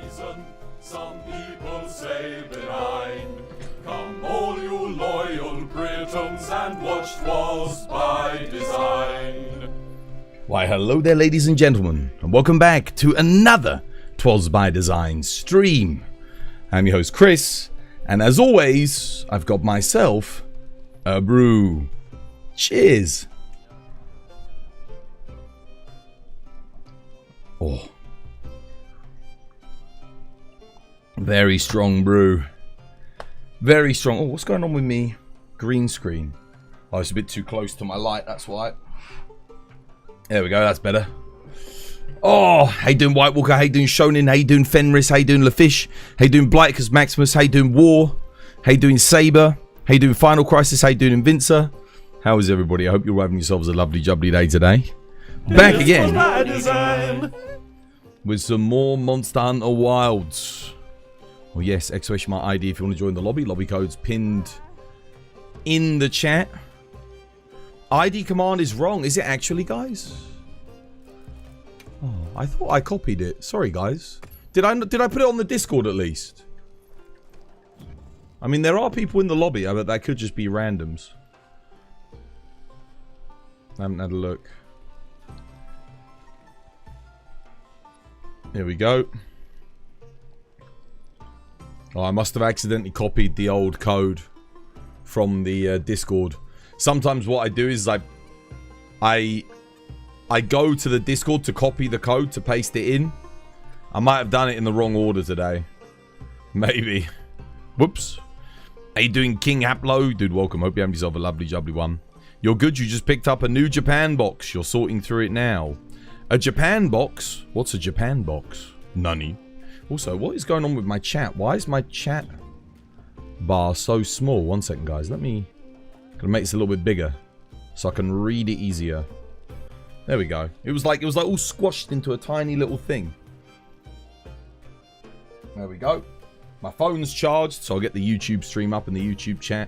reason, some people say benign. Come all you loyal Britons and watch 'Twas by Design. Why hello there ladies and gentlemen, and welcome back to another 'Twas by Design stream. I'm your host Chris, and as always, I've got myself a brew. Cheers. Oh. Very strong brew. Very strong. Oh, what's going on with me? Green screen. Oh, it's a bit too close to my light, that's why. There we go, that's better. Oh, how you doing White Walker? How you doing Shonen? How you doing Fenris? How you doing LaFish? How you doing Blighticus Maximus? How you doing War? How you doing Saber? How you doing Final Crisis? How you doing Invincer? How is everybody? I hope you're having yourselves a lovely jubbly day today. Back again with some more Monster Hunter Wilds. Oh yes, exclamation mark ID if you want to join the lobby. Lobby code's pinned in the chat. ID command is wrong. Is it actually, guys? Oh, I thought I copied it. Sorry, guys. Did I put it on the Discord at least? I mean, there are people in the lobby, but that could just be randoms. I haven't had a look. Here we go. Oh, I must have accidentally copied the old code from the Discord. Sometimes what I do is I go to the Discord to copy the code to paste it in. I might have done it in the wrong order today. Maybe. Whoops. How you doing, King Haplo? Dude, welcome. Hope you have yourself a lovely jubbly one. You're good. You just picked up a new Japan box. You're sorting through it now. A Japan box? What's a Japan box? Nani. Also, what is going on with my chat? Why is my chat bar so small? 1 second, guys. Let me... Gonna make this a little bit bigger so I can read it easier. There we go. It was like all squashed into a tiny little thing. There we go. My phone's charged, so I'll get the YouTube stream up in the YouTube chat.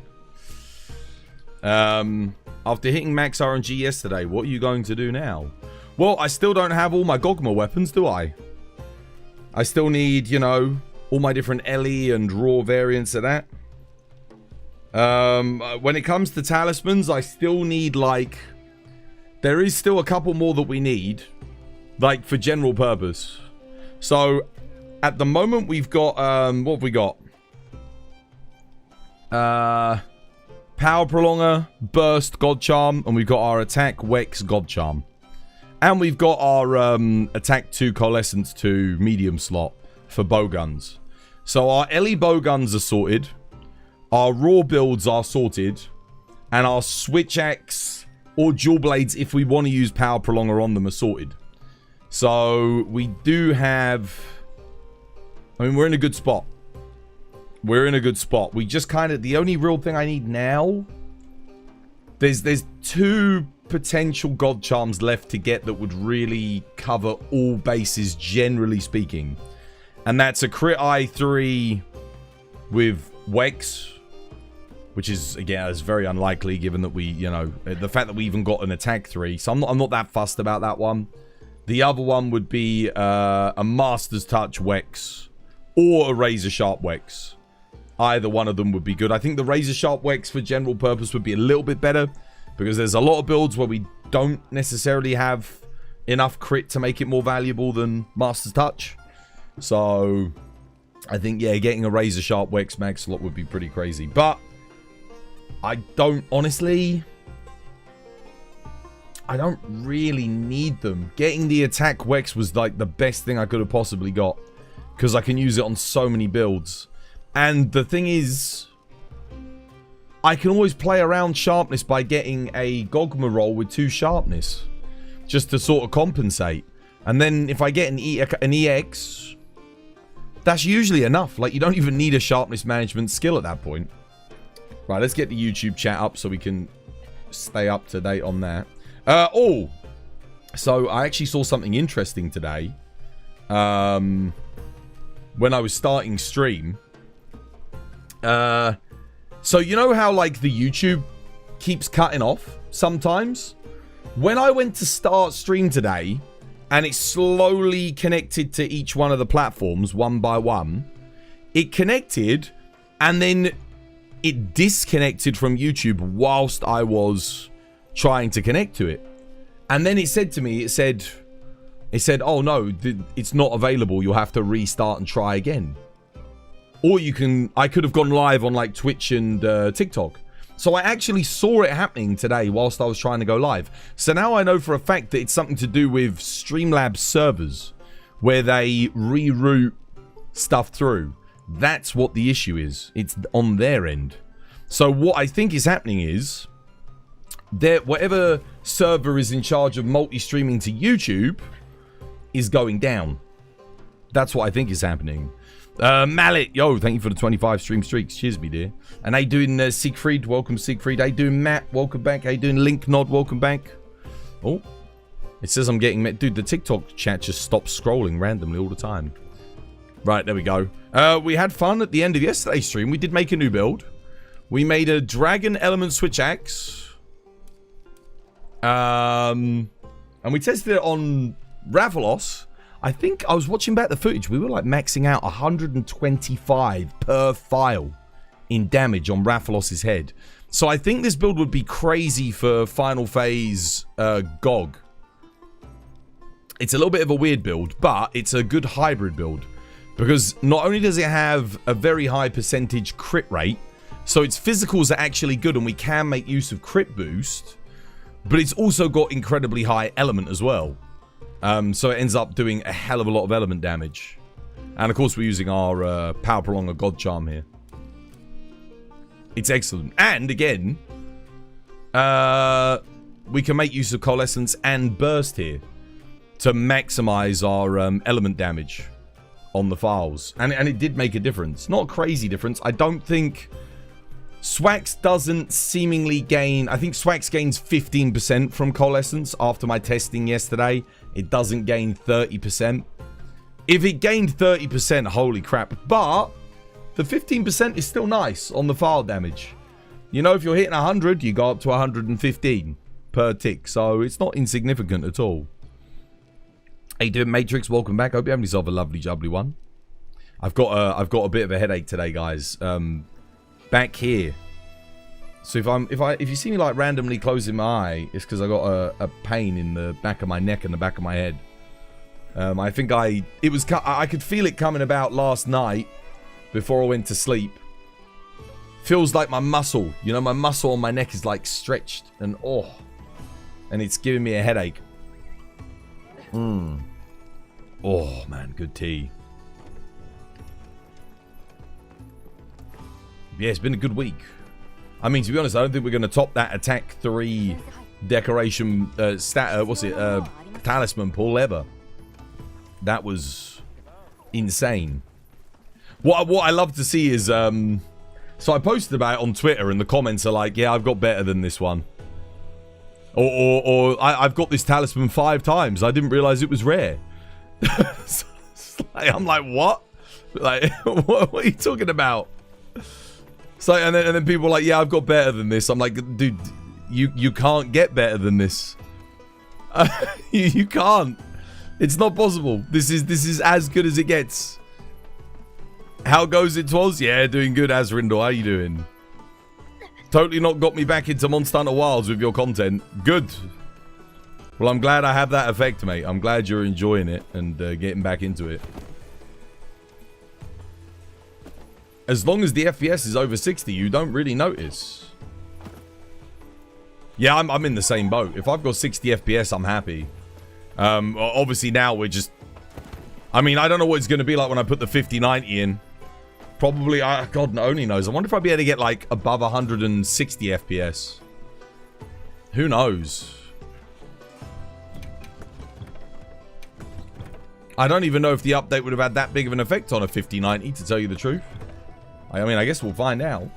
After hitting max RNG yesterday, what are you going to do now? Well, I still don't have all my Gogma weapons, do I? I still need, you know, all my different Ellie and Raw variants of that. When it comes to talismans, I still need, like... There is still a couple more that we need. Like, for general purpose. So, at the moment, we've got, what have we got? Power Prolonger, Burst, God Charm, and we've got our Attack, Wex, God Charm. And we've got our Attack 2, Coalescence 2, medium slot for bow guns. So our Ellie bow guns are sorted. Our Raw builds are sorted. And our Switch Axe or Dual Blades, if we want to use Power Prolonger on them, are sorted. So we do have... I mean, we're in a good spot. We're in a good spot. We just kind of... The only real thing I need now... There's 2 potential God Charms left to get that would really cover all bases, generally speaking. And that's a Crit Eye 3 with Wex, which is, again, is very unlikely given that we, you know, the fact that we even got an Attack 3. So I'm not that fussed about that one. The other one would be a Master's Touch Wex or a Razor Sharp Wex. Either one of them would be good. I think the Razor Sharp Wex for general purpose would be a little bit better, because there's a lot of builds where we don't necessarily have enough crit to make it more valuable than Master's Touch. So, I think, yeah, getting a Razor Sharp Wex Max slot would be pretty crazy. But, I don't, honestly... I don't really need them. Getting the Attack Wex was, like, the best thing I could have possibly got. Because I can use it on so many builds. And the thing is... I can always play around sharpness by getting a Gogma roll with 2 sharpness. Just to sort of compensate. And then if I get an EX... That's usually enough. Like, you don't even need a sharpness management skill at that point. Right, let's get the YouTube chat up so we can stay up to date on that. So I actually saw something interesting today. When I was starting stream. So you know how, like, the YouTube keeps cutting off sometimes? When I went to start stream today, and it slowly connected to each one of the platforms one by one. It connected, and then it disconnected from YouTube whilst I was trying to connect to it. And then it said to me, it said, oh no, it's not available. You'll have to restart and try again. Or I could have gone live on like Twitch and TikTok. So I actually saw it happening today whilst I was trying to go live. So now I know for a fact that it's something to do with Streamlabs servers, where they reroute stuff through. That's what the issue is. It's on their end. So what I think is happening is whatever server is in charge of multi-streaming to YouTube is going down. That's what I think is happening. Mallet, yo, thank you for the 25 stream streaks. Cheers, me dear. And how you doing, Siegfried? Welcome, Siegfried. How you doing, Matt? Welcome back. How you doing, Link Nod? Welcome back. Oh, it says I'm getting met. Dude, the TikTok chat just stops scrolling randomly all the time. Right, there we go. We had fun at the end of yesterday's stream. We did make a new build. We made a Dragon Element Switch Axe. And we tested it on Rathalos. I think I was watching back the footage. We were like maxing out 125 per file in damage on Rathalos's head. So I think this build would be crazy for final phase GOG. It's a little bit of a weird build, but it's a good hybrid build. Because not only does it have a very high percentage crit rate, so its physicals are actually good and we can make use of crit boost, but it's also got incredibly high element as well. So it ends up doing a hell of a lot of element damage. And of course we're using our Power Prolonger God Charm here. It's excellent. And again, we can make use of Coalescence and Burst here to maximize our element damage on the files. And it did make a difference. Not a crazy difference. I don't think... Swax doesn't seemingly gain... I think Swax gains 15% from Coalescence after my testing yesterday. It doesn't gain 30%. If it gained 30%, holy crap. But the 15% is still nice on the file damage. You know, if you're hitting 100, you go up to 115 per tick. So it's not insignificant at all. How you doing, Matrix? Welcome back. Hope you have yourself a lovely jubbly one. I've got a bit of a headache today, guys. Back here. So if you see me like randomly closing my eye, it's because I got a pain in the back of my neck and the back of my head. I think I could feel it coming about last night before I went to sleep. Feels like my muscle, you know, my muscle on my neck is like stretched and and it's giving me a headache. Oh man, good tea. Yeah, it's been a good week. I mean, to be honest, I don't think we're going to top that attack 3 decoration talisman pull ever. That was insane. What I love to see is so I posted about it on Twitter and the comments are like, yeah, I've got better than this one. Or I've got this talisman 5 times. I didn't realize it was rare. I'm like, what? Like, what are you talking about? So and then people are like, yeah, I've got better than this. I'm like, dude, you can't get better than this. You can't. It's not possible. This is as good as it gets. How goes it, Twas? Yeah, doing good, Asrindor. How you doing? Totally not got me back into Monster Hunter Wilds with your content. Good. Well, I'm glad I have that effect, mate. I'm glad you're enjoying it and getting back into it. As long as the FPS is over 60, you don't really notice. Yeah, I'm in the same boat. If I've got 60 FPS, I'm happy. Obviously now we're just... I mean, I don't know what it's going to be like when I put the 5090 in. Probably, God only knows. I wonder if I'll be able to get like above 160 FPS. Who knows? I don't even know if the update would have had that big of an effect on a 5090, to tell you the truth. I mean, I guess we'll find out.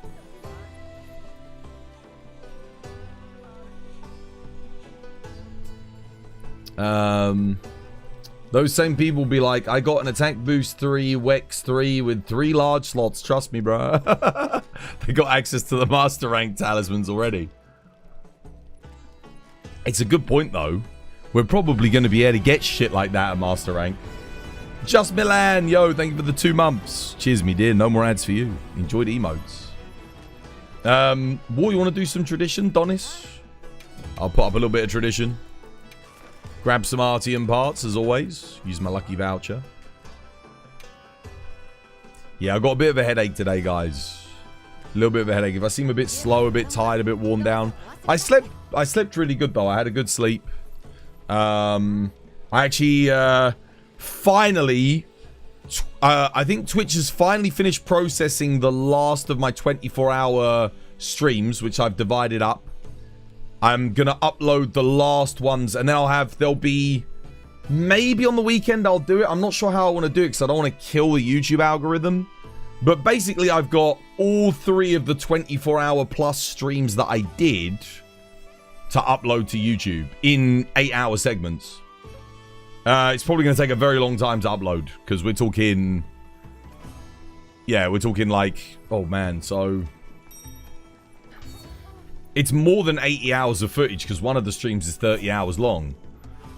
Those same people be like, I got an attack boost 3, Wex 3 with 3 large slots. Trust me, bro. They got access to the master rank talismans already. It's a good point, though. We're probably going to be able to get shit like that at Master Rank. Just Milan, yo, thank you for the 2 months. Cheers, me dear. No more ads for you. Enjoy the emotes. War, you want to do some tradition, Donis? I'll put up a little bit of tradition. Grab some Artium parts, as always. Use my lucky voucher. Yeah, I've got a bit of a headache today, guys. A little bit of a headache. If I seem a bit slow, a bit tired, a bit worn down. I slept really good, though. I had a good sleep. I actually, finally... I think Twitch has finally finished processing the last of my 24-hour streams, which I've divided up. I'm gonna upload the last ones, and then there'll be... Maybe on the weekend I'll do it. I'm not sure how I want to do it, because I don't want to kill the YouTube algorithm. But basically, I've got all 3 of the 24-hour plus streams that I did to upload to YouTube in 8-hour segments. It's probably going to take a very long time to upload, because we're talking... Yeah, we're talking like... Oh, man, so... It's more than 80 hours of footage, because one of the streams is 30 hours long.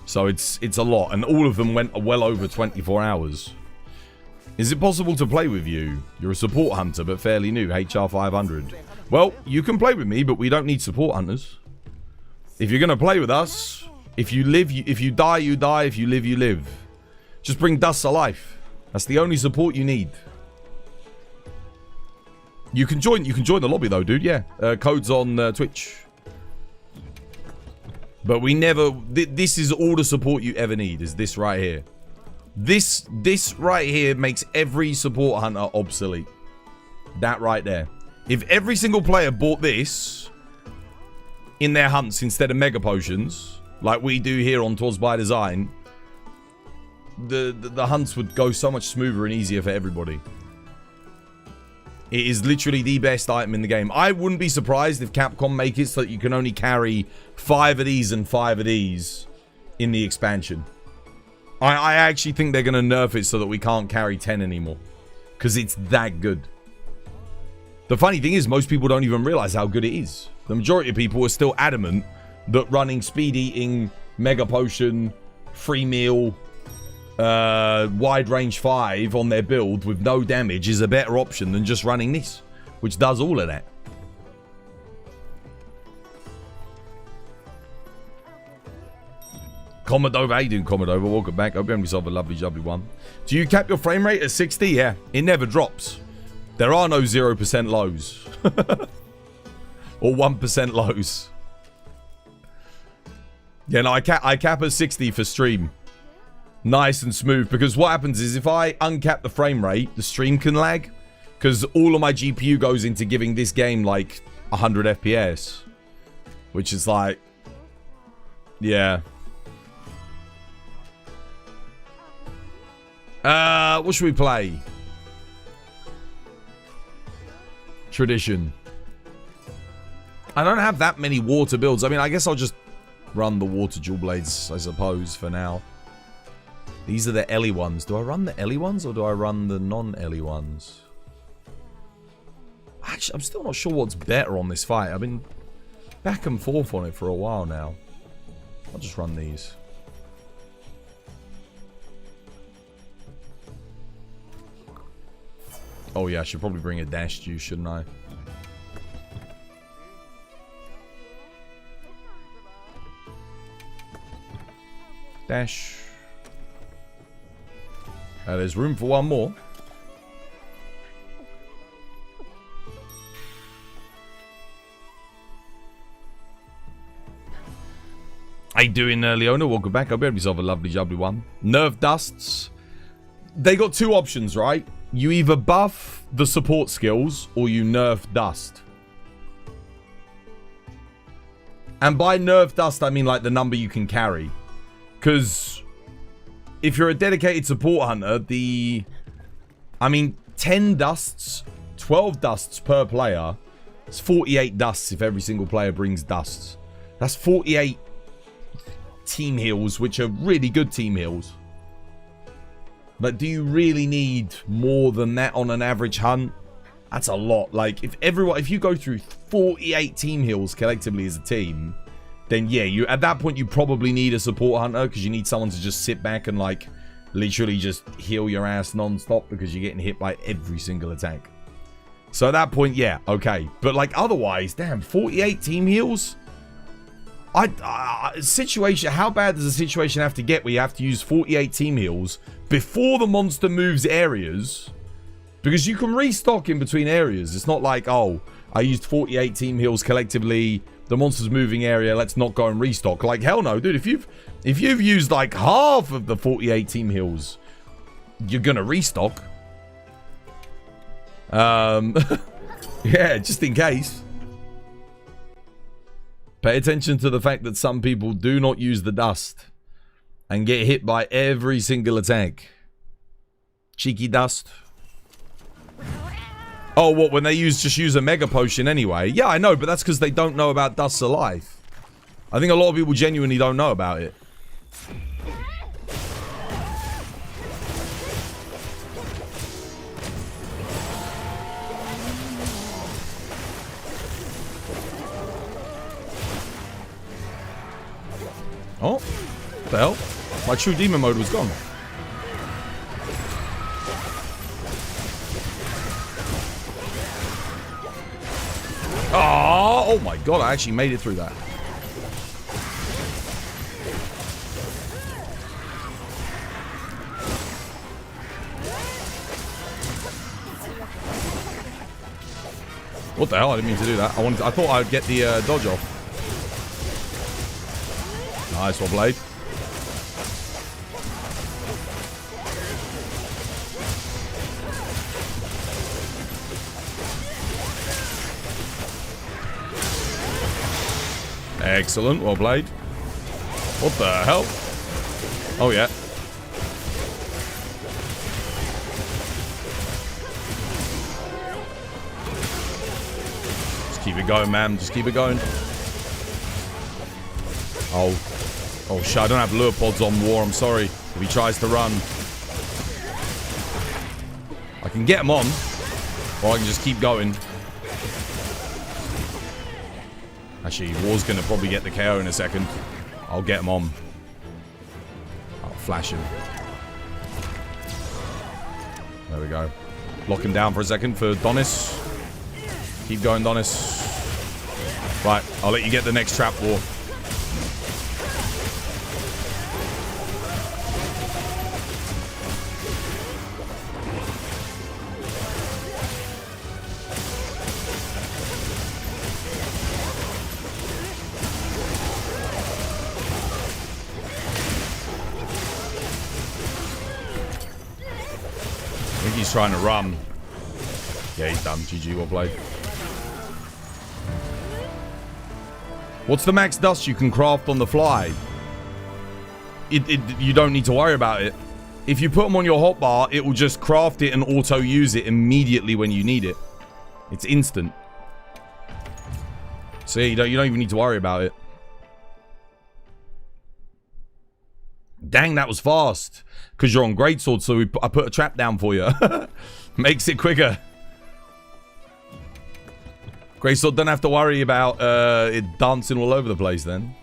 So it's a lot, and all of them went well over 24 hours. Is it possible to play with you? You're a support hunter, but fairly new, HR 500. Well, you can play with me, but we don't need support hunters. If you're going to play with us, if you live, if you die, you die. If you live, you live. Just bring Dust to life. That's the only support you need. You can join the lobby though, dude. Yeah, code's on Twitch. But we never... This is all the support you ever need, is this right here. This right here makes every support hunter obsolete. That right there. If every single player bought this in their hunts instead of Mega Potions, like we do here on Twas by Design, the hunts would go so much smoother and easier for everybody. It is literally the best item in the game. I wouldn't be surprised if Capcom make it so that you can only carry 5 of these and 5 of these in the expansion. I actually think they're going to nerf it so that we can't carry 10 anymore. Because it's that good. The funny thing is, most people don't even realize how good it is. The majority of people are still adamant that running Speed Eating, Mega Potion, Free Meal... Wide range 5 on their build with no damage is a better option than just running this, which does all of that. Commodore, how you doing, Commodore? Welcome back. Hope you have yourself a lovely, lovely one. Do you cap your frame rate at 60? Yeah, it never drops. There are no 0% lows. Or 1% lows. Yeah, no, I cap at 60 for stream. Nice and smooth, because what happens is if I uncap the frame rate, the stream can lag, because all of my GPU goes into giving this game like 100 FPS, which is like, yeah. What should we play? Tradition. I don't have that many water builds. I mean, I guess I'll just run the water jewel blades, I suppose, for now. These are the Ellie ones. Do I run the Ellie ones or do I run the non-Ellie ones? Actually, I'm still not sure what's better on this fight. I've been back and forth on it for a while now. I'll just run these. Oh yeah, I should probably bring a dash juice, shouldn't I? Dash. There's room for one more. How you doing, Leona? Welcome back. I hope you have yourself a lovely, lovely one. Nerf dusts. They got 2 options, right? You either buff the support skills or you nerf dust. And by nerf dust, I mean like the number you can carry. Because... if you're a dedicated support hunter, I mean, 10 dusts, 12 dusts per player. It's 48 dusts if every single player brings dusts. That's 48 team heals, which are really good team heals. But do you really need more than that on an average hunt? That's a lot. Like, if you go through 48 team heals collectively as a team, then yeah, you at that point you probably need a support hunter because you need someone to just sit back and like literally just heal your ass non-stop because you're getting hit by every single attack. So at that point, yeah, okay. But like otherwise, damn, 48 team heals? Situation, how bad does a situation have to get where you have to use 48 team heals before the monster moves areas? Because you can restock in between areas. It's not like, oh, I used 48 team heals collectively, the monster's moving area, let's not go and restock. Like, hell no, dude. If you've used like half of the 48 team heals, you're gonna restock. Yeah, just in case. Pay attention to the fact that some people do not use the dust and get hit by every single attack. Cheeky dust. Oh, what, when they just use a mega potion anyway? Yeah, I know, but that's because they don't know about Dust's Alive. I think a lot of people genuinely don't know about it. Oh, what the hell? My true demon mode was gone. Oh my god, I actually made it through that. What the hell? I didn't mean to do that. I thought I'd get the dodge off. Nice one, Blade. Excellent, well played. What the hell? Oh yeah. Just keep it going, man. Just keep it going. Oh. Oh shit, I don't have lure pods on War, I'm sorry. If he tries to run. I can get him on. Or I can just keep going. Actually, War's gonna probably get the KO in a second. I'll get him on. I'll flash him. There we go. Lock him down for a second for Donis. Keep going, Donis. Right, I'll let you get the next trap, War. He's trying to run. Yeah, he's done. GG, well played. What's the max dust you can craft on the fly? You don't need to worry about it. If you put them on your hotbar, it will just craft it and auto-use it immediately when you need it. It's instant. So yeah, you don't even need to worry about it. Dang, that was fast. Because you're on greatsword, so I put a trap down for you. Makes it quicker. Greatsword don't have to worry about it dancing all over the place then.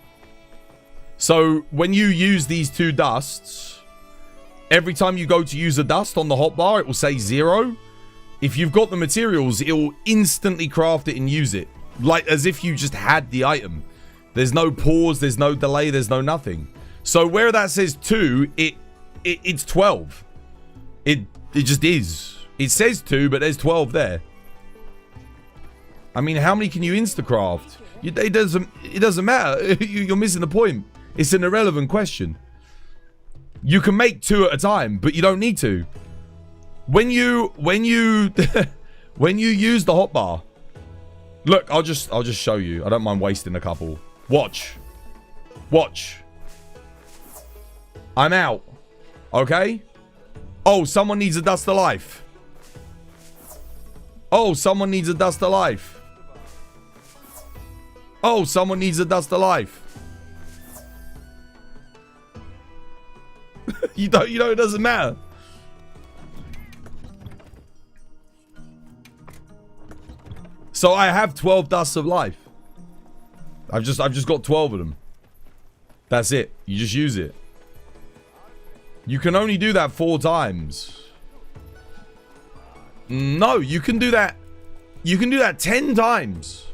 So when you use these two dusts, every time you go to use a dust on the hotbar, it will say 0. If you've got the materials, it will instantly craft it and use it. Like as if you just had the item. There's no pause, there's no delay, there's no nothing. So where that says 2, it's 12. It just is. It says 2, but there's 12 there. I mean, how many can you instacraft? It doesn't matter. You're missing the point. It's an irrelevant question. You can make 2 at a time, but you don't need to. When you when you use the hotbar, look, I'll just show you. I don't mind wasting a couple. Watch. I'm out. Okay? Oh, someone needs a dust of life. Oh, someone needs a dust of life. Oh, someone needs a dust of life. You know it doesn't matter. So I have 12 dusts of life. I've just got 12 of them. That's it. You just use it. You can only do that 4 times. No, you can do that. You can do that 10 times.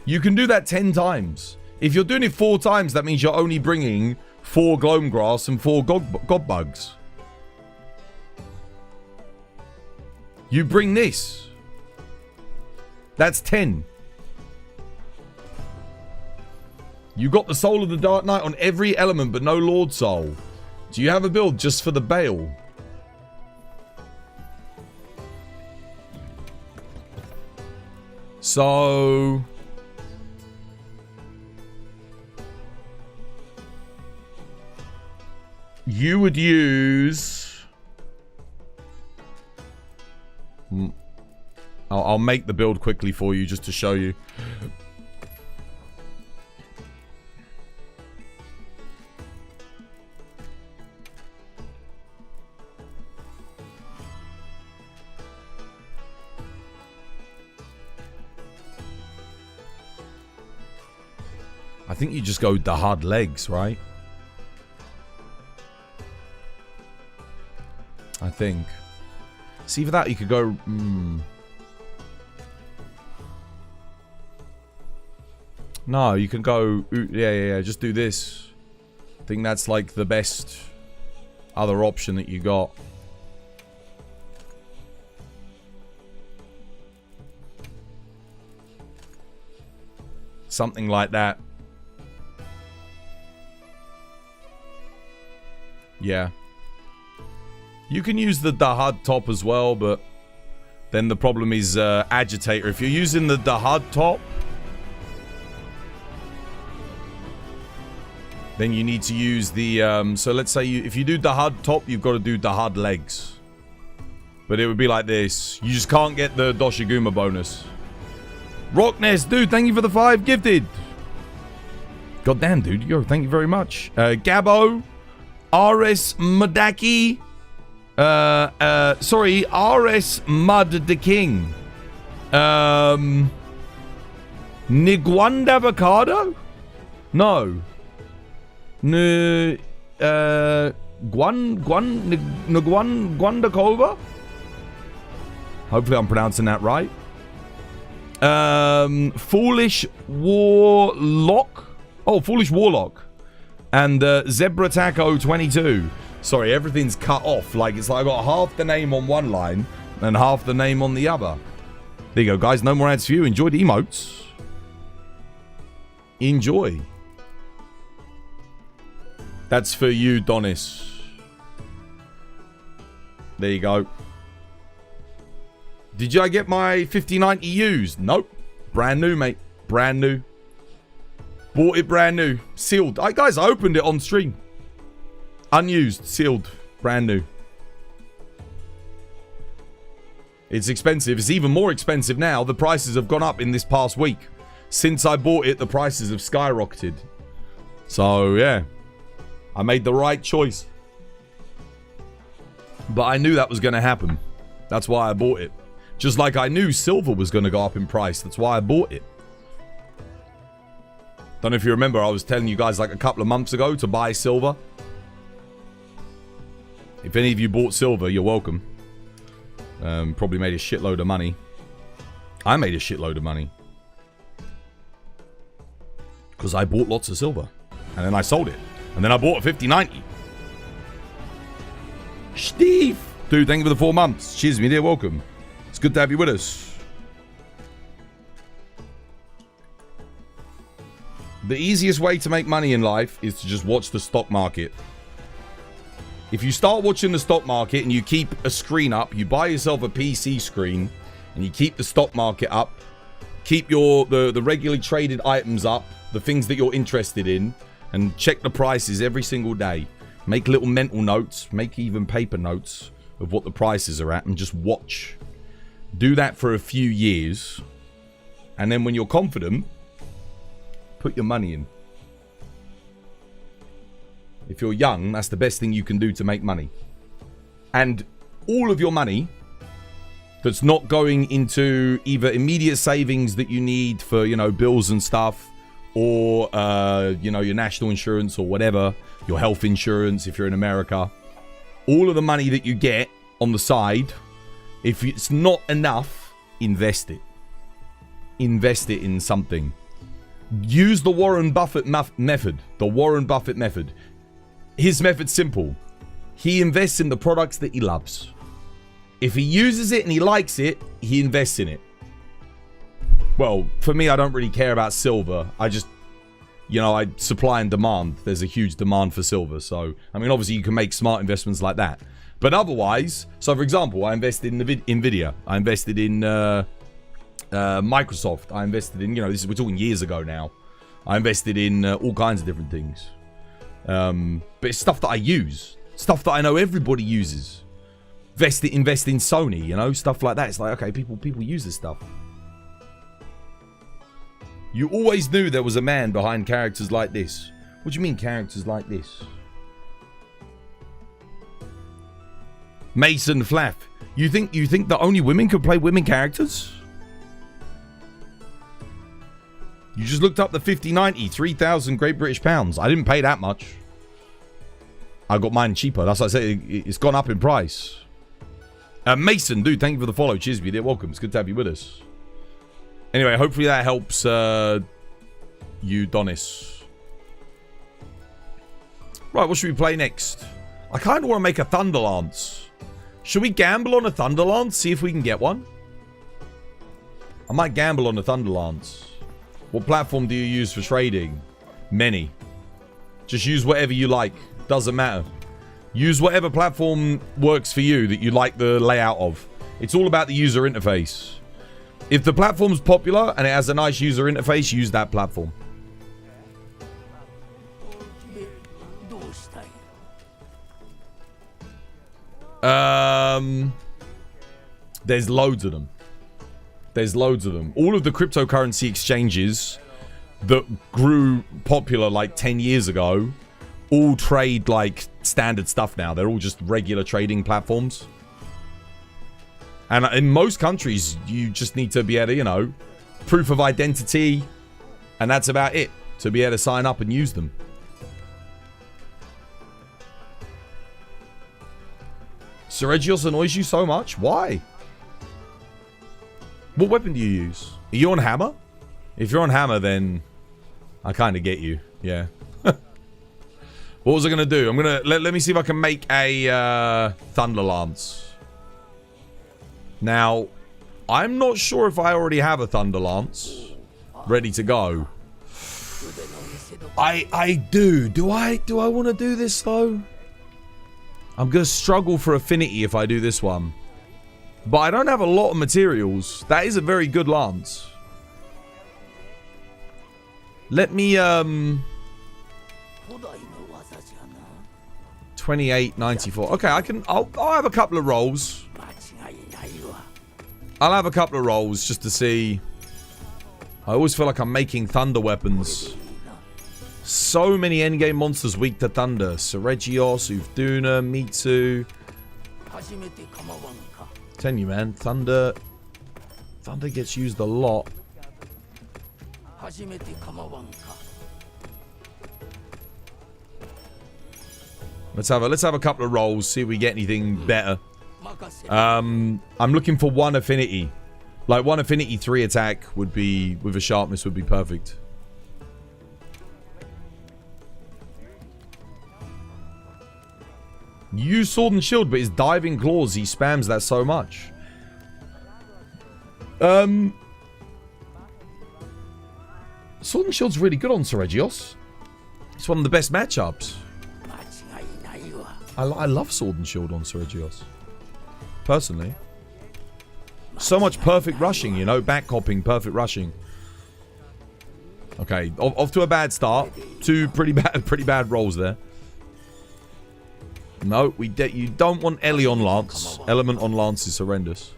You can do that 10 times. If you're doing it 4 times, that means you're only bringing 4 gloam grass and 4 god bugs. You bring this. That's 10. You got the Soul of the Dark Knight on every element, but no Lord Soul. Do you have a build just for the Bale? So... you would use... I'll make the build quickly for you just to show you. I think you just go Dahaad legs, right? I think. See, for that you could go... No, you can go... Yeah. Just do this. I think that's like the best other option that you got. Something like that. Yeah. You can use the Dahaad top as well, but then the problem is Agitator. If you're using the Dahaad top, then you need to use the... so let's say if you do Dahaad top, you've got to do Dahaad legs. But it would be like this. You just can't get the Doshiguma bonus. Rockness, dude, thank you for the 5 gifted. God damn, dude. Yo, thank you very much. Gabo. RS Madaki. Sorry, RS Mud the King. Niguanda Avocado? No. Gwandakova? Hopefully I'm pronouncing that right. Foolish Warlock. Oh, Foolish Warlock. And Zebra Taco 22. Sorry, everything's cut off. Like, it's like I got half the name on one line and half the name on the other. There you go, guys. No more ads for you. Enjoy the emotes. Enjoy. That's for you, Donis. There you go. Did I get my 5090 used? Nope. Brand new, mate. Brand new. Bought it brand new. Sealed. Guys, I opened it on stream. Unused. Sealed. Brand new. It's expensive. It's even more expensive now. The prices have gone up in this past week. Since I bought it, the prices have skyrocketed. So, yeah. I made the right choice. But I knew that was going to happen. That's why I bought it. Just like I knew silver was going to go up in price. That's why I bought it. Don't know if you remember, I was telling you guys like a couple of months ago to buy silver. If any of you bought silver, you're welcome. Probably made a shitload of money. I made a shitload of money. Because I bought lots of silver. And then I sold it. And then I bought a 5090. Steve! Dude, thank you for the 4 months. Cheers, me dear. Welcome. It's good to have you with us. The easiest way to make money in life is to just watch the stock market. If you start watching the stock market and you keep a screen up, you buy yourself a PC screen and you keep the stock market up, keep the regularly traded items up, the things that you're interested in, and check the prices every single day. Make little mental notes, make even paper notes of what the prices are at, and just watch. Do that for a few years, and then when you're confident, put your money in. If you're young, that's the best thing you can do to make money. And all of your money that's not going into either immediate savings that you need for, you know, bills and stuff, or, you know, your national insurance or whatever, your health insurance if you're in America, all of the money that you get on the side, if it's not enough, invest it. Invest it in something. Use the Warren Buffett method. The Warren Buffett method. His method's simple. He invests in the products that he loves. If he uses it and he likes it, he invests in it. Well, for me, I don't really care about silver. I just, you know, I supply and demand. There's a huge demand for silver. So, I mean, obviously you can make smart investments like that. But otherwise, so for example, I invested in Nvidia. I invested in Microsoft. I invested in, you know, we're talking years ago now. I invested in all kinds of different things. But it's stuff that I use. Stuff that I know everybody uses. Invest in Sony, you know, stuff like that. It's like, okay, people use this stuff. You always knew there was a man behind characters like this. What do you mean characters like this? Mason Flaff. You think that only women could play women characters? You just looked up the 5090, 3,000 Great British pounds. I didn't pay that much. I got mine cheaper. That's what I said. It's gone up in price. Mason, dude, thank you for the follow. Cheers, you're welcome. It's good to have you with us. Anyway, hopefully that helps you, Donis. Right, what should we play next? I kind of want to make a Thunder Lance. Should we gamble on a Thunder Lance? See if we can get one? I might gamble on a Thunder Lance. What platform do you use for trading? Many. Just use whatever you like. Doesn't matter. Use whatever platform works for you that you like the layout of. It's all about the user interface. If the platform's popular and it has a nice user interface, use that platform. There's loads of them. There's loads of them. All of the cryptocurrency exchanges that grew popular like 10 years ago all trade like standard stuff now. They're all just regular trading platforms. And in most countries, you just need to be able to, you know, proof of identity. And that's about it. To be able to sign up and use them. Seregios annoys you so much? Why? What weapon do you use? Are you on hammer? If you're on hammer, then I kind of get you. Yeah. What was I going to do? I'm going to... Let me see if I can make a Thunder Lance. Now, I'm not sure if I already have a Thunder Lance ready to go. I do. Do I want to do this, though? I'm going to struggle for affinity if I do this one. But I don't have a lot of materials. That is a very good lance. Let me, 28.94. Okay, I'll have a couple of rolls. I'll have a couple of rolls just to see. I always feel like I'm making thunder weapons. So many endgame monsters weak to thunder. Seregios, Uvduna, Mitsu. Tell you, man, thunder gets used a lot. Let's have a couple of rolls, see if we get anything better. I'm looking for one affinity. Like one affinity 3 attack would be, with a sharpness, would be perfect. Use sword and shield, but his diving claws, he spams that so much. Sword and shield's really good on Seregios. It's one of the best matchups. I love sword and shield on Seregios. Personally. So much perfect rushing, you know, back hopping, perfect rushing. Okay, off to a bad start. Two pretty bad rolls there. No, you don't want Ellie on Lance. Element on Lance is horrendous.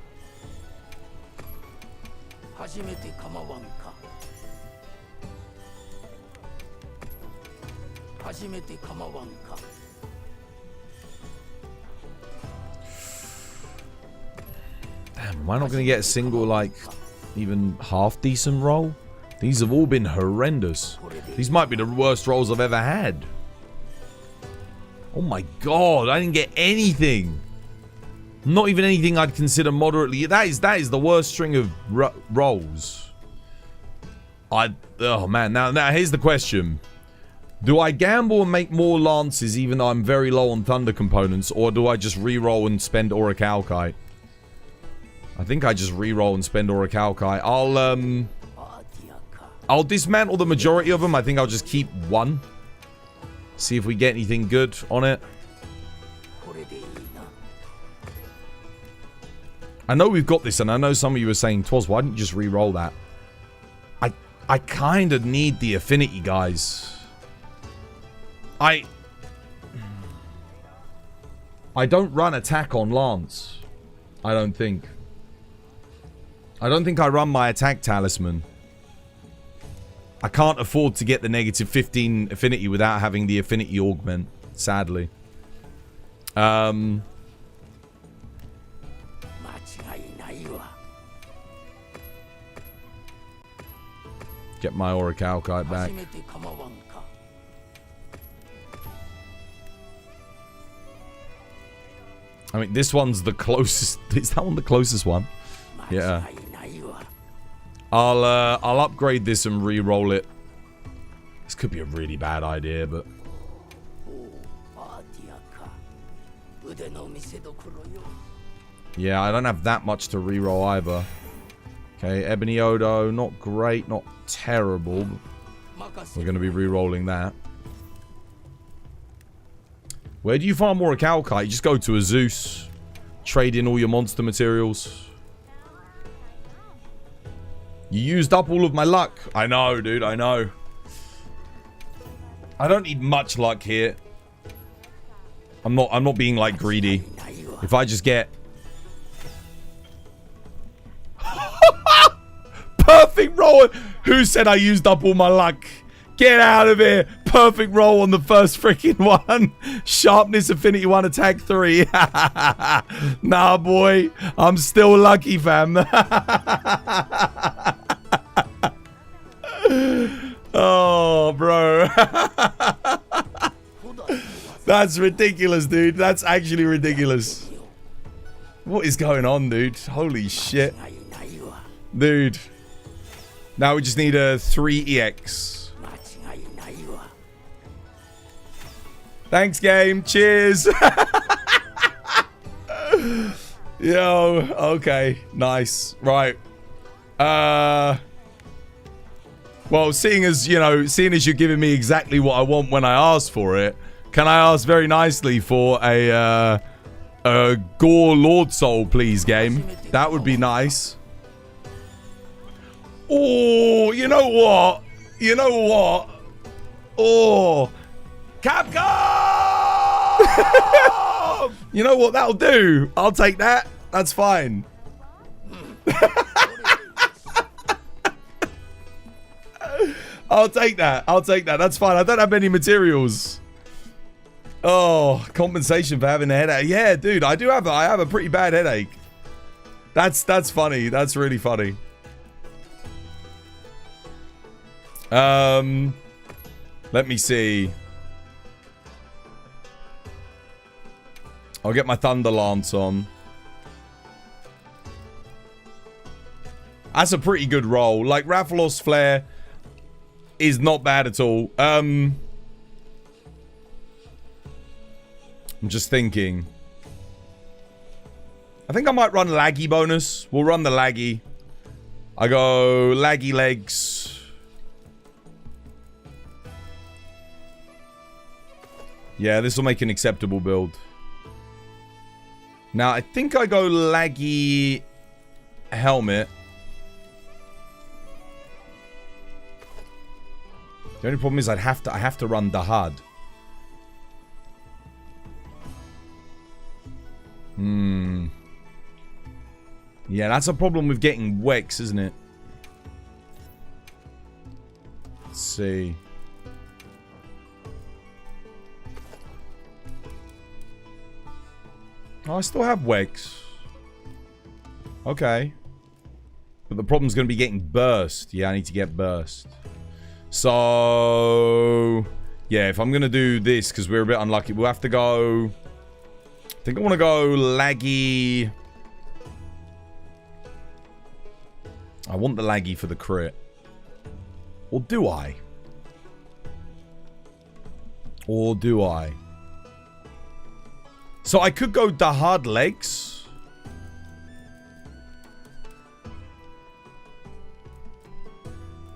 Damn, am I not going to get a single, like, even half decent roll? These have all been horrendous. These might be the worst rolls I've ever had. Oh my god, I didn't get anything. Not even anything I'd consider moderately. That is the worst string of rolls. Oh man, now here's the question. Do I gamble and make more lances even though I'm very low on thunder components, or do I just reroll and spend Orichalcite? I think I just reroll and spend Orichalcite. I'll dismantle the majority of them. I think I'll just keep one. See if we get anything good on it. I know we've got this, and I know some of you were saying, Twas, why didn't you just re-roll that? I kind of need the affinity, guys. I don't run attack on Lance. I don't think. I don't think I run my attack talisman. I can't afford to get the negative 15 affinity without having the affinity augment, sadly. Get my Orichalcite back. I mean, this one's the closest. Is that one the closest one? Yeah. I'll upgrade this and re-roll it. This could be a really bad idea, but... Yeah, I don't have that much to re-roll either. Okay, Ebony Odo, not great, not terrible. We're going to be re-rolling that. Where do you farm more Orichalcite? You just go to a Zeus. Trade in all your monster materials. You used up all of my luck. I know, dude, I know. I don't need much luck here. I'm not being like greedy. If I just get perfect roll. Who said I used up all my luck? Get out of here. Perfect roll on the first freaking one. Sharpness, affinity 1, attack 3. Nah, boy. I'm still lucky, fam. Oh, bro. That's ridiculous, dude. That's actually ridiculous. What is going on, dude? Holy shit. Dude. Now we just need a 3 EX. Thanks, game. Cheers. Yo, okay. Nice. Right. Well, seeing as you're giving me exactly what I want when I ask for it, can I ask very nicely for a Gore Lord Soul, please, game? That would be nice. Oh, you know what? You know what? Oh, Capcom! You know what? That'll do. I'll take that. That's fine. I'll take that. I'll take that. That's fine. I don't have many materials. Oh, compensation for having a headache. Yeah, dude, I have a pretty bad headache. That's funny. That's really funny. Let me see. I'll get my Thunder Lance on. That's a pretty good roll. Like, Rathalos Flare is not bad at all. I'm just thinking. I think I might run Laggy bonus. We'll run the Laggy. I go Laggy Legs. Yeah, this will make an acceptable build. Now, I think I go Laggy Helmet. The only problem is I have to run Dahaad. Yeah, that's a problem with getting Wex, isn't it? Let's see. Oh, I still have Wex. Okay. But the problem's going to be getting burst. Yeah, I need to get burst. So... yeah, if I'm going to do this, because we're a bit unlucky, we'll have to go... I think I want to go laggy... I want the laggy for the crit. Or do I? Or do I? So I could go Dahaad legs.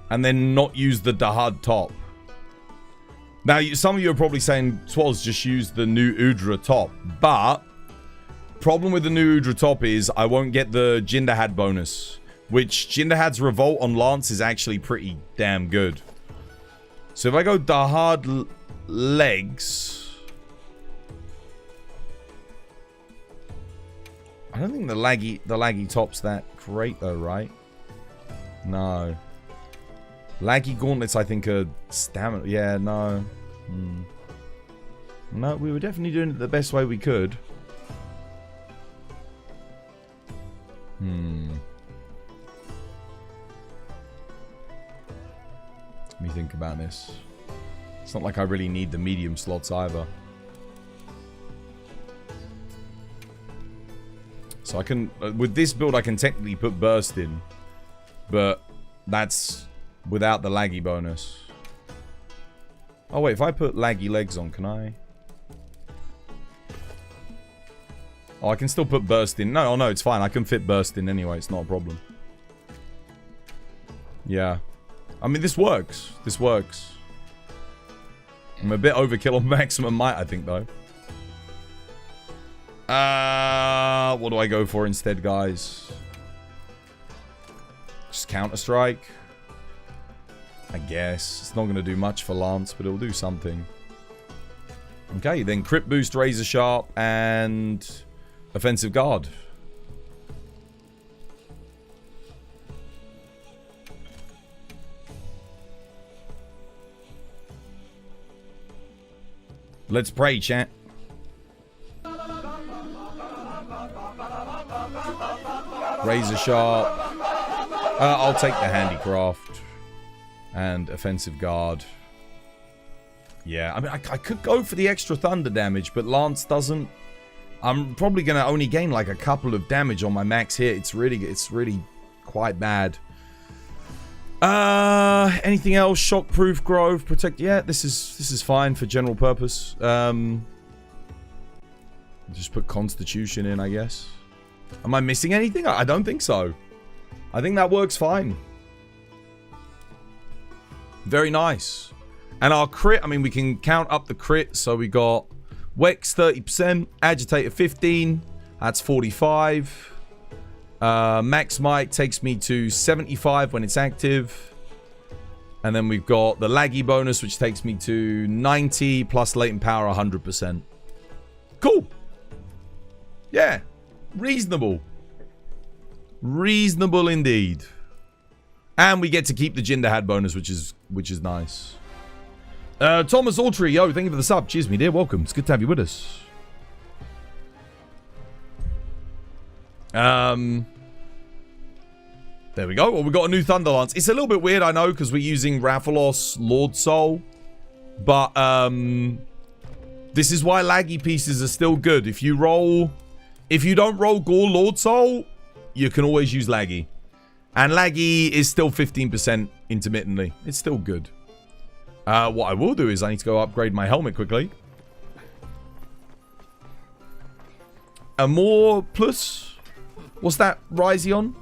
And then not use the Dahaad top. Now, some of you are probably saying, Swaz, just use the new Udra top. But, problem with the new Udra top is I won't get the Jin Dahaad bonus. Which, Jin Dahaad's revolt on Lance is actually pretty damn good. So if I go Dahaad legs... I don't think the laggy top's that great though, right? No. Laggy gauntlets, I think, are stamina. Yeah, no. No, we were definitely doing it the best way we could. Let me think about this. It's not like I really need the medium slots either. So I can... with this build, I can technically put burst in. But that's without the laggy bonus. Oh, wait. If I put laggy legs on, can I... oh, I can still put burst in. No, oh, no, it's fine. I can fit burst in anyway. It's not a problem. Yeah. I mean, this works. This works. I'm a bit overkill on maximum might, I think, though. What do I go for instead, guys? Just Counter-Strike. I guess. It's not going to do much for Lance, but it'll do something. Okay, then Crit Boost, Razor Sharp, and Offensive Guard. Let's pray, chat. Razor Sharp. I'll take the Handicraft. And Offensive Guard. Yeah, I mean, I could go for the extra Thunder damage, but Lance doesn't. I'm probably going to only gain like a couple of damage on my max hit. It's really quite bad. Anything else? Shockproof, Grove, Protect. Yeah, this is fine for general purpose. Just put Constitution in, I guess. Am I missing anything? I don't think so. I think that works fine. Very nice. And our crit, I mean, we can count up the crit. So we got Wex 30%, Agitator 15. That's 45. Max Might takes me to 75 when it's active. And then we've got the laggy bonus, which takes me to 90 plus latent power 100%. Cool. Yeah. Reasonable. Reasonable indeed. And we get to keep the Jin Dahaad bonus, which is nice. Thomas Autry, yo, thank you for the sub. Cheers, me dear. Welcome. It's good to have you with us. There we go. Well, we got a new Thunder Lance. It's a little bit weird, I know, because we're using Rathalos Lord Soul. But, this is why laggy pieces are still good. If you don't roll Gore Lord Soul, you can always use laggy. And laggy is still 15% intermittently. It's still good. What I will do is I need to go upgrade my helmet quickly. A more plus. What's that, Ryzion?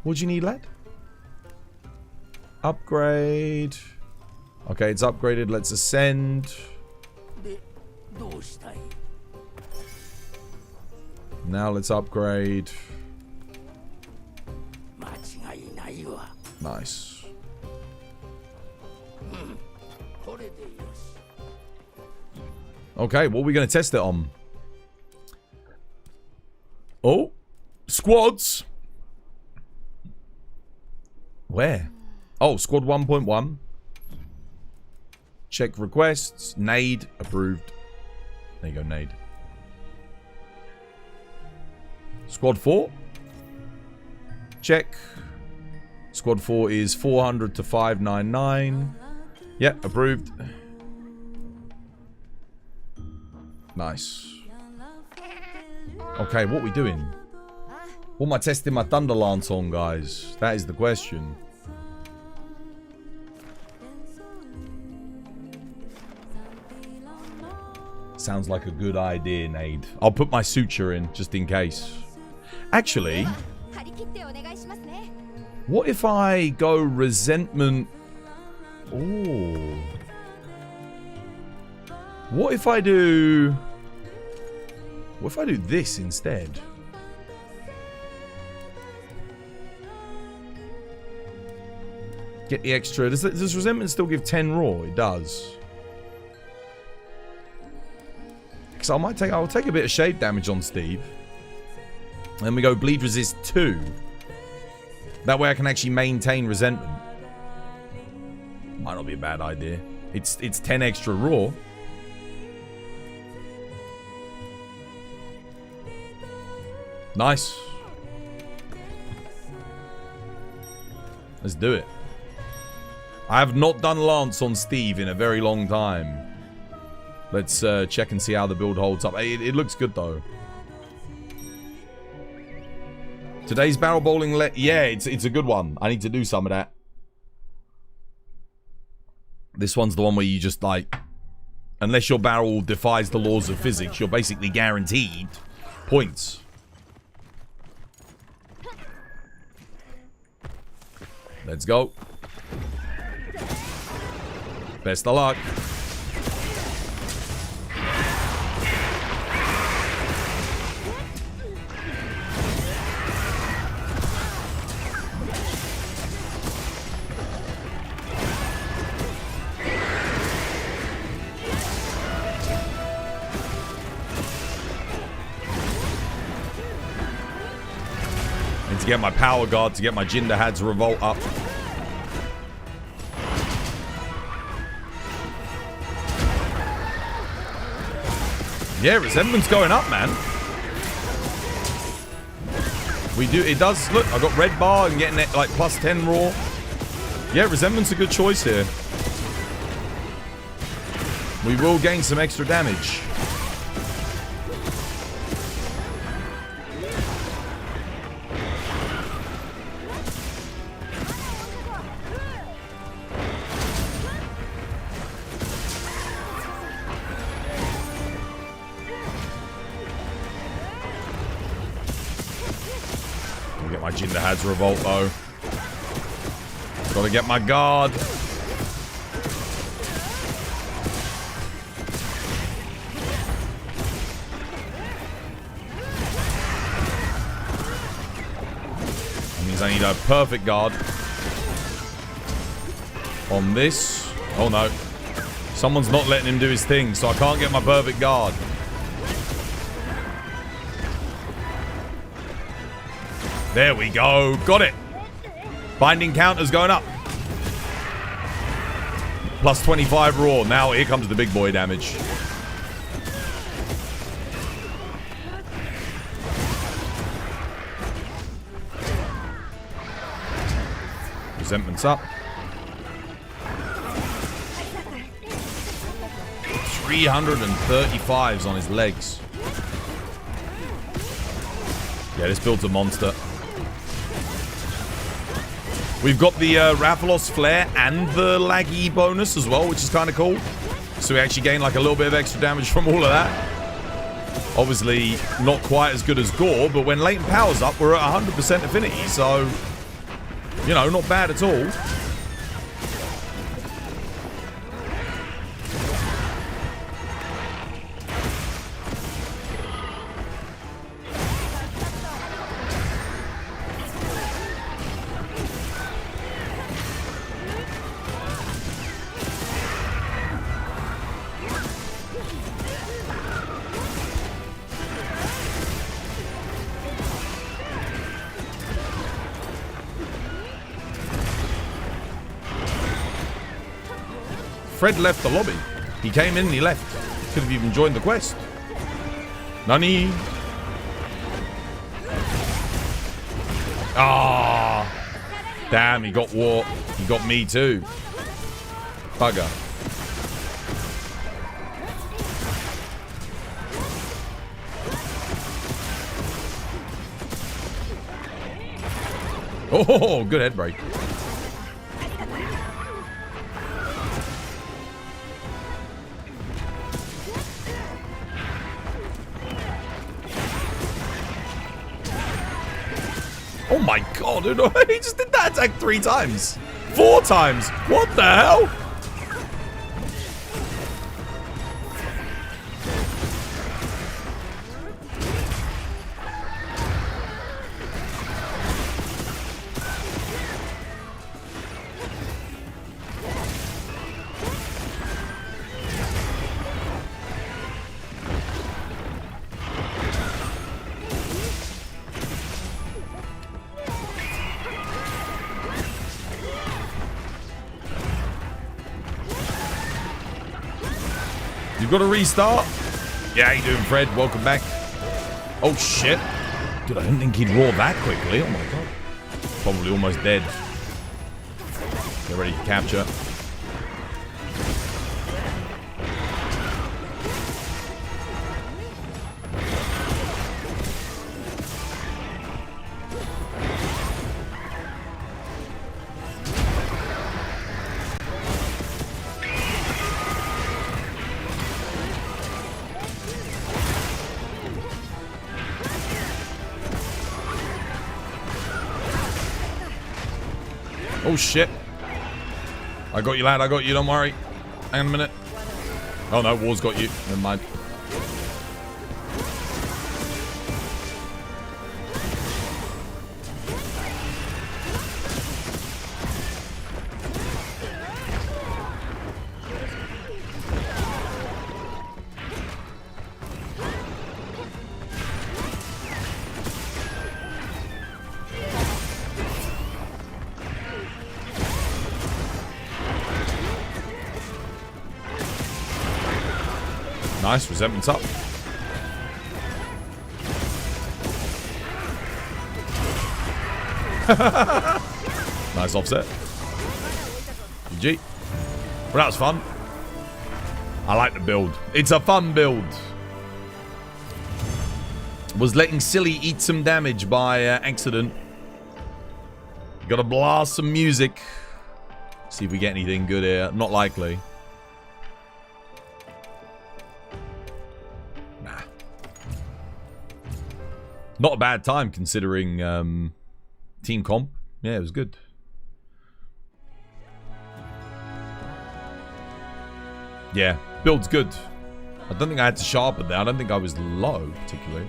What do you need, lad? Upgrade. Okay, it's upgraded. Let's ascend. Now let's upgrade. Nice. Okay, what are we going to test it on? Oh, squads. Where? Oh, squad 1.1. Check requests. Nade. Approved. There you go, Nade. Squad 4. Check. Squad 4 is 400 to 599. Yep, approved. Nice. Okay, what are we doing? What am I testing my Thunder Lance on, guys? That is the question. Sounds like a good idea, Nade. I'll put my suture in, just in case. Actually, what if I go resentment? Ooh. What if I do this instead? Get the extra. Does resentment still give 10 raw? It does. Because I'll take a bit of shade damage on Steve. And then we go bleed resist 2. That way I can actually maintain resentment. Might not be a bad idea. It's 10 extra raw. Nice. Let's do it. I have not done Lance on Steve in a very long time. Let's check and see how the build holds up. It looks good though. Today's barrel bowling, yeah, it's a good one. I need to do some of that. This one's the one where you just like, unless your barrel defies the laws of physics, you're basically guaranteed points. Let's go. Best of luck. To get my power guard, to get my Jin Dahaad's revolt up. Yeah, resentment's going up, man. We do, it does, look, I got red bar and getting it like plus 10 raw. Yeah, resentment's a good choice here. We will gain some extra damage. Jin Dahaad's revolt though. Gotta get my guard. That means I need a perfect guard. On this. Oh no. Someone's not letting him do his thing, so I can't get my perfect guard. There we go. Got it. Binding counters going up. Plus 25 raw. Now here comes the big boy damage. Resentment's up. 335s on his legs. Yeah, this build's a monster. We've got the Rathalos Flare and the laggy bonus as well, which is kind of cool. So we actually gain like a little bit of extra damage from all of that. Obviously, not quite as good as Gore, but when latent power's up, we're at 100% affinity. So, you know, not bad at all. Fred left the lobby. He came in and he left. Could have even joined the quest. Nani? Ah. Damn, he got War. He got me too. Bugger. Oh, good head break. Oh my god, dude, he just did that attack 3 times. 4 times. What the hell? You've got to restart. Yeah, how you doing, Fred? Welcome back. Oh, shit. Dude, I didn't think he'd roar that quickly. Oh, my God. Probably almost dead. Get ready to capture. Oh, shit. I got you, lad. I got you. Don't worry. Hang on a minute. Oh, no. War's got you. Never mind. Nice, resentment's up. Nice offset. GG. Well, that was fun. I like the build. It's a fun build. Was letting Silly eat some damage by accident. Gotta blast some music. See if we get anything good here. Not likely. Not a bad time considering team comp. Yeah, it was good. Yeah, build's good. I don't think I had to sharpen that. I don't think I was low, particularly.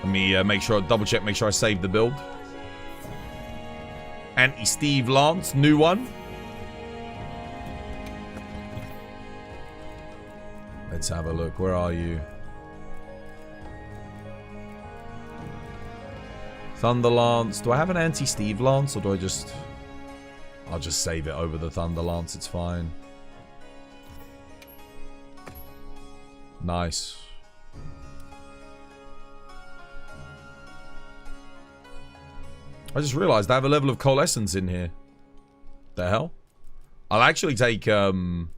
Let me make sure, double check, make sure I saved the build. Anti-Steve Lance, new one. Let's have a look. Where are you? Thunder Lance. Do I have an anti-Steve Lance or do I just... I'll just save it over the Thunder Lance. It's fine. Nice. I just realized I have a level of Coalescence in here. The hell? I'll actually take... I'm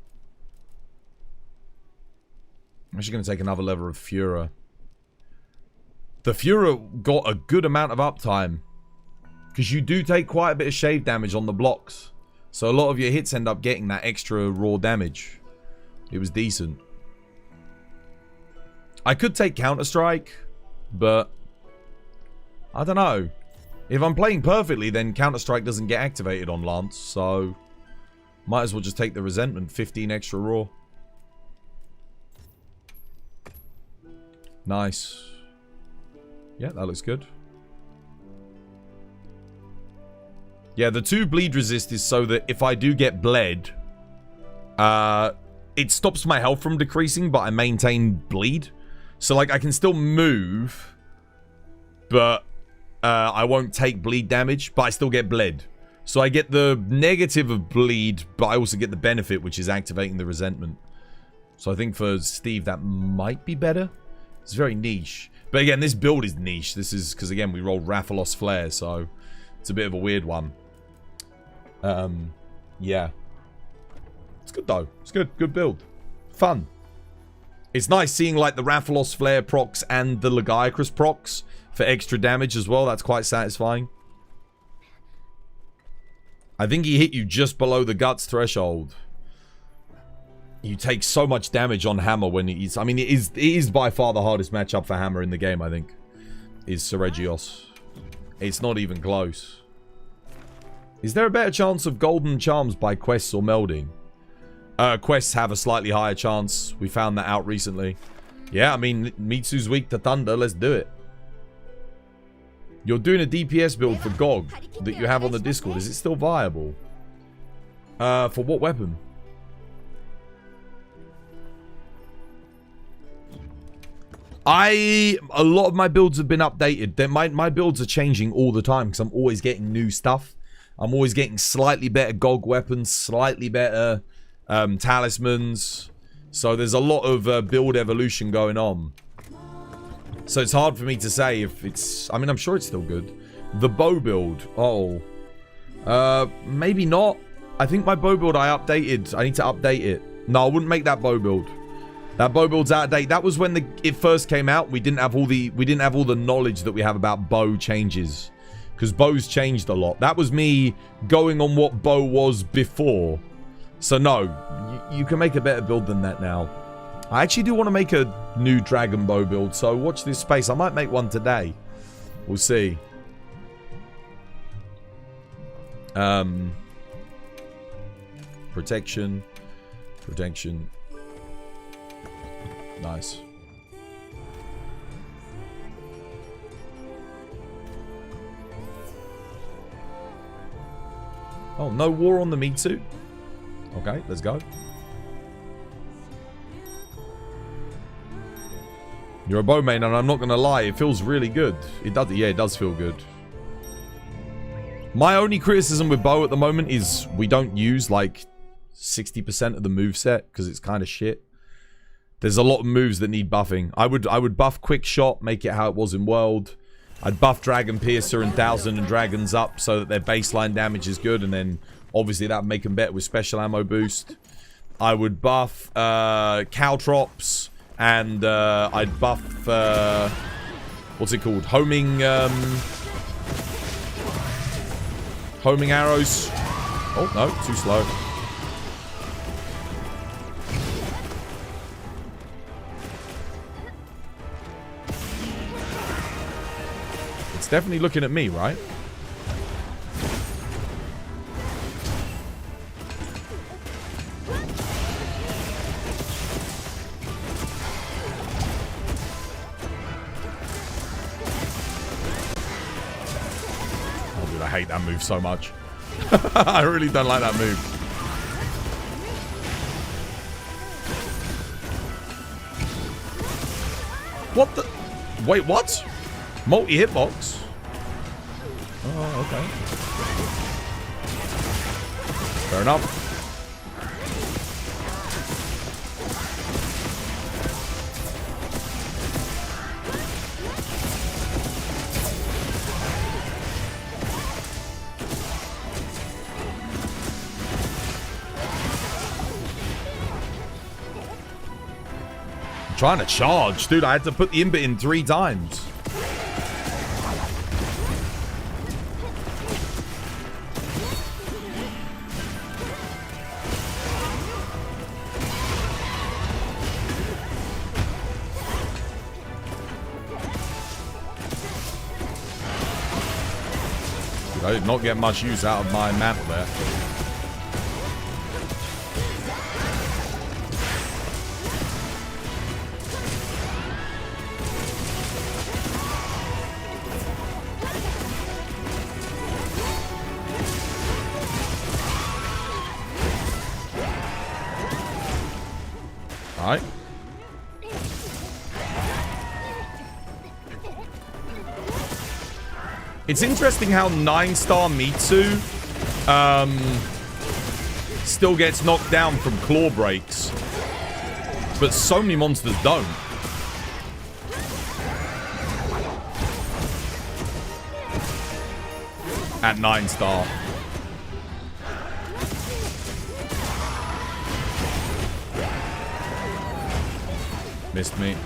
actually going to take another level of Fura. The Fura got a good amount of uptime. Because you do take quite a bit of shave damage on the blocks. So a lot of your hits end up getting that extra raw damage. It was decent. I could take Counter-Strike. But... I don't know. If I'm playing perfectly, then Counter-Strike doesn't get activated on Lance. So... might as well just take the Resentment. 15 extra raw. Nice. Yeah, that looks good. Yeah, the 2 bleed resist is so that if I do get bled, it stops my health from decreasing, but I maintain bleed. So, like, I can still move, but I won't take bleed damage, but I still get bled. So I get the negative of bleed, but I also get the benefit, which is activating the resentment. So I think for Steve, that might be better. It's very niche. But again, this build is niche. This is because, again, we rolled Rathalos Flare, so it's a bit of a weird one. Yeah. It's good, though. It's good. Good build. Fun. It's nice seeing, like, the Rathalos Flare procs and the Lagiacrus procs for extra damage as well. That's quite satisfying. I think he hit you just below the guts threshold. You take so much damage on Hammer when he's... I mean, it is by far the hardest matchup for Hammer in the game, I think. Is Seregios. It's not even close. Is there a better chance of golden charms by quests or melding? Quests have a slightly higher chance. We found that out recently. Yeah, I mean, Mitsu's weak to thunder. Let's do it. You're doing a DPS build for GOG that you have on the Discord. Is it still viable? For what weapon? A lot of my builds have been updated. My builds are changing all the time because I'm always getting new stuff. I'm always getting slightly better GOG weapons, slightly better talismans. So there's a lot of build evolution going on. So it's hard for me to say if it's... I mean, I'm sure it's still good. The bow build. Oh. Maybe not. I think my bow build I updated. I need to update it. No, I wouldn't make that bow build. That bow build's out of date. That was when it first came out. We didn't have all the knowledge that we have about bow changes. Because bows changed a lot. That was me going on what bow was before. So no, you can make a better build than that now. I actually do want to make a new dragon bow build, so watch this space. I might make one today. We'll see. Protection. Protection. Nice. Oh, no war on the Mitsu? Okay, let's go. You're a bow main, and I'm not going to lie, it feels really good. It does, yeah, it does feel good. My only criticism with bow at the moment is we don't use, like, 60% of the moveset, because it's kind of shit. There's a lot of moves that need buffing. I would buff Quick Shot, make it how it was in World. I'd buff Dragon Piercer and Thousand and Dragons up so that their baseline damage is good, and then obviously that would make them better with special ammo boost. I would buff Caltrops, and I'd buff what's it called? Homing arrows. Oh no, too slow. It's definitely looking at me, right? I hate that move so much. I really don't like that move. What the? Wait, what? Multi-hitbox? Oh, okay. Fair enough. Trying to charge. Dude, I had to put the inbit in 3 times. Dude, I did not get much use out of my mantle there. Alright. It's interesting how 9-star Mitsu still gets knocked down from claw breaks, but so many monsters don't. at 9-star. Missed me.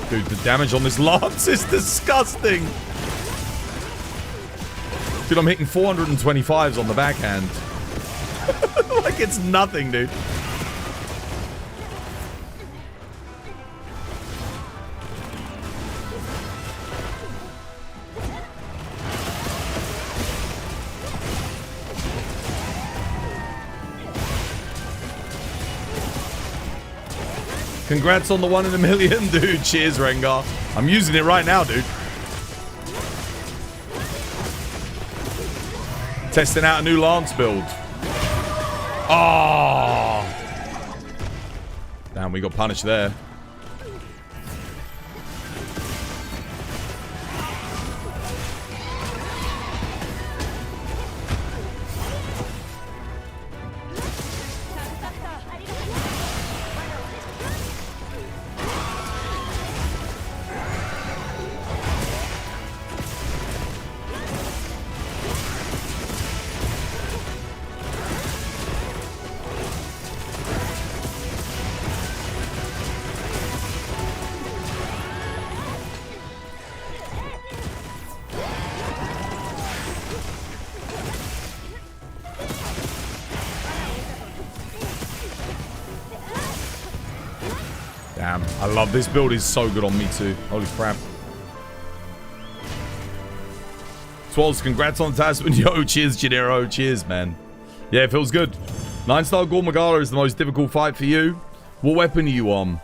Dude, the damage on this Lance is disgusting. Dude, I'm hitting 425s on the backhand. Like it's nothing, dude. Congrats on the 1 in a million, dude. Cheers, Rengar. I'm using it right now, dude. Testing out a new Lance build. Oh. Damn, we got punished there. Damn, I love this build. Is so good on me too. Holy crap. Swallows, congrats on the talisman. Yo, cheers, Gennaro. Cheers, man. Yeah, it feels good. 9-star Gogmazios is the most difficult fight for you. What weapon are you on?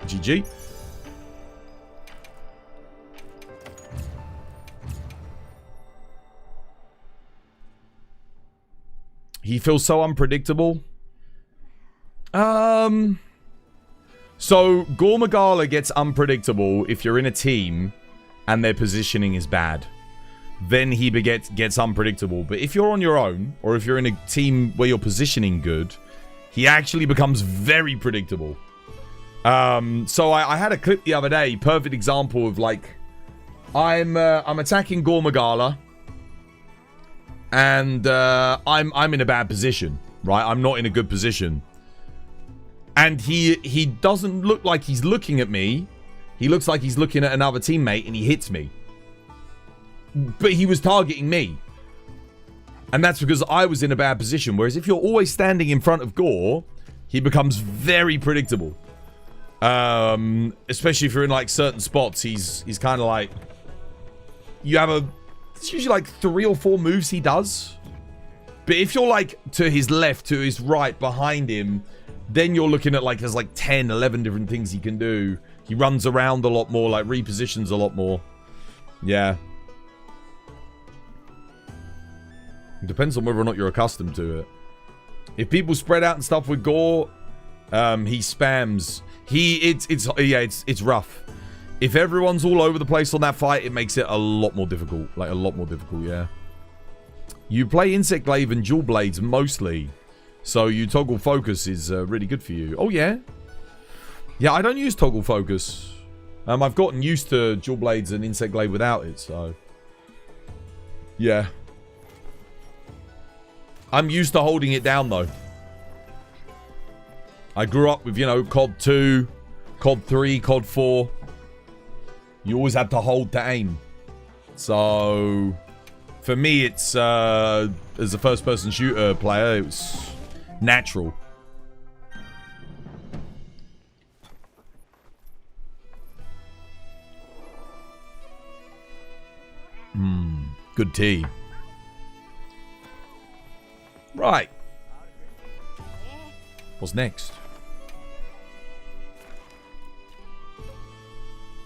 GG. He feels so unpredictable. So Gogmazios gets unpredictable if you're in a team and their positioning is bad. Then he gets unpredictable. But if you're on your own, or if you're in a team where you're positioning good, he actually becomes very predictable. So I had a clip the other day, perfect example of like, I'm attacking Gogmazios, and I'm in a bad position, right? I'm not in a good position. And he doesn't look like he's looking at me. He looks like he's looking at another teammate, and he hits me. But he was targeting me. And that's because I was in a bad position. Whereas if you're always standing in front of Gore, he becomes very predictable. Especially if you're in like certain spots, he's kind of like, you have it's usually like 3 or 4 moves he does. But if you're like to his left, to his right, behind him, then you're looking at like, there's like 10, 11 different things he can do. He runs around a lot more, like repositions a lot more. Yeah. It depends on whether or not you're accustomed to it. If people spread out and stuff with Gore, he spams. It's rough. If everyone's all over the place on that fight, it makes it a lot more difficult. Like, a lot more difficult, yeah. You play Insect Glaive and Dual Blades mostly. So you toggle focus is really good for you. Oh, yeah? Yeah, I don't use toggle focus. I've gotten used to Dual Blades and Insect Glaive without it, so... yeah. I'm used to holding it down, though. I grew up with, you know, COD 2, COD 3, COD 4. You always had to hold to aim. So, for me, it's, as a first-person shooter player, it was natural. Good tea. Right. What's next?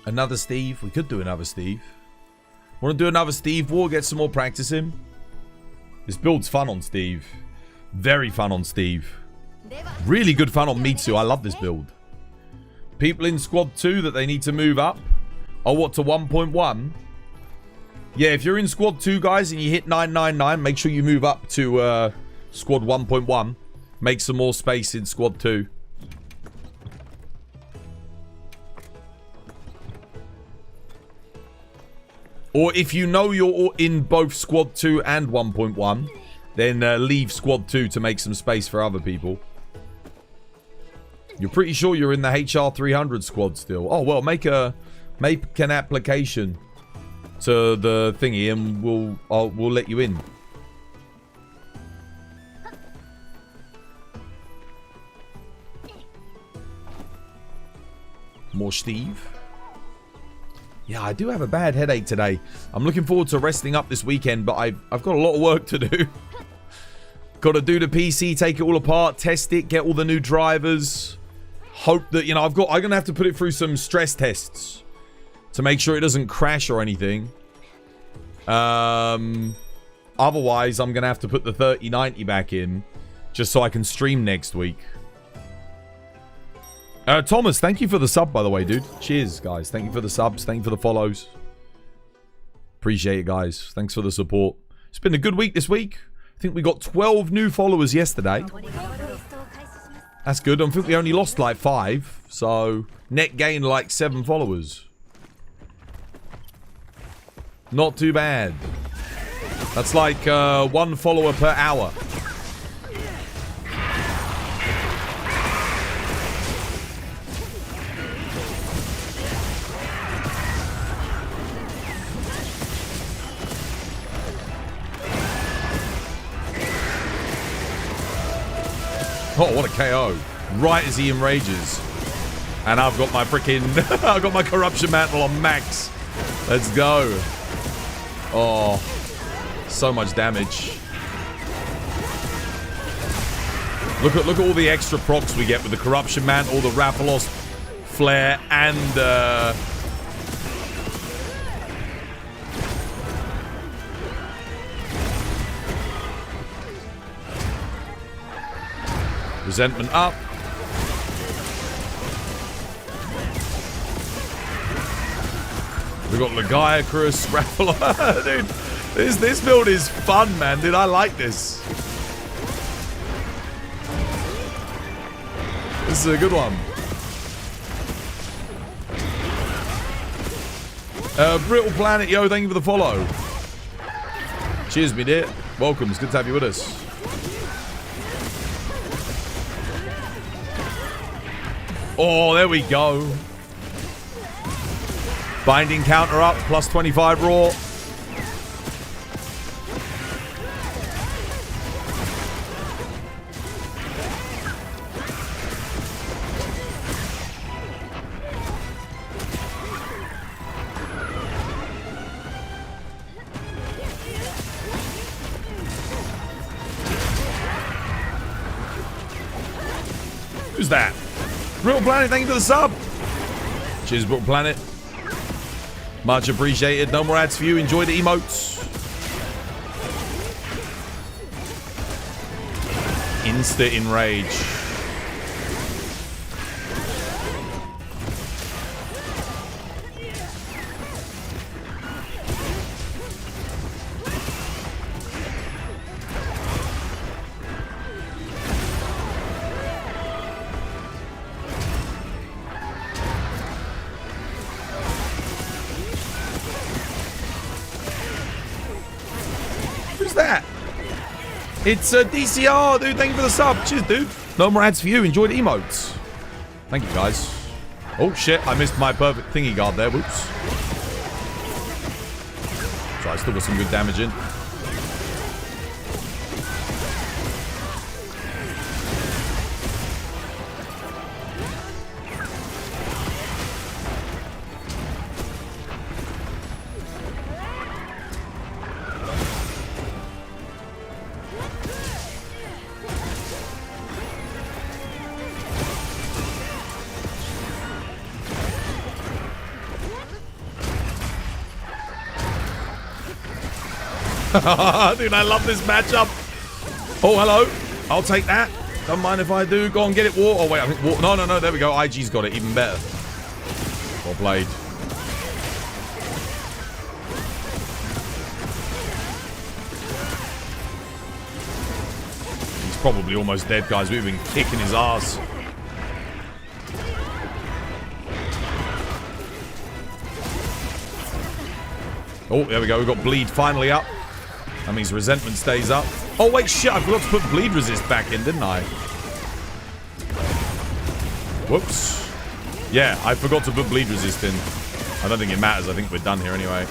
Another Steve? We could do another Steve. Want to do another Steve War? Get some more practice in? This build's fun on Steve. Very fun on Steve. Really good fun on Mitsu. I love this build. People in Squad 2 that they need to move up. Oh, what, to 1.1? Yeah, if you're in Squad 2, guys, and you hit 999, make sure you move up to Squad 1.1. Make some more space in Squad 2. Or if you know you're in both Squad 2 and 1.1, then leave Squad 2 to make some space for other people. You're pretty sure you're in the HR 300 squad still. Oh, well, make an application to the thingy and we'll let you in. More Steve. Yeah, I do have a bad headache today. I'm looking forward to resting up this weekend, but I've got a lot of work to do. Got to do the PC, take it all apart, test it, get all the new drivers. Hope that, you know, I'm going to have to put it through some stress tests to make sure it doesn't crash or anything. Otherwise, I'm going to have to put the 3090 back in just so I can stream next week. Thomas, thank you for the sub, by the way, dude. Cheers, guys. Thank you for the subs. Thank you for the follows. Appreciate it, guys. Thanks for the support. It's been a good week this week. I think we got 12 new followers yesterday. That's good. I think we only lost like 5. So, net gain like 7 followers. Not too bad. That's like 1 follower per hour. Oh, what a KO. Right as he enrages. And I've got my freaking... I've got my corruption mantle on max. Let's go. Oh. So much damage. Look at all the extra procs we get with the corruption mantle, the Raphalos flare, and... Resentment up. We've got Legiacrus, Raphalos. Dude, this build is fun, man. Dude, I like this. This is a good one. Brittle Planet, yo, thank you for the follow. Cheers, me dear. Welcome. It's good to have you with us. Oh, there we go. Binding counter up, plus 25 raw. Who's that? Real Planet, thank you for the sub. Cheers, Brook Planet. Much appreciated. No more ads for you. Enjoy the emotes. Insta enrage. It's a DCR, dude. Thank you for the sub. Cheers, dude. No more ads for you. Enjoy the emotes. Thank you, guys. Oh, shit. I missed my perfect thingy guard there. Whoops. So I still got some good damage in. Dude, I love this matchup. Oh, hello. I'll take that. Don't mind if I do. Go on, get it, War. Oh, wait, I think War. No. There we go. IG's got it. Even better. Well played. Probably almost dead, guys. We've been kicking his ass. Oh, there we go. We've got bleed finally up. That means resentment stays up. Oh, wait, shit. I forgot to put bleed resist back in, didn't I? Whoops. Yeah, I forgot to put bleed resist in. I don't think it matters. I think we're done here anyway.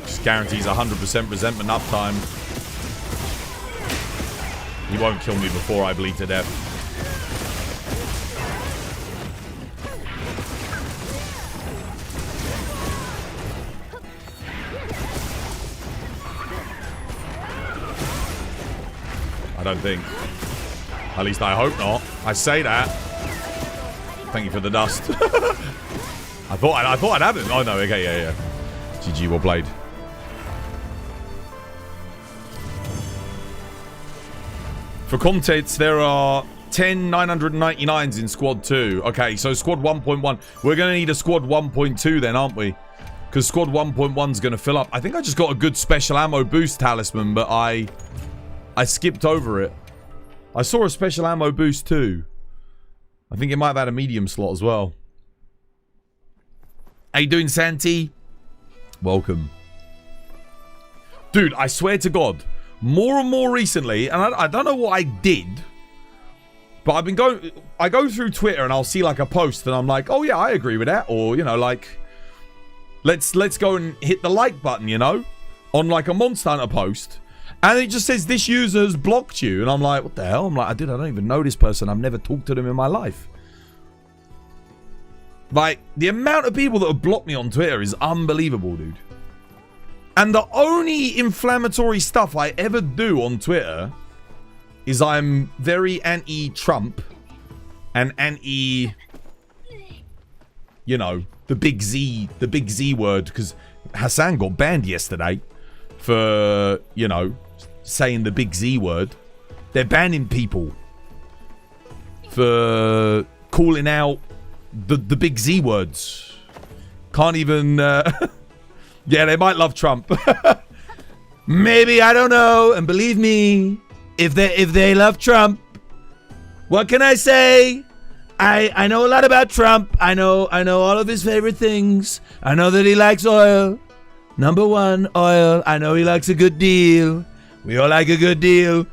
Just guarantees 100% resentment uptime. He won't kill me before I bleed to death. I don't think. At least I hope not. I say that. Thank you for the dust. I thought I'd have it. Oh no, okay, yeah. GG, well played. For context, there are 10 999s in Squad 2. Okay, so Squad 1.1. We're going to need a Squad 1.2 then, aren't we? Because Squad 1.1 is going to fill up. I think I just got a good special ammo boost talisman, but I skipped over it. I saw a special ammo boost too. I think it might have had a medium slot as well. How you doing, Santi? Welcome. Dude, I swear to God, more and more recently, and I don't know what I did, but I've been going... I go through Twitter and I'll see like a post and I'm like, oh yeah, I agree with that. Or, you know, like, let's go and hit the like button, you know, on like a Monster Hunter post. And it just says, this user has blocked you. And I'm like, what the hell? I'm like, I don't even know this person. I've never talked to them in my life. Like, the amount of people that have blocked me on Twitter is unbelievable, dude. And the only inflammatory stuff I ever do on Twitter is I'm very anti-Trump and anti, you know, the big Z word. Because Hassan got banned yesterday for, you know, saying the big Z word. They're banning people for calling out the big Z words. Can't even yeah, they might love Trump. Maybe, I don't know. And believe me, if they love Trump, what can I say? I know a lot about Trump. I know all of his favorite things. I know that he likes oil. Number one, oil. I know he likes a good deal. We all like a good deal.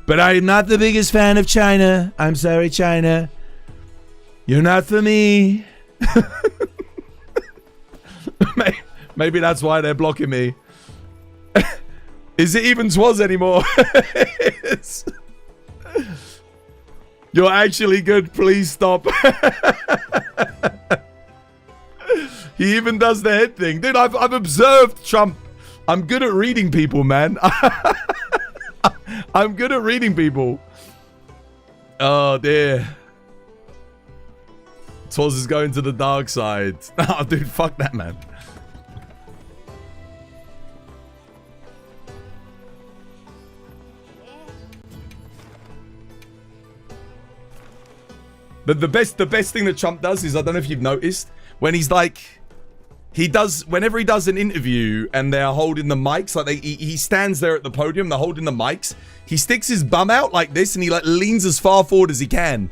But I'm not the biggest fan of China. I'm sorry, China. You're not for me. Maybe that's why they're blocking me. Is it even Twas anymore? You're actually good. Please stop. He even does the head thing. Dude, I've observed Trump. I'm good at reading people, man. I'm good at reading people. Oh, dear. Twas is going to the dark side. Oh, dude, fuck that, man. The best thing that Trump does is, I don't know if you've noticed, when he's like, whenever he does an interview and they're holding the mics, like he stands there at the podium, they're holding the mics, he sticks his bum out like this and he like leans as far forward as he can.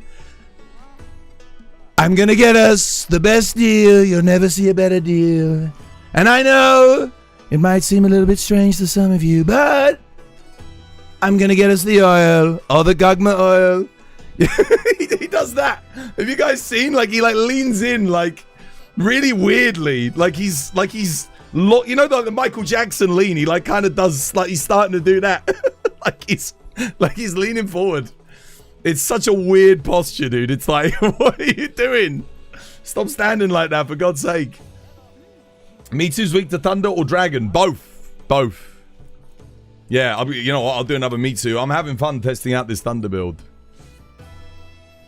I'm gonna get us the best deal. You'll never see a better deal. And I know it might seem a little bit strange to some of you, but I'm gonna get us the oil, or the Gogma oil. He does that. Have you guys seen? Like, he like leans in like really weirdly, like he's you know, the Michael Jackson lean. He like kind of does, like he's starting to do that. like he's leaning forward. It's such a weird posture, dude. It's like, what are you doing? Stop standing like that, for God's sake. Mitsu's weak to thunder or dragon? Both. Yeah, you know what? I'll do another Mitsu. I'm having fun testing out this thunder build.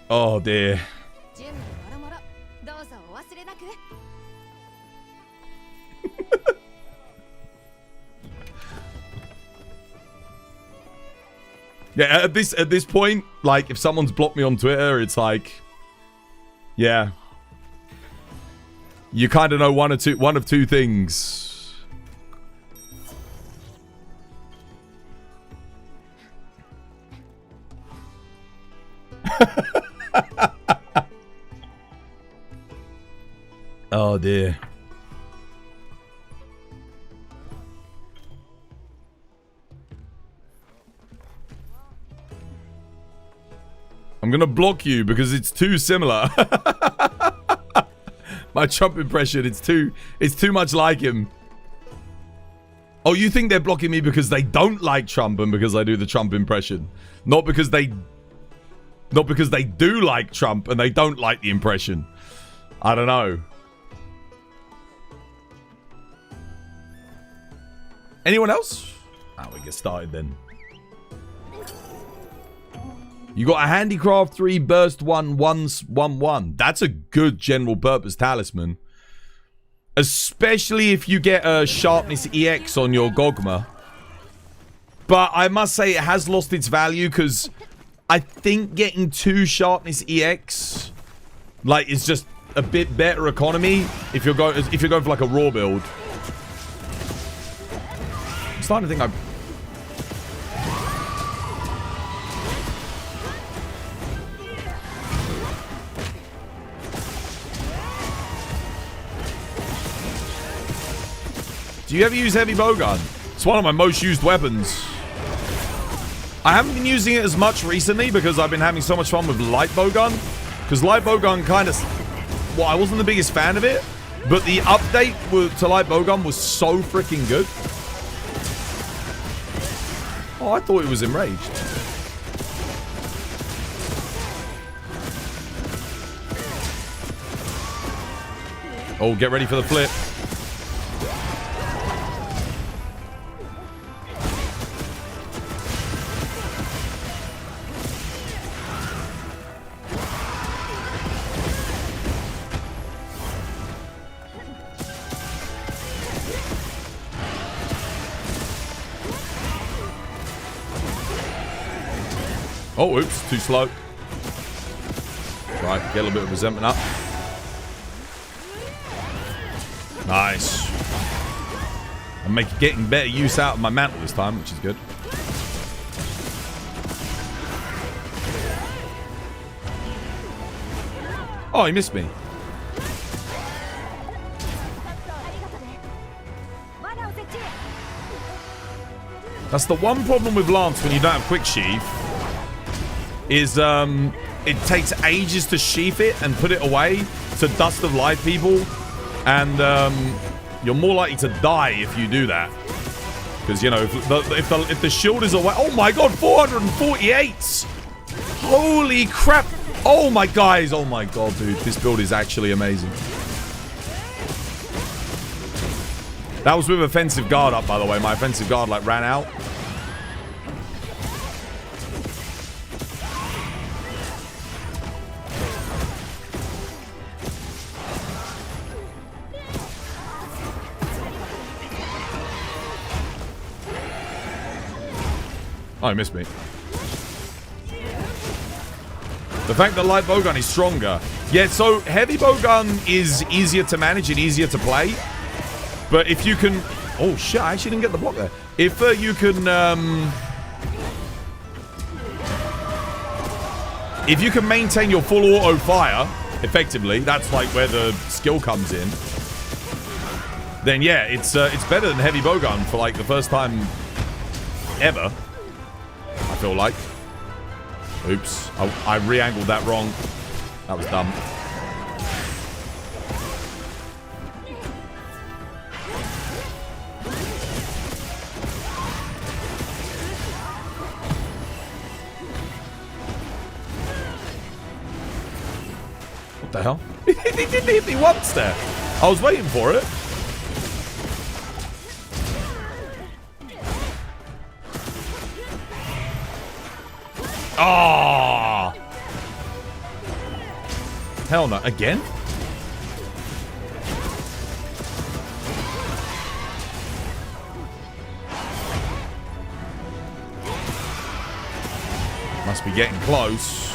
Oh, dear. Yeah, at this point, like, if someone's blocked me on Twitter, it's like, yeah, you kind of know one of two things. Oh dear. I'm gonna block you because it's too similar. My Trump impression, it's too much like him. Oh, you think they're blocking me because they don't like Trump and because I do the Trump impression? Not because they do like Trump and they don't like the impression. I don't know. Anyone else? Ah, we get started then. You got a Handicraft 3 Burst 1 1 That's a good general purpose talisman. Especially if you get a Sharpness EX on your Gogma. But I must say it has lost its value because I think getting 2 Sharpness EX like is just a bit better economy if you're going for like a raw build. I'm starting to think Do you ever use heavy bowgun? It's one of my most used weapons. I haven't been using it as much recently because I've been having so much fun with light bowgun. Because light bowgun kind of... Well, I wasn't the biggest fan of it. But the update to light bowgun was so freaking good. Oh, I thought it was enraged. Oh, get ready for the flip. Oh, oops, too slow. Right, get a little bit of resentment up. Nice. I'm getting better use out of my mantle this time, which is good. Oh, he missed me. That's the one problem with Lance when you don't have quick sheath. Is it takes ages to sheath it and put it away to Dust of Life people, and you're more likely to die if you do that. Because you know if the shield is away. Oh my god, 448! Holy crap! Oh my guys! Oh my god, dude, this build is actually amazing. That was with offensive guard up, by the way. My offensive guard like ran out. Oh, he missed me. The fact that light bowgun is stronger. Yeah, so heavy bowgun is easier to manage and easier to play. But if you can... Oh, shit, I actually didn't get the block there. If you can... If you can maintain your full auto fire, effectively, that's like where the skill comes in. Then yeah, it's better than heavy bowgun for like the first time ever. I feel like. Oops. I re-angled that wrong. That was dumb. What the hell? He didn't hit me once there. I was waiting for it. Ah! Oh! Hell no. Again? Must be getting close.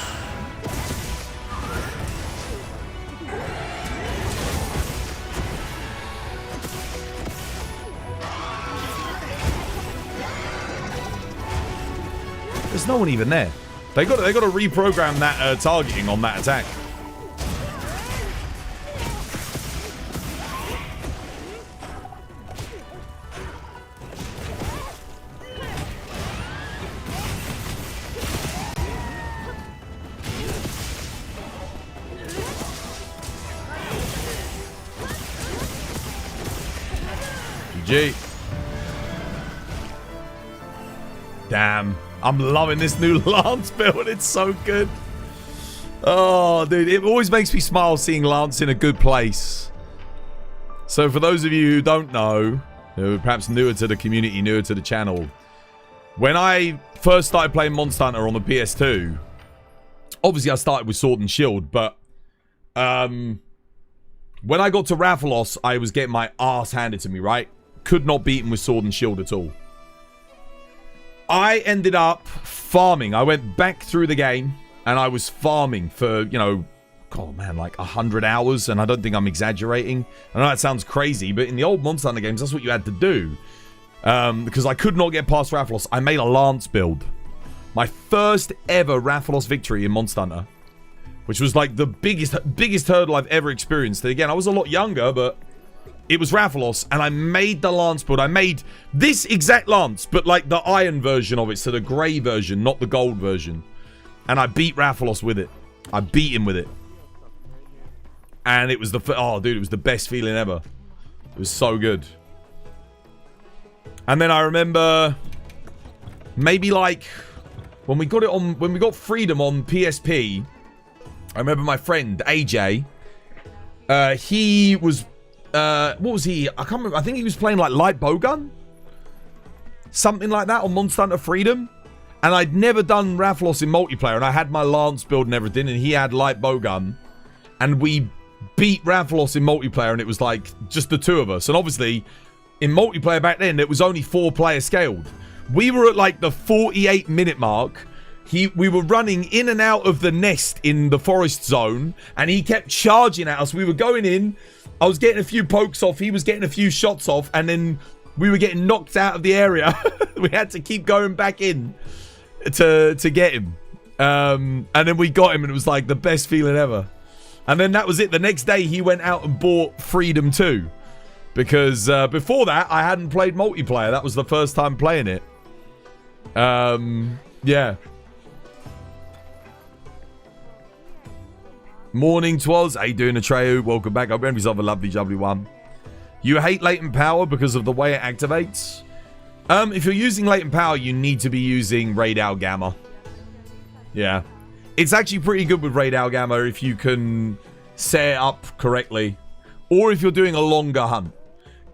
There's no one even there. They got to reprogram that targeting on that attack. GG. Damn. I'm loving this new Lance build. It's so good. Oh, dude. It always makes me smile seeing Lance in a good place. So for those of you who don't know, who are perhaps newer to the community, newer to the channel, when I first started playing Monster Hunter on the PS2, obviously I started with Sword and Shield, but when I got to Rathalos, I was getting my ass handed to me, right? Could not beat him with Sword and Shield at all. I ended up farming. I went back through the game and I was farming for, you know, oh man, like 100 hours. And I don't think I'm exaggerating. I know that sounds crazy, but in the old Monster Hunter games, that's what you had to do. Because I could not get past Rathalos. I made a Lance build. My first ever Rathalos victory in Monster Hunter. Which was like the biggest hurdle I've ever experienced. And again, I was a lot younger, but it was Rathalos, and I made the Lance build. I made this exact Lance, but like the iron version of it, so the grey version, not the gold version. And I beat Rathalos with it. I beat him with it. And it was oh, dude, it was the best feeling ever. It was so good. And then I remember maybe like when we got Freedom on PSP, I remember my friend AJ, he was what was he? I can't remember. I think he was playing like light bowgun, something like that on Monster Hunter Freedom. And I'd never done Rathalos in multiplayer, and I had my Lance build and everything, and he had light bowgun, and we beat Rathalos in multiplayer, and it was like just the two of us. And obviously, in multiplayer back then, it was only 4-player scaled. We were at like the 48-minute mark. We were running in and out of the nest in the forest zone, and he kept charging at us. We were going in. I was getting a few pokes off. He was getting a few shots off, and then we were getting knocked out of the area. We had to keep going back in to get him. And then we got him, and it was like the best feeling ever. And then that was it. The next day, he went out and bought Freedom 2. Because before that, I hadn't played multiplayer. That was the first time playing it. Yeah. Morning, Twas. How you doing, Atreyu? Welcome back. I hope yourself a lovely, lovely one. You hate latent power because of the way it activates? If you're using latent power, you need to be using Raid Al Gamma. Yeah. It's actually pretty good with Raid Al Gamma if you can set it up correctly. Or if you're doing a longer hunt.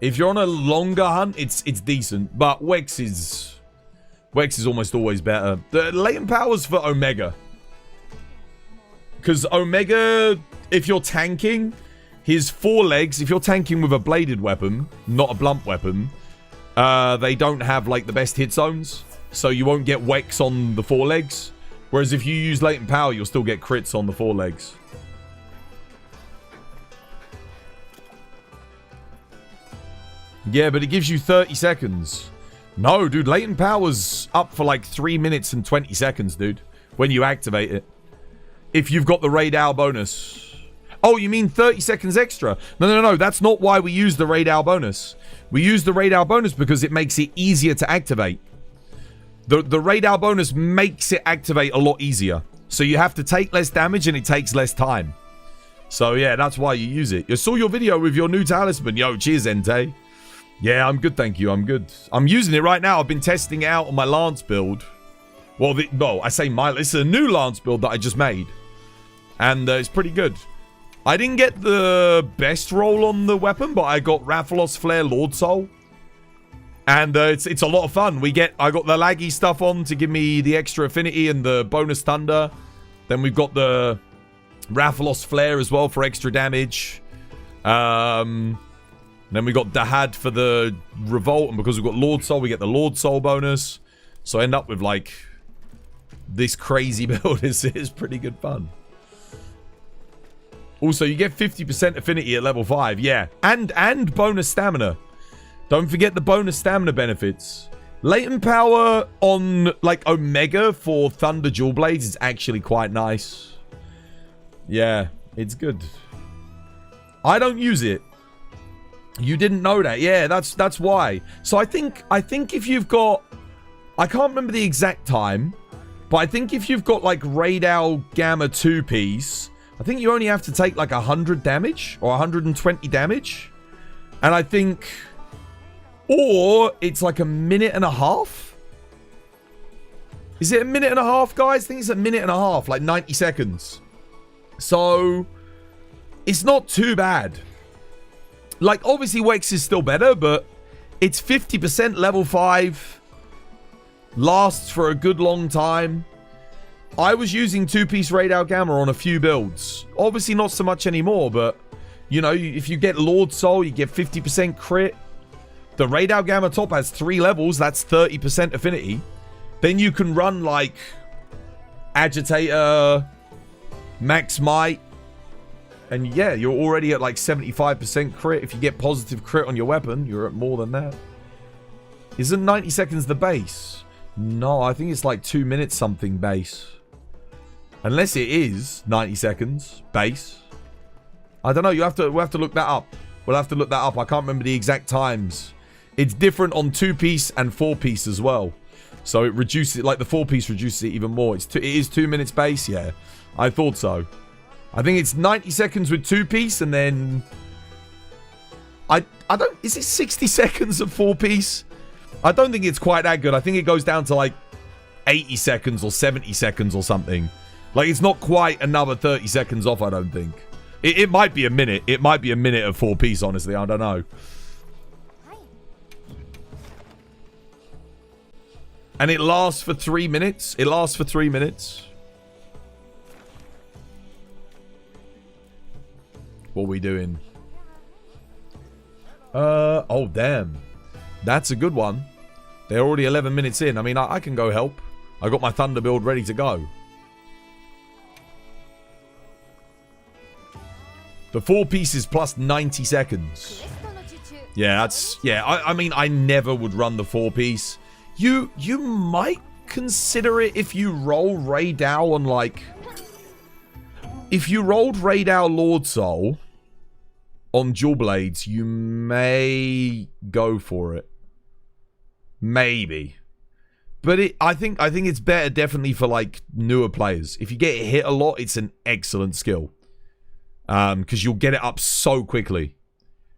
If you're on a longer hunt, it's decent. But Wex is almost always better. The latent power's for Omega. Because Omega, if you're tanking, his forelegs, if you're tanking with a bladed weapon, not a blunt weapon, they don't have like the best hit zones. So you won't get Wex on the forelegs. Whereas if you use latent power, you'll still get crits on the forelegs. Yeah, but it gives you 30 seconds. No, dude, latent power's up for like 3 minutes and 20 seconds, dude, when you activate it. If you've got the Raid Owl bonus. Oh, you mean 30 seconds extra? No. That's not why we use the Raid Owl bonus. We use the Raid Owl bonus because it makes it easier to activate. The Raid Owl bonus makes it activate a lot easier. So you have to take less damage and it takes less time. So yeah, that's why you use it. I saw your video with your new talisman. Yo, cheers, Ente. Yeah, I'm good, thank you. I'm good. I'm using it right now. I've been testing it out on my Lance build. Well, no, I say my... It's a new Lance build that I just made. And it's pretty good. I didn't get the best roll on the weapon, but I got Rathalos Flare Lord Soul. And it's a lot of fun. I got the laggy stuff on to give me the extra affinity and the bonus thunder. Then we've got the Rathalos Flare as well for extra damage. Then we got Dahaad for the Revolt. And because we've got Lord Soul, we get the Lord Soul bonus. So I end up with like this crazy build. Is pretty good fun. Also, you get 50% affinity at level 5. Yeah. And bonus stamina. Don't forget the bonus stamina benefits. Latent power on, like, Omega for Thunder Dual Blades is actually quite nice. Yeah, it's good. I don't use it. You didn't know that. Yeah, that's why. So I think if you've got... I can't remember the exact time, but I think if you've got, like, Radal Gamma 2-piece, I think you only have to take, like, 100 damage or 120 damage. And I think... Or it's like a minute and a half? Is it a minute and a half, guys? I think it's a minute and a half, like 90 seconds. So, it's not too bad. Like, obviously, Wex is still better, but it's 50% level 5. Lasts for a good long time. I was using 2-piece Radal Gamma on a few builds. Obviously, not so much anymore, but, you know, if you get Lord Soul, you get 50% crit. The Radal Gamma top has 3 levels. That's 30% affinity. Then you can run, like, Agitator, Max Might. And, yeah, you're already at, like, 75% crit. If you get positive crit on your weapon, you're at more than that. Isn't 90 seconds the base? No, I think it's, like, 2 minutes something base. Unless it is 90 seconds base. I don't know. We'll have to look that up. We'll have to look that up. I can't remember the exact times. It's different on 2-piece and 4-piece as well. So it reduces it, like the 4-piece reduces it even more. It is 2 minutes base, yeah. I thought so. I think it's 90 seconds with 2-piece and then... I don't... Is it 60 seconds of 4-piece? I don't think it's quite that good. I think it goes down to like 80 seconds or 70 seconds or something. Like it's not quite another 30 seconds off, I don't think. It might be a minute. It might be a minute of 4-piece, honestly. I don't know. And it lasts for 3 minutes. It lasts for 3 minutes. What are we doing? Oh, damn. That's a good one. They're already 11 minutes in. I mean, I can go help. I got my Thunder build ready to go. The 4-piece is plus 90 seconds. Yeah, that's... Yeah, I mean, I never would run the 4-piece. You might consider it if you roll Radal on, like... If you rolled Radal Lord Soul on Dual Blades, you may go for it. Maybe. But I think it's better definitely for, like, newer players. If you get hit a lot, it's an excellent skill. Because you'll get it up so quickly.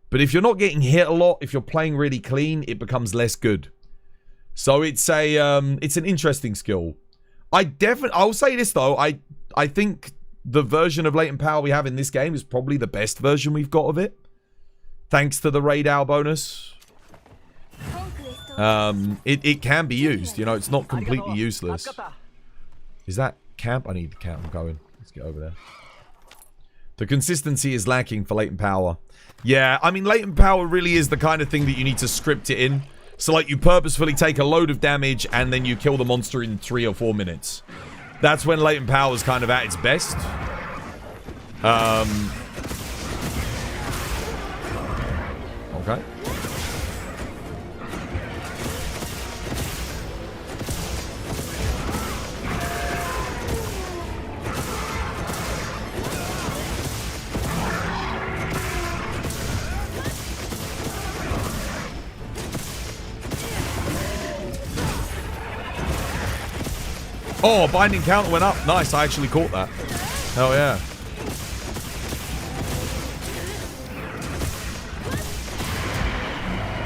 But if you're not getting hit a lot, if you're playing really clean, it becomes less good. So it's an interesting skill. I'll say this though, I think the version of latent power we have in this game is probably the best version we've got of it. Thanks to the Radal bonus. It can be used, you know, it's not completely useless. Is that camp? I need camp. I'm going. Let's get over there. The consistency is lacking for latent power. Yeah, I mean, latent power really is the kind of thing that you need to script it in. So, like, you purposefully take a load of damage and then you kill the monster in 3 or 4 minutes. That's when latent power is kind of at its best. Okay. Oh, binding counter went up. Nice, I actually caught that. Hell yeah.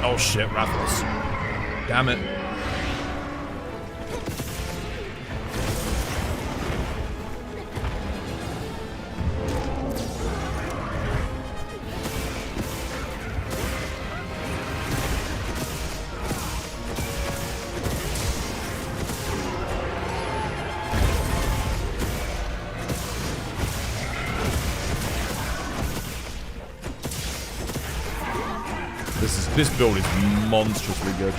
Oh shit, Raffles. Damn it. This build is monstrously good.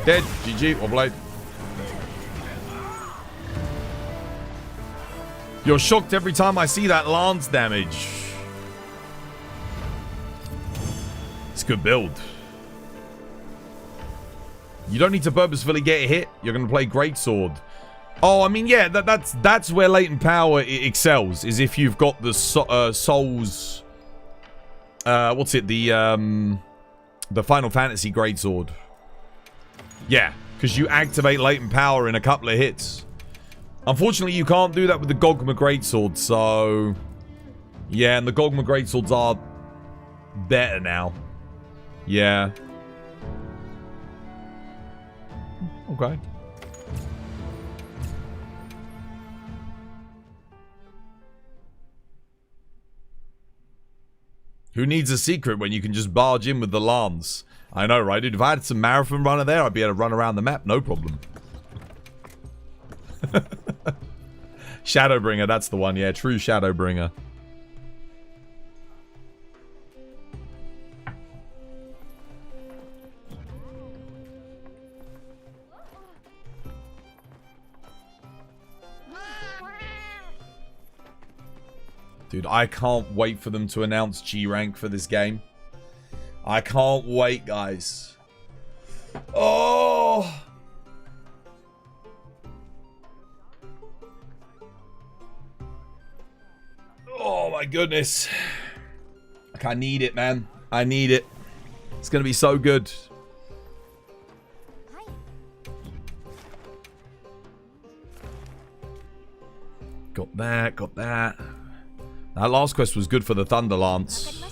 Dead. GG. Or blade. You're shocked every time I see that Lance damage. It's a good build. You don't need to purposefully get a hit. You're going to play Greatsword. Oh, I mean, yeah, that's where latent power excels. Is if you've got the Souls... what's it? The Final Fantasy Greatsword. Yeah, because you activate latent power in a couple of hits. Unfortunately, you can't do that with the Gogma Greatsword, so... Yeah, and the Gogma Greatswords are better now. Yeah. Okay. Who needs a secret when you can just barge in with the Lance? I know, right, dude? If I had some marathon runner there, I'd be able to run around the map, no problem. Shadowbringer, that's the one, yeah, true Shadowbringer. Dude, I can't wait for them to announce G rank for this game. I can't wait, guys. Oh! Oh my goodness. Like, I need it, man. I need it. It's gonna be so good. Got that, got that. That last quest was good for the Thunder Lance.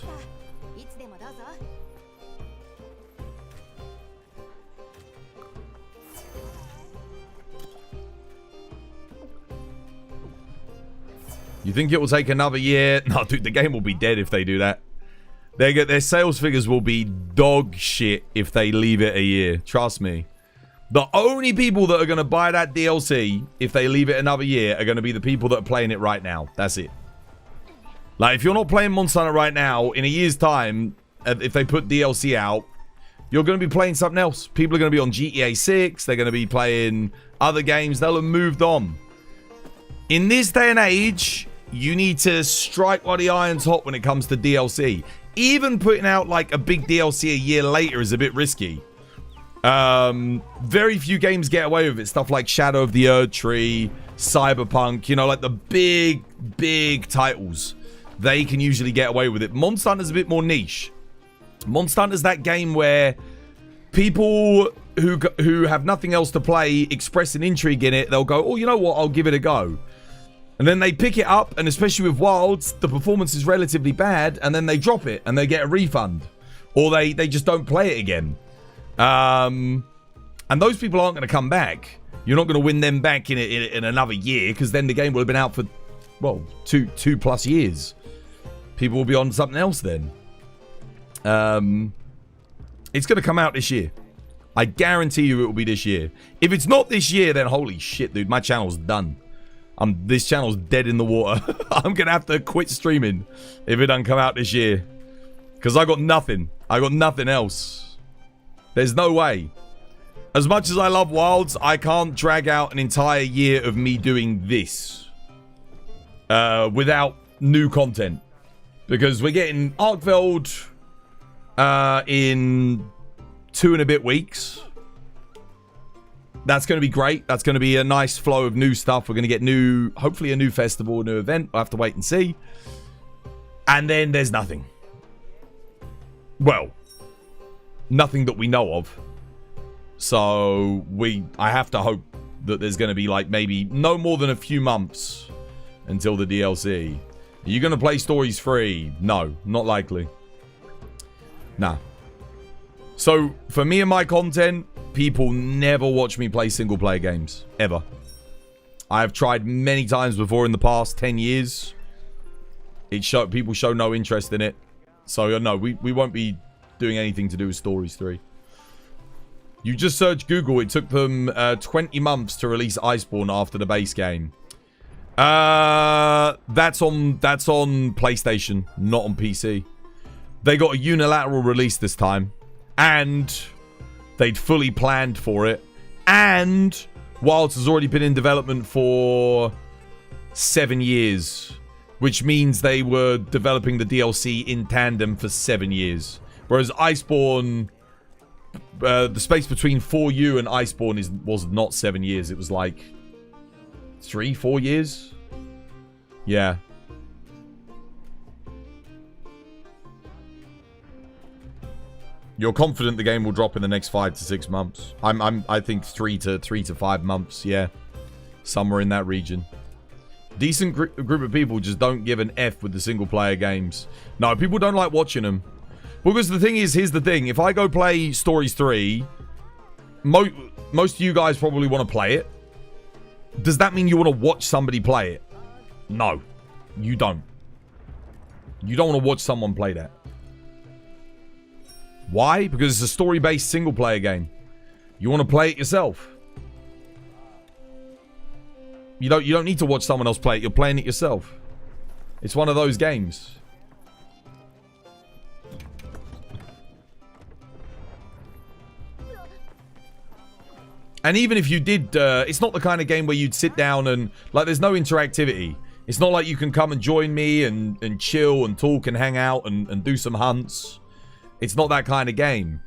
You think it will take another year? No, dude, the game will be dead if they do that. Their sales figures will be dog shit if they leave it a year. Trust me. The only people that are going to buy that DLC if they leave it another year are going to be the people that are playing it right now. That's it. Like, if you're not playing Monster Hunter right now, in a year's time, if they put DLC out, you're going to be playing something else. People are going to be on GTA 6. They're going to be playing other games. They'll have moved on. In this day and age, you need to strike while the iron's hot when it comes to DLC. Even putting out, like, a big DLC a year later is a bit risky. Very few games get away with it. Stuff like Shadow of the Erdtree, Cyberpunk, you know, like the big titles. They can usually get away with it. Monster Hunter's a bit more niche. Monster Hunter's that game where people who have nothing else to play express an intrigue in it. They'll go, oh, you know what? I'll give it a go. And then they pick it up, and especially with Wilds, the performance is relatively bad, and then they drop it, and they get a refund. Or they just don't play it again. And those people aren't going to come back. You're not going to win them back in another year, because then the game will have been out for, well, two plus years. People will be on something else then. It's going to come out this year. I guarantee you it will be this year. If it's not this year, then holy shit, dude, my channel's done. This channel's dead in the water. I'm going to have to quit streaming if it doesn't come out this year. Because I got nothing. I got nothing else. There's no way. As much as I love Wilds, I can't drag out an entire year of me doing this. Without new content. Because we're getting Arkveld in 2 and a bit weeks. That's going to be great. That's going to be a nice flow of new stuff. We're going to get hopefully a new festival, a new event. I'll have to wait and see. And then there's nothing. Well, nothing that we know of. So I have to hope that there's going to be like maybe no more than a few months until the DLC. Are you going to play Stories 3? No, not likely. Nah. So for me and my content, people never watch me play single player games. Ever. I have tried many times before in the past 10 years. People show no interest in it. So no, we won't be doing anything to do with Stories 3. You just search Google. It took them 20 months to release Iceborne after the base game. That's on PlayStation, not on PC. They got a unilateral release this time, and they'd fully planned for it. And Wilds has already been in development for 7 years, which means they were developing the DLC in tandem for 7 years. Whereas Iceborne, the space between 4U and Iceborne was not 7 years. It was like 3-4 years. Yeah. You're confident the game will drop in the next 5 to 6 months? I think 3 to 5 months. Yeah, somewhere in that region. Decent group of people just don't give an F with the single player games. No, people don't like watching them. Because the thing is, here's the thing. If I go play Stories 3, most of you guys probably want to play it. Does that mean you want to watch somebody play it? No, you don't. You don't want to watch someone play that. Why? Because it's a story-based single-player game. You want to play it yourself. You don't need to watch someone else play it. You're playing it yourself. It's one of those games. And even if you did, it's not the kind of game where you'd sit down and, like, there's no interactivity. It's not like you can come and join me and chill and talk and hang out and do some hunts. It's not that kind of game.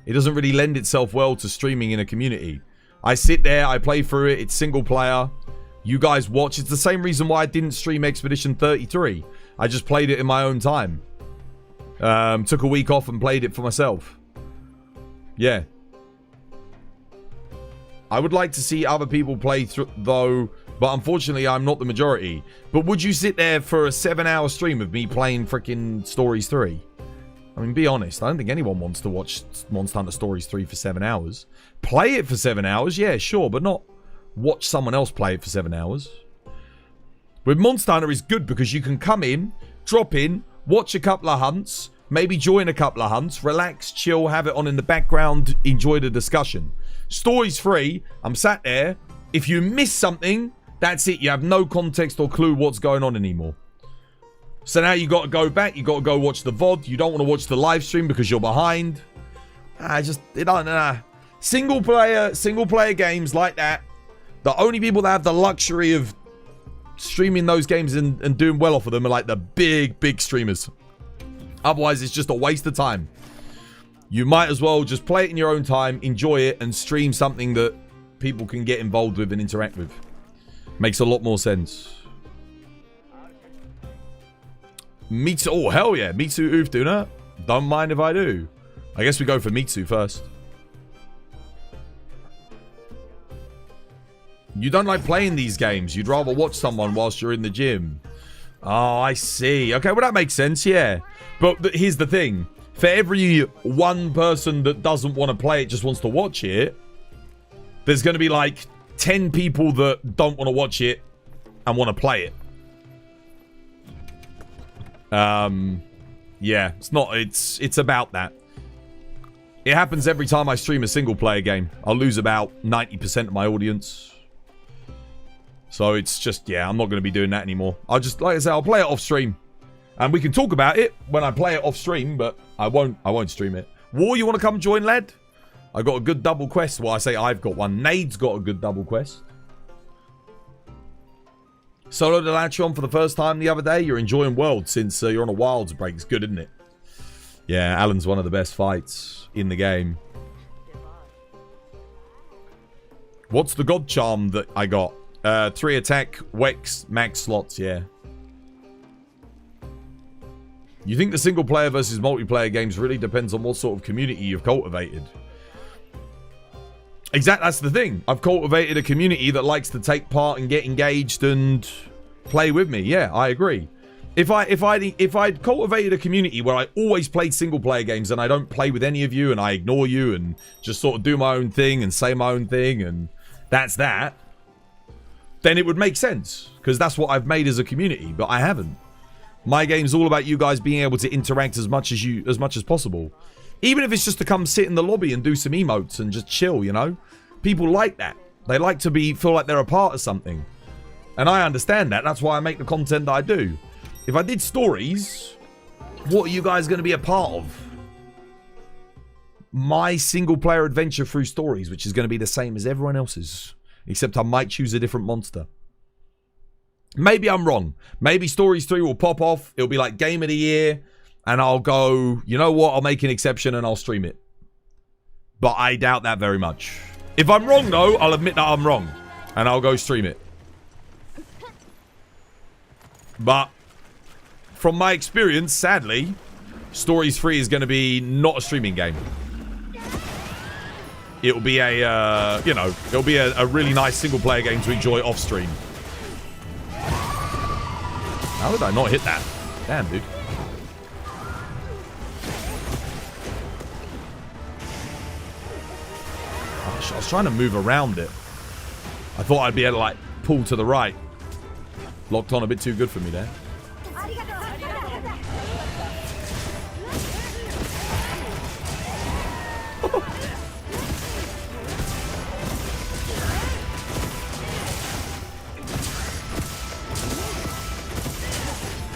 It doesn't really lend itself well to streaming in a community. I sit there, I play through it, it's single player. You guys watch. It's the same reason why I didn't stream Expedition 33. I just played it in my own time. Took a week off and played it for myself. Yeah. I would like to see other people play through, though, but unfortunately I'm not the majority. But would you sit there for a 7-hour stream of me playing freaking Stories 3? I mean, be honest. I don't think anyone wants to watch Monster Hunter Stories 3 for 7 hours. Play it for 7 hours, yeah, sure, but not watch someone else play it for 7 hours. With Monster Hunter is good because you can come in, drop in, watch a couple of hunts, maybe join a couple of hunts, relax, chill, have it on in the background, enjoy the discussion. Stories 3, I'm sat there. If you miss something, that's it. You have no context or clue what's going on anymore. So now you got to go back. You got to go watch the VOD. You don't want to watch the live stream because you're behind. Single player games like that. The only people that have the luxury of streaming those games and doing well off of them are like the big streamers. Otherwise, it's just a waste of time. You might as well just play it in your own time, enjoy it, and stream something that people can get involved with and interact with. Makes a lot more sense. Mitsu, oh hell yeah, Mitsu Ufduna. Don't mind if I do. I guess we go for Mitsu first. You don't like playing these games. You'd rather watch someone whilst you're in the gym. Oh, I see. Okay, well that makes sense, yeah. But here's the thing. For every one person that doesn't want to play it, just wants to watch it, there's going to be like 10 people that don't want to watch it and want to play it. Yeah, it's about that. It happens every time I stream a single player game. I'll lose about 90% of my audience. So it's just, yeah, I'm not going to be doing that anymore. I'll just, like I said, I'll play it off stream. And we can talk about it when I play it off stream, but I won't stream it. War, you want to come join, lad? I got a good double quest. Well, I say I've got one. Nade's got a good double quest. Solo the Latchon for the first time the other day. You're enjoying World since you're on a Wilds break. It's good, isn't it? Yeah, Alan's one of the best fights in the game. What's the God Charm that I got? 3 attack, Wex, max slots, yeah. You think the single player versus multiplayer games really depends on what sort of community you've cultivated? Exactly, that's the thing. I've cultivated a community that likes to take part and get engaged and play with me. Yeah, I agree. If I'd cultivated a community where I always played single player games and I don't play with any of you and I ignore you and just sort of do my own thing and say my own thing and that's that, then it would make sense because that's what I've made as a community, but I haven't. My game's all about you guys being able to interact as much as possible. Even if it's just to come sit in the lobby and do some emotes and just chill, you know? People like that. They like to feel like they're a part of something. And I understand that. That's why I make the content that I do. If I did stories, what are you guys going to be a part of? My single player adventure through stories, which is going to be the same as everyone else's. Except I might choose a different monster. Maybe I'm wrong. Maybe Stories 3 will pop off. It'll be like Game of the Year. And I'll go, you know what? I'll make an exception and I'll stream it. But I doubt that very much. If I'm wrong, though, I'll admit that I'm wrong. And I'll go stream it. But from my experience, sadly, Stories 3 is going to be not a streaming game. It'll be a, it'll be a really nice single-player game to enjoy off-stream. How did I not hit that? Damn, dude. I was trying to move around it. I thought I'd be able to, like, pull to the right. Locked on a bit too good for me there.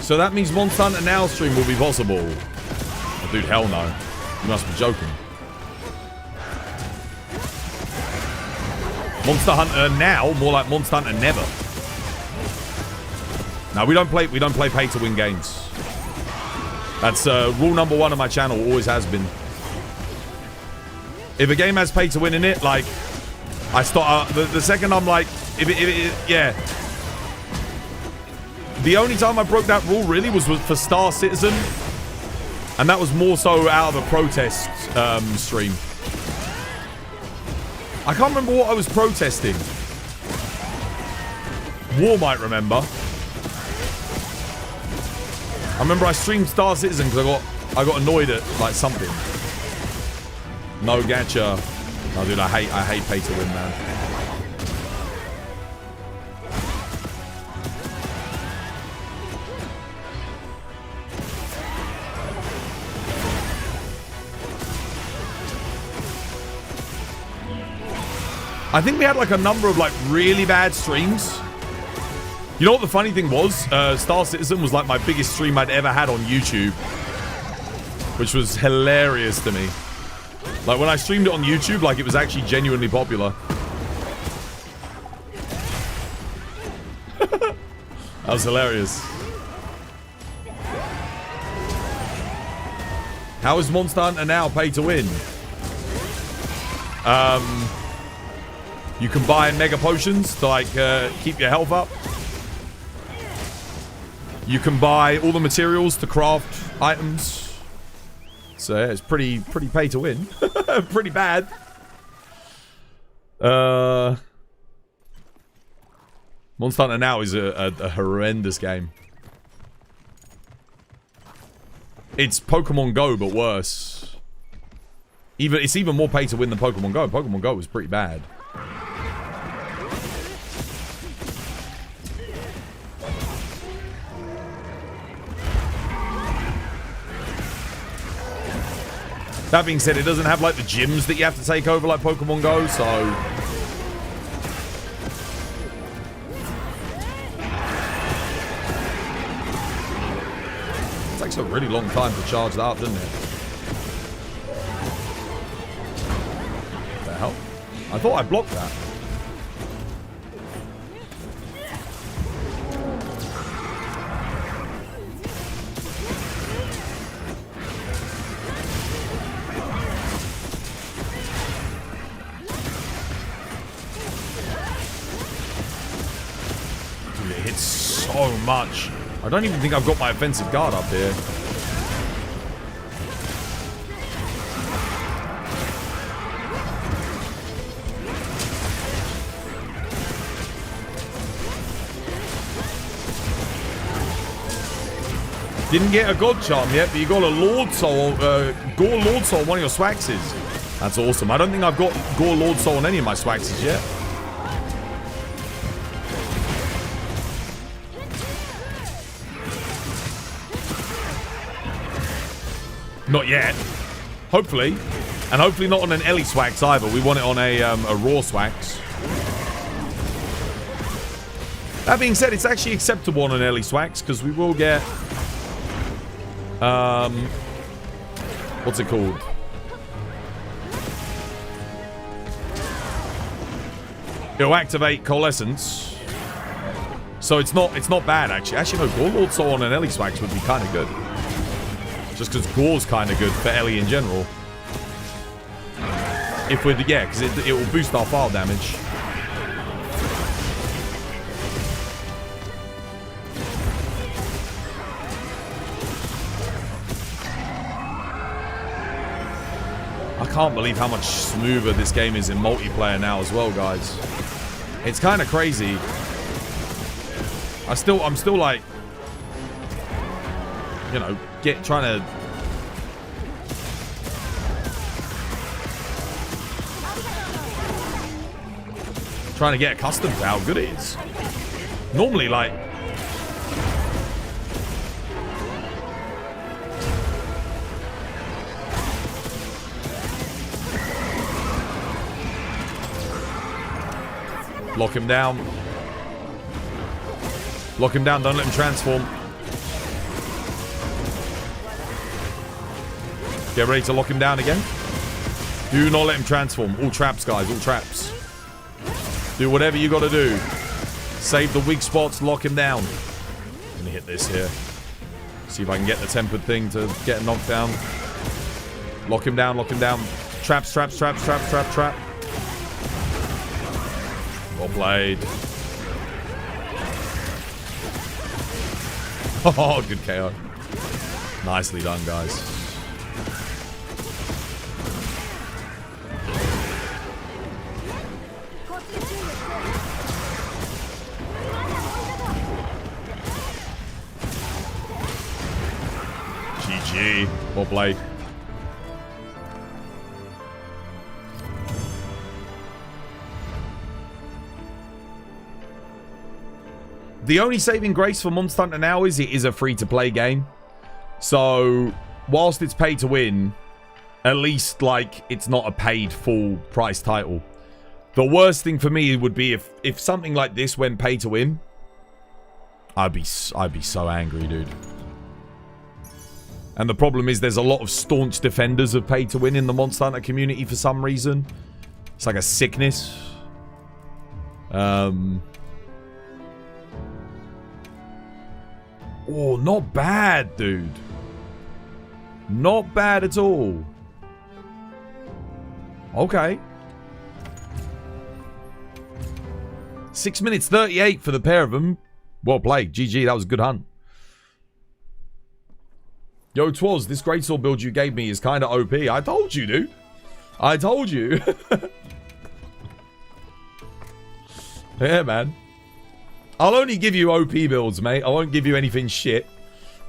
So that means Monster Hunter Now stream will be possible. Oh, dude, hell no. You must be joking. Monster Hunter Now, more like Monster Hunter Never. No, we don't play pay to win games. That's rule number 1 of my channel, always has been. If a game has pay to win in it, like I start the second I'm like, yeah. The only time I broke that rule really was for Star Citizen, and that was more so out of a protest stream. I can't remember what I was protesting. War might remember. I remember I streamed Star Citizen because I got annoyed at like something. No gacha. No, dude, I hate pay to win, man. I think we had like a number of like really bad streams. You know what the funny thing was? Star Citizen was like my biggest stream I'd ever had on YouTube, which was hilarious to me. Like when I streamed it on YouTube, like it was actually genuinely popular. That was hilarious. How is Monster Hunter Now pay to win? You can buy mega potions to like keep your health up. You can buy all the materials to craft items. So yeah, it's pretty pay to win. Pretty bad. Monster Hunter Now is a horrendous game. It's Pokemon Go, but worse. It's even more pay to win than Pokemon Go. Pokemon Go was pretty bad. That being said, it doesn't have like the gyms that you have to take over like Pokemon Go, so it takes a really long time to charge that up, doesn't it? What the hell? I thought I blocked that. So much. I don't even think I've got my offensive guard up here. Didn't get a God Charm yet, but you got a Lord Soul, Gore Lord Soul on one of your Swaxes. That's awesome. I don't think I've got Gore Lord Soul on any of my Swaxes yet. Not yet. Hopefully. And hopefully not on an Ellie Swax either. We want it on a Raw Swax. That being said, it's actually acceptable on an Ellie Swax because we will get... what's it called? It'll activate Coalescence. So it's not bad, actually. Actually, no, Gore Lord Soul on an Ellie Swax would be kind of good. Just because Gore's kind of good for Ellie in general. If we're... Yeah, because it will boost our file damage. I can't believe how much smoother this game is in multiplayer now as well, guys. It's kind of crazy. I'm still like... You know, trying to get accustomed to how good it is. Normally, like... Lock him down. Lock him down, don't let him transform. Get ready to lock him down again. Do not let him transform. All traps, guys, all traps. Do whatever you gotta do. Save the weak spots, lock him down. Let me hit this here. See if I can get the tempered thing to get a knockdown. Lock him down, lock him down. Traps, traps, traps, traps, trap, trap. Well played. Oh, good KO. Nicely done, guys. GG. Well played. The only saving grace for Monster Hunter now is it is a free-to-play game. So, whilst it's pay to win, at least, like, it's not a paid full price title. The worst thing for me would be if something like this went pay to win. I'd be so angry, dude. And the problem is there's a lot of staunch defenders of pay to win in the Monster Hunter community for some reason. It's like a sickness. Oh, not bad, dude. Not bad at all. Okay. 6 minutes 38 for the pair of them. Well played. GG, that was a good hunt. Yo, Twas, this greatsword build you gave me is kind of OP. I told you, dude. I told you. Yeah, man. I'll only give you OP builds, mate. I won't give you anything shit.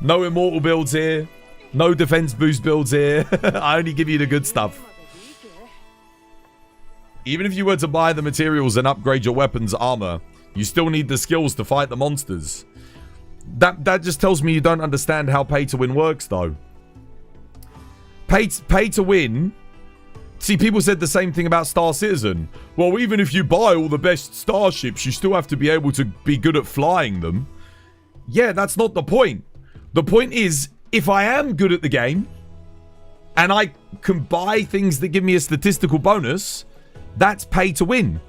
No immortal builds here. No defense boost builds here. I only give you the good stuff. Even if you were to buy the materials and upgrade your weapons armor, you still need the skills to fight the monsters. That just tells me you don't understand how pay to win works, though. Pay to win... See, people said the same thing about Star Citizen. Well, even if you buy all the best starships, you still have to be able to be good at flying them. Yeah, that's not the point. The point is, if I am good at the game, and I can buy things that give me a statistical bonus, that's pay to win.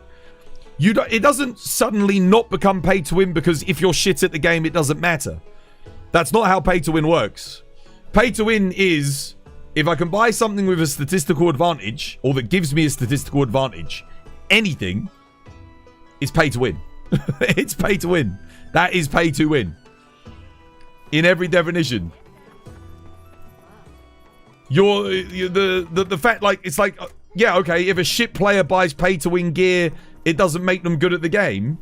It doesn't suddenly not become pay to win because if you're shit at the game, it doesn't matter. That's not how pay to win works. Pay to win is... If I can buy something with a statistical advantage, or that gives me a statistical advantage, anything is pay to win. It's pay to win. That is pay to win. In every definition. The fact, like, it's like, yeah, okay, if a shit player buys pay to win gear, it doesn't make them good at the game.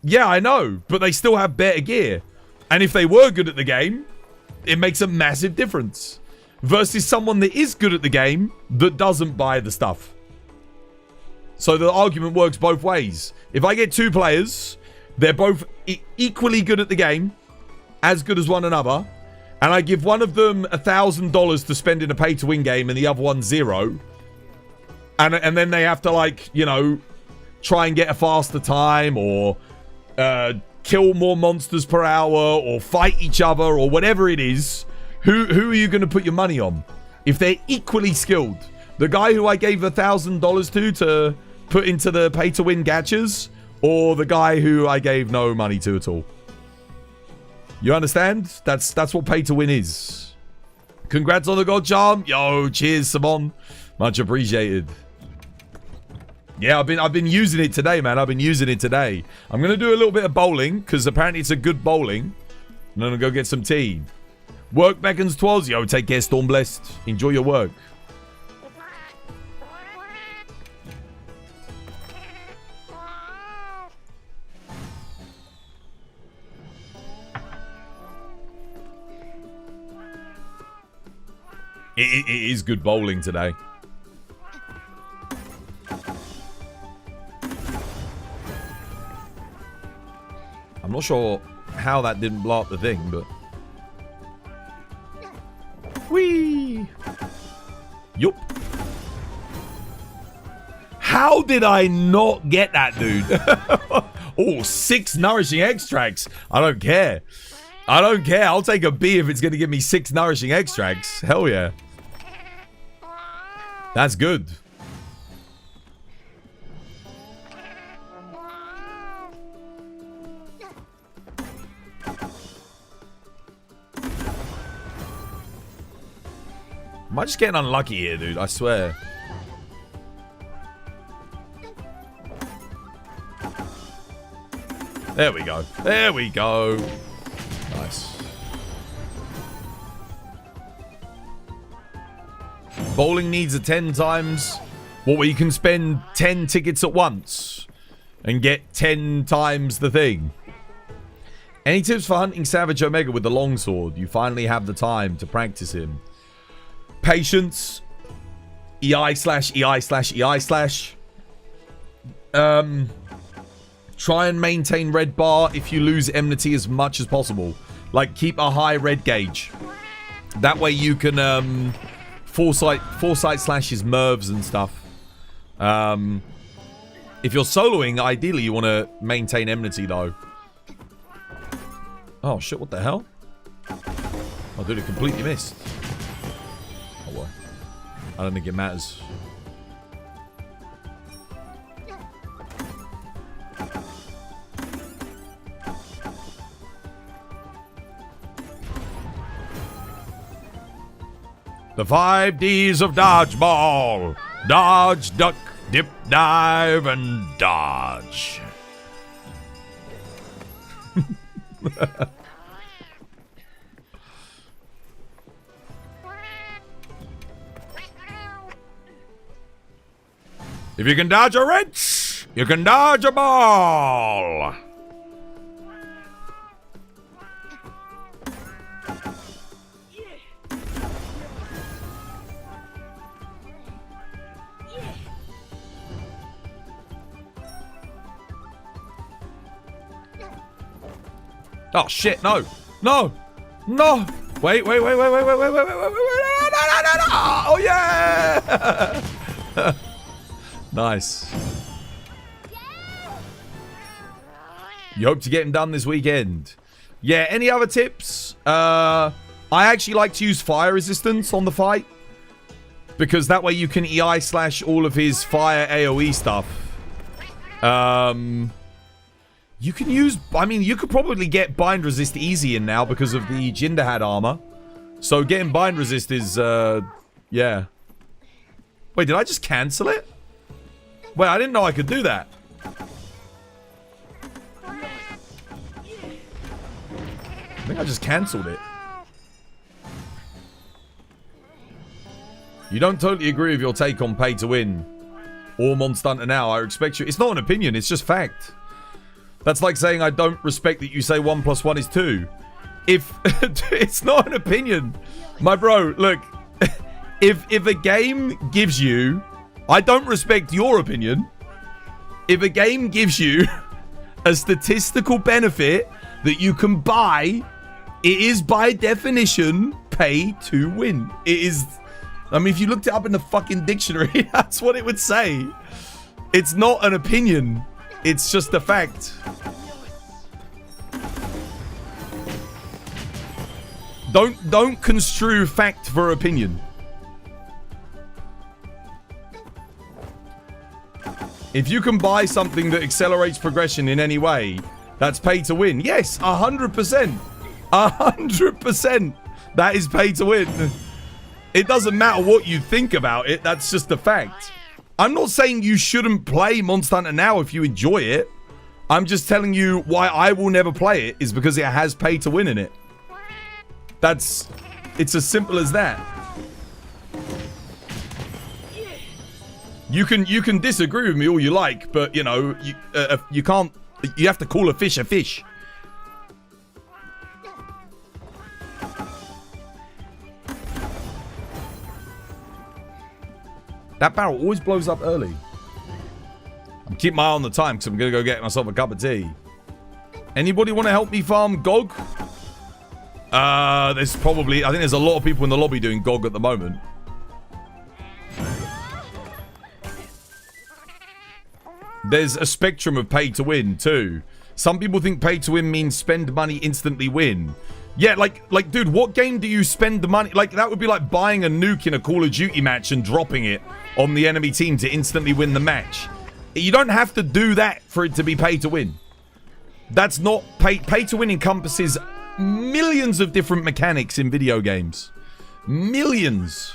Yeah, I know, but they still have better gear. And if they were good at the game, it makes a massive difference. Versus someone that is good at the game that doesn't buy the stuff. So the argument works both ways. If I get 2 players, they're both equally good at the game, as good as one another, and I give one of them $1,000 to spend in a pay-to-win game and the other one 0, and then they have to, like, you know, try and get a faster time or kill more monsters per hour or fight each other or whatever it is, who are you going to put your money on? If they're equally skilled, the guy who I gave $1,000 to put into the pay-to-win gachas, or the guy who I gave no money to at all? You understand? That's what pay-to-win is. Congrats on the God Charm. Yo, cheers, Simon. Much appreciated. Yeah, I've been using it today, man. I've been using it today. I'm going to do a little bit of bowling, because apparently it's a good bowling. And then I'll go get some tea. Work beckons twas. Yo, take care, Storm Blessed. Enjoy your work. It is good bowling today. I'm not sure how that didn't blow up the thing, but... Whee! Yup. How did I not get that, dude? Oh, 6 nourishing extracts. I don't care. I don't care. I'll take a B if it's going to give me 6 nourishing extracts. Hell yeah. That's good. Am I just getting unlucky here, dude? I swear. There we go. There we go. Nice. Bowling needs a 10 times. What, where you can spend 10 tickets at once and get 10 times the thing. Any tips for hunting Savage Omega with the longsword? You finally have the time to practice him. Patience. EI/EI/EI/. Try and maintain red bar if you lose enmity as much as possible. Like, keep a high red gauge. That way you can foresight slash his Mervs and stuff. If you're soloing, ideally you want to maintain enmity though. Oh shit, what the hell? Oh dude, it completely missed. Oh well. I don't think it matters. The 5 Ds of dodgeball. Dodge, duck, dip, dive, and dodge. If you can dodge a wrench, you can dodge a ball. Oh shit, no. No. No. Wait. No. Oh yeah. Nice. You hope to get him done this weekend. Yeah, any other tips? I actually like to use fire resistance on the fight. Because that way you can EI slash all of his fire AoE stuff. You can use... I mean, you could probably get bind resist easy in now because of the Jin Dahaad armor. So getting bind resist is, yeah. Wait, did I just cancel it? Wait, I didn't know I could do that. I think I just cancelled it. You don't totally agree with your take on pay to win. Or Monster Hunter now. I expect you... It's not an opinion, it's just fact. That's like saying I don't respect that you say 1 + 1 is 2. If it's not an opinion, my bro, look, if a game gives you, I don't respect your opinion. If a game gives you a statistical benefit that you can buy, it is by definition pay to win. It is, I mean, if you looked it up in the fucking dictionary, that's what it would say. It's not an opinion. It's just a fact. Don't construe fact for opinion. If you can buy something that accelerates progression in any way, that's pay to win. Yes, 100%. 100%. That is pay to win. It doesn't matter what you think about it. That's just a fact. I'm not saying you shouldn't play Monster Hunter now if you enjoy it. I'm just telling you why I will never play it is because it has pay to win in it. It's as simple as that. You can disagree with me all you like, but you know, you can't, you have to call a fish a fish. That barrel always blows up early. I'm keeping my eye on the time because I'm going to go get myself a cup of tea. Anybody want to help me farm Gog? There's probably, I think there's a lot of people in the lobby doing Gog at the moment. There's a spectrum of pay to win too. Some people think pay to win means spend money, instantly win. Yeah, like, dude, what game do you spend the money? Like, that would be like buying a nuke in a Call of Duty match and dropping it on the enemy team to instantly win the match. You don't have to do that for it to be pay to win. That's not pay to win encompasses millions of different mechanics in video games. Millions.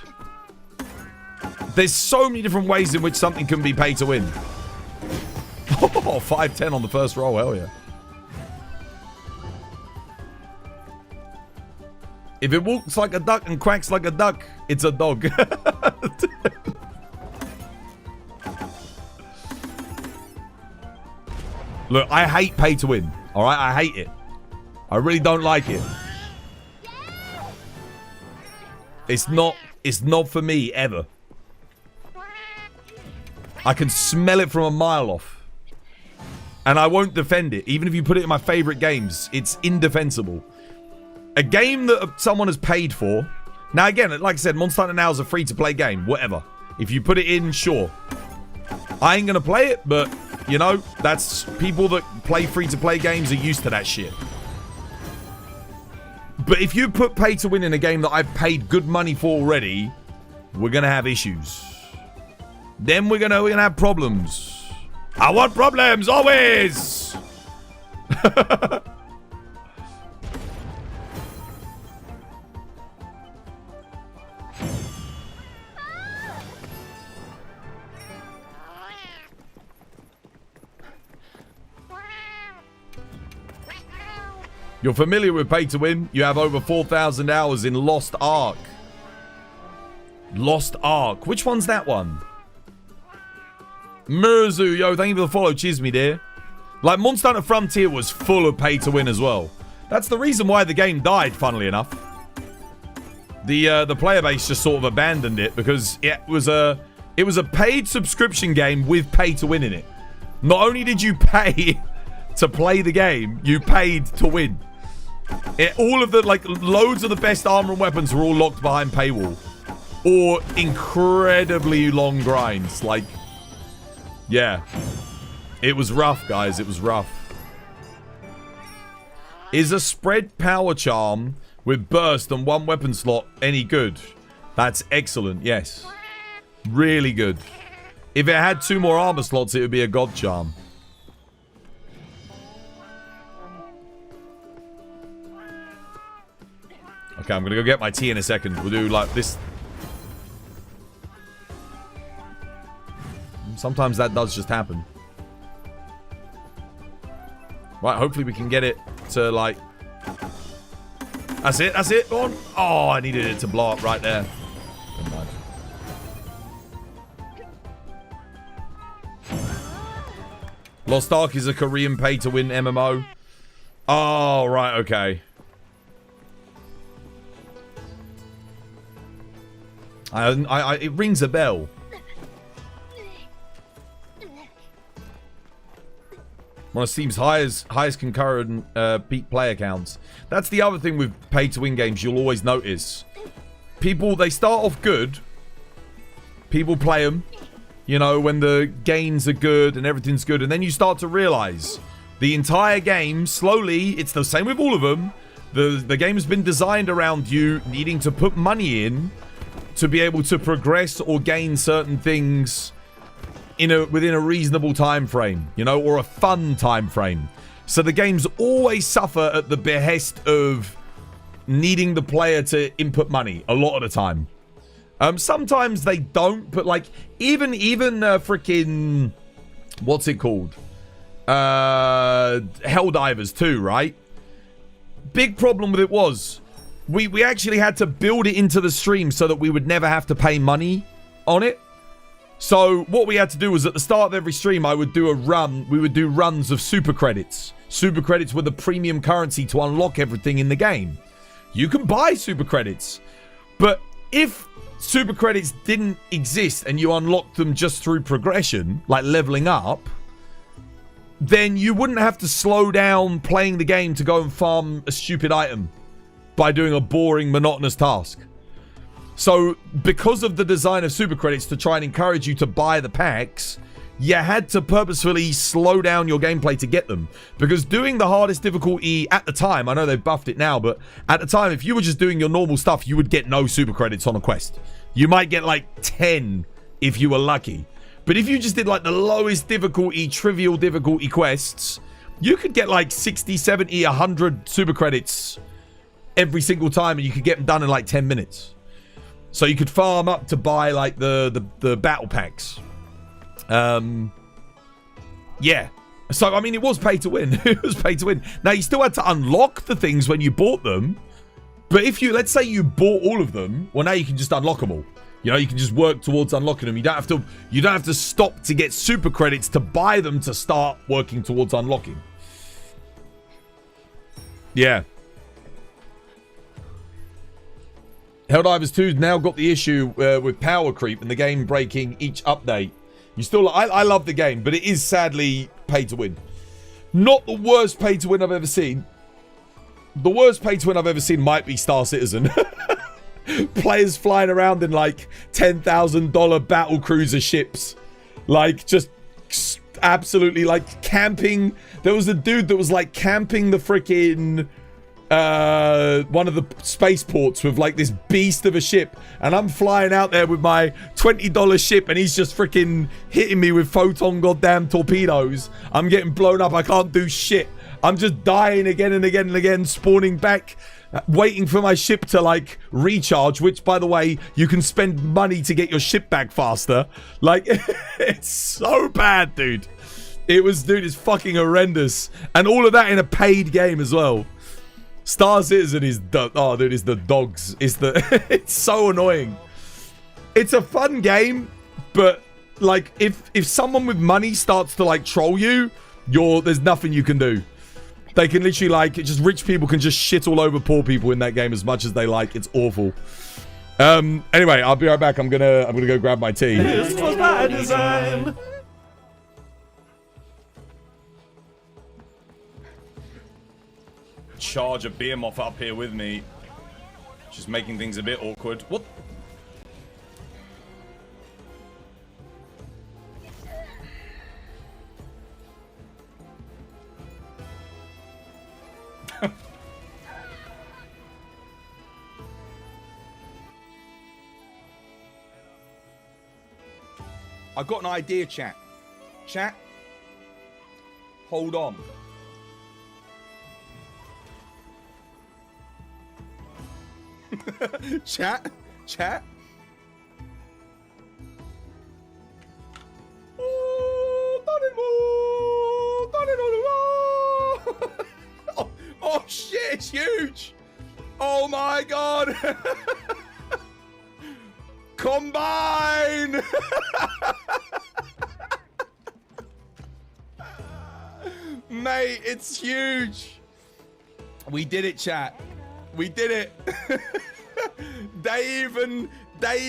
There's so many different ways in which something can be pay to win. Oh, 5-10 on the first roll, hell yeah. If it walks like a duck and quacks like a duck, it's a dog. Look, I hate pay to win. Alright, I hate it. I really don't like it. It's not for me, ever. I can smell it from a mile off. And I won't defend it. Even if you put it in my favorite games, it's indefensible. A game that someone has paid for. Now, again, like I said, Monster Hunter now is a free-to-play game. Whatever. If you put it in, sure. I ain't gonna play it, but, you know, that's... People that play free-to-play games are used to that shit. But if you put pay to win in a game that I've paid good money for already, we're gonna have issues. Then we're gonna have problems. I want problems, always! You're familiar with pay to win? You have over 4,000 hours in Lost Ark. Lost Ark. Which one's that one? Murzu, yo, thank you for the follow. Cheers, me dear. Like, Monster Hunter Frontier was full of pay to win as well. That's the reason why the game died, funnily enough. The player base just sort of abandoned it because it was a paid subscription game with pay to win in it. Not only did you pay to play the game, you paid to win. All of the, like, loads of the best armor and weapons were all locked behind paywall. Or incredibly long grinds. Like, yeah. It was rough, guys. It was rough. Is a spread power charm with burst and one weapon slot any good? That's excellent, yes. Really good. If it had 2 more armor slots, it would be a god charm. Okay, I'm gonna go get my tea in a second. We'll do like this. Sometimes that does just happen. Right, hopefully we can get it to like... That's it, that's it. Go on. Oh, I needed it to blow up right there. Never mind. Lost Ark is a Korean pay-to-win MMO. Oh, right, okay. It rings a bell. One of Steam's highest concurrent peak player counts. That's the other thing with pay-to-win games you'll always notice. People, they start off good. People play them, you know, when the gains are good and everything's good. And then you start to realize the entire game, slowly, it's the same with all of them. The game has been designed around you needing to put money in to be able to progress or gain certain things within a reasonable time frame, you know, or a fun time frame. So the games always suffer at the behest of needing the player to input money a lot of the time. Sometimes they don't, but like even freaking what's it called? Helldivers 2, right? Big problem with it was we actually had to build it into the stream so that we would never have to pay money on it. So what we had to do was at the start of every stream, I would do a run. We would do runs of super credits. Super credits were the premium currency to unlock everything in the game. You can buy super credits, but if super credits didn't exist and you unlocked them just through progression, like leveling up, then you wouldn't have to slow down playing the game to go and farm a stupid item by doing a boring, monotonous task. So, because of the design of super credits to try and encourage you to buy the packs, you had to purposefully slow down your gameplay to get them. Because doing the hardest difficulty at the time, I know they've buffed it now, but at the time, if you were just doing your normal stuff, you would get no super credits on a quest. You might get like 10 if you were lucky. But if you just did like the lowest difficulty, trivial difficulty quests, you could get like 60, 70, 100 super credits every single time, and you could get them done in like 10 minutes. So you could farm up to buy like the battle packs. Yeah. So, I mean, it was pay to win. It was pay to win. Now, you still had to unlock the things when you bought them. But if you, let's say you bought all of them, well, now you can just unlock them all. You know, you can just work towards unlocking them. You don't have to stop to get super credits to buy them to start working towards unlocking. Yeah. Helldivers 2's now got the issue with power creep and the game breaking each update. You still, I love the game, but it is sadly pay to win. Not the worst pay to win I've ever seen. The worst pay to win I've ever seen might be Star Citizen. Players flying around in like $10,000 battle cruiser ships. Like just absolutely like camping. There was a dude that was like camping the freaking one of the spaceports with like this beast of a ship, and I'm flying out there with my $20 ship, and he's just freaking hitting me with photon goddamn torpedoes. I'm getting blown up. I can't do shit. I'm just dying again and again and again, spawning back, waiting for my ship to like recharge, which by the way, you can spend money to get your ship back faster. Like it's so bad, dude. It was, dude, it's fucking horrendous, and all of that in a paid game as well. Star Citizen is the, oh dude, it's the dogs. It's the it's so annoying. It's a fun game, but like if someone with money starts to like troll you, there's nothing you can do. They can literally like, just rich people can just shit all over poor people in that game as much as they like. It's awful. Anyway, I'll be right back. I'm gonna go grab my tea. This was by design. Charge a behemoth up here with me, just making things a bit awkward. What? I've got an idea, chat. Chat, hold on. Chat. Oh shit, it's huge. Oh my god. Combine. Mate, it's huge. We did it, chat. We did it. They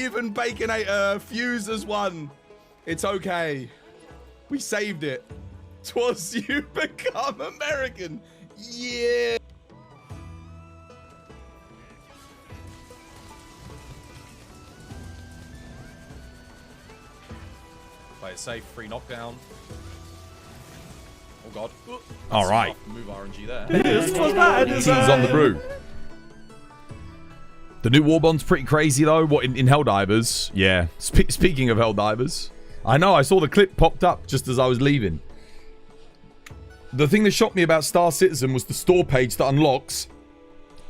even Baconator Fuse as one. It's okay. We saved it. 'Twas you become American. Yeah. Play it safe, free knockdown. Oh god. All right. Move RNG there. He's on the brew. The new Warbond's pretty crazy though. What in Helldivers? Yeah. Speaking of Helldivers, I know I saw the clip popped up just as I was leaving. The thing that shocked me about Star Citizen was the store page that unlocks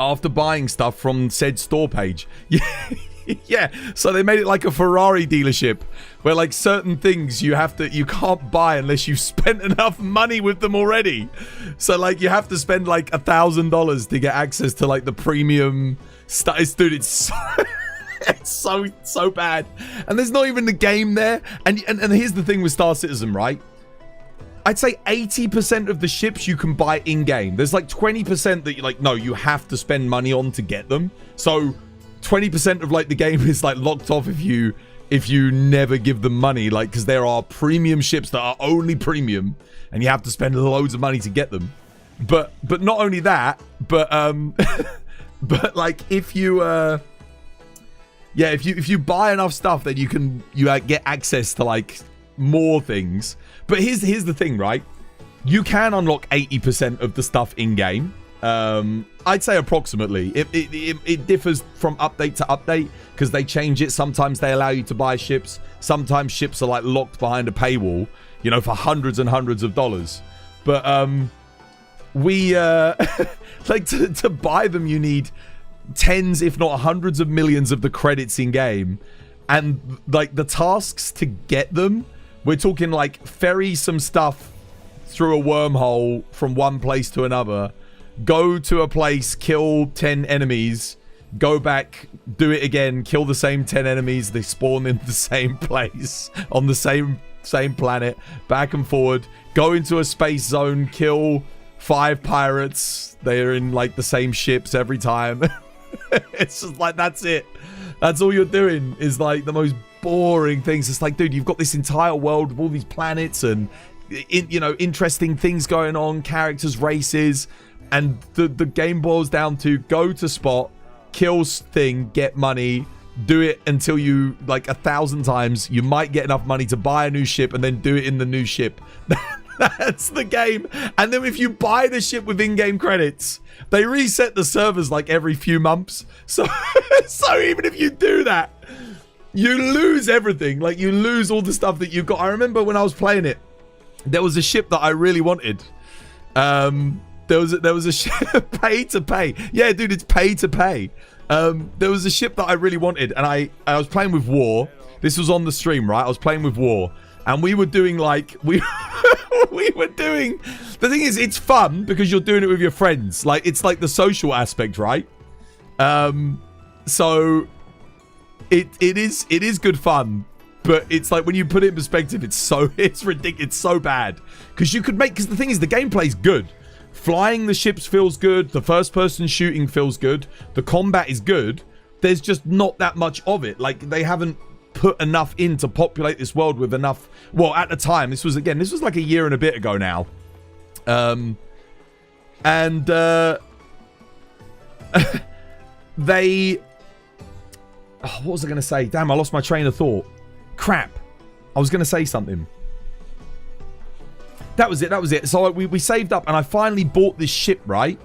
after buying stuff from said store page. Yeah. Yeah, so they made it like a Ferrari dealership where like certain things you can't buy unless you've spent enough money with them already. So like you have to spend like $1,000 to get access to like the premium stuff. Dude, it's so bad. And there's not even the game there. And here's the thing with Star Citizen, right? I'd say 80% of the ships you can buy in-game. There's like 20% that you're like, no, you have to spend money on to get them. So 20% of like the game is like locked off if you never give them money, like because there are premium ships that are only premium and you have to spend loads of money to get them. But not only that, but but like if you if you buy enough stuff, then you get access to like more things. But here's the thing, right? You can unlock 80% of the stuff in game. I'd say approximately. It differs from update to update because they change it. Sometimes they allow you to buy ships. Sometimes ships are like locked behind a paywall, you know, for hundreds and hundreds of dollars. But we like to buy them, you need tens, if not hundreds of millions of the credits in game, and like the tasks to get them. We're talking like ferry some stuff through a wormhole from one place to another. Go to a place, kill 10 enemies, go back, do it again, kill the same 10 enemies. They spawn in the same place on the same planet, back and forward. Go into a space zone, kill 5 pirates. They're in like the same ships every time. It's just like, that's it. That's all you're doing is like the most boring things. It's like, dude, you've got this entire world with all these planets and interesting things going on, characters, races. And the game boils down to go to spot, kill thing, get money, do it until you, like 1,000 times, you might get enough money to buy a new ship and then do it in the new ship. That's the game. And then if you buy the ship with in-game credits, they reset the servers like every few months. So even if you do that, you lose everything. Like you lose all the stuff that you've got. I remember when I was playing it, there was a ship that I really wanted. There was a ship pay to pay. Yeah, dude, it's pay to pay. There was a ship that I really wanted, and I was playing with War. This was on the stream, right? I was playing with War, and we were doing like we were doing. The thing is, it's fun because you're doing it with your friends. Like it's like the social aspect, right? So it is good fun. But it's like when you put it in perspective, it's ridiculous. It's so bad because the thing is, the gameplay's good. Flying the ships feels good. The first person shooting feels good. The combat is good. There's just not that much of it. Like they haven't put enough in to populate this world with enough. Well, at the time, this was like a year and a bit ago now. They. Oh, what was I going to say? Damn, I lost my train of thought. Crap. I was going to say something. That was it. So we saved up and I finally bought this ship, right?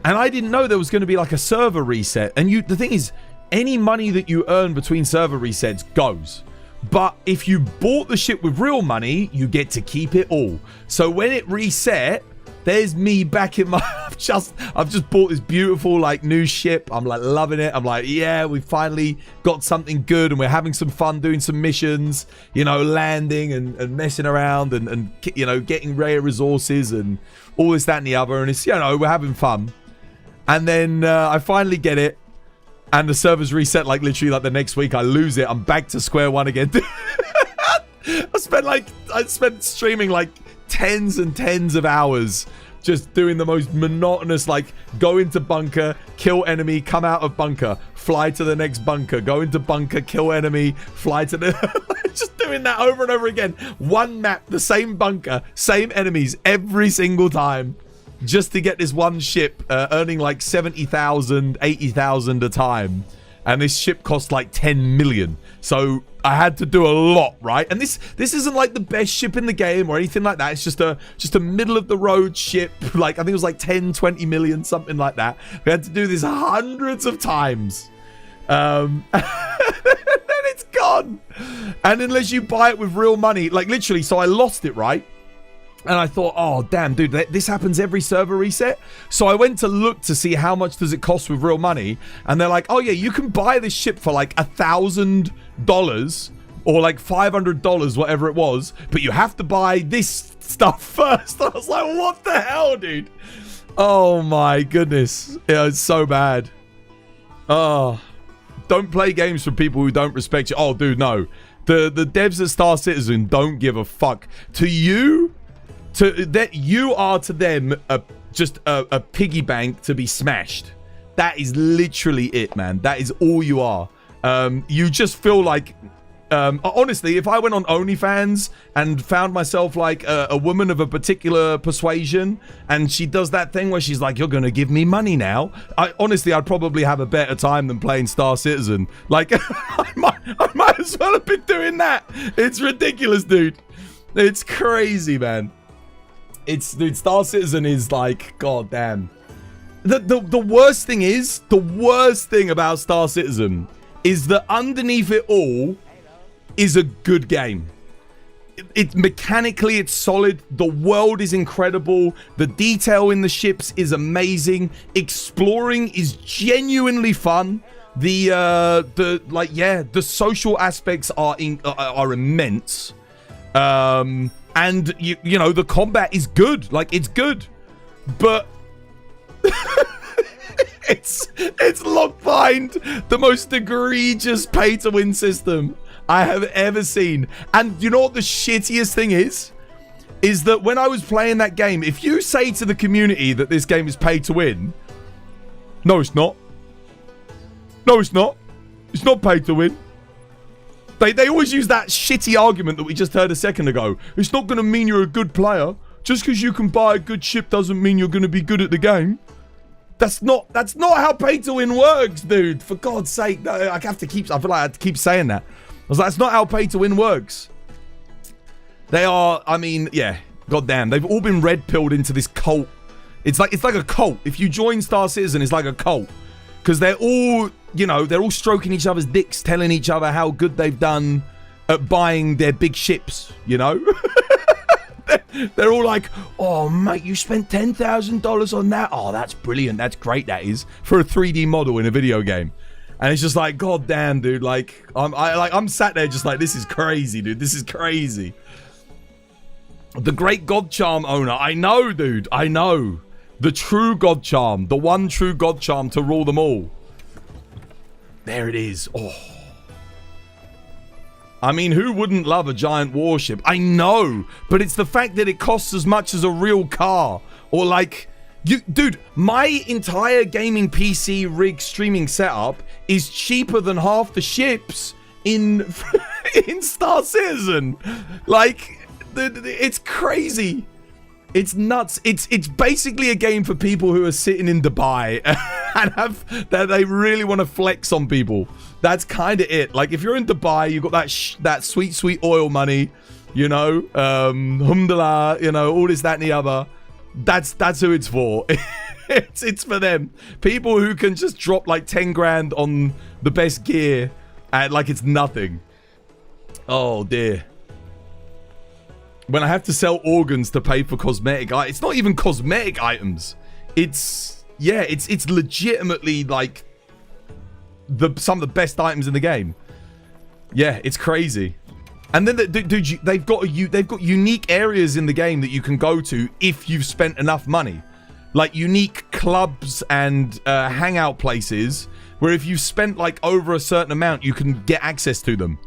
And I didn't know there was going to be like a server reset. And the thing is, any money that you earn between server resets goes. But if you bought the ship with real money, you get to keep it all. So when it reset, there's me back in my... I've just bought this beautiful like new ship. I'm like loving it. I'm like, yeah, we finally got something good and we're having some fun doing some missions, landing and messing around and getting rare resources and all this, that and the other. And it's, we're having fun. And then I finally get it and the servers reset like literally like the next week. I lose it. I'm back to square one again. I spent streaming like tens and tens of hours just doing the most monotonous, like go into bunker, kill enemy, come out of bunker, fly to the next bunker, go into bunker, kill enemy, fly to the... Just doing that over and over again. One map, the same bunker, same enemies every single time. Just to get this one ship, earning like 70,000, 80,000 a time. And this ship cost like 10 million. So I had to do a lot, right? And this isn't like the best ship in the game or anything like that. It's just a middle of the road ship. Like I think it was like 10, 20 million, something like that. We had to do this hundreds of times. And then it's gone. And unless you buy it with real money, like literally, so I lost it, right? And I thought, oh, damn, dude, this happens every server reset. So I went to look to see how much does it cost with real money. And they're like, oh, yeah, you can buy this ship for like $1,000 or like $500, whatever it was. But you have to buy this stuff first. I was like, what the hell, dude? Oh, my goodness. Yeah, it's so bad. Oh, don't play games for people who don't respect you. Oh, dude, no. The devs at Star Citizen don't give a fuck. To you... that you are to them just a piggy bank to be smashed. That is literally it, man. That is all you are. You just feel like, honestly, if I went on OnlyFans and found myself like a woman of a particular persuasion, and she does that thing where she's like, "You're gonna give me money now," I'd probably have a better time than playing Star Citizen. Like, I might as well have been doing that. It's ridiculous, dude. It's crazy, man. Dude, Star Citizen is like, god damn. The worst thing is, the worst thing about Star Citizen is that underneath it all is a good game. Mechanically, it's solid. The world is incredible. The detail in the ships is amazing. Exploring is genuinely fun. The social aspects are immense. And you know, the combat is good. Like, it's good. But it's locked behind the most egregious pay-to-win system I have ever seen. And you know what the shittiest thing is? Is that when I was playing that game, if you say to the community that this game is pay-to-win, no, it's not. No, it's not. It's not pay-to-win. They always use that shitty argument that we just heard a second ago. It's not going to mean you're a good player. Just because you can buy a good ship doesn't mean you're going to be good at the game. That's not how pay to win works, dude. For God's sake, I feel like I have to keep saying that. I was like, that's not how pay to win works. They are, I mean, yeah, goddamn. They've all been red pilled into this cult. It's like a cult. If you join Star Citizen, it's like a cult. Because they're all, you know, they're all stroking each other's dicks, telling each other how good they've done at buying their big ships, you know? They're all like, oh, mate, you spent $10,000 on that? Oh, that's brilliant. That's great, that is. For a 3D model in a video game. And it's just like, god damn, dude. Like, I'm sat there just like, this is crazy, dude. This is crazy. The great God Charm owner. I know, dude. I know. The true God Charm. The one true God Charm to rule them all. There it is. Oh. I mean, who wouldn't love a giant warship? I know. But it's the fact that it costs as much as a real car. Or like... Dude, my entire gaming PC rig streaming setup is cheaper than half the ships in Star Citizen. Like, it's crazy. It's nuts. It's basically a game for people who are sitting in Dubai and that they really want to flex on people. That's kind of it. Like, if you're in Dubai, you've got that sweet oil money, you know, alhamdulillah, you know, all this, that, and the other. That's who it's for. It's for them. People who can just drop like 10 grand on the best gear and like it's nothing. Oh dear. When I have to sell organs to pay for cosmetic items, it's not even cosmetic items. It's legitimately like some of the best items in the game. Yeah, it's crazy. And then, dude, they've got unique areas in the game that you can go to if you've spent enough money. Like unique clubs and hangout places where if you've spent like over a certain amount, you can get access to them.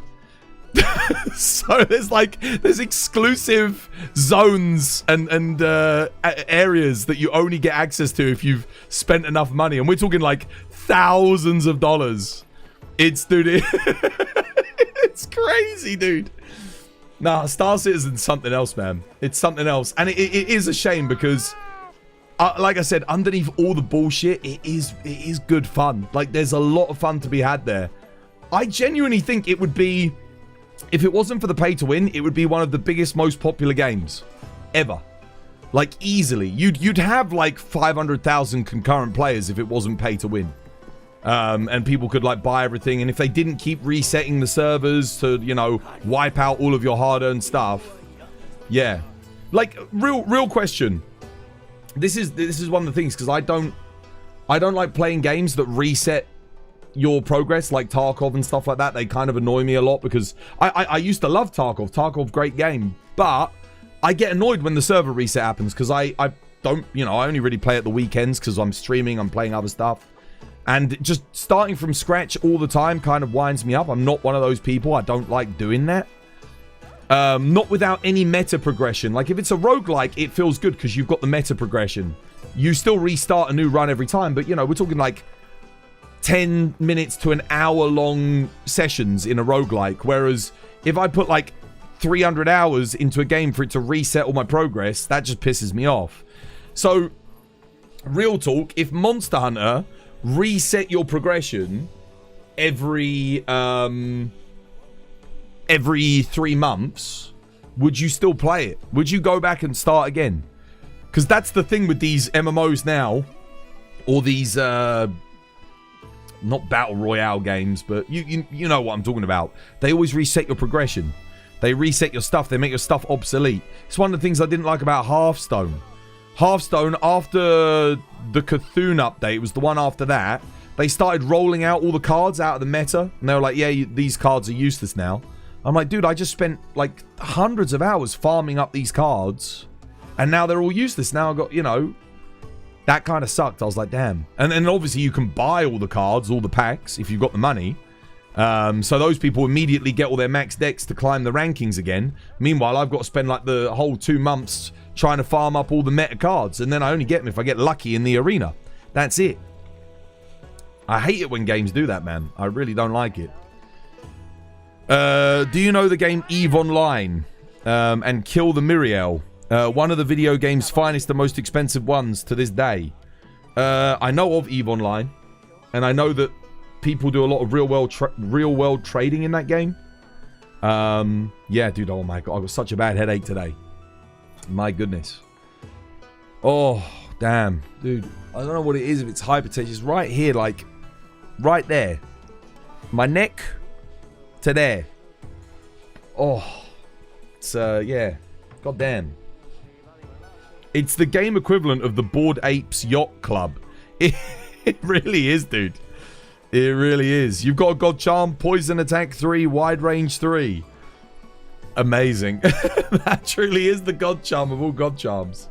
So there's exclusive zones and areas that you only get access to if you've spent enough money, and we're talking like thousands of dollars. It's crazy, dude. Nah, Star Citizen's something else, man. It's something else, and it is a shame because, like I said, underneath all the bullshit, it is good fun. Like, there's a lot of fun to be had there. I genuinely think it would be, if it wasn't for the pay to win, it would be one of the biggest, most popular games ever. Like, easily. You'd have like 500,000 concurrent players if it wasn't pay to win. And people could like buy everything, and if they didn't keep resetting the servers to, you know, wipe out all of your hard-earned stuff. Yeah. Like, real question. This is one of the things, because I don't like playing games that reset your progress, like Tarkov and stuff like that. They kind of annoy me a lot, because I used to love Tarkov. Tarkov, great game, but I get annoyed when the server reset happens, because I don't, you know, I only really play at the weekends because I'm streaming, I'm playing other stuff. And just starting from scratch all the time kind of winds me up. I'm not one of those people. I don't like doing that. Not without any meta progression. Like, if it's a roguelike, it feels good because you've got the meta progression. You still restart a new run every time, but, you know, we're talking like 10 minutes to an hour long sessions in a roguelike. Whereas if I put like 300 hours into a game for it to reset all my progress, that just pisses me off. So, real talk, if Monster Hunter reset your progression every 3 months, would you still play it? Would you go back and start again? Because that's the thing with these MMOs now, or these not battle royale games, but you know what I'm talking about. They always reset your progression. They reset your stuff. They make your stuff obsolete. It's one of the things I didn't like about Hearthstone. Hearthstone, after the Cthulhu update, was the one after that, they started rolling out all the cards out of the meta, and they were like, yeah, these cards are useless now. I'm like, dude, I just spent like hundreds of hours farming up these cards, and now they're all useless. Now I got, you know, that kind of sucked. I was like, damn. And then obviously you can buy all the cards, all the packs, if you've got the money. So those people immediately get all their max decks to climb the rankings again. Meanwhile, I've got to spend like the whole 2 months trying to farm up all the meta cards, and then I only get them if I get lucky in the arena. That's it. I hate it when games do that, man. I really don't like it. Do you know the game EVE Online and Kill the Miriel? One of the video game's finest and most expensive ones to this day. I know of EVE Online, and I know that people do a lot of real world trading in that game. Yeah, dude. Oh my god, I got such a bad headache today. My goodness. Oh, damn. Dude, I don't know what it is, if it's hypertension. It's right here, like, right there. My neck to there. Oh. It's, yeah. God damn. It's the game equivalent of the Bored Apes Yacht Club. It really is, dude. It really is. You've got a God Charm, Poison Attack 3, Wide Range 3. Amazing. That truly is the God Charm of all God Charms.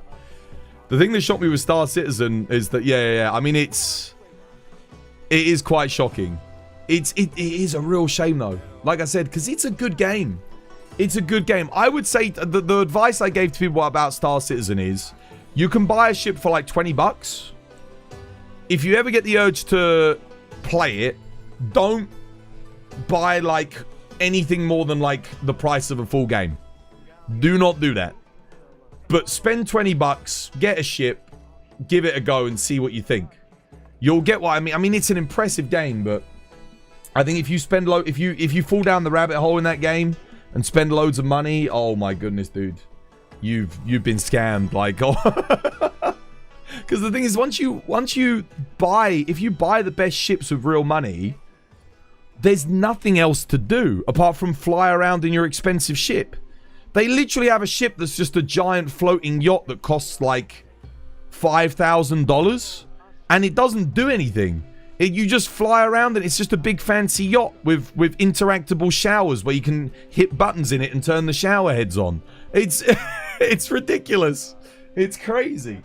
The thing that shocked me with Star Citizen is that, yeah. I mean, it is quite shocking. It is a real shame, though. Like I said, because it's a good game. It's a good game. I would say the advice I gave to people about Star Citizen is, you can buy a ship for like $20. If you ever get the urge to play it, don't buy like anything more than like the price of a full game. Do not do that. But spend $20, get a ship, give it a go, and see what you think. You'll get what I mean. I mean, it's an impressive game, but I think if you spend if you fall down the rabbit hole in that game and spend loads of money, oh my goodness, dude, you've been scammed. Like, oh. Because the thing is, once you buy, if you buy the best ships with real money, there's nothing else to do apart from fly around in your expensive ship. They literally have a ship that's just a giant floating yacht that costs like $5,000, and it doesn't do anything. You just fly around and it's just a big fancy yacht with interactable showers where you can hit buttons in it and turn the shower heads on. It's it's ridiculous. It's crazy.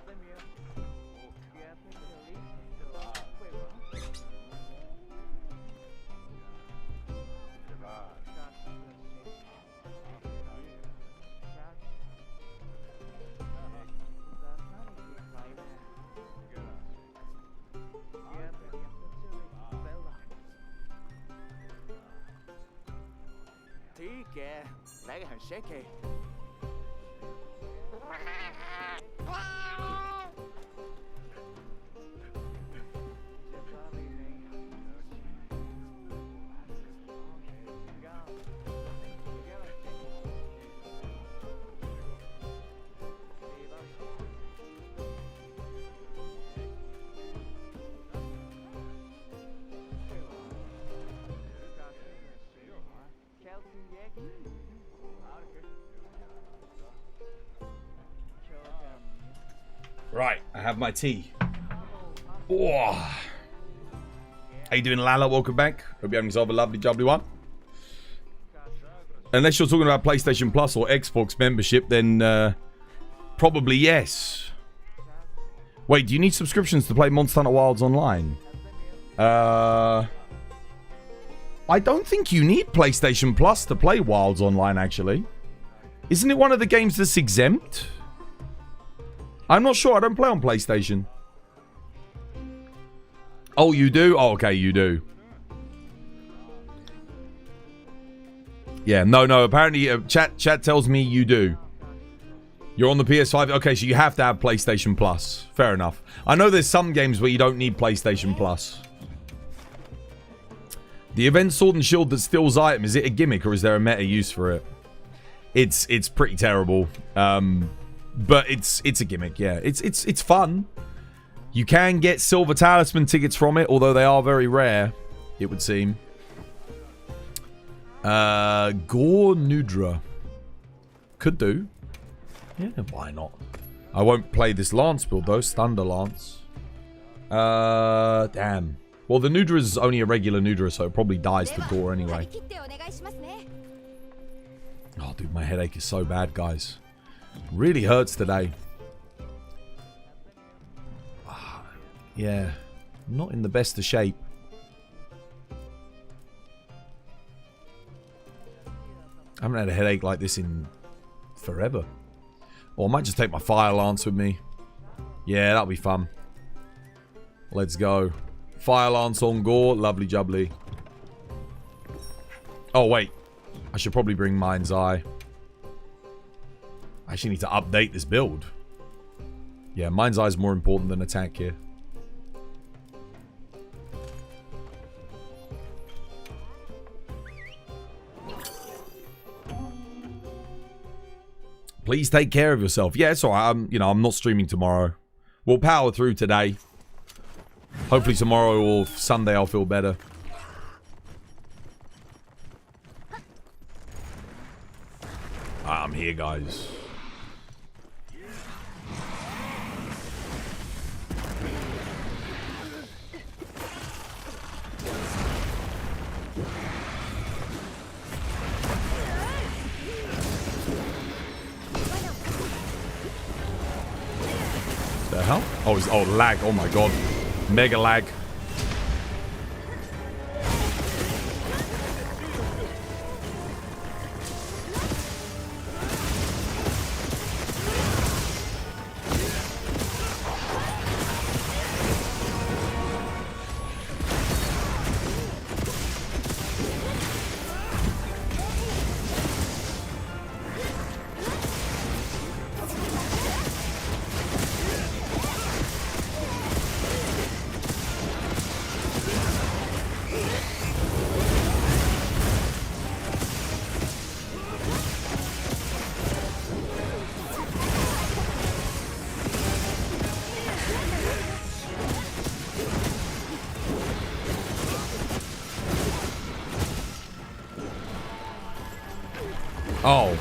Right, I have my tea. Oh. How you doing, Lala? Welcome back. Hope you're having yourself a lovely, jubbly one. Unless you're talking about PlayStation Plus or Xbox membership, then probably yes. Wait, do you need subscriptions to play Monster Hunter Wilds online? I don't think you need PlayStation Plus to play Wilds online, actually. Isn't it one of the games that's exempt? I'm not sure. I don't play on PlayStation. Oh, you do? Oh, okay, you do. Yeah, no. Apparently, chat tells me you do. You're on the PS5. Okay, so you have to have PlayStation Plus. Fair enough. I know there's some games where you don't need PlayStation Plus. The event Sword and Shield that steals item, is it a gimmick or is there a meta use for it? It's pretty terrible. But it's a gimmick, yeah. It's fun. You can get Silver Talisman tickets from it, although they are very rare, it would seem. Gore Nudra. Could do. Yeah, why not? I won't play this Lance build though, Thunder Lance. Damn. Well, the Nudra is only a regular Nudra, so it probably dies to Gore anyway. Oh, dude, my headache is so bad, guys. Really hurts today. Yeah, not in the best of shape. I haven't had a headache like this in forever. Or I might just take my Fire Lance with me. Yeah, that'll be fun. Let's go. Fire Lance on Gore. Lovely jubbly. Oh, wait. I should probably bring Mind's Eye. I actually need to update this build. Yeah, Mind's Eye is more important than attack here. Please take care of yourself. Yeah, it's alright. I'm not streaming tomorrow. We'll power through today. Hopefully tomorrow or Sunday I'll feel better. I'm here, guys. The hell? Oh, lag. Oh my god. Mega lag. Oh.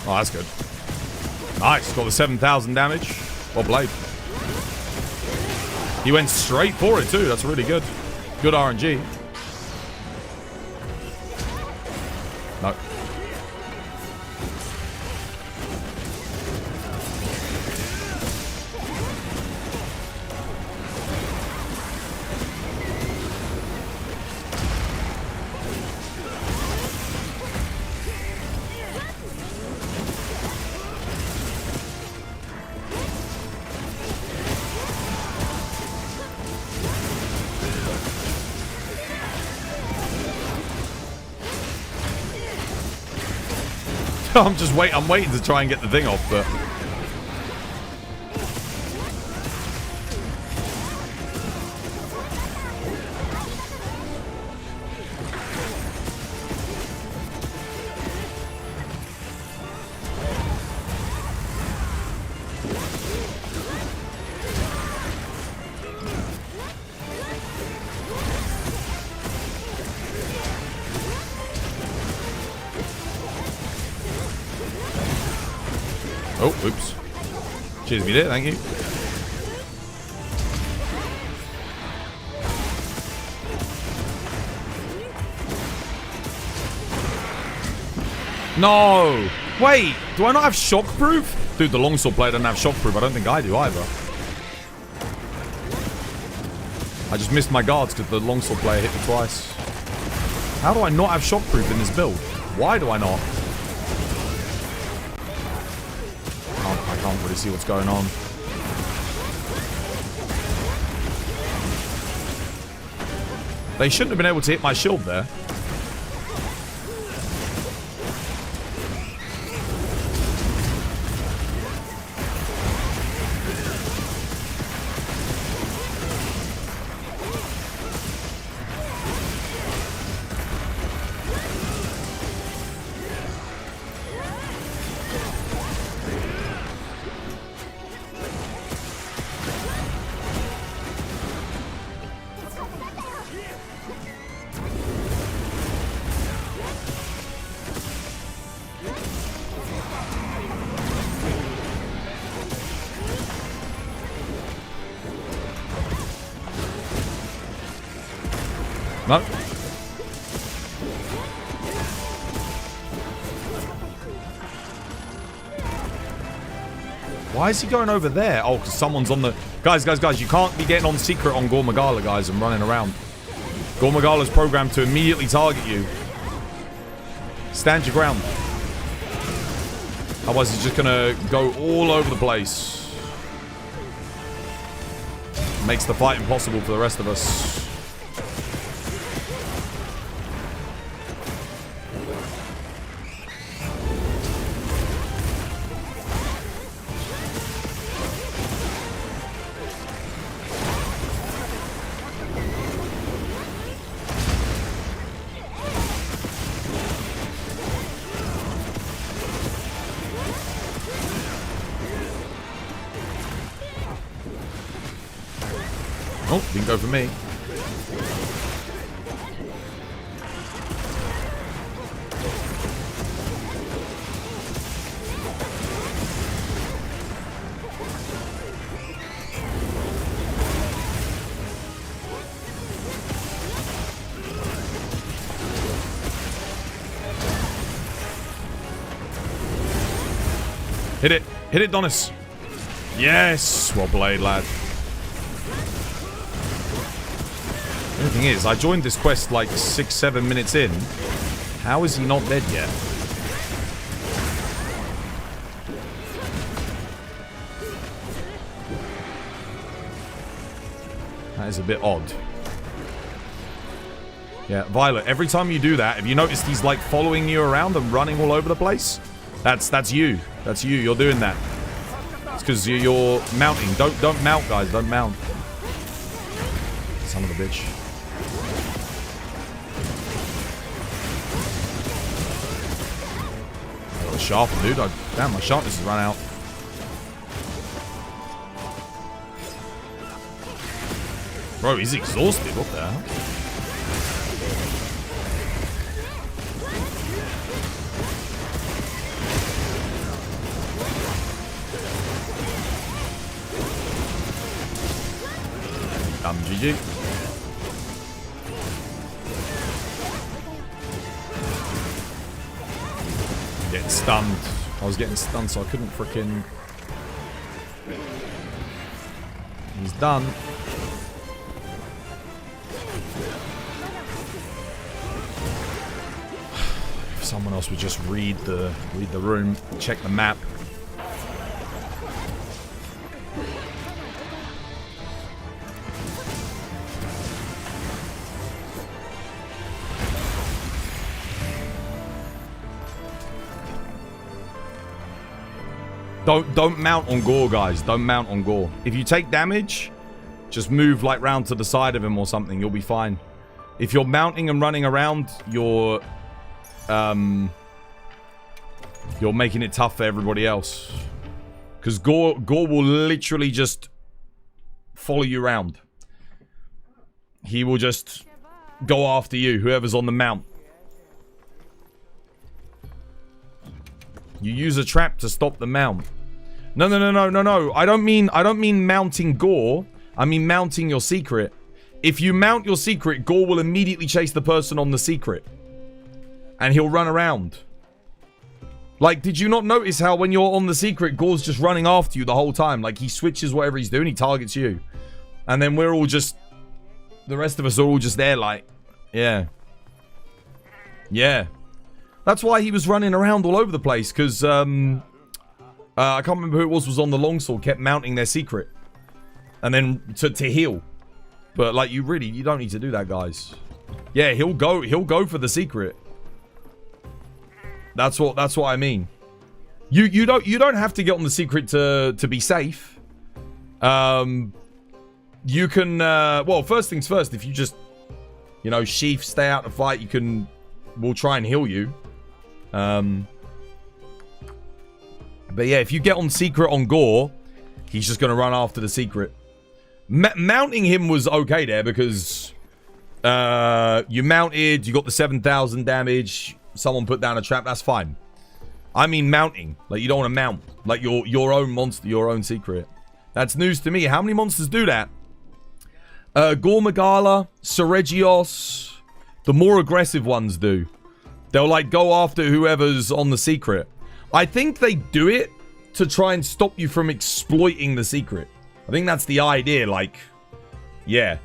Oh, that's good. Nice. Got the 7,000 damage. Well played. He went straight for it, too. That's really good. Good RNG. No. I'm waiting to try and get the thing off, but... Oh, oops. Cheers, we did, thank you. No! Wait, do I not have shockproof? Dude, the longsword player doesn't have shockproof. I don't think I do either. I just missed my guards because the longsword player hit me twice. How do I not have shockproof in this build? Why do I not? I can't really see what's going on. They shouldn't have been able to hit my shield there. No. Why is he going over there? Oh, because someone's on the... Guys, you can't be getting on secret on Gogmazios, guys, and running around. Gogmazios is programmed to immediately target you. Stand your ground. Otherwise, he's just going to go all over the place. Makes the fight impossible for the rest of us. Oh, didn't go for me. Hit it. Hit it, Donis. Yes. Well played, lad. The thing is, I joined this quest like 6-7 minutes in. How is he not dead yet? That is a bit odd. Yeah, Violet, every time you do that, have you noticed he's like following you around and running all over the place? That's you. That's you. You're doing that. It's because you're mounting. Don't mount, guys. Don't mount. Son of a bitch. Sharpen, dude. Damn, my sharpness has run out. Bro, he's exhausted. What the hell? GG. Getting stunned. I was getting stunned, so I couldn't frickin'... He's done. If someone else would just read the room, check the map. Don't mount on Gore, guys. Don't mount on Gore. If you take damage, just move like round to the side of him or something. You'll be fine. If you're mounting and running around, you're making it tough for everybody else. Because Gore will literally just follow you around. He will just go after you, whoever's on the mount. You use a trap to stop the mount. No. I don't mean mounting Gore. I mean mounting your secret. If you mount your secret, Gore will immediately chase the person on the secret. And he'll run around. Like, did you not notice how when you're on the secret, Gore's just running after you the whole time? Like, he switches whatever he's doing, he targets you. And then we're all just... The rest of us are all just there like... Yeah. Yeah. That's why he was running around all over the place, because, I can't remember who it was on the longsword, kept mounting their secret. And then to heal. But, like, you don't need to do that, guys. Yeah, he'll go for the secret. That's what I mean. You don't have to get on the secret to be safe. You can, well, first things first, if you just, you know, sheath, stay out to fight, we'll try and heal you. But yeah, if you get on secret on Gore, he's just going to run after the secret. Mounting him was okay there because you mounted, you got the 7,000 damage, someone put down a trap, that's fine. I mean mounting, like you don't want to mount, like your own monster, your own secret. That's news to me. How many monsters do that? Gogmazios, Seregios, the more aggressive ones do. They'll like go after whoever's on the secret. I think they do it to try and stop you from exploiting the secret. I think that's the idea, like, yeah.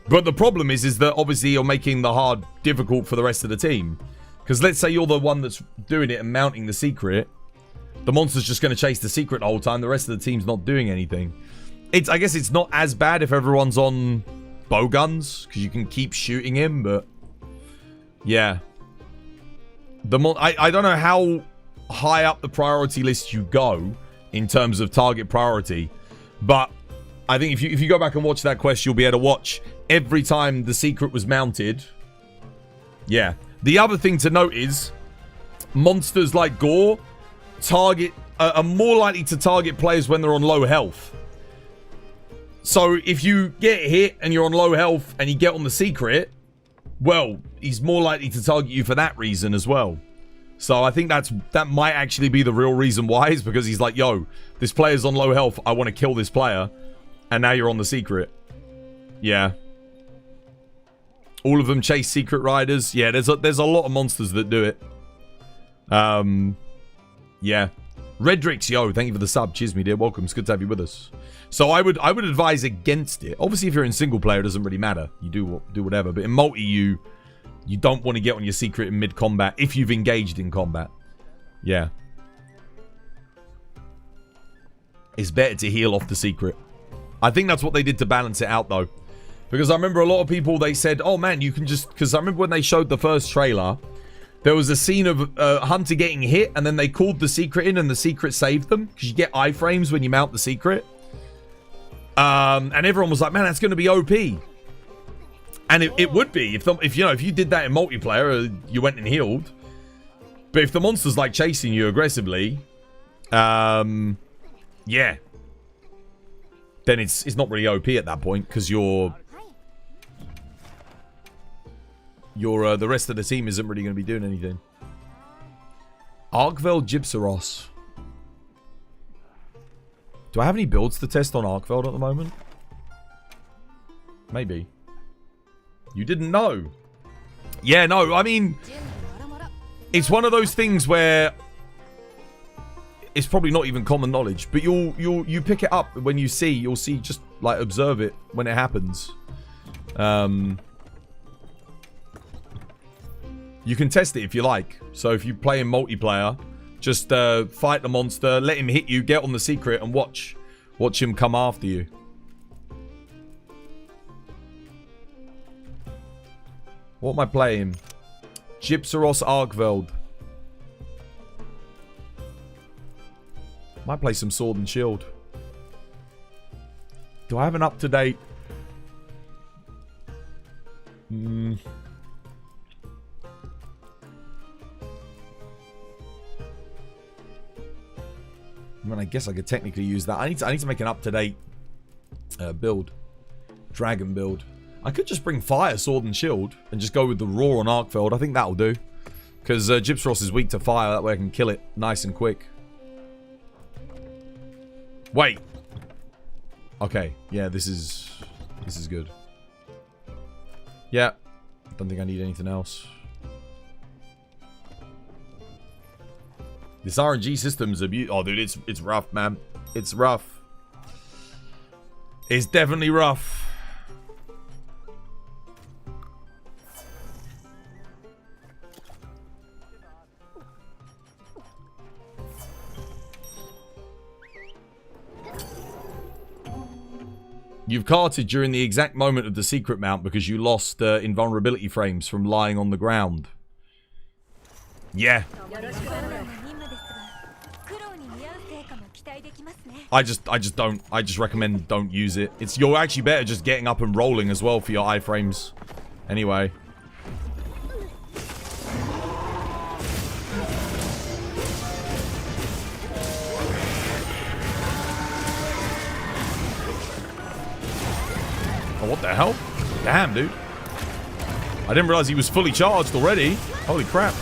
But the problem is that obviously you're making the hard difficult for the rest of the team. Because let's say you're the one that's doing it and mounting the secret. The monster's just going to chase the secret the whole time. The rest of the team's not doing anything. I guess it's not as bad if everyone's on bow guns, because you can keep shooting him, but yeah. I don't know how high up the priority list you go in terms of target priority, but I think if you go back and watch that quest, you'll be able to watch every time the secret was mounted. Yeah. The other thing to note is monsters like Gore are more likely to target players when they're on low health. So if you get hit and you're on low health and you get on the secret, well, he's more likely to target you for that reason as well. So I think that might actually be the real reason why, is because he's like, yo, this player's on low health, I want to kill this player, and now you're on the secret. Yeah. All of them chase secret riders. Yeah, there's a lot of monsters that do it. Yeah. Redrix, yo, thank you for the sub. Cheers, me dear. Welcome. It's good to have you with us. So I would advise against it. Obviously, if you're in single player, it doesn't really matter. You do whatever. But in multi, you don't want to get on your secret in mid-combat if you've engaged in combat. Yeah. It's better to heal off the secret. I think that's what they did to balance it out, though. Because I remember a lot of people, they said, oh, man, you can just... Because I remember when they showed the first trailer, there was a scene of Hunter getting hit, and then they called the secret in, and the secret saved them. Because you get iframes when you mount the secret. And everyone was like, man, that's going to be OP. And it would be. If you did that in multiplayer, you went and healed. But if the monster's, like, chasing you aggressively, yeah. Then it's not really OP at that point, because the rest of the team isn't really going to be doing anything. Arkveld Gypsaros. Do I have any builds to test on Arkveld at the moment? Maybe. You didn't know? Yeah, no, I mean... It's one of those things where... It's probably not even common knowledge, but you pick it up when you'll see, just, like, observe it when it happens. You can test it if you like. So if you play in multiplayer, just fight the monster, let him hit you, get on the secret, and watch him come after you. What am I playing? Gypsaros Arkveld. Might play some Sword and Shield. Do I have an up-to-date? I mean, I guess I could technically use that. I need to make an up-to-date build. Dragon build. I could just bring Fire, Sword and Shield and just go with the Raw on Arkveld. I think that'll do. Because Gypsross is weak to fire. That way I can kill it nice and quick. Wait. Okay. Yeah, this is good. Yeah. Don't think I need anything else. This RNG system's a beaut. Oh, dude, it's rough, man. It's rough. It's definitely rough. You've carted during the exact moment of the secret mount because you lost invulnerability frames from lying on the ground. Yeah. I just recommend don't use it. You're actually better just getting up and rolling as well for your iframes. Anyway. Oh, what the hell? Damn, dude. I didn't realize he was fully charged already. Holy crap.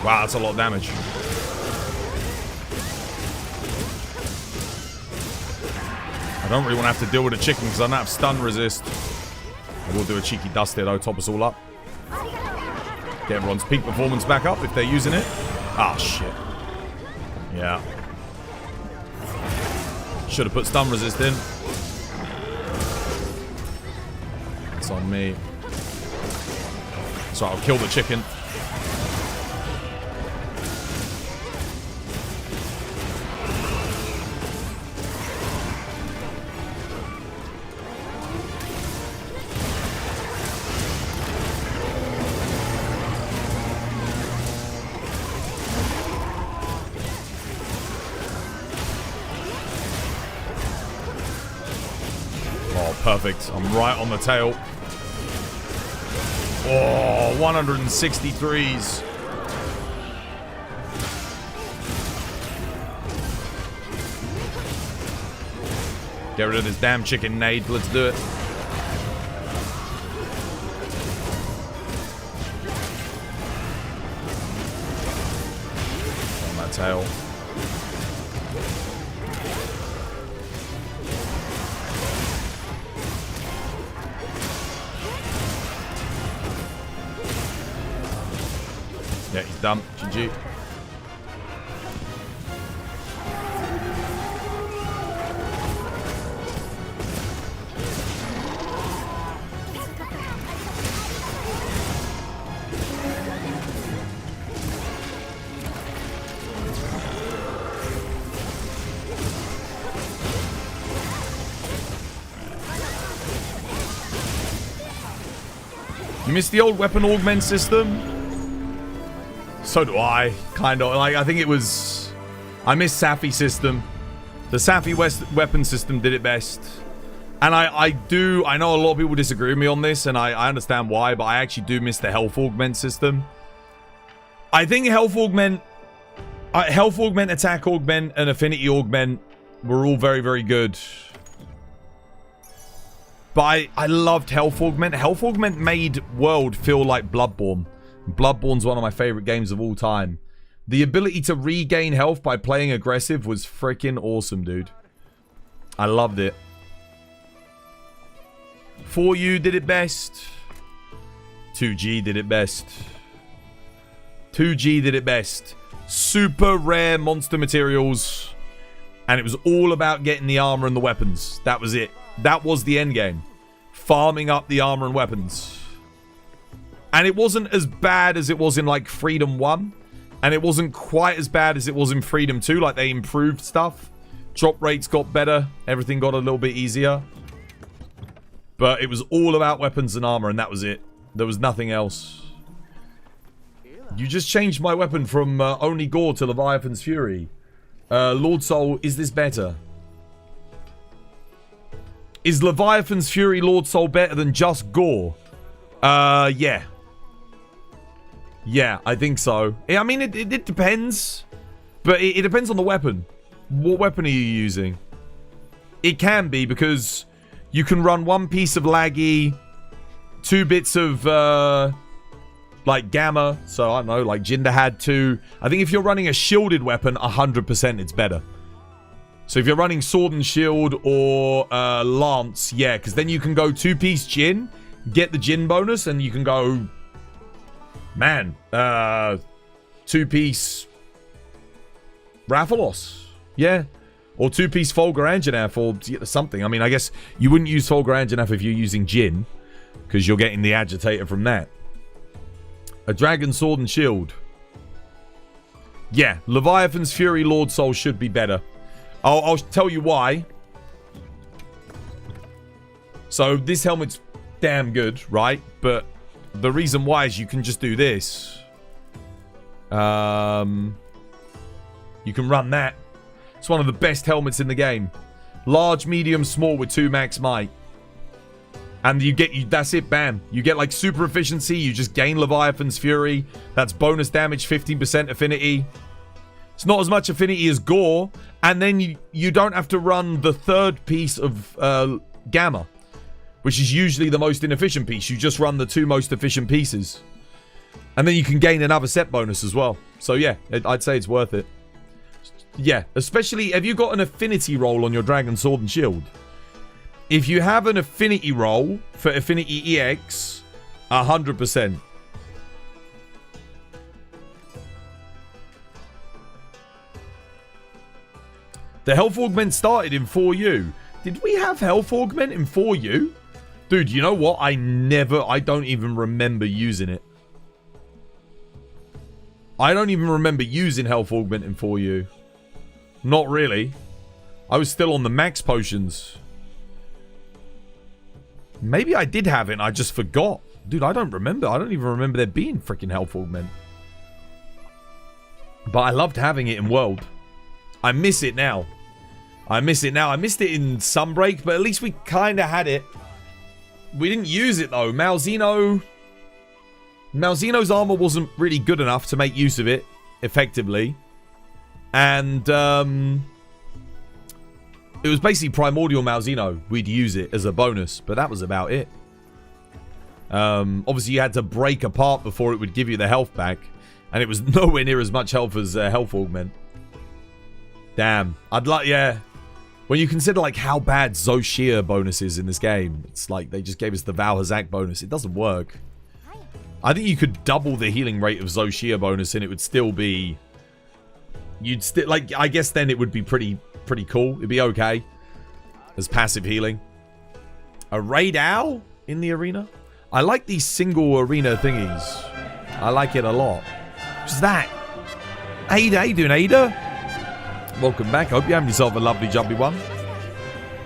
Wow, that's a lot of damage. I don't really want to have to deal with a chicken because I don't have stun resist. I will do a cheeky dust here though, top us all up. Get everyone's peak performance back up if they're using it. Ah, shit. Yeah. Should have put stun resist in. It's on me. So I'll kill the chicken. Perfect. I'm right on the tail. Oh, 163s. Get rid of this damn chicken nade. Let's do it. On my tail. Yeah, he's done. GG. You missed the old weapon augment system? So do I, kind of. Like, I think it was... I miss Safi system. The Safi weapon system did it best. And I know a lot of people disagree with me on this, and I understand why, but I actually do miss the health augment system. I think health augment, attack augment, and affinity augment were all very, very good. But I loved health augment. Health augment made World feel like Bloodborne. Bloodborne's one of my favorite games of all time. The ability to regain health by playing aggressive was freaking awesome, dude. I loved it. 4U did it best. 2G did it best. 2G did it best. Super rare monster materials. And it was all about getting the armor and the weapons. That was it. That was the end game. Farming up the armor and weapons. And it wasn't as bad as it was in like Freedom 1. And it wasn't quite as bad as it was in Freedom 2. Like they improved stuff. Drop rates got better. Everything got a little bit easier. But it was all about weapons and armor, and that was it. There was nothing else. You just changed my weapon from only Gore to Leviathan's Fury. Lord Soul, is this better? Is Leviathan's Fury Lord Soul better than just Gore? Yeah. Yeah, I think so. I mean, it depends. But it depends on the weapon. What weapon are you using? It can be, because you can run one piece of laggy, 2 bits of, like, gamma. So, I don't know, like Jin Dahaad 2. I think if you're running a shielded weapon, 100% it's better. So, if you're running sword and shield or lance, yeah, because then you can go 2-piece Jin, get the Jin bonus, and you can go, man, 2-piece Rathalos. Yeah. Or 2-piece Fulgur Anjanath or something. I mean, I guess you wouldn't use Fulgur Anjanath if you're using Jin, because you're getting the agitator from that. A Dragon Sword and Shield. Yeah, Leviathan's Fury Lord Soul should be better. I'll tell you why. So, this helmet's damn good, right? But the reason why is you can just do this. You can run that. It's one of the best helmets in the game. Large, medium, small with 2 max might. And that's it, bam. You get like super efficiency, you just gain Leviathan's Fury. That's bonus damage, 15% affinity. It's not as much affinity as Gore. And then you don't have to run the 3rd piece of Gamma, which is usually the most inefficient piece. You just run the 2 most efficient pieces. And then you can gain another set bonus as well. So yeah, I'd say it's worth it. Yeah, especially, have you got an affinity roll on your Dragon Sword and Shield? If you have an affinity roll for Affinity EX, 100%. The health augment started in 4U. Did we have health augment in 4U? Dude, you know what? I don't even remember using it. I don't even remember using health augment in 4U. Not really. I was still on the max potions. Maybe I did have it and I just forgot. Dude, I don't remember. I don't even remember there being freaking health augment. But I loved having it in World. I miss it now. I miss it now. I missed it in Sunbreak, but at least we kind of had it. We didn't use it though. Malzeno's armor wasn't really good enough to make use of it effectively. And it was basically Primordial Malzeno. We'd use it as a bonus, but that was about it. Obviously, you had to break apart before it would give you the health back. And it was nowhere near as much health as health augment. Damn. Yeah. When you consider like how bad Zoshia bonus is in this game, it's like they just gave us the Val Hazak bonus. It doesn't work. I think you could double the healing rate of Zoshia bonus and it would still be... You'd still... Like, I guess then it would be pretty cool. It'd be okay. As passive healing. A Raid Owl in the arena? I like these single arena thingies. I like it a lot. What's that? Ada, how you doing, Ada? Welcome back. Hope you're having yourself a lovely jumpy one.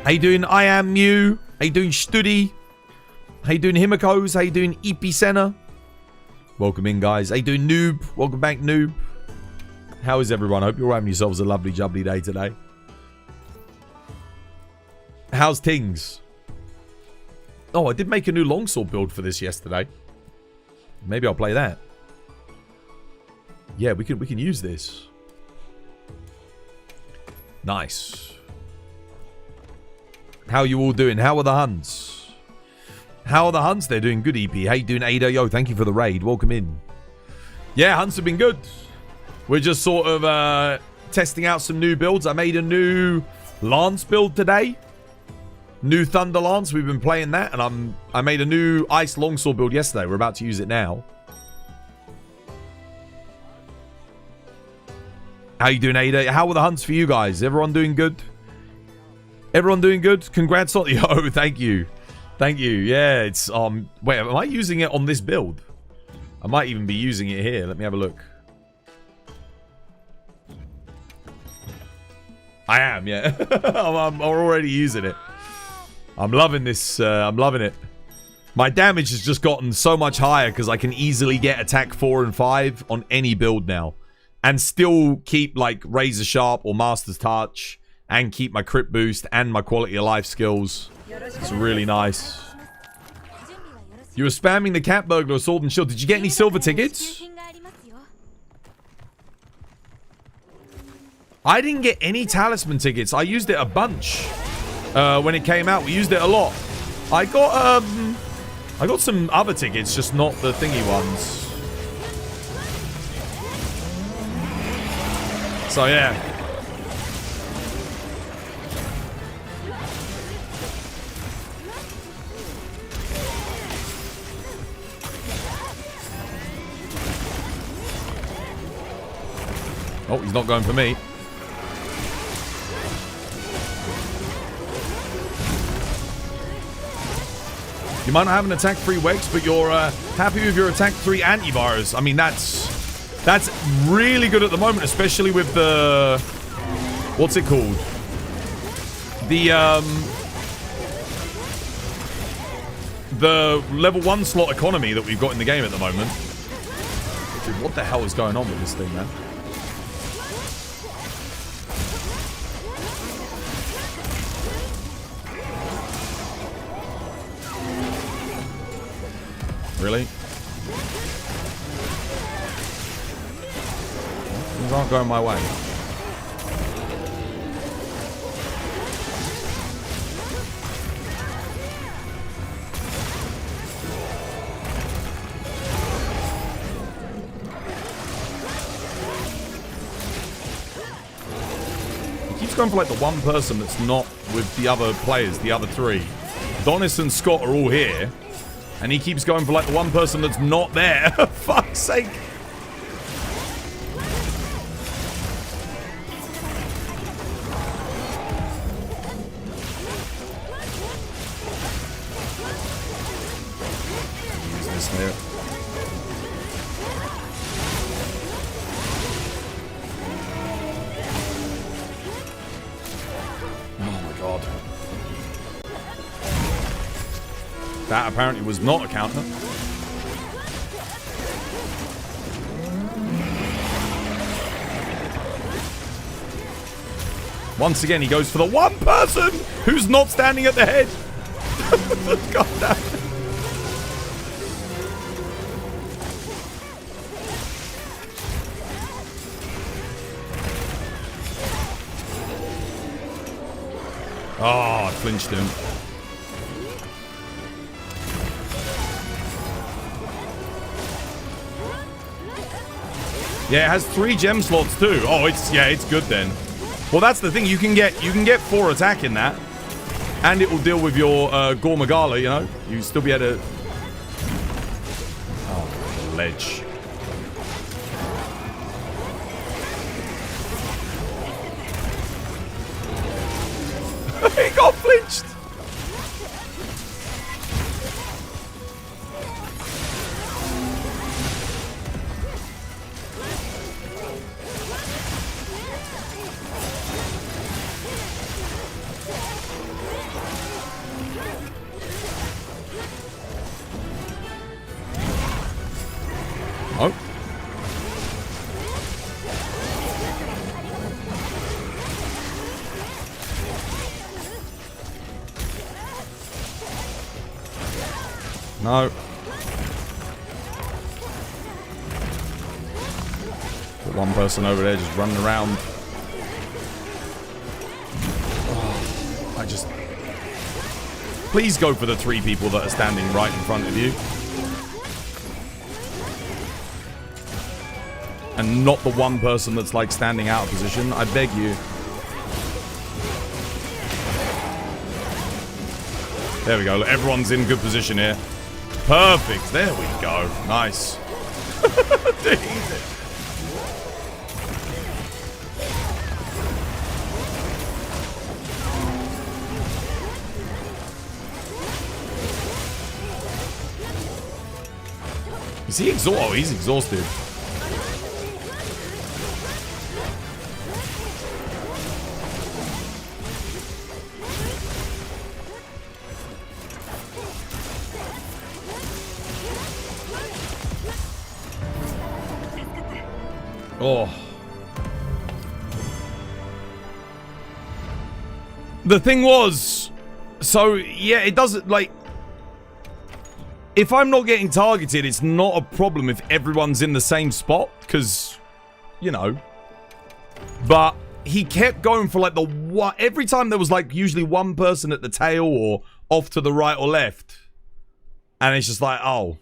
How you doing, I Am Mew? How you doing, Studi? How you doing, Himikos? How you doing, Epicenter? Welcome in, guys. How you doing, Noob? Welcome back, Noob. How is everyone? Hope you're having yourselves a lovely jubbly day today. How's things? Oh, I did make a new longsword build for this yesterday. Maybe I'll play that. Yeah, we can use this. Nice. How are you all doing? How are the Huns? How are the Huns? They're doing good, EP. How you doing, Ada? Yo, thank you for the raid. Welcome in. Yeah, Huns have been good. We're just sort of testing out some new builds. I made a new Lance build today. new Thunder Lance. We've been playing that, and I made a new Ice Longsword build yesterday. We're about to use it now. How you doing, Ada? How were the hunts for you guys? Everyone doing good? Everyone doing good? Congrats on yo, thank you. Thank you. Yeah, it's wait, am I using it on this build? I might even be using it here. Let me have a look. I am, yeah. I'm already using it. I'm loving this. I'm loving it. My damage has just gotten so much higher because I can easily get attack 4 and 5 on any build now. And still keep like Razor Sharp or Master's Touch. And keep my crit boost and my quality of life skills. It's really nice. You were spamming the Cat Burglar Sword and Shield. Did you get any silver tickets? I didn't get any talisman tickets. I used it a bunch when it came out. We used it a lot. I got some other tickets, just not the thingy ones. So yeah. Oh, he's not going for me. You might not have an attack 3 Wex, but you're happy with your attack 3 antivirus. I mean, that's really good at the moment, especially with the... What's it called? The level 1 slot economy that we've got in the game at the moment. Dude, what the hell is going on with this thing, man? Really? Things aren't going my way. He keeps going for like the one person that's not with the other players, the other 3. Donis and Scott are all here. And he keeps going for like the one person that's not there. Fuck's sake. Use this here. Oh my god. That apparently was not a counter. Once again, he goes for the one person who's not standing at the head. God damn it. Oh, I flinched him. Yeah, it has 3 gem slots too. Oh, it's good then. Well, that's the thing. You can get 4 attack in that, and it will deal with your Gore Magala. You know, you still be able to. Oh, the ledge. He got flinched. Oh. No. Got one person over there just running around. Oh, I just... Please go for the 3 people that are standing right in front of you. And not the one person that's like standing out of position. I beg you. There we go. Everyone's in good position here. Perfect. There we go. Nice. Is he exhausted? Oh, he's exhausted. Oh. The thing was, so yeah, it doesn't like. If I'm not getting targeted, it's not a problem if everyone's in the same spot, because, you know. But he kept going for like the what? Every time there was like usually one person at the tail or off to the right or left, and it's just like, oh.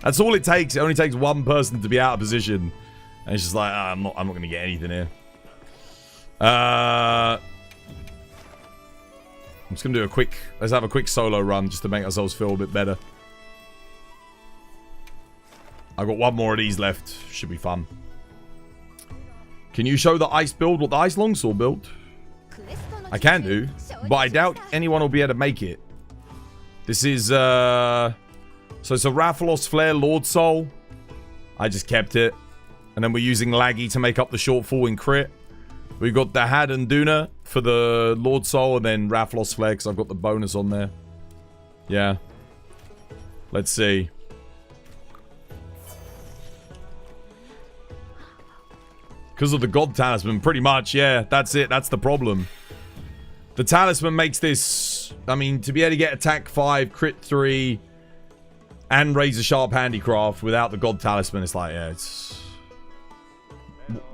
That's all it takes. It only takes one person to be out of position, and it's just like, oh, I'm not going to get anything here. I'm just going to do a quick... Let's have a quick solo run just to make ourselves feel a bit better. I've got one more of these left. Should be fun. Can you show the ice build? What the ice longsword build? I can do, but I doubt anyone will be able to make it. This is... So it's a Rathalos Flare Lord Soul. I just kept it. And then we're using Laggy to make up the shortfall in crit. We've got Dahaad and Duna for the Lord Soul, and then Rathalos Flare because I've got the bonus on there. Yeah. Let's see. Because of the God Talisman, pretty much, yeah. That's it. That's the problem. The Talisman makes this... I mean, to be able to get attack 5, crit 3, and Razor Sharp Handicraft without the God Talisman, it's like, yeah, it's...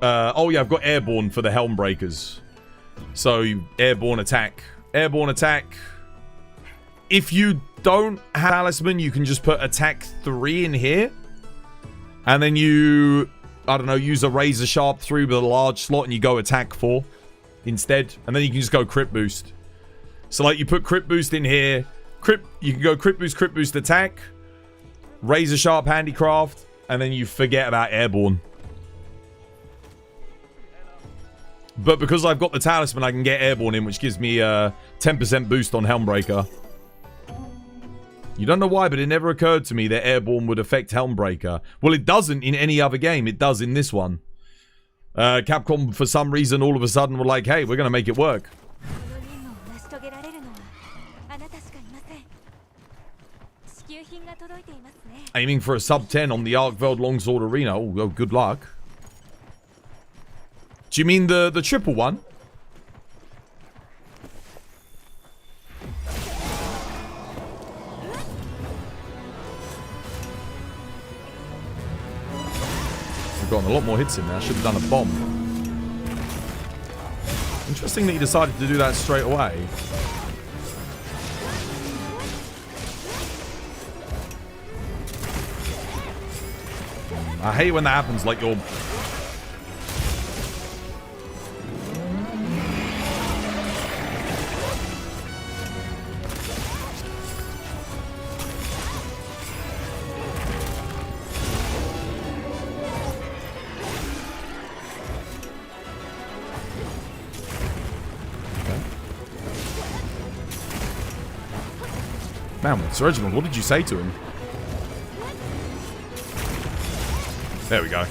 oh yeah, I've got Airborne for the Helm Breakers. So, Airborne attack. Airborne attack. If you don't have Talisman, you can just put attack 3 in here. And then you, I don't know, use a Razor Sharp 3 with a large slot and you go attack 4 instead. And then you can just go crit boost. So like you put crit boost in here. You can go crit boost attack. Razor Sharp Handicraft. And then you forget about Airborne. But because I've got the Talisman, I can get Airborne in, which gives me a 10% boost on Helmbreaker. You don't know why, but it never occurred to me that Airborne would affect Helmbreaker. Well, it doesn't in any other game. It does in this one. Capcom, for some reason, all of a sudden were like, hey, we're going to make it work. Aiming for a sub 10 on the Arkveld Longsword Arena. Oh, good luck. Do you mean the triple one? We've gotten a lot more hits in there. I should have done a bomb. Interesting that he decided to do that straight away. I hate when that happens, like you're... Man, Seregios, what did you say to him? There we go.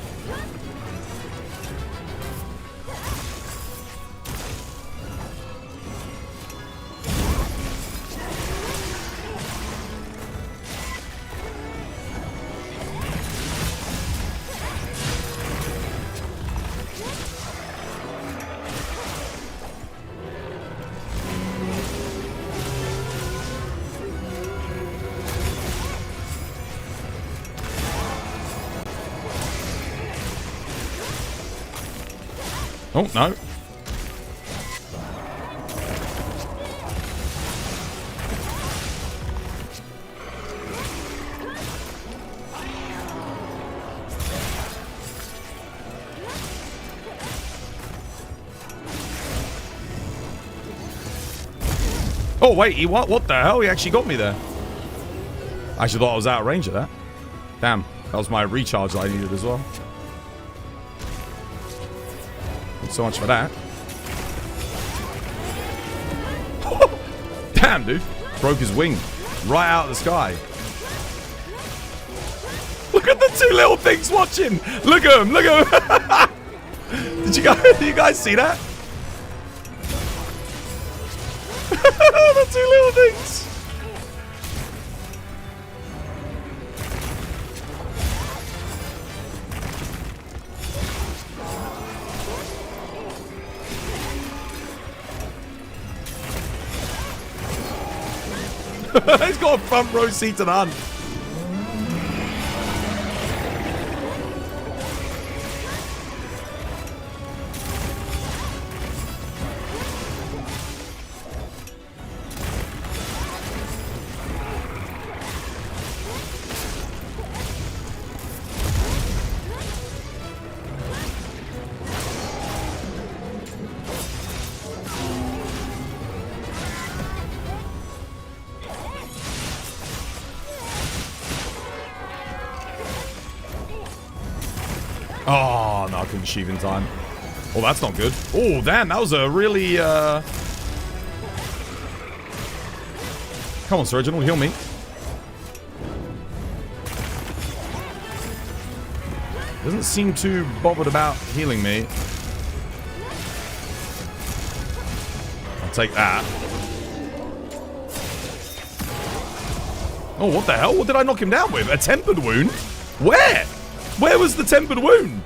Oh, no. Oh, wait. What the hell? He actually got me there. I actually thought I was out of range of that. Damn. That was my recharge that I needed as well. Not so much for that. Damn, dude. Broke his wing. Right out of the sky. Look at the two little things watching. Look at them. Look at them. Did you guys see that? The two little things. He's got a front row seat to the hunt. Oh, no, I couldn't sheave in time. Oh, that's not good. Oh, damn, that was a really, Come on, Sir Reginald, heal me. Doesn't seem too bothered about healing me. I'll take that. Oh, what the hell? What did I knock him down with? A tempered wound? Where? Where was the tempered wound?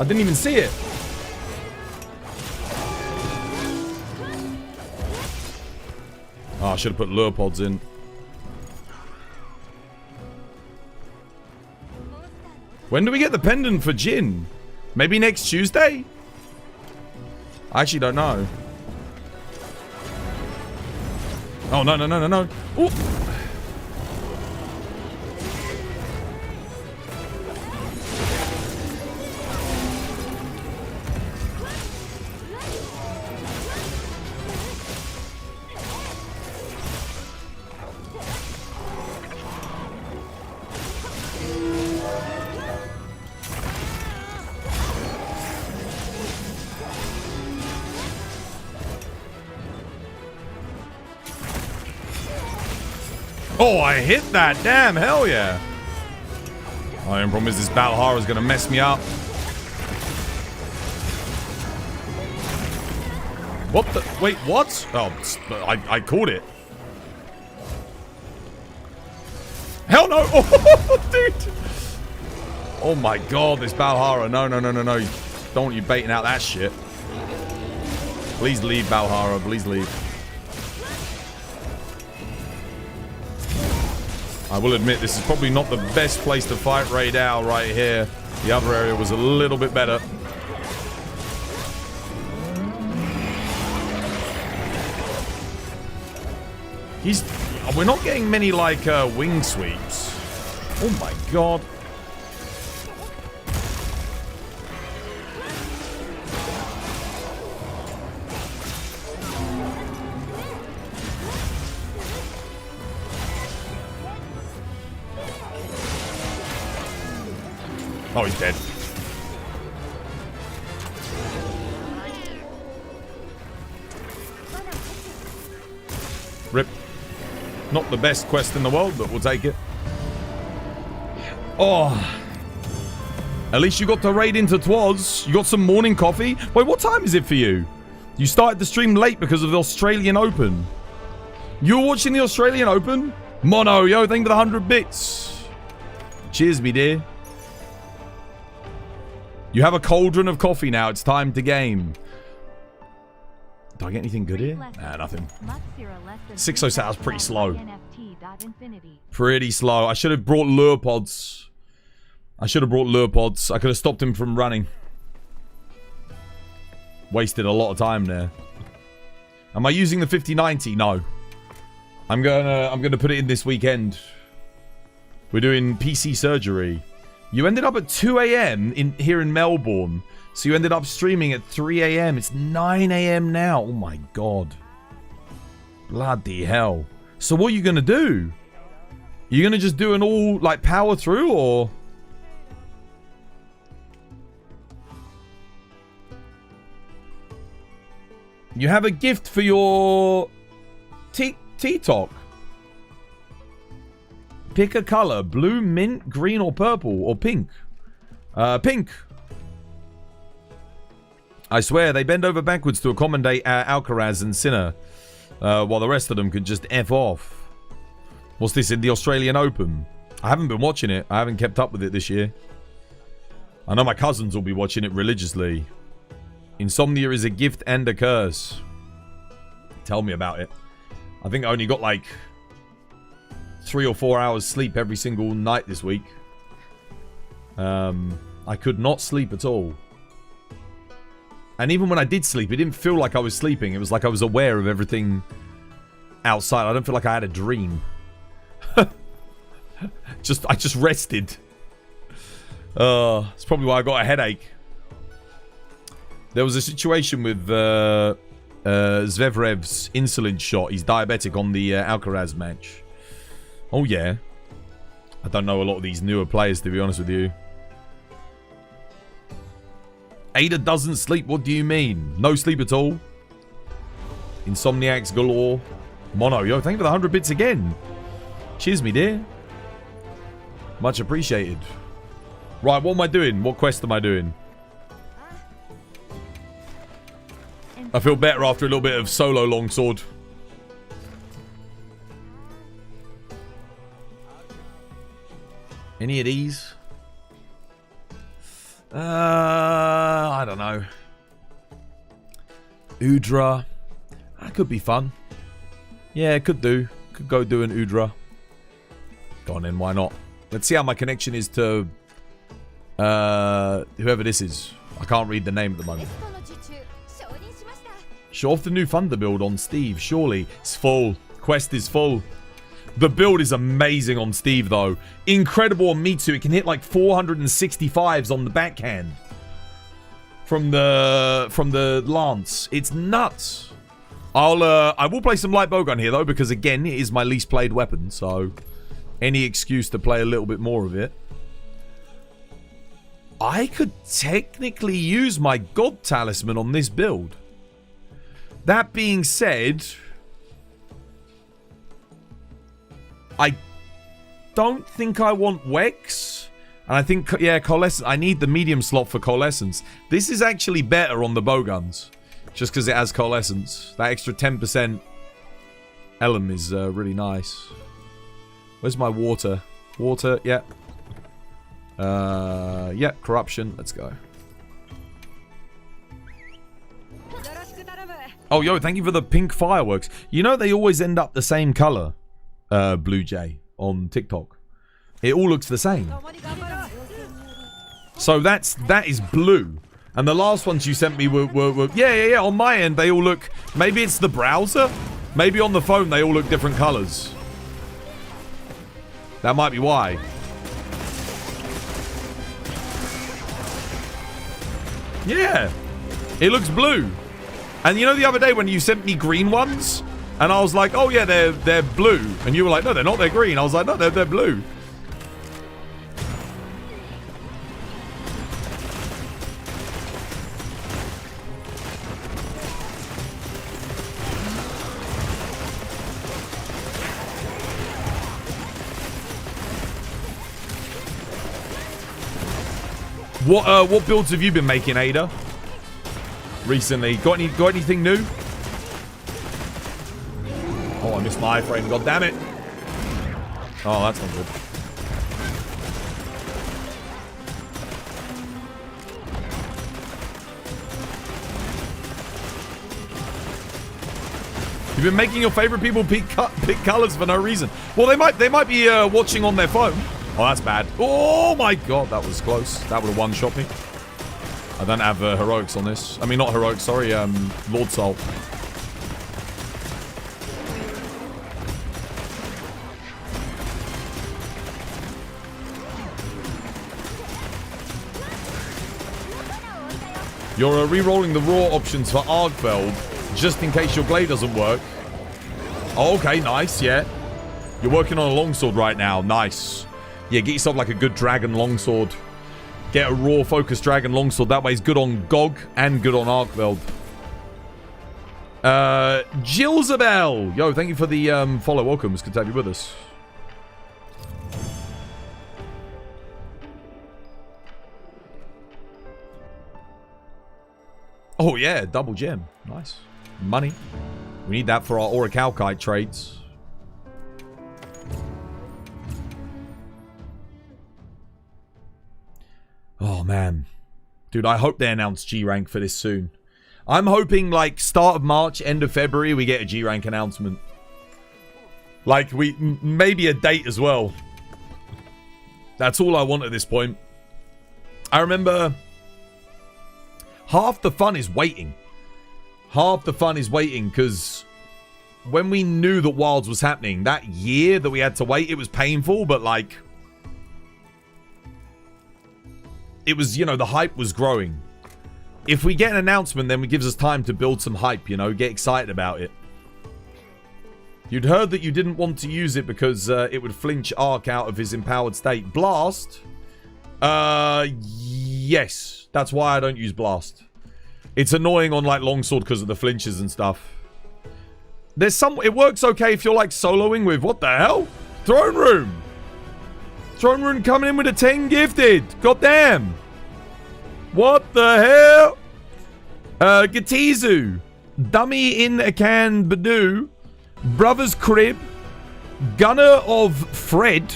I didn't even see it. Oh, I should have put lure pods in. When do we get the pendant for Jin? Maybe next Tuesday? I actually don't know. Oh, no, no, no, no, no. Ooh. Oh, I hit that. Damn, hell yeah. My only problem is this Balhara is going to mess me up. What the? Wait, what? Oh, I caught it. Hell no. Oh, dude. Oh my god, this Balhara. No, no, no, no, no. Don't want you baiting out that shit. Please leave, Balhara. Please leave. I will admit, this is probably not the best place to fight Raid Owl right here. The other area was a little bit better. We're not getting many, like, wing sweeps. Oh my god. Oh, he's dead. Rip. Not the best quest in the world, but we'll take it. Oh. At least you got to raid into Twas. You got some morning coffee. Wait, what time is it for you? You started the stream late because of the Australian Open. You were watching the Australian Open? Mono, yo, thank you for the 100 bits. Cheers, me dear. You have a cauldron of coffee now. It's time to game. Do I get anything good here? Nah, nothing. 607 was pretty slow. Pretty slow. I should have brought lure pods. I could have stopped him from running. Wasted a lot of time there. Am I using the 5090? No. I'm gonna put it in this weekend. We're doing PC surgery. You ended up at 2 a.m. here in Melbourne. So you ended up streaming at 3 a.m. It's 9 a.m. now. Oh my god. Bloody hell. So what are you going to do? You going to just do an all, like, power through, or... You have a gift for your T-Talk. Pick a color. Blue, mint, green, or purple, or pink. Pink. I swear, they bend over backwards to accommodate Alcaraz and Sinner, while the rest of them could just F off. What's this, in the Australian Open? I haven't been watching it. I haven't kept up with it this year. I know my cousins will be watching it religiously. Insomnia is a gift and a curse. Tell me about it. I think I only got like 3 or 4 hours sleep every single night this week. I could not sleep at all. And even when I did sleep, it didn't feel like I was sleeping. It was like I was aware of everything outside. I don't feel like I had a dream. I just rested. It's probably why I got a headache. There was a situation with Zverev's insulin shot. He's diabetic on the Alcaraz match. Oh, yeah. I don't know a lot of these newer players, to be honest with you. Ada doesn't sleep. What do you mean? No sleep at all? Insomniacs galore. Mono, yo, thank you for the 100 bits again. Cheers, me dear. Much appreciated. Right, what am I doing? What quest am I doing? I feel better after a little bit of solo longsword. Any of these? I don't know. Udra. That could be fun. Yeah, it could do. Could go do an Udra. Go on then, why not? Let's see how my connection is to whoever this is. I can't read the name at the moment. Show off the new Thunder build on Steve, surely. It's full. Quest is full. The build is amazing on Steve, though. Incredible on Mitsu. It can hit like 465s on the backhand. From the Lance. It's nuts. I will play some light bowgun here, though, because, again, it is my least played weapon, so any excuse to play a little bit more of it. I could technically use my God Talisman on this build. That being said, I don't think I want Wex. And I think, yeah, Coalescence. I need the medium slot for Coalescence. This is actually better on the bowguns. Just because it has Coalescence. That extra 10% Elm is really nice. Where's my water? Water, yeah. Yeah, Corruption. Let's go. Oh, yo, thank you for the pink fireworks. You know they always end up the same color, Blue Jay, on TikTok. It all looks the same. So that is blue. And the last ones you sent me were yeah. On my end, they all look... Maybe it's the browser? Maybe on the phone, they all look different colors. That might be why. Yeah. It looks blue. And you know the other day when you sent me green ones? And I was like, oh yeah, they're blue. And you were like, no, they're not, they're green. I was like, no, they're blue. What builds have you been making, Ada? Recently. Got anything new? Oh, I missed my iframe. God damn it. Oh, that's not good. You've been making your favorite people pick colors for no reason. Well, they might be watching on their phone. Oh, that's bad. Oh my god, that was close. That would have one-shot me. I don't have heroics on this. I mean, not heroics, sorry, Lord Soul. You're re-rolling the raw options for Arkveld, just in case your Glaive doesn't work. Oh, okay, nice, yeah. You're working on a longsword right now. Nice. Yeah, get yourself like a good dragon longsword. Get a raw focused dragon longsword. That way it's good on Gog and good on Arkveld. Jillsabel. Yo, thank you for the follow. Welcome. It's good to have you with us. Oh, yeah. Double gem. Nice. Money. We need that for our Orichalcite trades. Oh, man. Dude, I hope they announce G rank for this soon. I'm hoping, like, start of March, end of February, we get a G rank announcement. Like, maybe a date as well. That's all I want at this point. I remember half the fun is waiting. Half the fun is waiting, because when we knew that Wilds was happening, that year that we had to wait, it was painful, but, like, it was, you know, the hype was growing. If we get an announcement, then it gives us time to build some hype, you know, get excited about it. You'd heard that you didn't want to use it because it would flinch Ark out of his empowered state. Blast? Yes. That's why I don't use Blast. It's annoying on, like, longsword because of the flinches and stuff. There's some... It works okay if you're, like, soloing with... What the hell? Throne Room! Throne Room coming in with a 10 gifted. God damn. What the hell? Gatizu. Dummy in a can Badoo. Brother's Crib. Gunner of Fred.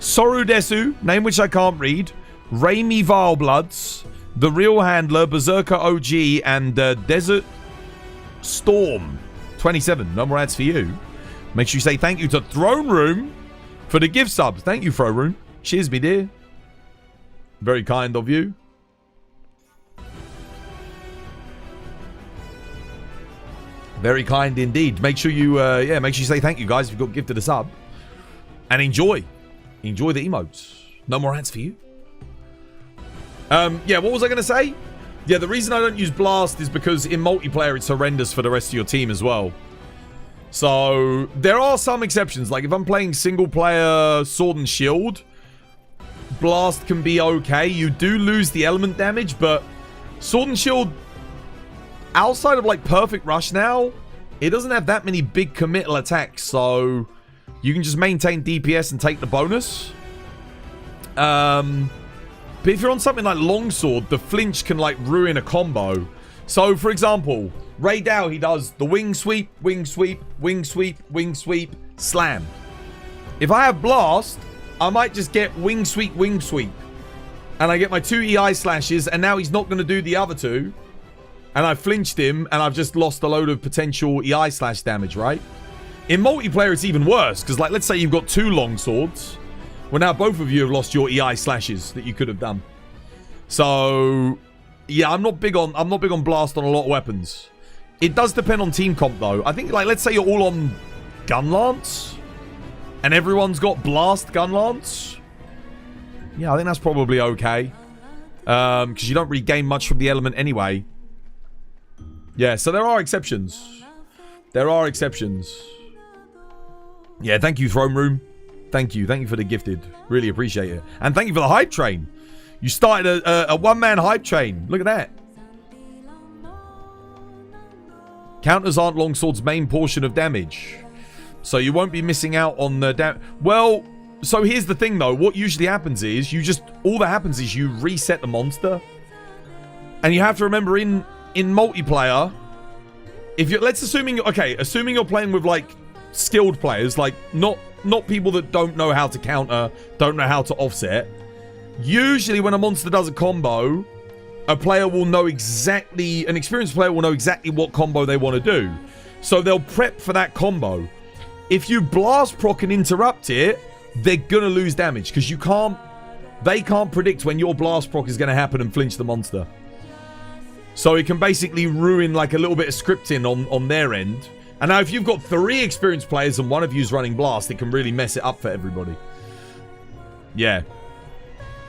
Sorudesu. Name which I can't read. Raimi Vilebloods. The Real Handler. Berserker OG. And Desert Storm. 27. No more ads for you. Make sure you say thank you to Throne Room for the gift subs. Thank you, Throne Room. Cheers, me dear. Very kind of you. Very kind indeed. Make sure you, make sure you say thank you, guys, if you've got gifted a sub. And enjoy. Enjoy the emotes. No more ads for you. Yeah, what was I going to say? Yeah, the reason I don't use Blast is because in multiplayer, it's horrendous for the rest of your team as well. So, there are some exceptions. Like, if I'm playing single-player Sword and Shield, Blast can be okay. You do lose the element damage, but Sword and Shield, outside of, like, Perfect Rush now, it doesn't have that many big committal attacks, so you can just maintain DPS and take the bonus. But if you're on something like Longsword, the flinch can, like, ruin a combo. So, for example... Ray Dow, he does the wing sweep, wing sweep, wing sweep, wing sweep, slam. If I have Blast, I might just get wing sweep, and I get my 2 EI slashes, and now he's not going to do the other 2. And I flinched him, and I've just lost a load of potential EI slash damage, right? In multiplayer, it's even worse, because, like, let's say you've got 2 long swords. Well, now both of you have lost your EI slashes that you could have done. So, yeah, I'm not big on Blast on a lot of weapons. It does depend on team comp, though. I think, like, let's say you're all on Gun Lance, and everyone's got Blast Gun Lance. Yeah, I think that's probably okay. Because you don't really gain much from the element anyway. Yeah, so there are exceptions. There are exceptions. Yeah, thank you, Throne Room. Thank you. Thank you for the gifted. Really appreciate it. And thank you for the hype train. You started a one-man hype train. Look at that. Counters aren't Longsword's main portion of damage. So you won't be missing out on the damage. Well, so here's the thing, though. What usually happens is all that happens is you reset the monster. And you have to remember in multiplayer, if you're, assuming you're playing with, like, skilled players, like, not people that don't know how to counter, don't know how to offset. Usually when a monster does a combo, an experienced player will know exactly what combo they want to do. So they'll prep for that combo. If you blast proc and interrupt it, they're going to lose damage because they can't predict when your blast proc is going to happen and flinch the monster. So it can basically ruin, like, a little bit of scripting on their end. And now if you've got 3 experienced players and one of you's running blast, it can really mess it up for everybody. Yeah.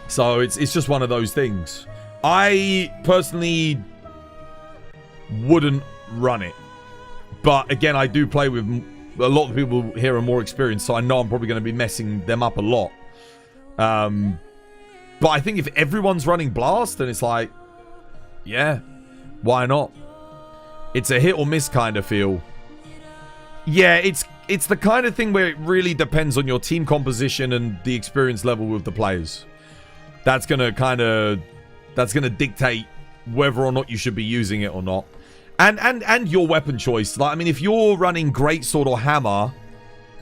So it's just one of those things. I personally wouldn't run it. But again, I do play with a lot of people here are more experienced, so I know I'm probably going to be messing them up a lot. But I think if everyone's running Blast, then it's like, yeah, why not? It's a hit or miss kind of feel. Yeah, it's the kind of thing where it really depends on your team composition and the experience level of the players. That's gonna dictate whether or not you should be using it or not. And your weapon choice. Like, I mean, if you're running Greatsword or Hammer,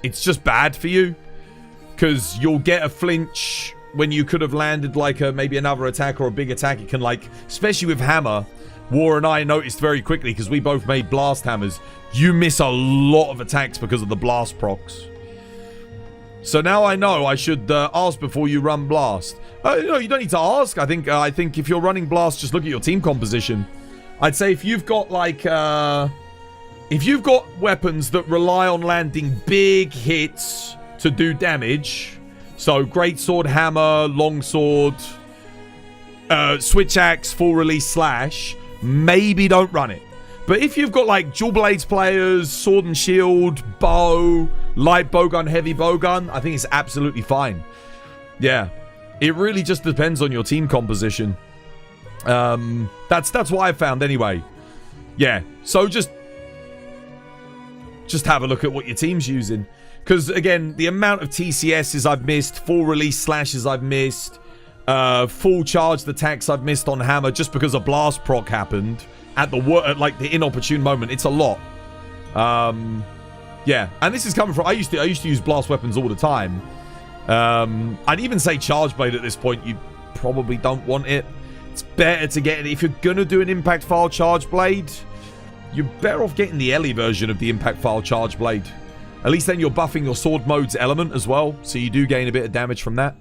it's just bad for you. Because you'll get a flinch when you could have landed like maybe another attack or a big attack. It can, like, especially with Hammer, War and I noticed very quickly, because we both made Blast Hammers, you miss a lot of attacks because of the Blast procs. So now I know I should ask before you run Blast. No, you don't need to ask. I think if you're running Blast, just look at your team composition. I'd say if you've got like if you've got weapons that rely on landing big hits to do damage, so Greatsword, Hammer, Longsword, Switch Axe, Full Release Slash, maybe don't run it. But if you've got like Dual Blades players, Sword and Shield, Bow, Light Bowgun, Heavy Bowgun, I think it's absolutely fine. Yeah, it really just depends on your team composition. That's what I found anyway. Yeah, so just have a look at what your team's using. Because again, the amount of TCSs I've missed, full release slashes I've missed, full charged attacks I've missed on Hammer just because a blast proc happened at the inopportune moment. It's a lot. Yeah, and this is coming from I used to use blast weapons all the time. I'd even say Charge Blade at this point. You probably don't want it. It's better to get it. If you're going to do an Impact File Charge Blade, you're better off getting the Ellie version of the Impact File Charge Blade. At least then you're buffing your Sword Mode's element as well, so you do gain a bit of damage from that.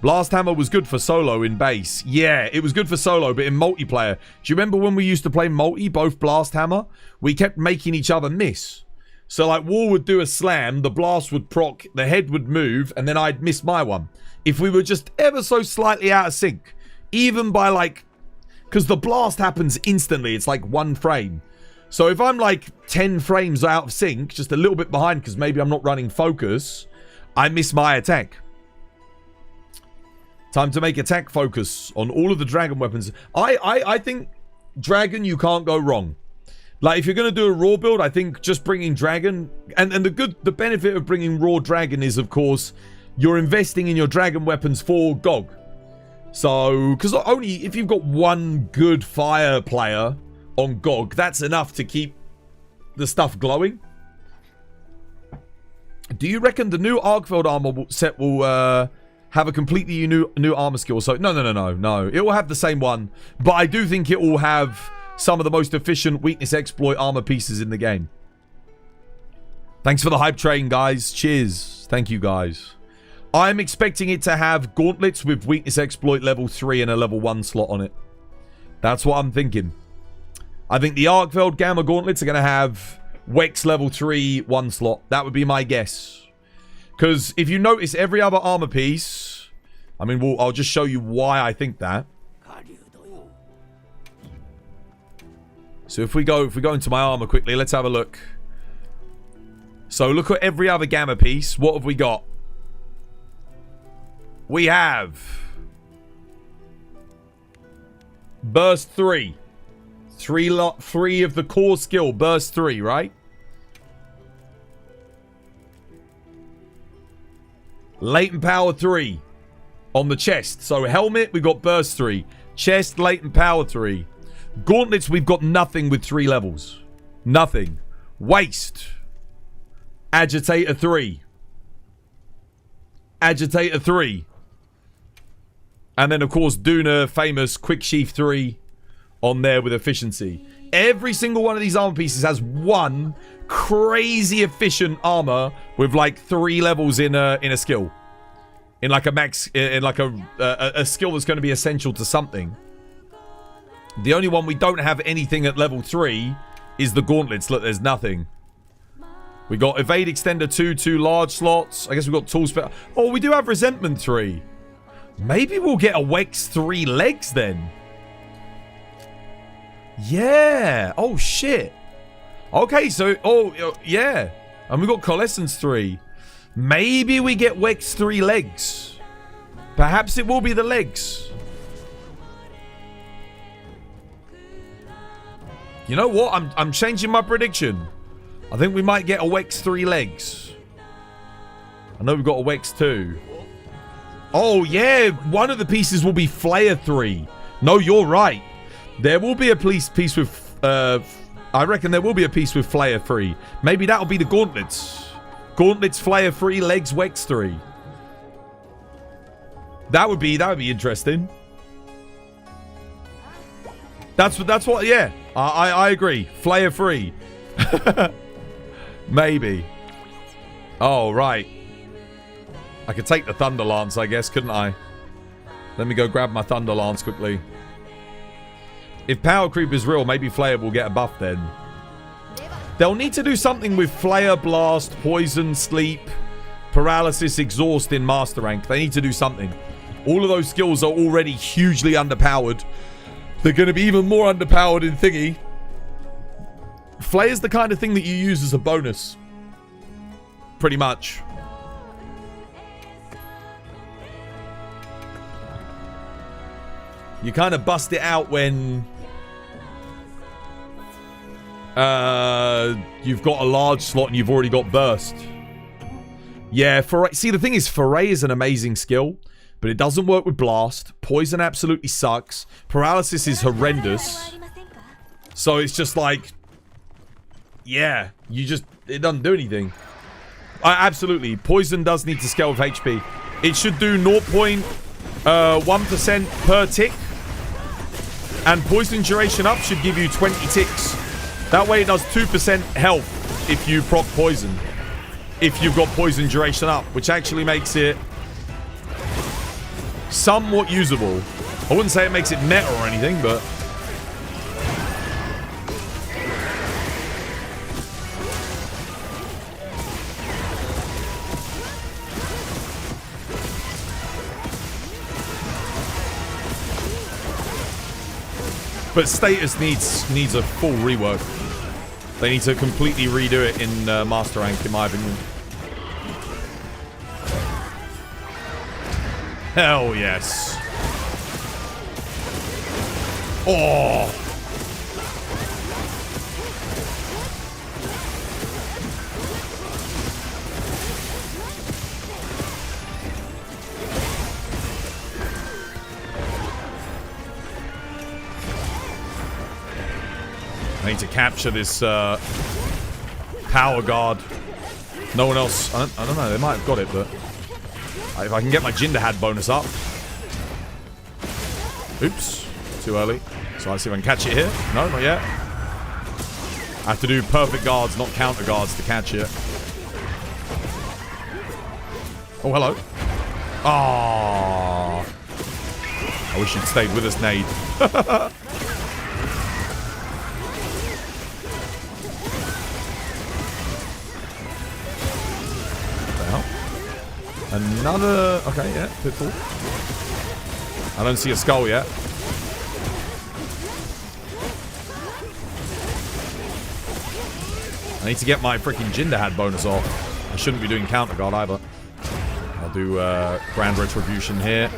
Blast Hammer was good for solo in base. Yeah, it was good for solo, but in multiplayer, do you remember when we used to play multi, both Blast Hammer? We kept making each other miss. So like War would do a slam, the blast would proc, the head would move, and then I'd miss my one. If we were just ever so slightly out of sync. Even by like, because the blast happens instantly, it's like 1 frame. So if I'm like 10 frames out of sync, just a little bit behind because maybe I'm not running focus, I miss my attack. Time to make attack focus on all of the dragon weapons. I think dragon, you can't go wrong. Like if you're going to do a raw build, I think just bringing dragon, and the benefit of bringing raw dragon is of course you're investing in your dragon weapons for GOG. So, because only if you've got one good fire player on GOG, that's enough to keep the stuff glowing. Do you reckon the new Arkveld armor set will have a completely new armor skill? So, no. It will have the same one, but I do think it will have some of the most efficient weakness exploit armor pieces in the game. Thanks for the hype train, guys. Cheers. Thank you, guys. I'm expecting it to have gauntlets with weakness exploit level 3 and a level 1 slot on it. That's what I'm thinking. I think the Arkveld Gamma gauntlets are going to have Wex level 3 1 slot. That would be my guess. Because if you notice every other armor piece, I mean, I'll just show you why I think that. So if we go into my armor quickly, let's have a look. So look at every other Gamma piece. What have we got? We have Burst 3. 3 of the core skill. Burst 3, right? Latent Power 3 on the chest. So helmet, we've got Burst 3. Chest, Latent Power 3. Gauntlets, we've got nothing with 3 levels. Nothing. Waist. Agitator 3. Agitator 3. And then, of course, Duna, famous Quick Sheath 3 on there with efficiency. Every single one of these armor pieces has one crazy efficient armor with like 3 levels in a skill. In like a max, in like a skill that's going to be essential to something. The only one we don't have anything at level 3 is the gauntlets. Look, there's nothing. We got Evade Extender 2 large slots. I guess we've got Tool Spell. Oh, we do have Resentment 3. Maybe we'll get a Wex 3 legs then. Yeah. Oh, shit. Okay, so... Oh, yeah. And we got Coalescence 3. Maybe we get Wex 3 legs. Perhaps it will be the legs. You know what? I'm changing my prediction. I think we might get a Wex 3 legs. I know we've got a Wex 2. Oh, yeah. One of the pieces will be Flayer 3. No, you're right. There will be a piece with... I reckon there will be a piece with Flayer 3. Maybe that'll be the Gauntlets. Gauntlets, Flayer 3, Legs, Wex 3. That would be interesting. That's what, yeah. I agree. Flayer 3. Maybe. Oh, right. I could take the Thunder Lance, I guess, couldn't I? Let me go grab my Thunder Lance quickly. If power creep is real, maybe Flayer will get a buff then. They'll need to do something with Flayer, Blast, Poison, Sleep, Paralysis, Exhaust in Master Rank. They need to do something. All of those skills are already hugely underpowered. They're going to be even more underpowered in Thingy. Flayer's the kind of thing that you use as a bonus. Pretty much. You kind of bust it out when you've got a large slot and you've already got burst. Yeah, see, the thing is, Foray is an amazing skill, but it doesn't work with Blast. Poison absolutely sucks. Paralysis is horrendous. So it's just like, yeah, it doesn't do anything. Absolutely, Poison does need to scale with HP. It should do 0.1% per tick. And Poison Duration Up should give you 20 ticks. That way it does 2% health if you proc Poison. If you've got Poison Duration Up, which actually makes it somewhat usable. I wouldn't say it makes it meta or anything, but... But Status needs a full rework. They need to completely redo it in Master Rank, in my opinion. Hell yes. Oh. I need to capture this power guard. No one else. I don't know. They might have got it, but if I can get my Jin Dahaad bonus up. Oops, too early. So let's see if I can catch it here. No, not yet. I have to do perfect guards, not counter guards, to catch it. Oh, hello. Ah. I wish you'd stayed with us, Nade. Another... Okay, yeah, pitfall. I don't see a skull yet. I need to get my freaking Jin Dahaad bonus off. I shouldn't be doing counter guard either. I'll do Grand Retribution here.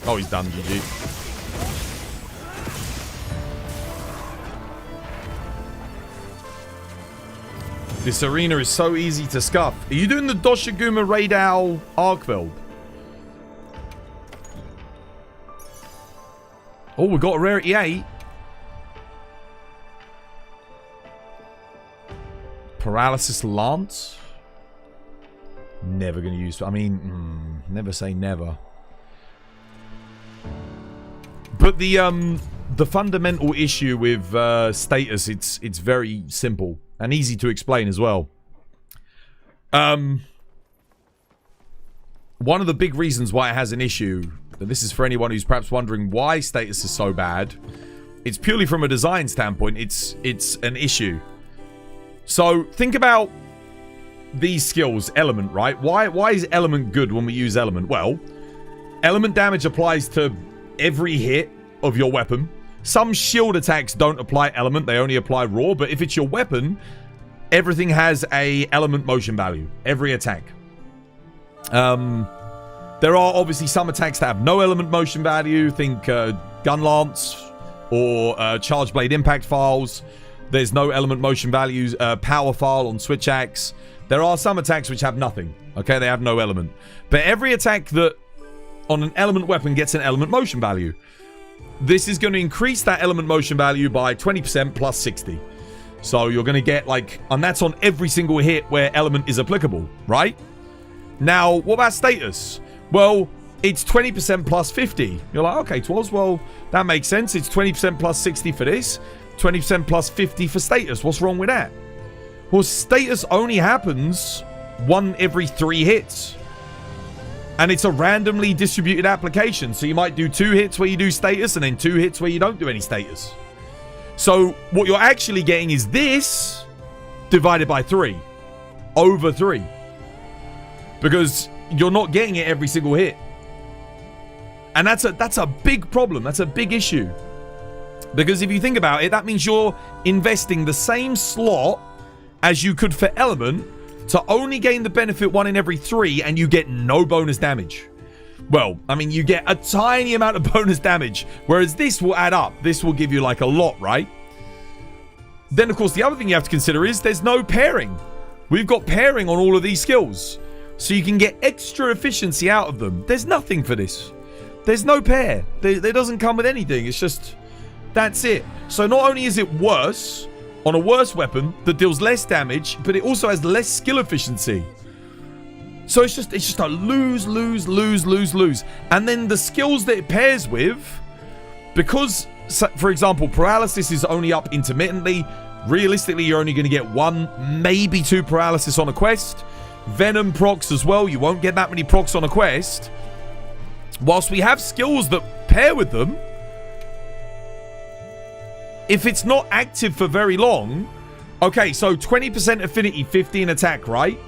Oh, he's done, GG. This arena is so easy to scuff. Are you doing the Doshiguma Raidal Arkveld? Oh, we got a rarity 8. Paralysis Lance. Never going to use... I mean, never say never. But the fundamental issue with status, it's very simple. And easy to explain as well. One of the big reasons why it has an issue, and this is for anyone who's perhaps wondering why status is so bad, it's purely from a design standpoint. It's an issue. So think about these skills. Element, right? Why is element good when we use element? Well, element damage applies to every hit of your weapon. Some shield attacks don't apply element, they only apply raw, but if it's your weapon, everything has a element motion value. Every attack. There are obviously some attacks that have no element motion value. Think gun lance or charge blade impact files. There's no element motion values. Power file on switch axe. There are some attacks which have nothing. Okay, they have no element. But every attack that on an element weapon gets an element motion value. This is going to increase that element motion value by 20% plus 60. So you're going to get like, and that's on every single hit where element is applicable, right? Now, what about status? Well, it's 20% plus 50. You're like, okay, Twas, well, that makes sense. It's 20% plus 60 for this, 20% plus 50 for status. What's wrong with that? Well, status only happens 1 every 3 hits. And it's a randomly distributed application. So you might do 2 hits where you do status and then 2 hits where you don't do any status. So what you're actually getting is this divided by 3. Over 3. Because you're not getting it every single hit. And that's a big problem. That's a big issue. Because if you think about it, that means you're investing the same slot as you could for element to only gain the benefit 1 in every 3, and you get no bonus damage. Well, I mean, you get a tiny amount of bonus damage, whereas this will add up. This will give you like a lot, right? Then, of course, the other thing you have to consider is there's no pairing. We've got pairing on all of these skills, so you can get extra efficiency out of them. There's nothing for this. There's no pair. There doesn't come with anything. It's just, that's it. So not only is it worse on a worse weapon that deals less damage, but it also has less skill efficiency. So it's just a lose, lose, lose, lose, lose. And then the skills that it pairs with, because, for example, paralysis is only up intermittently. Realistically, you're only going to get 1, maybe 2 paralysis on a quest. Venom procs as well. You won't get that many procs on a quest. Whilst we have skills that pair with them, if it's not active for very long, okay, so 20% affinity, 15 attack, right?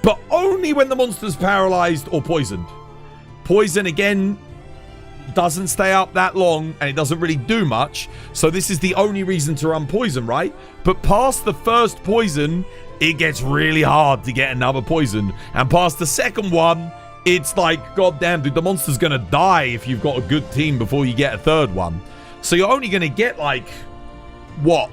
But only when the monster's paralyzed or poisoned. Poison, again, doesn't stay up that long, and it doesn't really do much. So this is the only reason to run poison, right? But past the first poison, it gets really hard to get another poison. And past the second one, it's like, goddamn, dude, the monster's gonna die if you've got a good team before you get a third one. So you're only going to get like, what,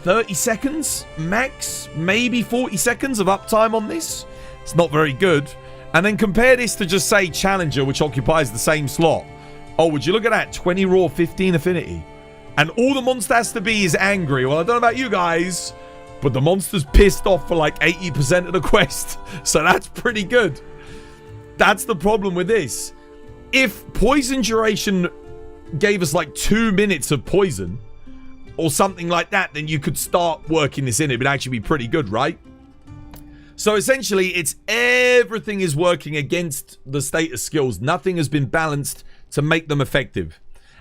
30 seconds max? Maybe 40 seconds of uptime on this? It's not very good. And then compare this to just say Challenger, which occupies the same slot. Oh, would you look at that? 20 raw, 15 affinity. And all the monster has to be is angry. Well, I don't know about you guys, but the monster's pissed off for like 80% of the quest. So that's pretty good. That's the problem with this. If poison duration gave us like 2 minutes of poison or something like that, then you could start working this in. It would actually be pretty good, right? So essentially, it's everything is working against the status skills. Nothing has been balanced to make them effective.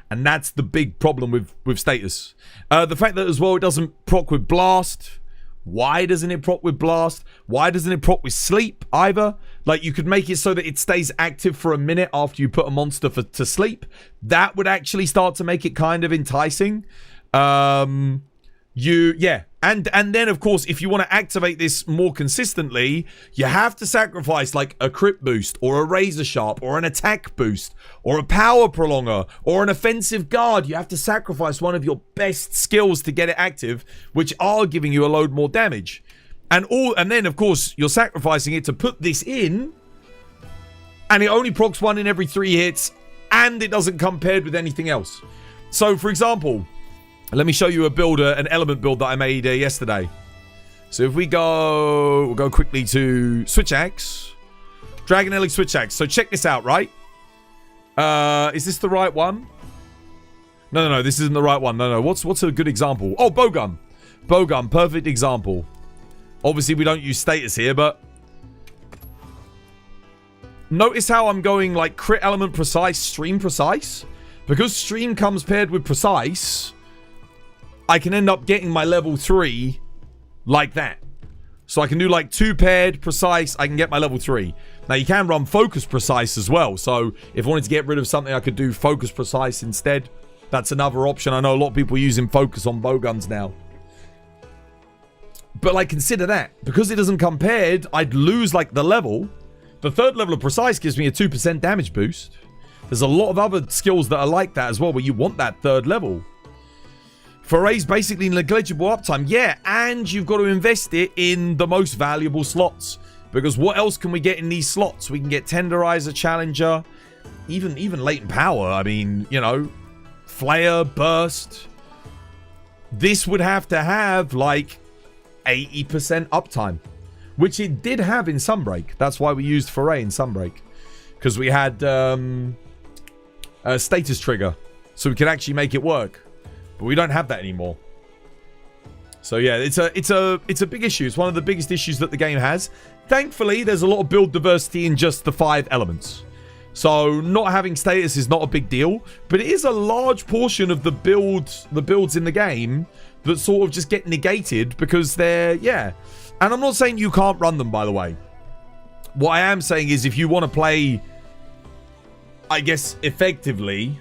And that's the big problem with status. The fact that as well, it doesn't proc with blast. Why doesn't it proc with blast? Why doesn't it proc with sleep either? Like, you could make it so that it stays active for a minute after you put a monster to sleep. That would actually start to make it kind of enticing. And then, of course, if you want to activate this more consistently, you have to sacrifice like a crit boost or a razor sharp or an attack boost or a power prolonger or an offensive guard. You have to sacrifice one of your best skills to get it active, which are giving you a load more damage. And then, of course, you're sacrificing it to put this in, and it only procs 1 in every 3 hits, and it doesn't come paired with anything else. So, for example, let me show you a build, an element build that I made yesterday. So if we'll go quickly to Switch Axe. Dragon Ellie Switch Axe. So check this out, right? Is this the right one? No, this isn't the right one. No. What's a good example? Oh, Bowgun. Bowgun, perfect example. Obviously, we don't use status here, but notice how I'm going like crit element precise, stream precise. Because stream comes paired with precise, I can end up getting my level 3 like that. So I can do like 2 paired precise, I can get my level 3. Now you can run focus precise as well. So if I wanted to get rid of something, I could do focus precise instead. That's another option. I know a lot of people using focus on bowguns now. But like, consider that. Because it doesn't come paired, I'd lose like the level. The 3rd level of precise gives me a 2% damage boost. There's a lot of other skills that are like that as well, where you want that 3rd level. Foray's basically negligible uptime. Yeah, and you've got to invest it in the most valuable slots. Because what else can we get in these slots? We can get Tenderizer, Challenger, even Latent Power. I mean, you know, Flare, Burst. This would have to have like 80% uptime, which it did have in Sunbreak. That's why we used Foray in Sunbreak, because we had a status trigger, so we could actually make it work. But we don't have that anymore. So yeah, it's a big issue. It's one of the biggest issues that the game has. Thankfully, there's a lot of build diversity in just the 5 elements. So not having status is not a big deal, but it is a large portion of the builds in the game that sort of just get negated because they're, yeah. And I'm not saying you can't run them, by the way. What I am saying is if you want to play, I guess, effectively,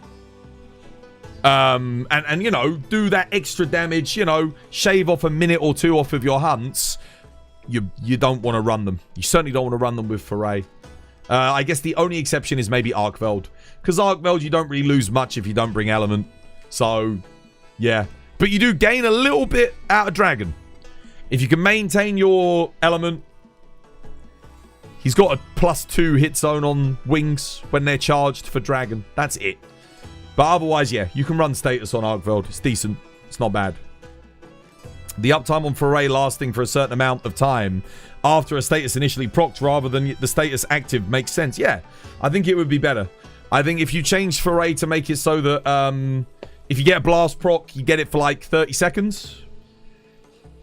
and you know, do that extra damage, you know, shave off a minute or 2 off of your hunts, you don't want to run them. You certainly don't want to run them with Foray. I guess the only exception is maybe Arkveld. Because Arkveld, you don't really lose much if you don't bring Element. So, yeah. But you do gain a little bit out of Dragon. If you can maintain your Element. He's got a +2 hit zone on wings when they're charged for Dragon. That's it. But otherwise, yeah, you can run status on Arkveld. It's decent. It's not bad. The uptime on Foray lasting for a certain amount of time after a status initially procced rather than the status active makes sense. Yeah, I think it would be better. I think if you change Foray to make it so that if you get a blast proc, you get it for like 30 seconds.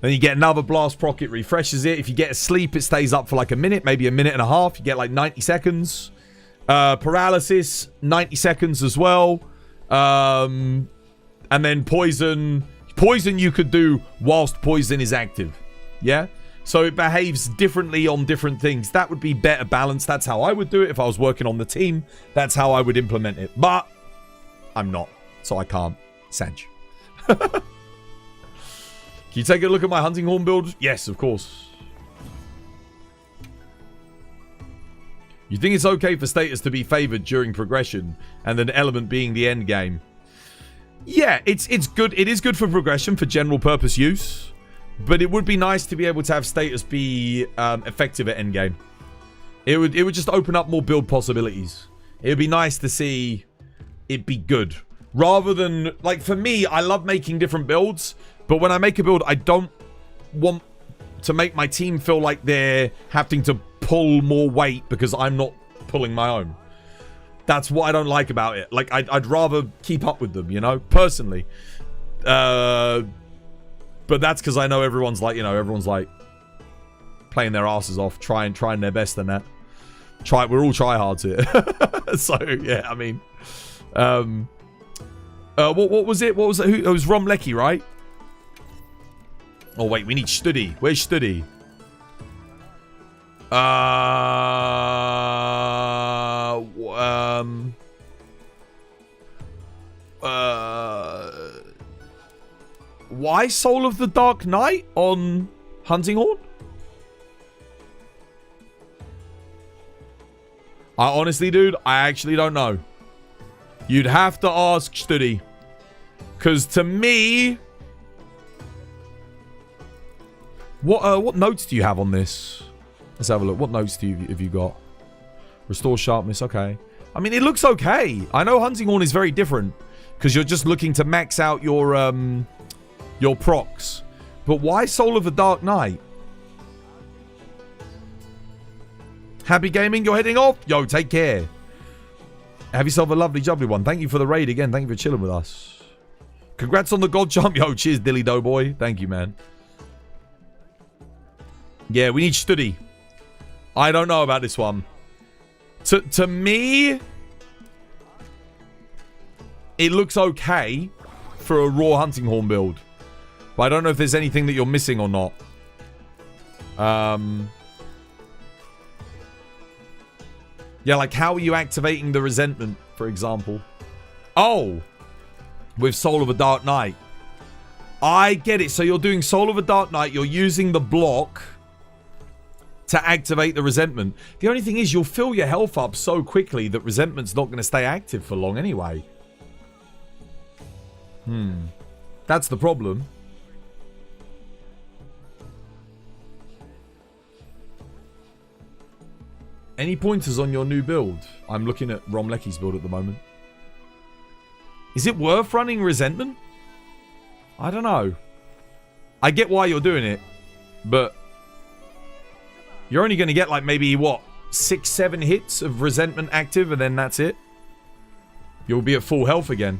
Then you get another blast proc, it refreshes it. If you get a sleep, it stays up for like a minute, maybe a minute and a half. You get like 90 seconds. Paralysis, 90 seconds as well. And then poison you could do whilst poison is active. Yeah? So it behaves differently on different things. That would be better balanced. That's how I would do it if I was working on the team. That's how I would implement it. But I'm not. So I can't. Sanj. Can you take a look at my hunting horn build? Yes, of course. You think it's okay for status to be favored during progression and then element being the end game? Yeah, it's good. It is good for progression for general purpose use, but it would be nice to be able to have status be effective at end game. It would just open up more build possibilities. It would be nice to see it be good rather than, like, for me, I love making different builds, but when I make a build, I don't want to make my team feel like they're having to pull more weight because I'm not pulling my own. That's what I don't like about it. Like, I'd rather keep up with them, you know, personally. But that's because I know everyone's like, you know, everyone's like playing their asses off, trying their best and that. We're all tryhards here. So, yeah, I mean. What was it? What was it? It was Romlecki, right? Oh, wait, we need Studi. Where's Studi? Why Soul of the Dark Knight on Hunting Horn? I honestly, dude, I actually don't know. You'd have to ask Studi. Because to me... What notes do you have on this? Let's have a look. What notes have you got? Restore sharpness. Okay. I mean, it looks okay. I know Hunting Horn is very different because you're just looking to max out your procs. But why Soul of the Dark Knight? Happy gaming. You're heading off. Yo, take care. Have yourself a lovely, jubbly one. Thank you for the raid again. Thank you for chilling with us. Congrats on the God Jump. Yo, cheers, Dilly Doughboy. Thank you, man. Yeah, we need Studi. I don't know about this one. To me, it looks okay for a raw Hunting Horn build. But I don't know if there's anything that you're missing or not. Yeah, like how are you activating the resentment, for example? Oh, with Soul of a Dark Knight. I get it. So you're doing Soul of a Dark Knight. You're using the block to activate the resentment. The only thing is you'll fill your health up so quickly that resentment's not going to stay active for long anyway. That's the problem. Any pointers on your new build? I'm looking at Romlecki's build at the moment. Is it worth running resentment? I don't know. I get why you're doing it, but you're only going to get like maybe, what, 6-7 hits of resentment active and then that's it. You'll be at full health again.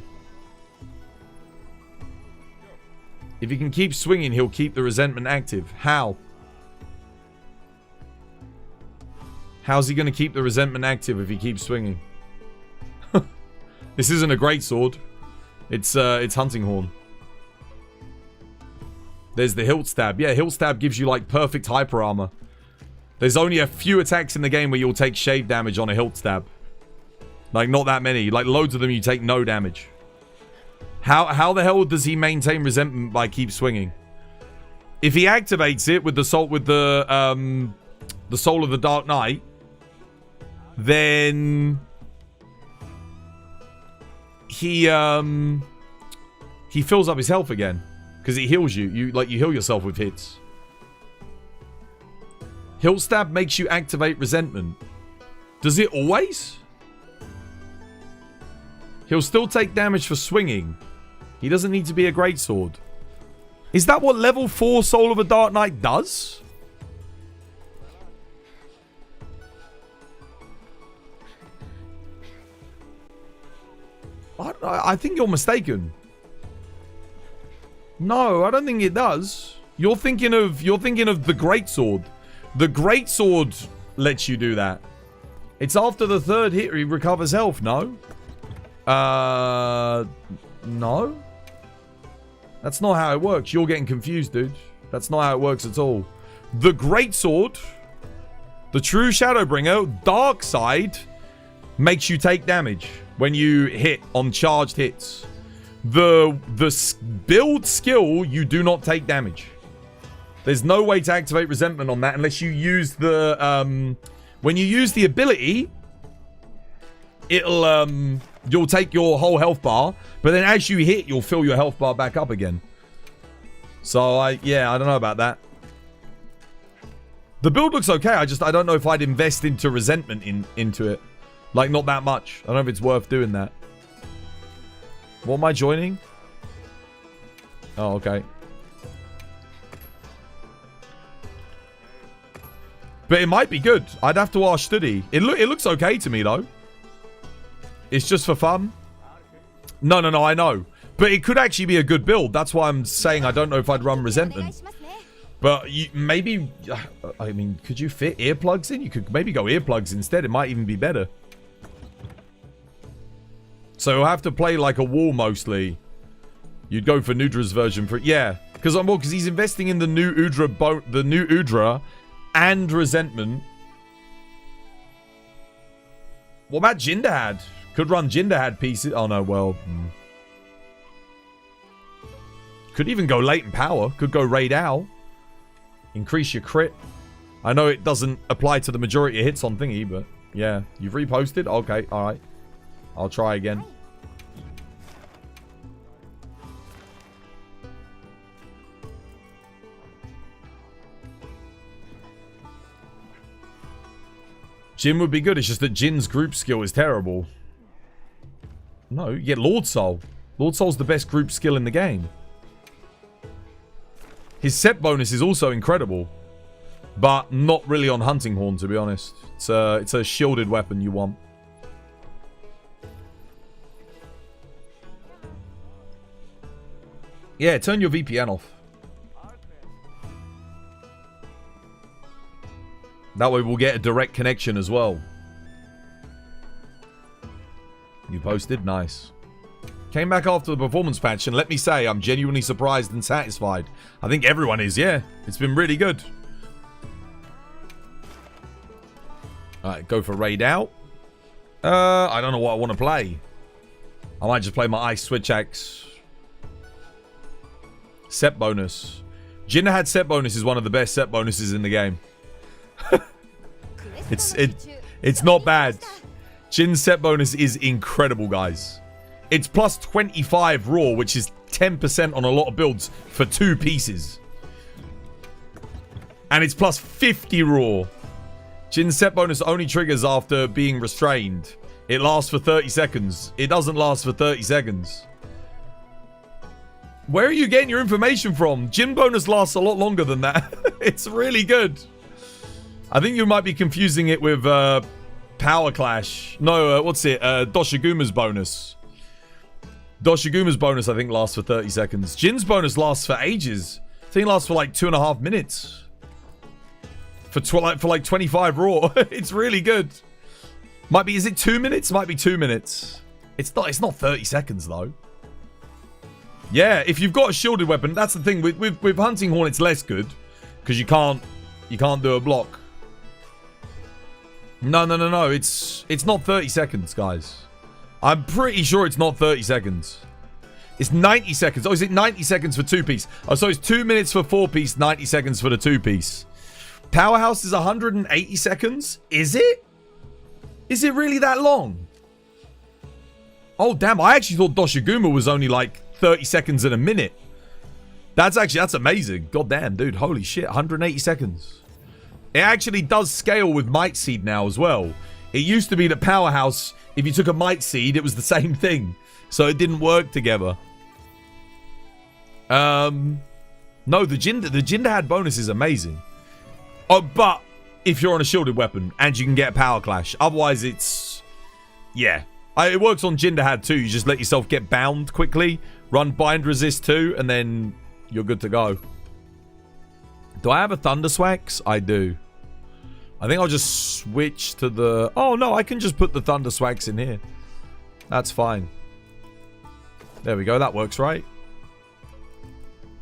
If he can keep swinging, he'll keep the resentment active. How? How's he going to keep the resentment active if he keeps swinging? This isn't a great sword. It's hunting horn. There's the hilt stab. Yeah, hilt stab gives you like perfect hyper armor. There's only a few attacks in the game where you'll take shave damage on a hilt stab. Like not that many. Like loads of them you take no damage. How the hell does he maintain resentment by keep swinging? If he activates it with the soul of the Dark Knight, then he fills up his health again because it heals you. You heal yourself with hits. Hilt stab makes you activate resentment. Does it always? He'll still take damage for swinging. He doesn't need to be a greatsword. Is that what level 4 Soul of a Dark Knight does? I think you're mistaken. No, I don't think it does. You're thinking of the greatsword. The greatsword lets you do that. It's after the 3rd hit he recovers health, no? No? That's not how it works. You're getting confused, dude. That's not how it works at all. The greatsword, the true Shadowbringer, dark side, makes you take damage when you hit on charged hits. The build skill, you do not take damage. There's no way to activate resentment on that unless you use the when you use the ability, it'll you'll take your whole health bar, but then as you hit, you'll fill your health bar back up again. So I don't know about that. The build looks okay. I don't know if I'd invest into resentment into it. Like not that much. I don't know if it's worth doing that. What am I joining? Oh, okay. But it might be good. I'd have to ask Studi. It looks okay to me though. It's just for fun. No, I know. But it could actually be a good build. That's why I'm saying I don't know if I'd run resentment. But maybe, I mean, could you fit earplugs in? You could maybe go earplugs instead. It might even be better. So you'll have to play like a wall mostly. You'd go for Nudra's version for yeah, because he's investing in the new Udra and resentment. What about Jin Dahaad? Could run Jin Dahaad pieces. Oh no, well. Could even go latent power. Could go Raid Owl. Increase your crit. I know it doesn't apply to the majority of hits on thingy, but yeah. You've reposted? Okay, alright. I'll try again. Jin would be good. It's just that Jin's group skill is terrible. No, you get Lord Soul. Lord Soul's the best group skill in the game. His set bonus is also incredible. But not really on Hunting Horn, to be honest. It's a shielded weapon you want. Yeah, turn your VPN off. That way we'll get a direct connection as well. You posted? Nice. Came back after the performance patch, and let me say, I'm genuinely surprised and satisfied. I think everyone is, yeah. It's been really good. Alright, go for raid out. I don't know what I want to play. I might just play my Ice Switch Axe. Set bonus. Jin Dahaad set bonus is one of the best set bonuses in the game. It's not bad. Jin's set bonus is incredible, guys. It's plus 25 raw, which is 10% on a lot of builds for 2 pieces. And it's plus 50 raw. Jin's set bonus only triggers after being restrained. It lasts for 30 seconds. It doesn't last for 30 seconds. Where are you getting your information from? Jin bonus lasts a lot longer than that. It's really good. I think you might be confusing it with Power Clash. No, what's it? Doshaguma's bonus. Doshaguma's bonus, I think, lasts for 30 seconds. Jin's bonus lasts for ages. I think it lasts for like 2.5 minutes. For like 25 raw. It's really good. Might be, is it 2 minutes? Might be 2 minutes. It's not 30 seconds though. Yeah, if you've got a shielded weapon, that's the thing. With Hunting Horn, it's less good. Because you can't do a block. No. It's not 30 seconds, guys. I'm pretty sure it's not 30 seconds. It's 90 seconds. Oh, is it 90 seconds for 2-piece? Oh, so it's 2 minutes for 4-piece, 90 seconds for the 2-piece. Powerhouse is 180 seconds? Is it? Is it really that long? Oh, damn. I actually thought Doshaguma was only like 30 seconds in a minute. That's amazing. God damn, dude. Holy shit. 180 seconds. It actually does scale with Might Seed now as well. It used to be that Powerhouse, if you took a Might Seed, it was the same thing. So it didn't work together. No, the Jin Dahaad bonus is amazing. Oh, but if you're on a shielded weapon and you can get a Power Clash. Otherwise, it's... Yeah. It works on Jin Dahaad too. You just let yourself get bound quickly. Run Bind Resist too. And then you're good to go. Do I have a Thunder Swax? I do. I think I'll just switch to the... Oh, no. I can just put the Thunder Swax in here. That's fine. There we go. That works, right?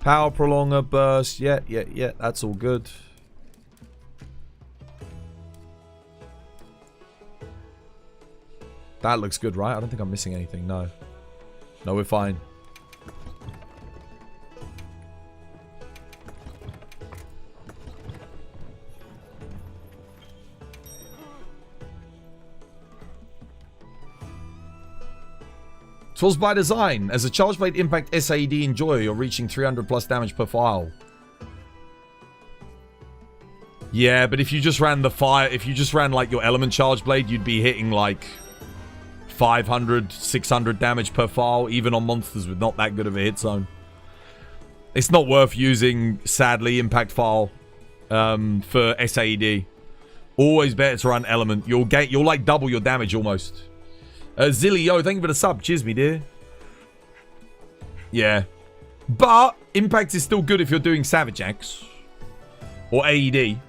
Power Prolonger, Burst. Yeah. That's all good. That looks good, right? I don't think I'm missing anything. No. No, we're fine. Tools by design. As a Charge Blade Impact SAD Enjoyer, you're reaching 300 plus damage per file. Yeah, but if you just ran the fire... If you just ran, like, your Element Charge Blade, you'd be hitting, like... 500, 600 damage per file, even on monsters with not that good of a hit zone. It's not worth using, sadly, Impact File for SAD. Always better to run Element. You'll like double your damage almost. Zillio, thank you for the sub. Cheers, me dear. Yeah. But Impact is still good if you're doing Savage Axe. Or AED.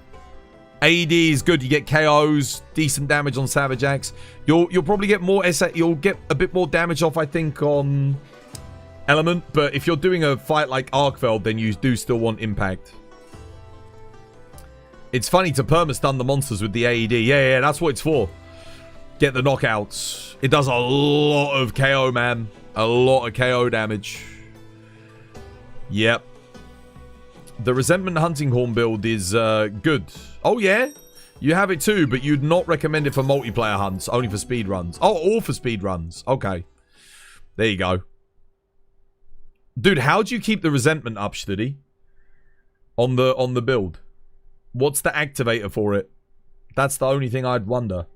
AED is good. You get KOs, decent damage on Savage Axe. You'll probably get more you'll get a bit more damage off, I think, on Element. But if you're doing a fight like Arkveld, then you do still want Impact. It's funny to perma-stun the monsters with the AED. Yeah, that's what it's for. Get the knockouts. It does a lot of KO, man. A lot of KO damage. Yep. The Resentment Hunting Horn build is good. Oh, yeah? You have it too, but you'd not recommend it for multiplayer hunts. Only for speed runs. Oh, all for speed runs. Okay. There you go. Dude, how do you keep the Resentment up, Stiddy? On the build? What's the activator for it? That's the only thing I'd wonder.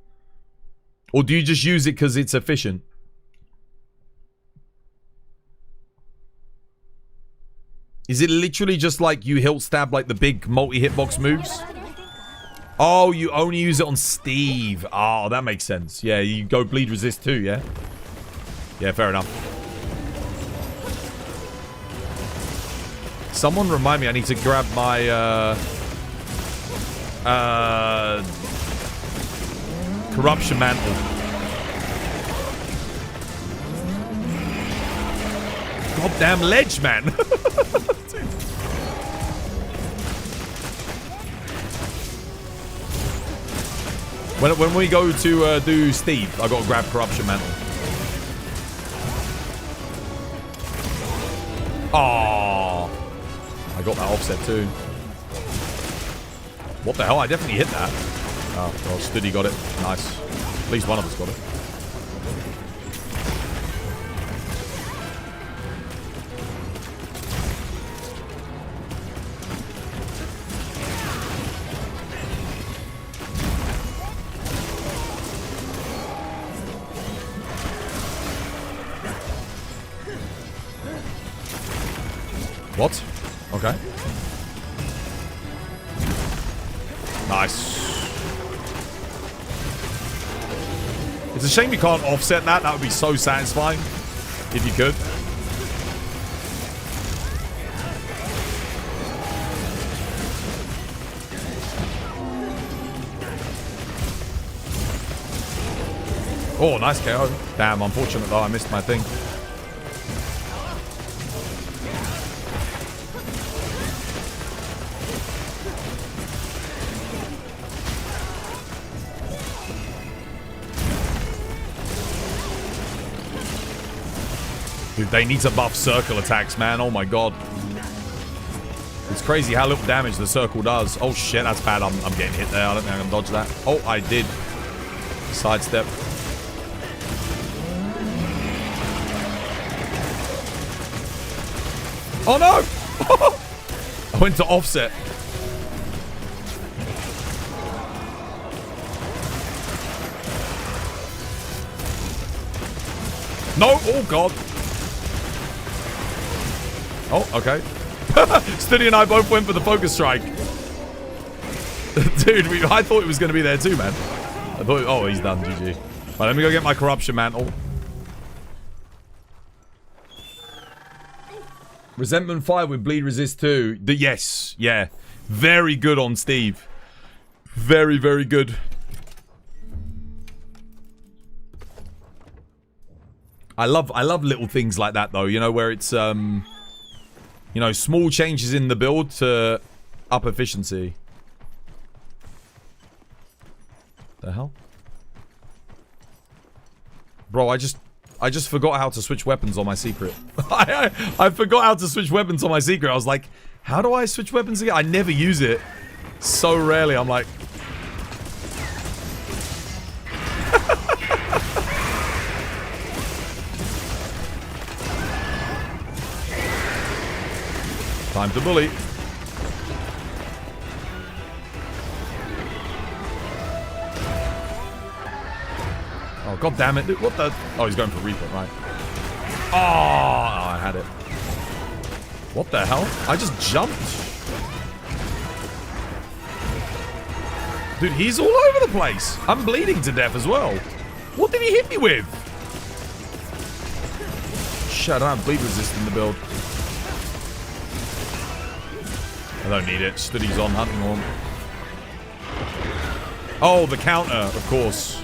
Or do you just use it because it's efficient? Is it literally just like you hilt stab like the big multi-hitbox moves? Oh, you only use it on Steve. Oh, that makes sense. Yeah, you go bleed resist too, yeah? Yeah, fair enough. Someone remind me, I need to grab my, Corruption Mantle. Goddamn ledge, man. When we go to do Steve, I gotta grab Corruption Mantle. Oh, I got that offset too. What the hell? I definitely hit that. Oh, well, Studi got it. Nice. At least one of us got it. What? Okay. Nice. It's a shame you can't offset that. That would be so satisfying if you could. Oh, nice KO. Damn, unfortunate though. I missed my thing. Dude, they need to buff circle attacks, man. Oh my god. It's crazy how little damage the circle does. Oh shit, that's bad. I'm getting hit there. I don't think I can dodge that. Oh, I did. Sidestep. Oh no! I went to offset. No! Oh god. Oh, okay. Studi and I both went for the focus strike. Dude, I thought it was going to be there too, man. I thought... Oh, he's done, GG. Right, let me go get my Corruption Mantle. Resentment 5 with Bleed Resist 2. Yes, yeah. Very good on Steve. Very, very good. I love little things like that, though. You know, where it's... You know, small changes in the build to up efficiency. The hell? Bro, I just forgot how to switch weapons on my secret. I forgot how to switch weapons on my secret. I was like, how do I switch weapons again? I never use it. So rarely. I'm like... Time to bully. Oh, god damn it. What the? Oh, he's going for refill, right? Oh, I had it. What the hell? I just jumped. Dude, he's all over the place. I'm bleeding to death as well. What did he hit me with? Shit, I don't have bleed resist in the build. I don't need it. Studi's on hunting horn. Oh, the counter, of course.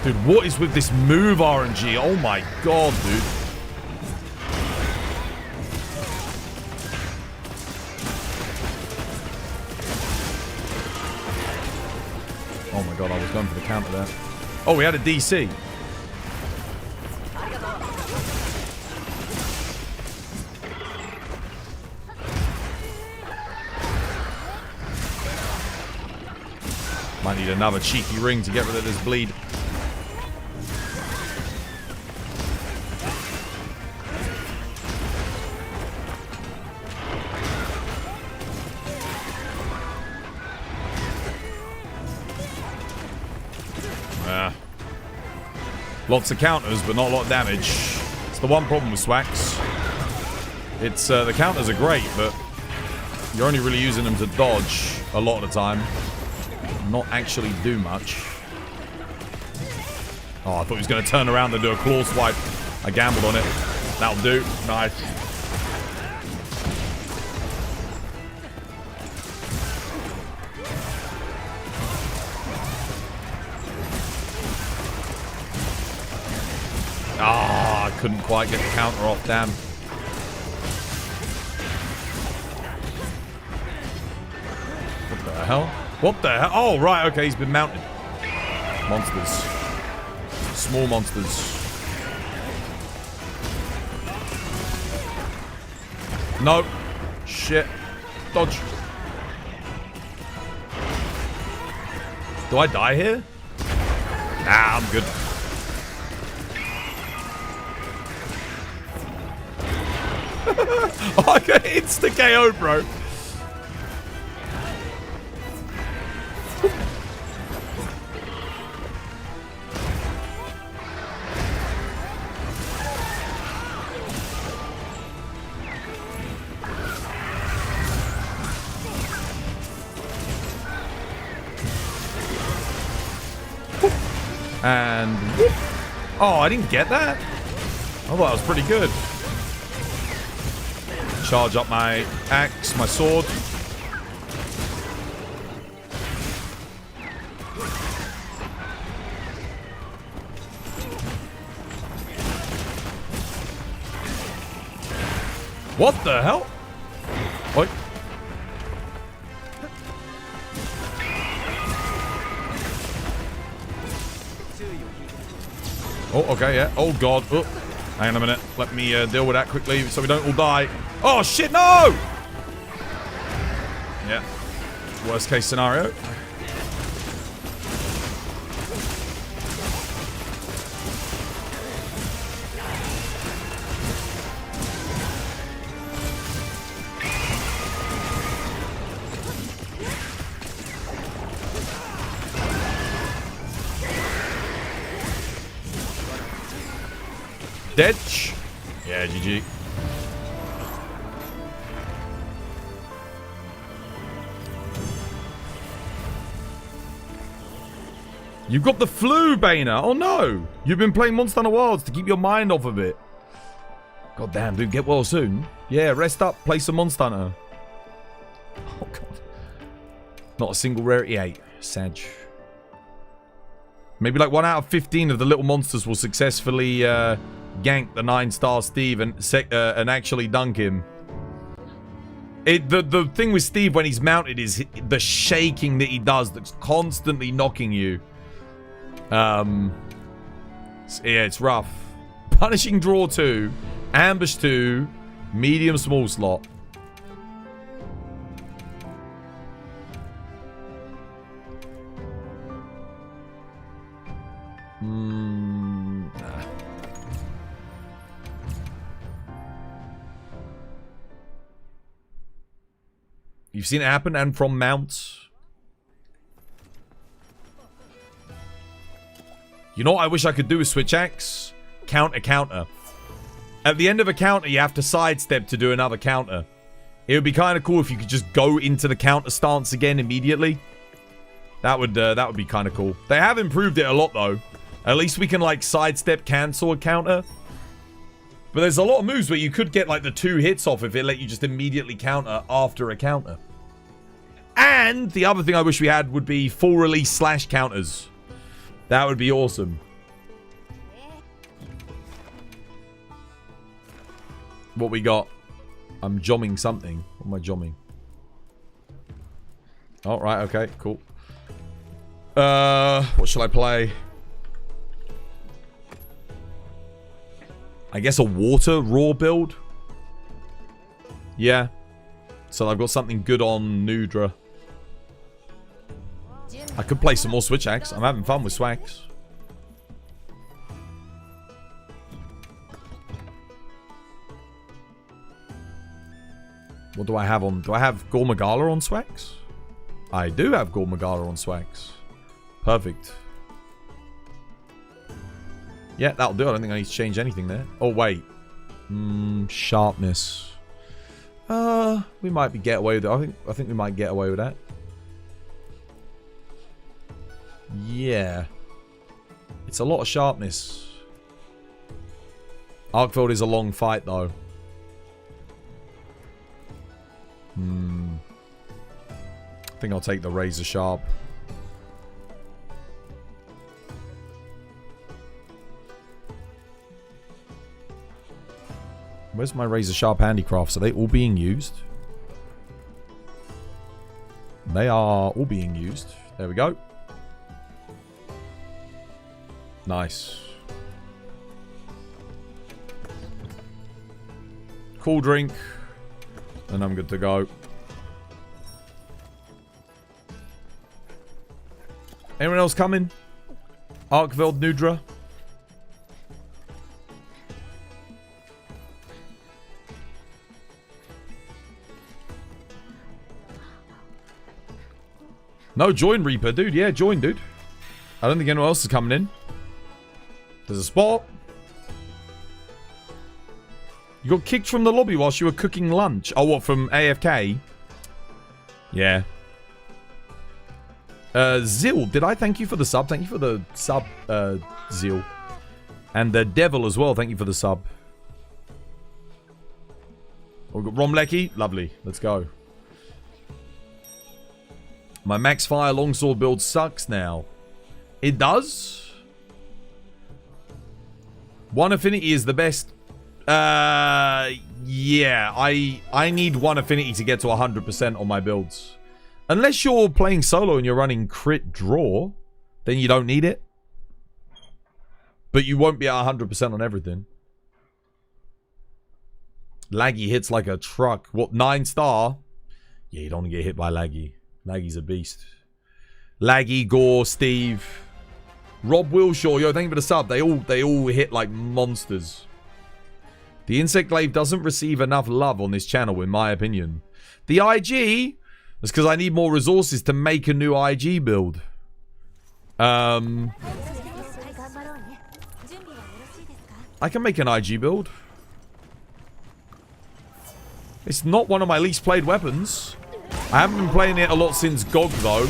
Dude, what is with this move RNG? Oh my god, dude. Oh my god, I was going for the counter there. Oh, we had a DC. Might need another cheeky ring to get rid of this bleed. Lots of counters, but not a lot of damage. It's the one problem with Swax. It's the counters are great, but you're only really using them to dodge a lot of the time. Not actually do much. Oh, I thought he was going to turn around and do a claw swipe. I gambled on it. That'll do. Nice. Ah, I couldn't quite get the counter off. Damn. What the hell? What the hell? Oh, right. Okay, he's been mounted. Monsters. Small monsters. No. Shit. Dodge. Do I die here? Nah, I'm good. Oh, I got insta KO, bro. And whoop. Oh, I didn't get that. I thought that was pretty good. Charge up my axe, my sword. What the hell? Oi. Oh, okay, yeah. Oh, God. Oh. Hang on a minute. Let me deal with that quickly so we don't all die. Oh, shit, no! Yeah. Worst case scenario. Ditch. Yeah, GG. You've got the flu, Bainer. Oh no. You've been playing Monster Hunter Wilds to keep your mind off of it. God damn, dude. Get well soon. Yeah, rest up. Play some Monster Hunter. Oh, God. Not a single rarity 8. Sag. Maybe like 1 out of 15 of the little monsters will successfully gank the 9-star Steve and actually dunk him. The thing with Steve when he's mounted is the shaking that he does that's constantly knocking you. Yeah, it's rough. Punishing Draw 2, Ambush 2, Medium Small Slot. Nah. You've seen it happen, and from mounts. You know what I wish I could do with Switch Axe? Counter. At the end of a counter, you have to sidestep to do another counter. It would be kind of cool if you could just go into the counter stance again immediately. That would be kind of cool. They have improved it a lot, though. At least we can, like, sidestep cancel a counter. But there's a lot of moves where you could get, like, the 2 hits off if it let you just immediately counter after a counter. And the other thing I wish we had would be full release / counters. That would be awesome. What we got? I'm jomming something. What am I jomming? Oh, right, okay, cool. What shall I play? I guess a water raw build? Yeah. So I've got something good on Nudra. I could play some more Switch Axe. I'm having fun with Swags. What do I have on? Do I have Gore Magala on Swags? I do have Gore Magala on Swags. Perfect. Yeah, that'll do. I don't think I need to change anything there. Oh, wait. Sharpness. We might get away with it. I think we might get away with that. Yeah. It's a lot of sharpness. Arkveld is a long fight, though. I think I'll take the Razor Sharp. Where's my Razor Sharp handicrafts? Are they all being used? They are all being used. There we go. Nice. Cool drink. And I'm good to go. Anyone else coming? Arkveld, Nudra? No, join Reaper, dude. Yeah, join, dude. I don't think anyone else is coming in. There's a spot. You got kicked from the lobby whilst you were cooking lunch. Oh, what, from AFK? Yeah. Zil, did I thank you for the sub? Thank you for the sub, Zil. And the Devil as well, thank you for the sub. Oh, we've got Romlecki. Lovely. Let's go. My Max Fire Longsword build sucks now. It does? One Affinity is the best. Yeah. I need one Affinity to get to 100% on my builds. Unless you're playing solo and you're running crit draw, then you don't need it. But you won't be at 100% on everything. Laggy hits like a truck. What, 9-star? Yeah, you don't get hit by Laggy. Laggy's a beast. Laggy, Gore, Steve, Rob Wilshaw. Yo, thank you for the sub. They all hit like monsters. The Insect Glaive doesn't receive enough love on this channel, in my opinion. The IG is because I need more resources to make a new IG build. I can make an IG build. It's not one of my least played weapons. I haven't been playing it a lot since GOG, though.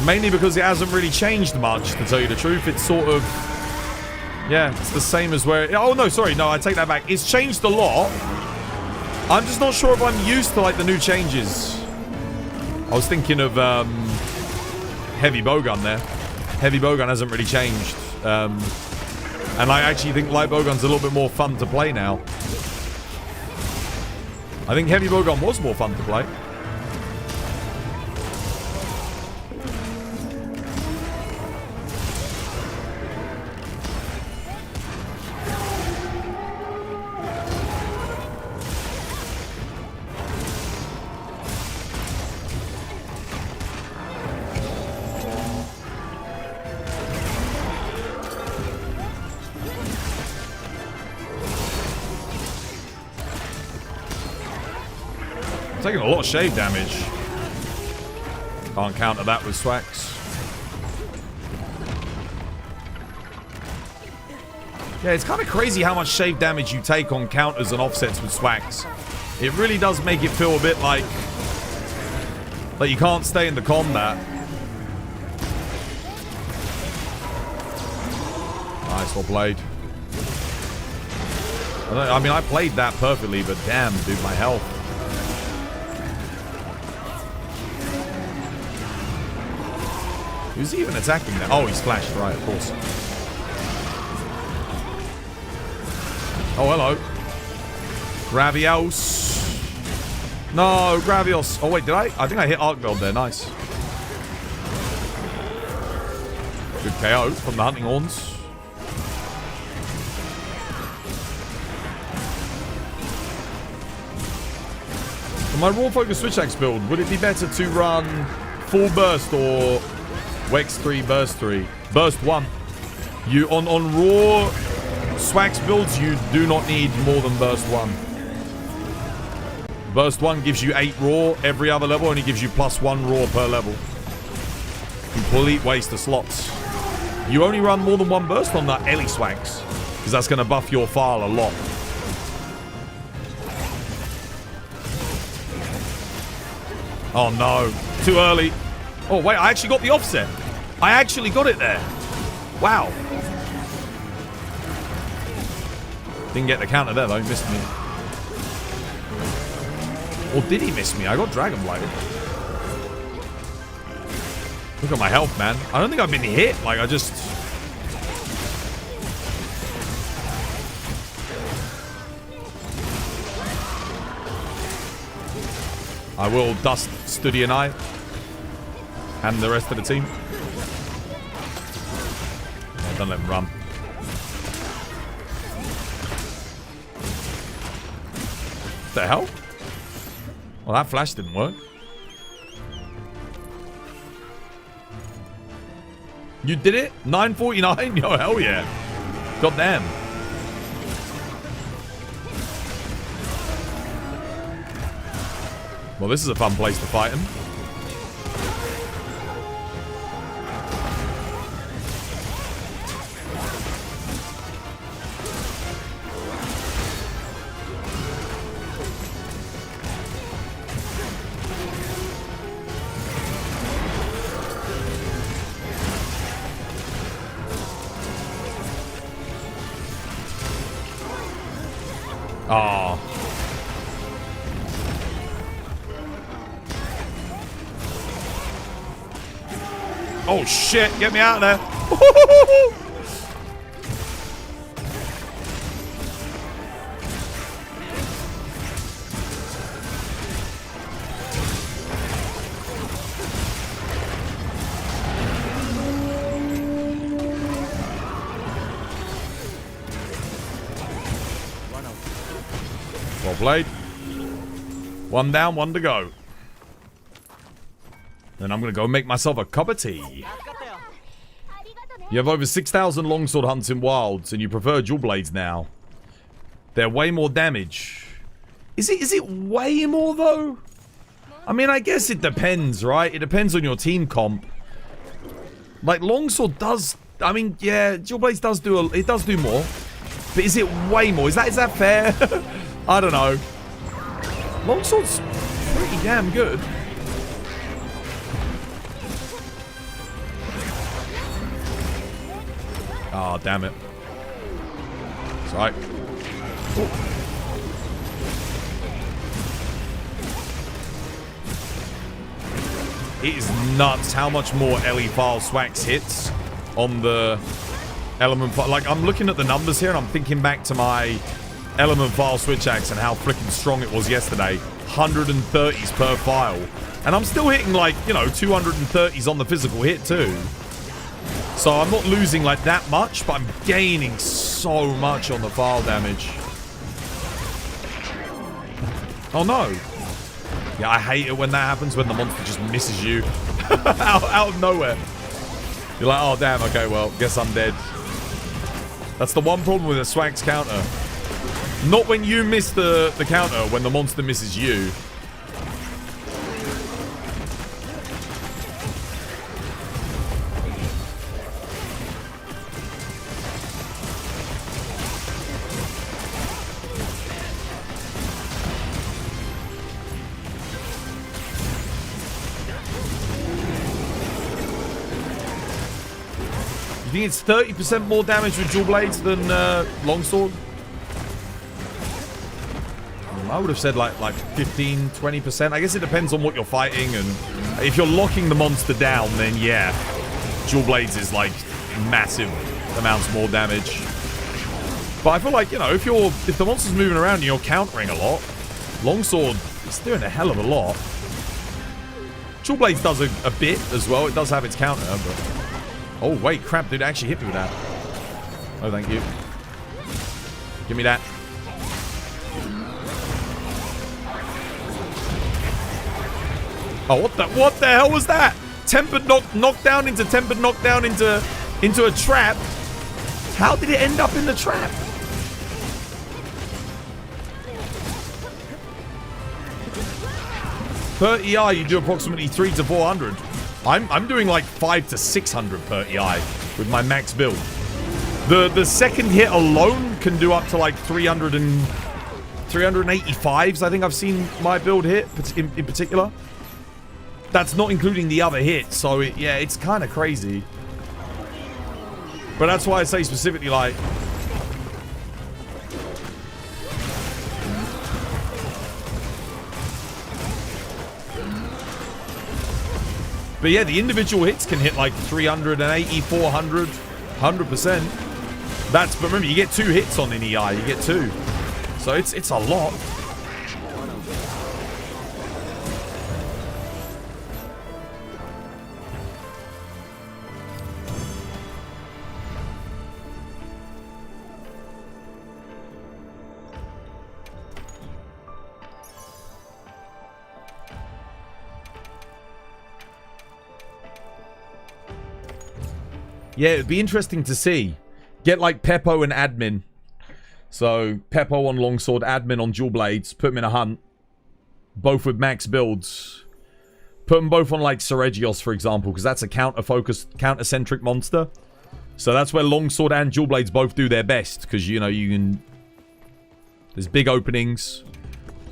Mainly because it hasn't really changed much, to tell you the truth. It's sort of... yeah, it's the same as where... oh, no, sorry. No, I take that back. It's changed a lot. I'm just not sure if I'm used to, like, the new changes. I was thinking of, Heavy Bowgun there. Heavy Bowgun hasn't really changed. And I actually think Light Bowgun's a little bit more fun to play now. I think Heavy Bowgun was more fun to play. Taking a lot of shave damage. Can't counter that with Swax. Yeah, it's kind of crazy how much shave damage you take on counters and offsets with Swax. It really does make it feel a bit like you can't stay in the combat. Nice, well played. I mean, I played that perfectly, but damn, dude, my health. Who's he even attacking there? Oh, he's flashed, right, of course. Oh, hello. Gravios. No, Gravios. Oh, wait, did I? I think I hit Arkveld there. Nice. Good KO from the Hunting Horns. For my raw focus switch axe build, would it be better to run full burst or Wex 3, burst 3? Burst 1. You on raw Swax builds, you do not need more than burst 1. Burst 1 gives you 8 raw. Every other level only gives you +1 raw per level. Complete waste of slots. You only run more than 1 burst on that Ellie Swax, because that's going to buff your file a lot. Oh no, too early. Oh wait, I actually got the offset. I actually got it there. Wow. Didn't get the counter there though, he missed me. Or did he miss me? I got Dragon Blighted. Look at my health, man. I don't think I've been hit. Like, I just... I will dust Studi and I. And the rest of the team. Yeah, Don't let him run. What the hell? Well, that flash didn't work. You did it? 949? Yo, hell yeah. God damn. Well, this is a fun place to fight him. Oh. Oh shit, get me out of there. Well played. One down, one to go. Then I'm gonna go make myself a cup of tea. You have over 6,000 longsword hunts in wilds, and you prefer dual blades now. They're way more damage. Is it way more though? I mean, I guess it depends, right? It depends on your team comp. Like longsword does. I mean, yeah, dual blades does do it does do more. But is it way more? Is that fair? I don't know. Longsword's pretty damn good. Oh, damn it. It's alright. It is nuts how much more LE File Swax hits on the Element. Like, I'm looking at the numbers here and I'm thinking back to my Element File Switch Axe and how freaking strong it was yesterday. 130s per file. And I'm still hitting, like, you know, 230s on the physical hit too. So I'm not losing like that much, but I'm gaining so much on the file damage. Oh no. Yeah, I hate it when that happens, when the monster just misses you out of nowhere. You're like, oh damn, okay, well, guess I'm dead. That's the one problem with a Swax counter. Not when you miss the counter, when the monster misses you. You think it's 30% more damage with dual blades than longsword? I would have said like 15, 20%. I guess it depends on what you're fighting, and if you're locking the monster down, then yeah, dual blades is like massive amounts more damage. But I feel like, you know, if the monster's moving around and you're countering a lot, longsword is doing a hell of a lot. Dual blades does a bit as well. It does have its counter, but oh wait, crap, dude, actually hit me with that. Oh, thank you. Give me that. Oh, what the hell was that? Tempered knockdown into tempered knockdown into a trap. How did it end up in the trap? Per EI, you do approximately 300 to 400. I'm doing like 500 to 600 per EI with my max build. The second hit alone can do up to like 385s. I think I've seen my build hit in particular. That's not including the other hits, so yeah, it's kind of crazy. But that's why I say specifically, like, but yeah, the individual hits can hit like 380, 400, 100%. But remember, you get 2 hits on an EI, you get 2. So it's a lot. Yeah, it'd be interesting to see. Get like Peppo and Admin. So, Peppo on Longsword, Admin on Dual Blades. Put them in a hunt. Both with max builds. Put them both on like Seregios, for example, because that's a counter-focused, counter-centric monster. So that's where Longsword and Dual Blades both do their best. Because, you know, you can... There's big openings.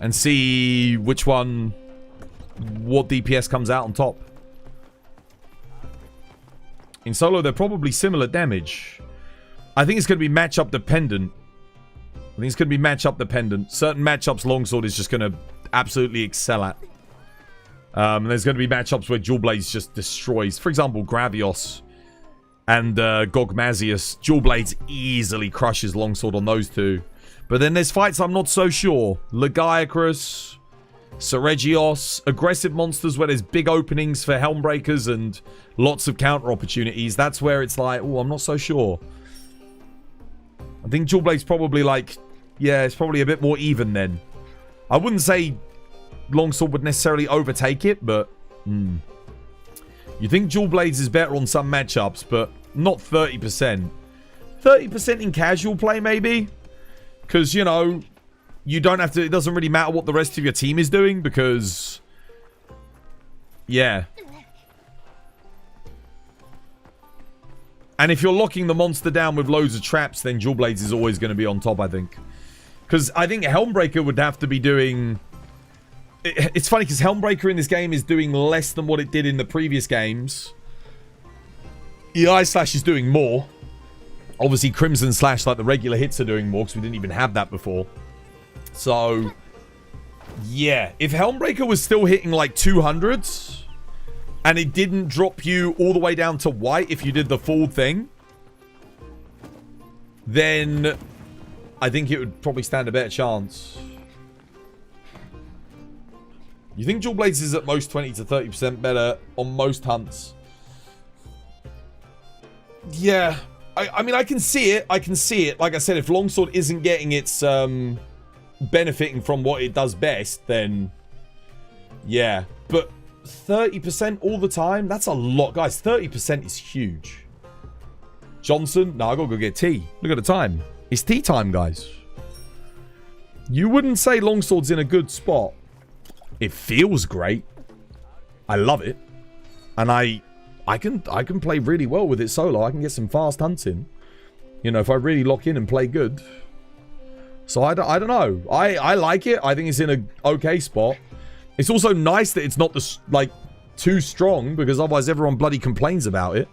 And see which one... What DPS comes out on top. In solo, they're probably similar damage. I think it's going to be matchup dependent. I think it's going to be matchup dependent. Certain matchups, Longsword is just going to absolutely excel at. There's going to be matchups where Dual Blades just destroys. For example, Gravios and Gogmazios. Dual Blades easily crushes Longsword on those two. But then there's fights I'm not so sure. Legiacrus, Seregios, aggressive monsters where there's big openings for Helmbreakers and lots of counter opportunities. That's where it's like, oh, I'm not so sure. I think Dual Blade's probably like, yeah, it's probably a bit more even then. I wouldn't say Longsword would necessarily overtake it, but... You think Dual Blades is better on some matchups, but not 30%. 30% in casual play, maybe? Because, you know, you don't have to... It doesn't really matter what the rest of your team is doing, because... Yeah. And if you're locking the monster down with loads of traps, then Dual Blades is always going to be on top, I think. Because I think Helmbreaker would have to be doing... It's funny, because Helmbreaker in this game is doing less than what it did in the previous games. EI Slash is doing more. Obviously, Crimson Slash, like the regular hits, are doing more, because we didn't even have that before. So, yeah. If Helmbreaker was still hitting like 200s... And it didn't drop you all the way down to white if you did the full thing, then I think it would probably stand a better chance. You think Dual Blades is at most 20 to 30% better on most hunts? Yeah. I mean, I can see it. I can see it. Like I said, if Longsword isn't getting its benefiting from what it does best, then yeah. But 30% all the time? That's a lot, guys. 30% is huge. Johnson? No, I gotta go get tea. Look at the time. It's tea time, guys. You wouldn't say Longsword's in a good spot. It feels great. I love it. And I can play really well with it solo. I can get some fast hunting. You know, if I really lock in and play good. So I don't know. I like it. I think it's in a okay spot. It's also nice that it's not like too strong, because otherwise everyone bloody complains about it.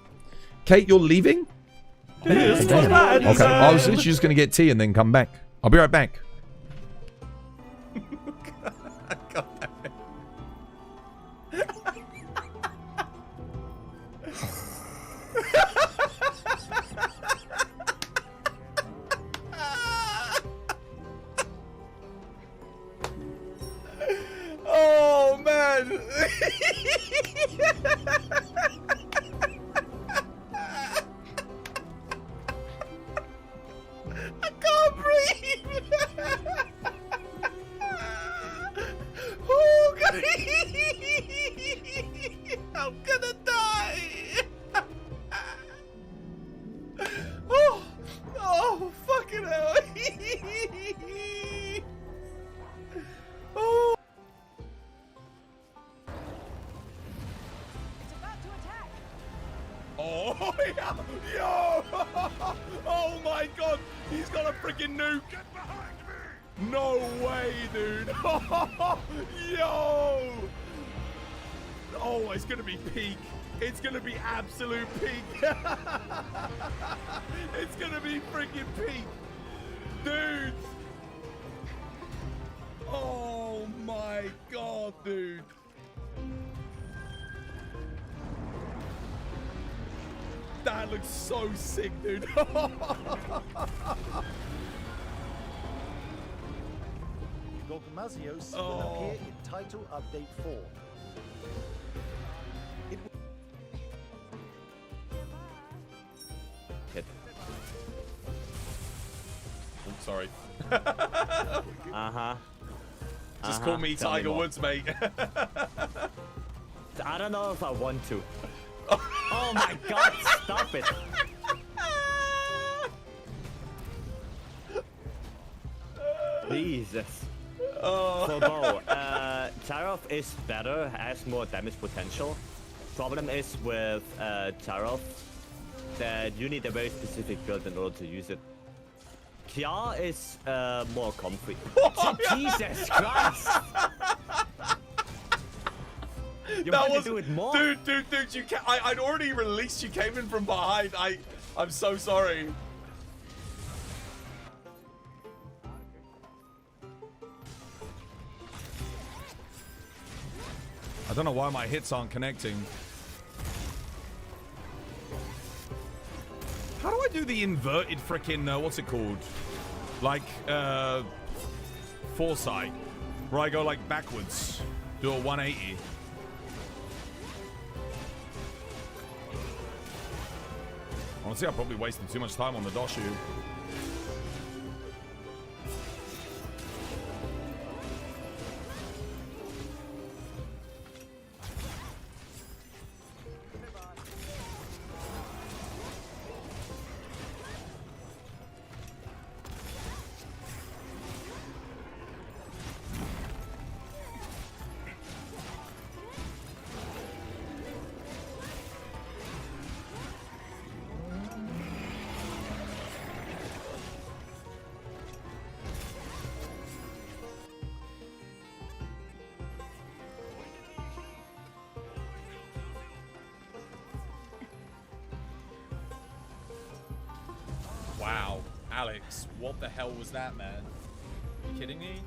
Kate, you're leaving? Okay. I was literally just going to get tea and then come back. I'll be right back. Oh, man. I can't breathe. Oh, God. I'm gonna die. Oh, fucking hell. Oh. Oh, yeah. Yo! Oh my god! He's got a freaking nuke! Get behind me! No way, dude! Yo! Oh, it's gonna be peak. It's gonna be absolute peak. It's gonna be freaking peak. Dude! Oh my god, dude! That looks so sick, dude. Gogmazios will appear in Title Update 4. Oh, sorry. Just call me Tiger Woods, mate. I don't know if I want to. Oh my god! Stop it. Jesus. For Bo, Tarov is better, has more damage potential. Problem is with Tarov that you need a very specific build in order to use it. Kia is more comfy. Jesus Christ! You want to do it more? Dude, you can't. I'd already released. You came in from behind. I'm so sorry. I don't know why my hits aren't connecting. How do I do the inverted frickin' what's it called? Like, foresight. Where I go, like, backwards. Do a 180. Honestly, I probably wasted too much time on the Doshu. Wow. Alex, what the hell was that, man? Are you kidding me?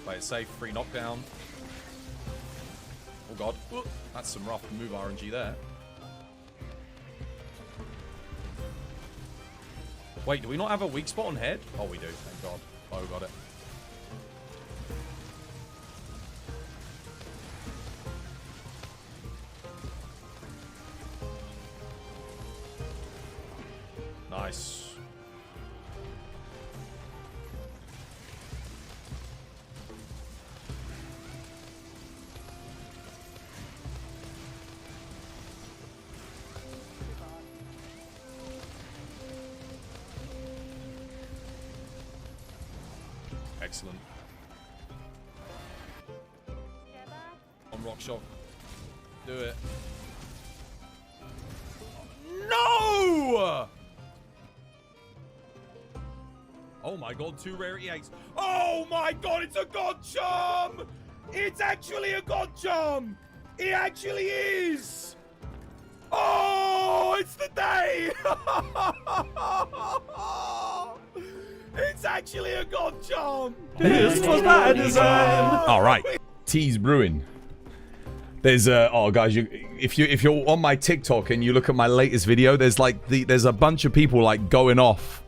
Play it safe, free knockdown. Oh god. Ooh, that's some rough move RNG there. Wait, do we not have a weak spot on head? Oh, we do, thank god. Oh, got it. Nice. Excellent. On Rock Shock. Do it. No! Oh my god, 2 rarity eggs. Oh my god, it's a god charm! It's actually a god charm! It actually is! Oh, it's the day! It's actually a god charm! This was my design. All right, Tea's brewing. There's oh guys, if you're on my TikTok and you look at my latest video, there's like there's a bunch of people like going off,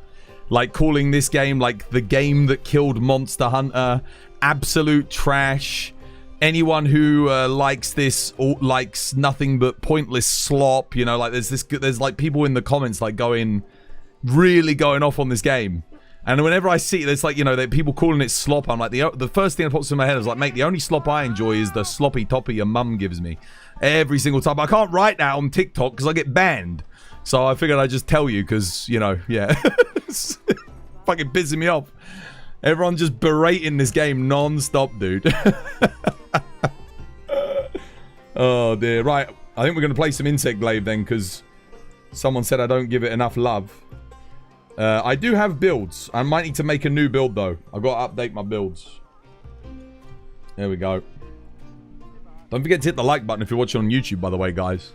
like calling this game like the game that killed Monster Hunter, absolute trash. Anyone who likes this likes nothing but pointless slop. You know, like there's like people in the comments like really going off on this game. And whenever I see there's like, you know, people calling it slop, I'm like, the first thing that pops in my head is like, mate, the only slop I enjoy is the sloppy toppy your mum gives me every single time. I can't write that on TikTok because I get banned. So I figured I'd just tell you because, you know, yeah. It's fucking pissing me off. Everyone just berating this game non-stop, dude. Oh, dear. Right. I think we're going to play some Insect Glaive then because someone said I don't give it enough love. I do have builds. I might need to make a new build, though. I've got to update my builds. There we go. Don't forget to hit the like button if you're watching on YouTube, by the way, guys.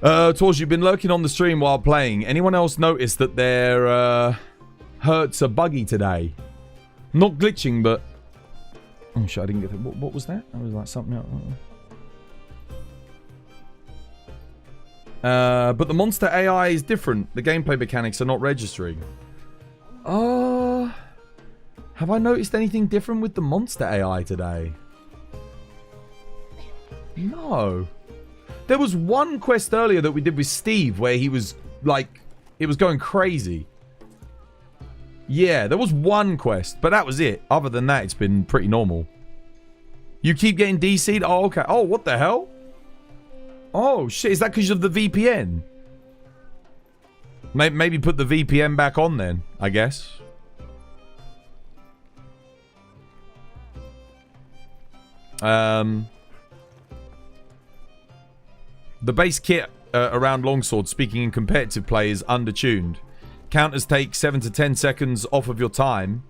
Tors, you've been lurking on the stream while playing. Anyone else notice that their hertz are buggy today? Not glitching, but... Oh, shit, I didn't get it. What was that? That was like something else. But the monster AI is different. The gameplay mechanics are not registering. Have I noticed anything different with the monster AI today? No. There was one quest earlier that we did with Steve where he was like, it was going crazy. Yeah, there was one quest, but that was it. Other than that, it's been pretty normal. You keep getting DC'd? Oh, okay. Oh, what the hell? Oh, shit. Is that because of the VPN? Maybe put the VPN back on then, I guess. The base kit around longsword, speaking in competitive play, is undertuned. Counters take 7 to 10 seconds off of your time.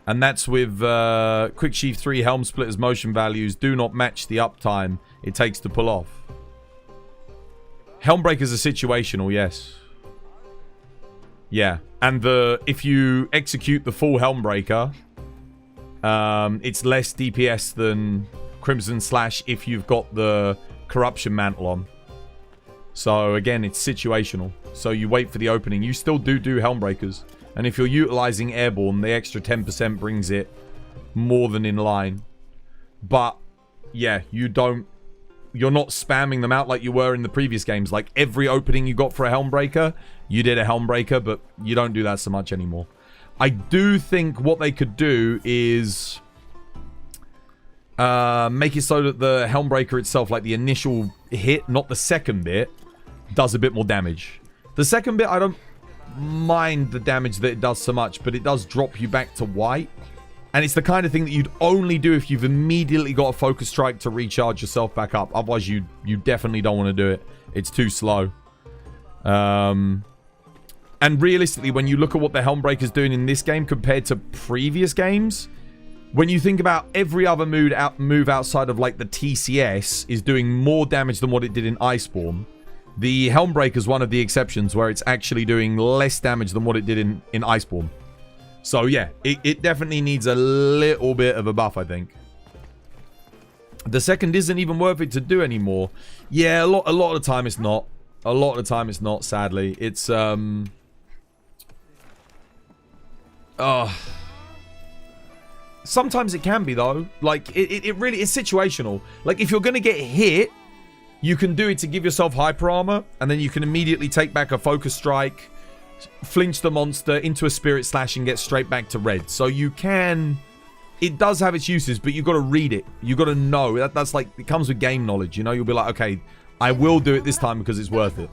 And that's with Quick Sheath 3 Helm Splitter's motion values do not match the uptime it takes to pull off. Helmbreakers are situational, yes. Yeah. And if you execute the full Helmbreaker, it's less DPS than Crimson Slash if you've got the Corruption Mantle on. So again, it's situational. So you wait for the opening. You still do Helmbreakers. And if you're utilizing Airborne, the extra 10% brings it more than in line. But yeah, you're not spamming them out like you were in the previous games. Like every opening you got for a Helmbreaker, you did a Helmbreaker, but you don't do that so much anymore. I do think what they could do is make it so that the Helmbreaker itself, like the initial hit, not the second bit, does a bit more damage. The second bit, I don't mind the damage that it does so much, but it does drop you back to white. And it's the kind of thing that you'd only do if you've immediately got a focus strike to recharge yourself back up. Otherwise, you definitely don't want to do it. It's too slow. And realistically, when you look at what the Helmbreaker's doing in this game compared to previous games, when you think about every other move outside of like the TCS is doing more damage than what it did in Iceborne, the Helmbreaker's one of the exceptions where it's actually doing less damage than what it did in Iceborne. So yeah, it definitely needs a little bit of a buff, I think. The second isn't even worth it to do anymore. Yeah, a lot of the time it's not. A lot of the time it's not, sadly. It's sometimes it can be though. Like it really is situational. Like if you're gonna get hit, you can do it to give yourself hyper armor, and then you can immediately take back a focus strike, flinch the monster into a spirit slash, and get straight back to red. So you can. It does have its uses, but you got to read it. You got to know. That's like, it comes with game knowledge. You know, you'll be like, okay, I will do it this time because it's worth it.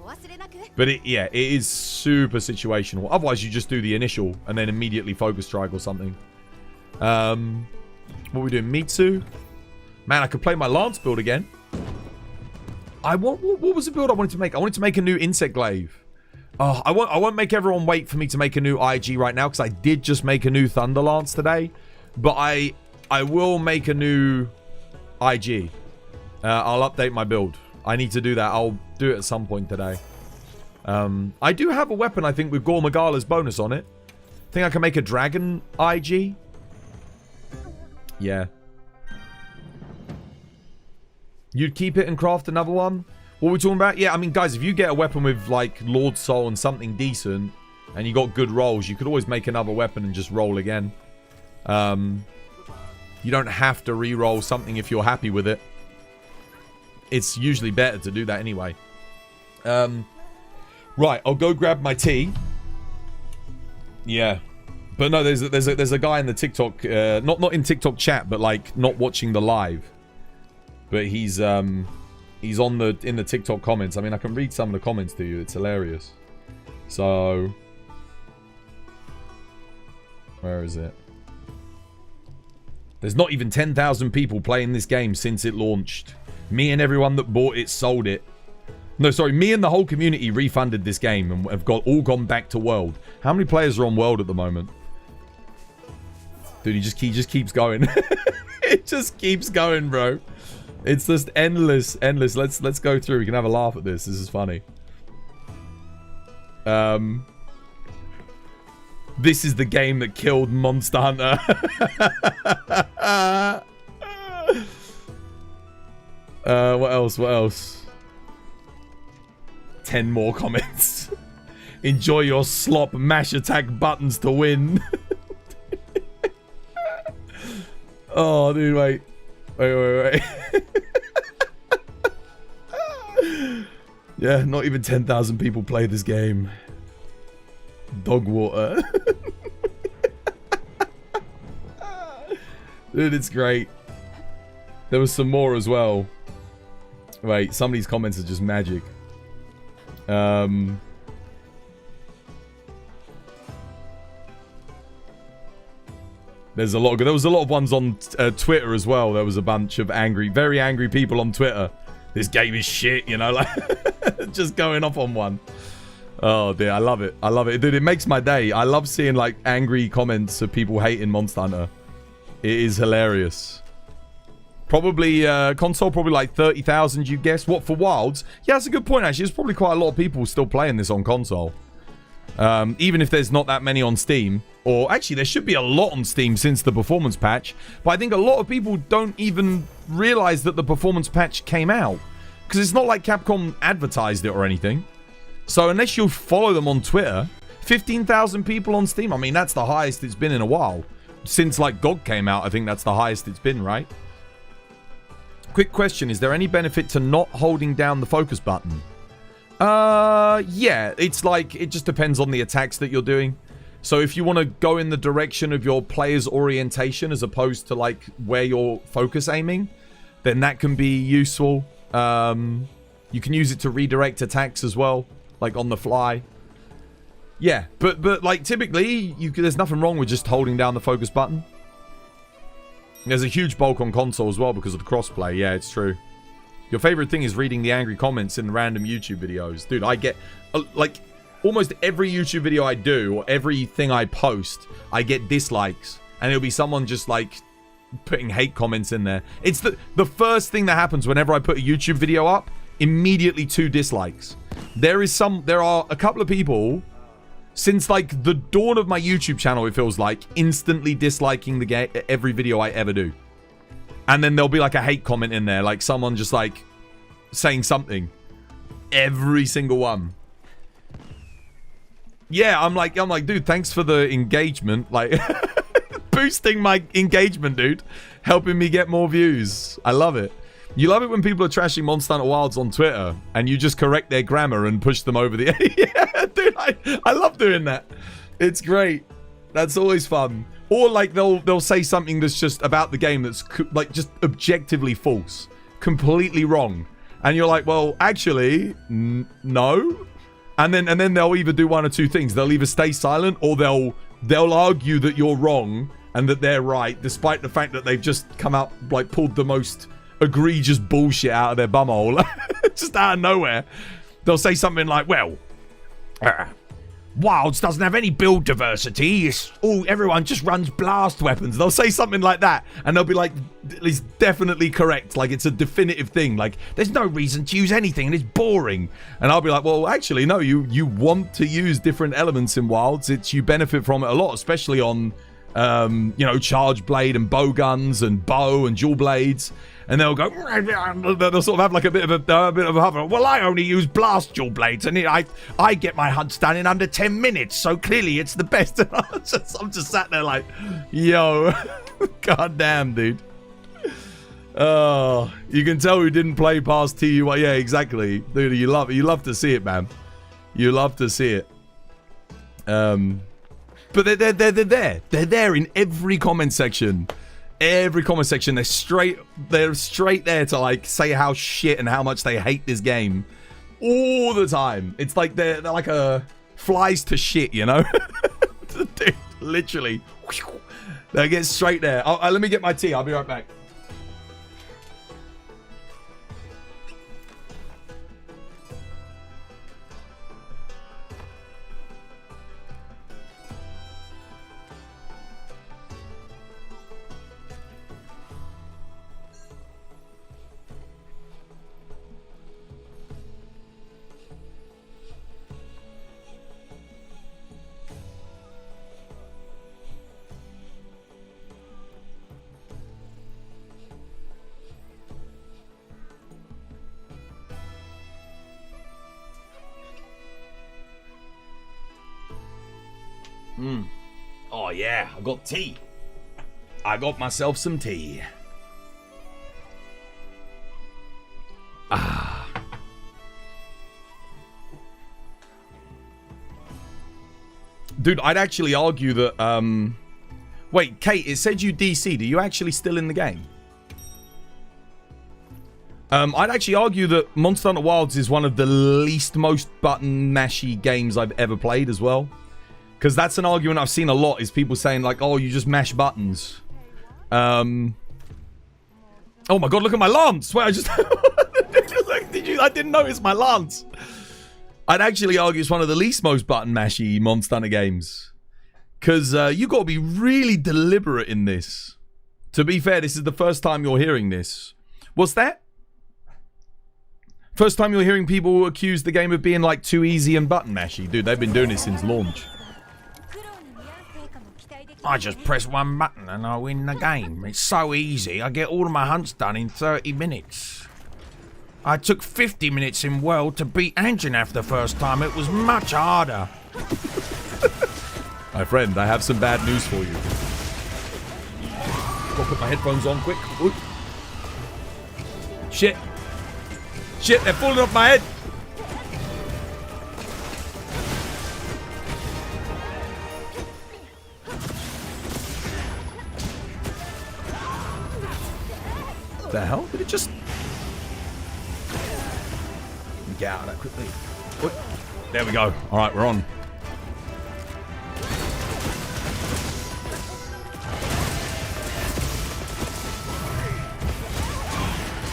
But it is super situational. Otherwise, you just do the initial and then immediately focus strike or something. What are we doing? Mitsu? Man, I could play my Lance build again. What was the build I wanted to make? I wanted to make a new Insect Glaive. Oh, I won't make everyone wait for me to make a new IG right now, because I did just make a new Thunder Lance today. But I will make a new IG. I'll update my build. I need to do that. I'll do it at some point today. I do have a weapon, I think, with Gogmazios bonus on it. I think I can make a Dragon IG. Yeah. You'd keep it and craft another one? What are we talking about? Yeah, I mean, guys, if you get a weapon with, like, Lord Soul and something decent, and you got good rolls, you could always make another weapon and just roll again. You don't have to re-roll something if you're happy with it. It's usually better to do that anyway. Right, I'll go grab my tea. Yeah. But no, there's a guy in the TikTok, not in TikTok chat, but, like, not watching the live. But he's in the TikTok comments. I mean, I can read some of the comments to you. It's hilarious. So, where is it? There's not even 10,000 people playing this game since it launched. Me and everyone that bought it sold it. No, sorry, me and the whole community refunded this game and have all gone back to World. How many players are on World at the moment? Dude, he just keeps going. It just keeps going, bro. It's just endless. Let's go through. We can have a laugh at this. This is funny. This is the game that killed Monster Hunter. What else? 10 more comments. Enjoy your slop. Mash attack buttons to win. Oh, dude, wait. Wait. Yeah, not even 10,000 people play this game. Dog water. Dude, it's great. There was some more as well. Wait, some of these comments are just magic. There's a lot. There was a lot of ones on Twitter as well. There was a bunch of angry, very angry people on Twitter. This game is shit, you know, like just going off on one. Oh dear, I love it. I love it, dude. It makes my day. I love seeing like angry comments of people hating Monster Hunter. It is hilarious. Probably console, probably like 30,000. You guess what for Wilds? Yeah, that's a good point. Actually, there's probably quite a lot of people still playing this on console. Even if there's not that many on Steam. Or actually, there should be a lot on Steam since the performance patch. But I think a lot of people don't even realize that the performance patch came out. Because it's not like Capcom advertised it or anything. So unless you follow them on Twitter, 15,000 people on Steam. I mean, that's the highest it's been in a while. Since like GOG came out, I think that's the highest it's been, right? Quick question, is there any benefit to not holding down the focus button? Yeah, it's like, it just depends on the attacks that you're doing. So if you want to go in the direction of your player's orientation as opposed to like where you're focus aiming, then that can be useful. You can use it to redirect attacks as well, like on the fly. Yeah, but like typically, there's nothing wrong with just holding down the focus button. There's a huge bulk on console as well because of the crossplay. Yeah, it's true. Your favorite thing is reading the angry comments in random YouTube videos. Dude, I get, like, almost every YouTube video I do, or everything I post, I get dislikes. And it'll be someone just, like, putting hate comments in there. It's the first thing that happens whenever I put a YouTube video up, immediately 2 dislikes. There are a couple of people, since, like, the dawn of my YouTube channel, it feels like, instantly disliking every video I ever do. And then there'll be like a hate comment in there, like someone just like saying something. Every single one. Yeah, I'm like, dude, thanks for the engagement. Like, boosting my engagement, dude. Helping me get more views. I love it. You love it when people are trashing Monster Hunter Wilds on Twitter and you just correct their grammar and push them over the... Yeah, dude, I love doing that. It's great. That's always fun. Or like they'll say something that's just about the game that's like just objectively false, completely wrong, and you're like, well, actually, no. And then they'll either do one or two things. They'll either stay silent or they'll argue that you're wrong and that they're right, despite the fact that they've just come out like pulled the most egregious bullshit out of their bumhole, just out of nowhere. They'll say something like, well, Wilds doesn't have any build diversity. Everyone just runs blast weapons. They'll say something like that, and they'll be like, it's definitely correct. Like, it's a definitive thing. Like, there's no reason to use anything, and it's boring. And I'll be like, well, actually, no, you want to use different elements in Wilds. You benefit from it a lot, especially on, you know, charge blade and bow guns and bow and dual blades. And they'll go, they'll sort of have like a bit of a hover. Well, I only use blast dual blades, and I get my hunts done in under 10 minutes, so clearly it's the best. And I'm just sat there like, yo, goddamn, dude. Oh, you can tell who didn't play past TUI. Yeah, exactly, dude. You love to see it, man. You love to see it. But they're there. They're there in every comment section. Every comment section, they're straight there to like say how shit and how much they hate this game all the time. It's like they're like a flies to shit, you know. Dude, literally, they get straight there. Let me get my tea. I'll be right back. Oh yeah, I got tea. I got myself some tea. Dude, I'd actually argue that Wait, Kate, it said you DC'd. Are you actually still in the game? I'd actually argue that Monster Hunter Wilds is one of the least most button mashy games I've ever played as well. Because that's an argument I've seen a lot, is people saying like, oh, you just mash buttons. Oh my god, look at my lance! Wait, I just... I didn't notice my lance. I'd actually argue it's one of the least most button mashy Monster Hunter games. Because you got to be really deliberate in this. To be fair, this is the first time you're hearing this. What's that? First time you're hearing people accuse the game of being like too easy and button mashy. Dude, they've been doing it since launch. I just press one button and I win the game. It's so easy. I get all of my hunts done in 30 minutes. I took 50 minutes in World to beat Anjanath the first time. It was much harder. My friend, I have some bad news for you. Gotta put my headphones on quick. Ooh. Shit. Shit, they're falling off my head. The hell? Did it just... Get out of that quickly. Ooh. There we go. Alright, we're on.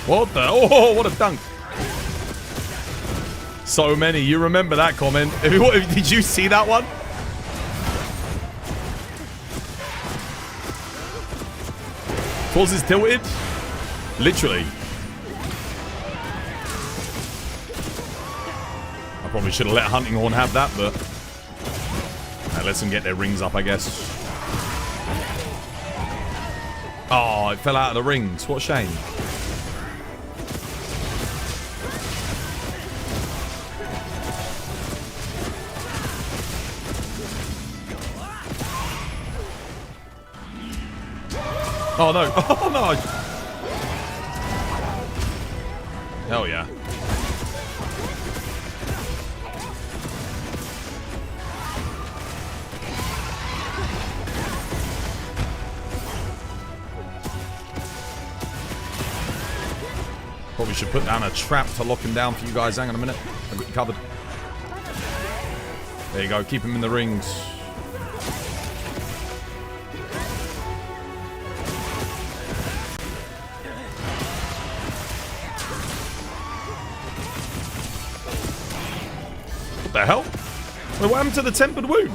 What the? Oh, what a dunk. So many. You remember that comment. Did you see that one? Pulls is tilted. Literally. I probably should have let Hunting Horn have that, but... lets them get their rings up, I guess. Oh, it fell out of the rings. What a shame. Oh no! Oh no! Hell yeah! Probably should put down a trap to lock him down for you guys. Hang on a minute. I've got you covered. There you go. Keep him in the rings. What the hell? Wait, what happened to the tempered wound?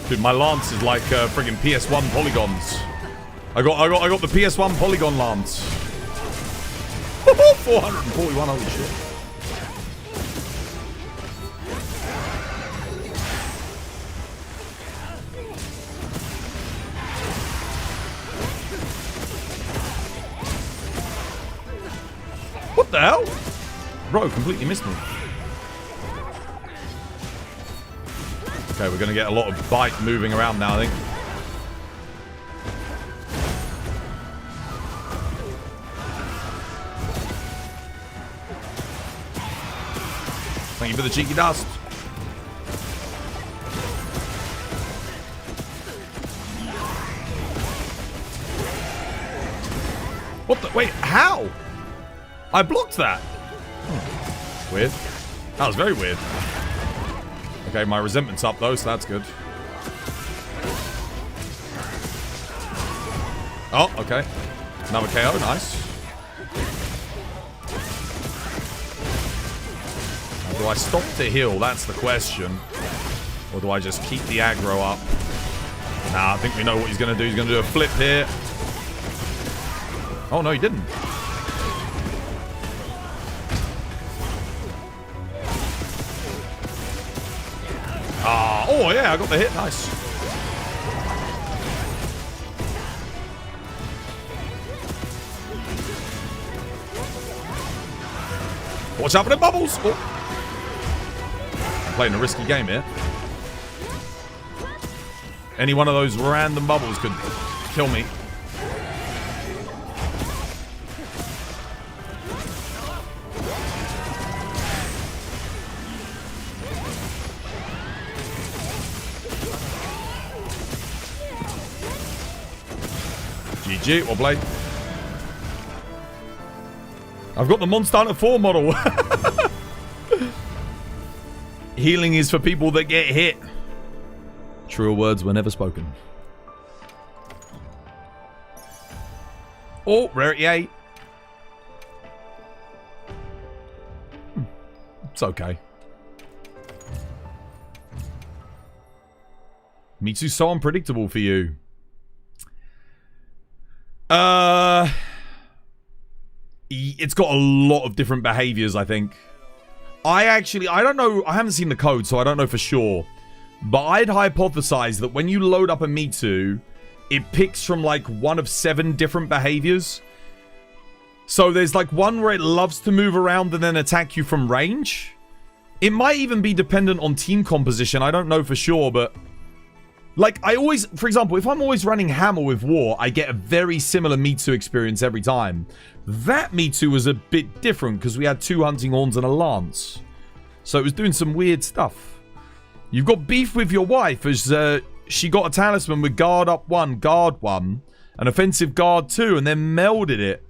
Dude, my lance is like friggin' PS1 polygons. I got the PS1 polygon lance. 441, holy shit. What the hell? Bro, completely missed me. Okay, we're going to get a lot of bite moving around now, I think. Thank you for the cheeky dust. What the? Wait, how? I blocked that. Weird. That was very weird. Okay, my resentment's up though, so that's good. Oh, okay. Another KO, nice. Now, do I stop to heal? That's the question. Or do I just keep the aggro up? Nah, I think we know what he's going to do. He's going to do a flip here. Oh, no, he didn't. Oh, yeah, I got the hit. Nice. What's happening, Bubbles? Oh. I'm playing a risky game here. Any one of those random bubbles could kill me. Legit, well played. I've got the Monster Hunter 4 model. Healing is for people that get hit. Truer words were never spoken. Oh, rarity 8. It's okay. Mitsu's so unpredictable for you. It's got a lot of different behaviors, I think. I don't know. I haven't seen the code, so I don't know for sure. But I'd hypothesize that when you load up a Mitsu, it picks from like one of 7 different behaviors. So there's like one where it loves to move around and then attack you from range. It might even be dependent on team composition. I don't know for sure, but like I always, for example, if I'm always running Hammer with War, I get a very similar Mitsu experience every time. That Mitsu was a bit different because we had 2 Hunting Horns and a Lance. So it was doing some weird stuff. You've got beef with your wife as she got a talisman with guard up 1, guard 1, and offensive guard 2, and then melded it.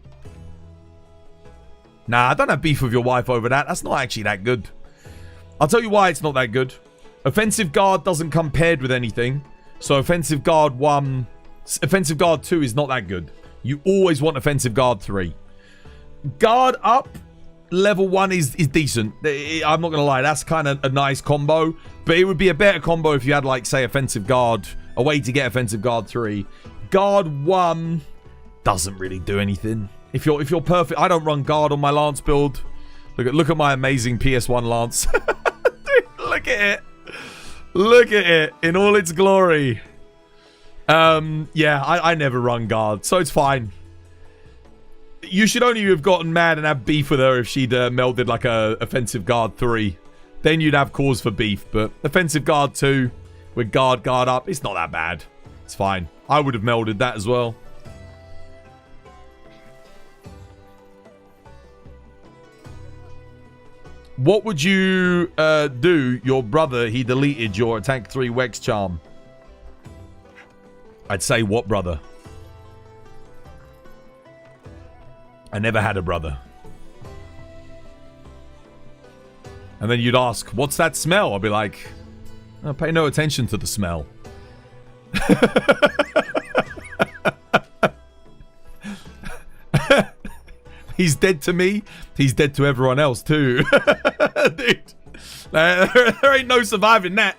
Nah, I don't have beef with your wife over that. That's not actually that good. I'll tell you why it's not that good. Offensive guard doesn't come paired with anything. So offensive guard 1... Offensive guard 2 is not that good. You always want offensive guard 3. Guard up, level 1 is decent. I'm not going to lie. That's kind of a nice combo. But it would be a better combo if you had, like, say, offensive guard. A way to get offensive guard 3. Guard 1 doesn't really do anything. If you're perfect... I don't run guard on my Lance build. Look at my amazing PS1 Lance. Dude, look at it. Look at it in all its glory. Yeah, I never run guard, so it's fine. You should only have gotten mad and have beef with her if she'd melded like a offensive guard 3. Then you'd have cause for beef, but offensive guard 2 with guard up, it's not that bad. It's fine. I would have melded that as well. What would you do? Your brother, he deleted your attack 3 Wex charm. I'd say, what brother? I never had a brother. And then you'd ask, what's that smell? I'll be like, oh, pay no attention to the smell. He's dead to me. He's dead to everyone else too. Dude. There ain't no surviving that.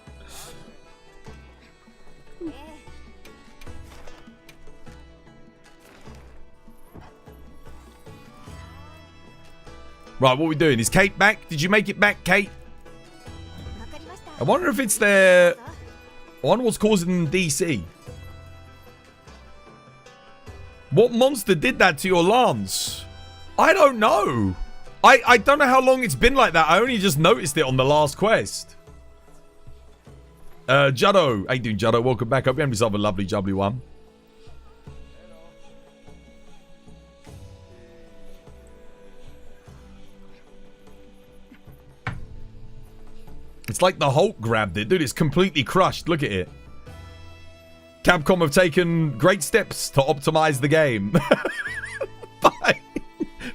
Right, what are we doing? Is Kate back? Did you make it back, Kate? I wonder if it's their... I wonder what's causing DC. What monster did that to your Lance? I don't know. I don't know how long it's been like that. I only just noticed it on the last quest. Juddo. How you doing, Juddo? Welcome back. Hope you have yourself a lovely, jubbly one. It's like the Hulk grabbed it. Dude, it's completely crushed. Look at it. Capcom have taken great steps to optimize the game.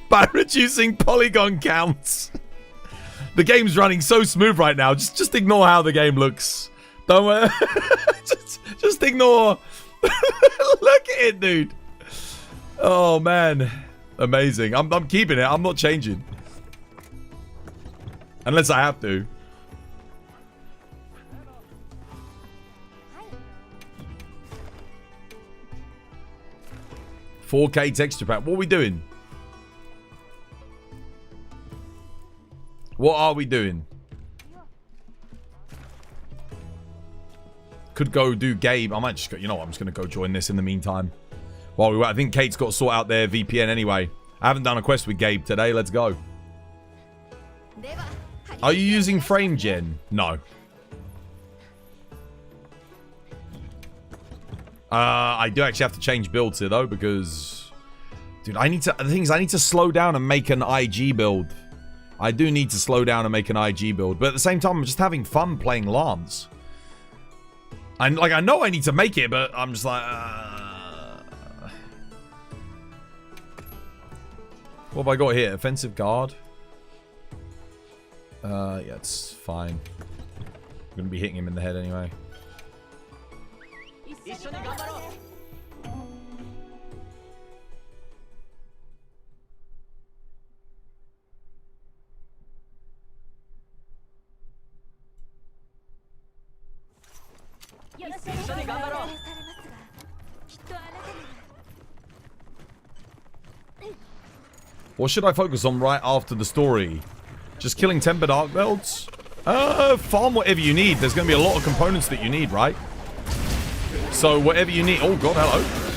by reducing polygon counts. The game's running so smooth right now. Just ignore how the game looks. Don't just ignore. Look at it, dude. Oh man, amazing. I'm keeping it. I'm not changing unless I have to. $4K texture pack. What are we doing? What are we doing? Could go do Gabe. I might just go, you know what, I'm just going to go join this in the meantime. While we wait, I think Kate's got to sort out their VPN anyway. I haven't done a quest with Gabe today. Let's go. Are you using frame gen? No. I do actually have to change builds here though, because dude, the thing is I need to slow down and make an IG build. I do need to slow down and make an IG build, but at the same time I'm just having fun playing Lance. I know I need to make it, but I'm just like What have I got here? Offensive guard. Yeah, it's fine. I'm gonna be hitting him in the head anyway. What should I focus on right after the story? Just killing Tempered Arkvelds? Farm whatever you need. There's going to be a lot of components that you need, right? So whatever you need. Oh god, hello.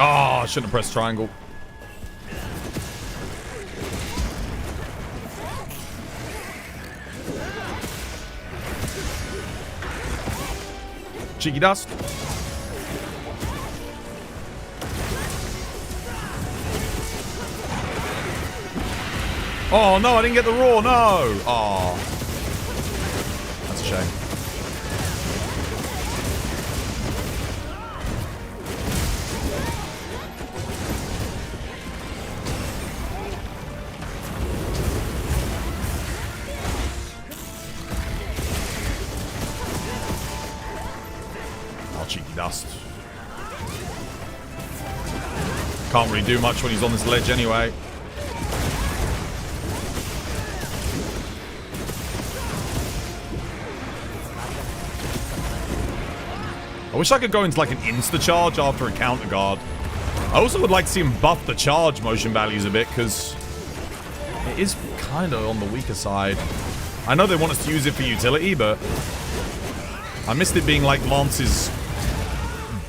Oh, I shouldn't have pressed triangle. Cheeky dust. Oh no, I didn't get the raw, no! Oh. That's a shame. Cheeky dust. Can't really do much when he's on this ledge anyway. I wish I could go into like an insta-charge after a counter guard. I also would like to see him buff the charge motion values a bit, because it is kind of on the weaker side. I know they want us to use it for utility, but I missed it being like Lance's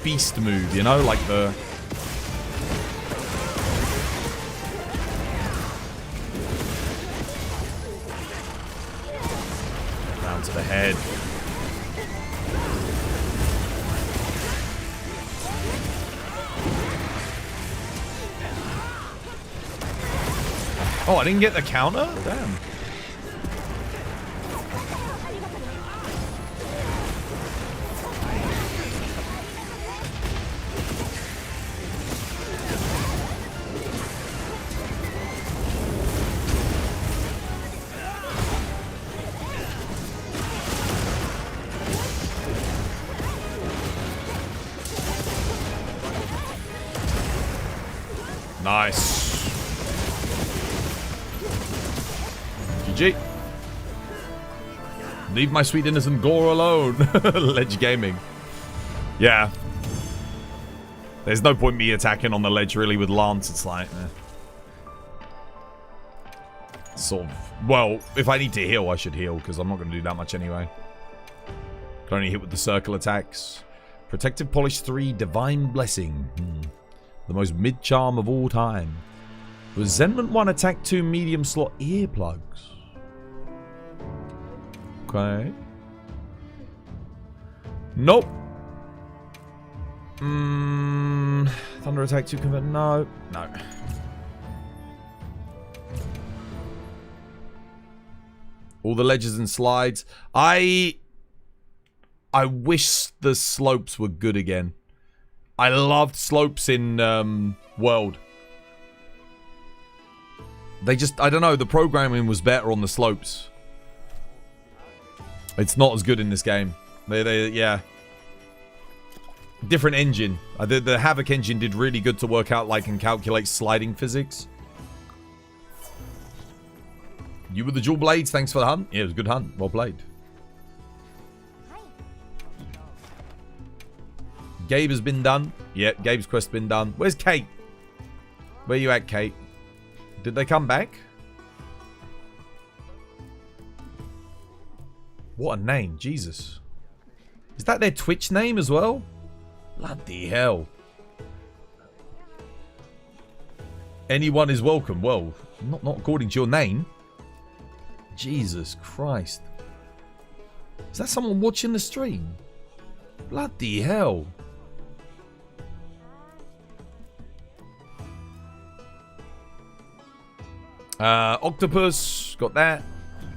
beast move, you know, like the down to the head. Oh, I didn't get the counter? Damn. Nice. GG. Leave my sweet innocent Gore alone. Ledge gaming. Yeah. There's no point me attacking on the ledge really with Lance. It's like... Sort of... Well, if I need to heal, I should heal, because I'm not going to do that much anyway. Can only hit with the circle attacks. Protective Polish 3, Divine Blessing. The most mid-charm of all time. Resentment 1, Attack 2, medium slot earplugs. Okay. Nope. Thunder Attack 2, convert. No. No. All the ledges and slides. I wish the slopes were good again. I loved slopes in World. They just, I don't know, the programming was better on the slopes. It's not as good in this game. Yeah. Different engine. The Havoc engine did really good to work out, like, and calculate sliding physics. You with the dual blades. Thanks for the hunt. Yeah, it was a good hunt. Well played. Gabe has been done. Yep, Gabe's quest been done. Where's Kate? Where you at, Kate? Did they come back? What a name. Jesus. Is that their Twitch name as well? Bloody hell. Anyone is welcome. Well, not according to your name. Jesus Christ. Is that someone watching the stream? Bloody hell. Octopus. Got that.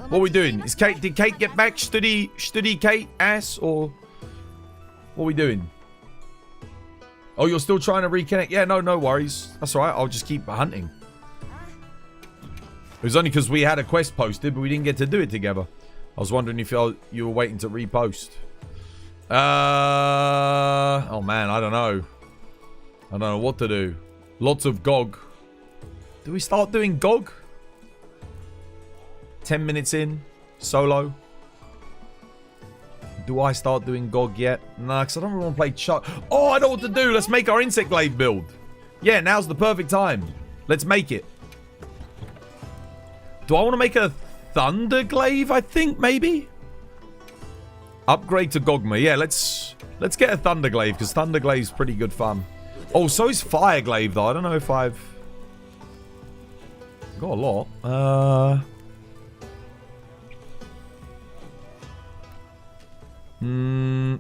What are we doing? Did Kate get back? Study Kate ass, or what are we doing? Oh, you're still trying to reconnect? Yeah, no worries. That's alright. I'll just keep hunting. It was only because we had a quest posted, but we didn't get to do it together. I was wondering if you were waiting to repost. Oh man, I don't know. I don't know what to do. Lots of GOG. Do we start doing GOG? 10 minutes in, solo. Do I start doing GOG yet? Nah, because I don't really want to play Chuck. Oh, I know what to do. Let's make our insect glaive build. Yeah, now's the perfect time. Let's make it. Do I want to make a thunder glaive? I think maybe. Upgrade to Gogma. Yeah, let's get a thunder glaive because thunder glaive's pretty good fun. Oh, so is fire glaive though. I don't know if I've got a lot.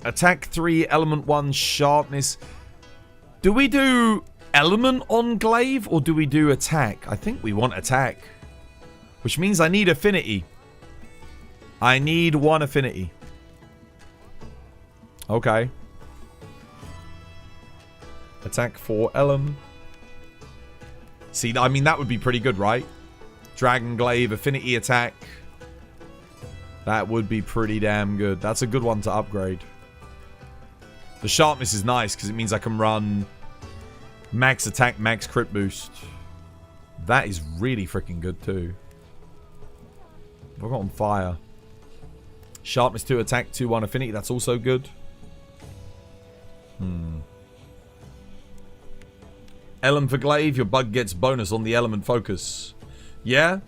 Attack 3, element 1, sharpness. Do we do element on glaive or do we do attack? I think we want attack. Which means I need affinity. I need 1 affinity. Okay. Attack 4, element. See, I mean, that would be pretty good, right? Dragon glaive, affinity attack. That would be pretty damn good. That's a good one to upgrade. The sharpness is nice because it means I can run max attack, max crit boost. That is really freaking good too. I've got on fire. Sharpness 2, attack 2, 1 affinity. That's also good. Element for glaive. Your bug gets bonus on the element focus. Yeah?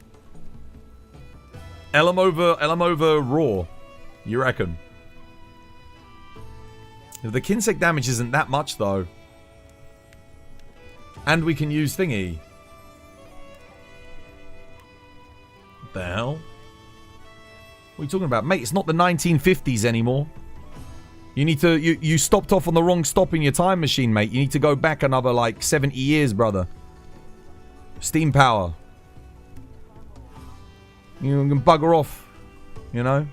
Elm over raw. You reckon? The Kinsec damage isn't that much though. And we can use thingy. What the hell? What are you talking about? Mate, it's not the 1950s anymore. You need to... You stopped off on the wrong stop in your time machine, mate. You need to go back another, like, 70 years, brother. Steam power. You can bugger off. You know?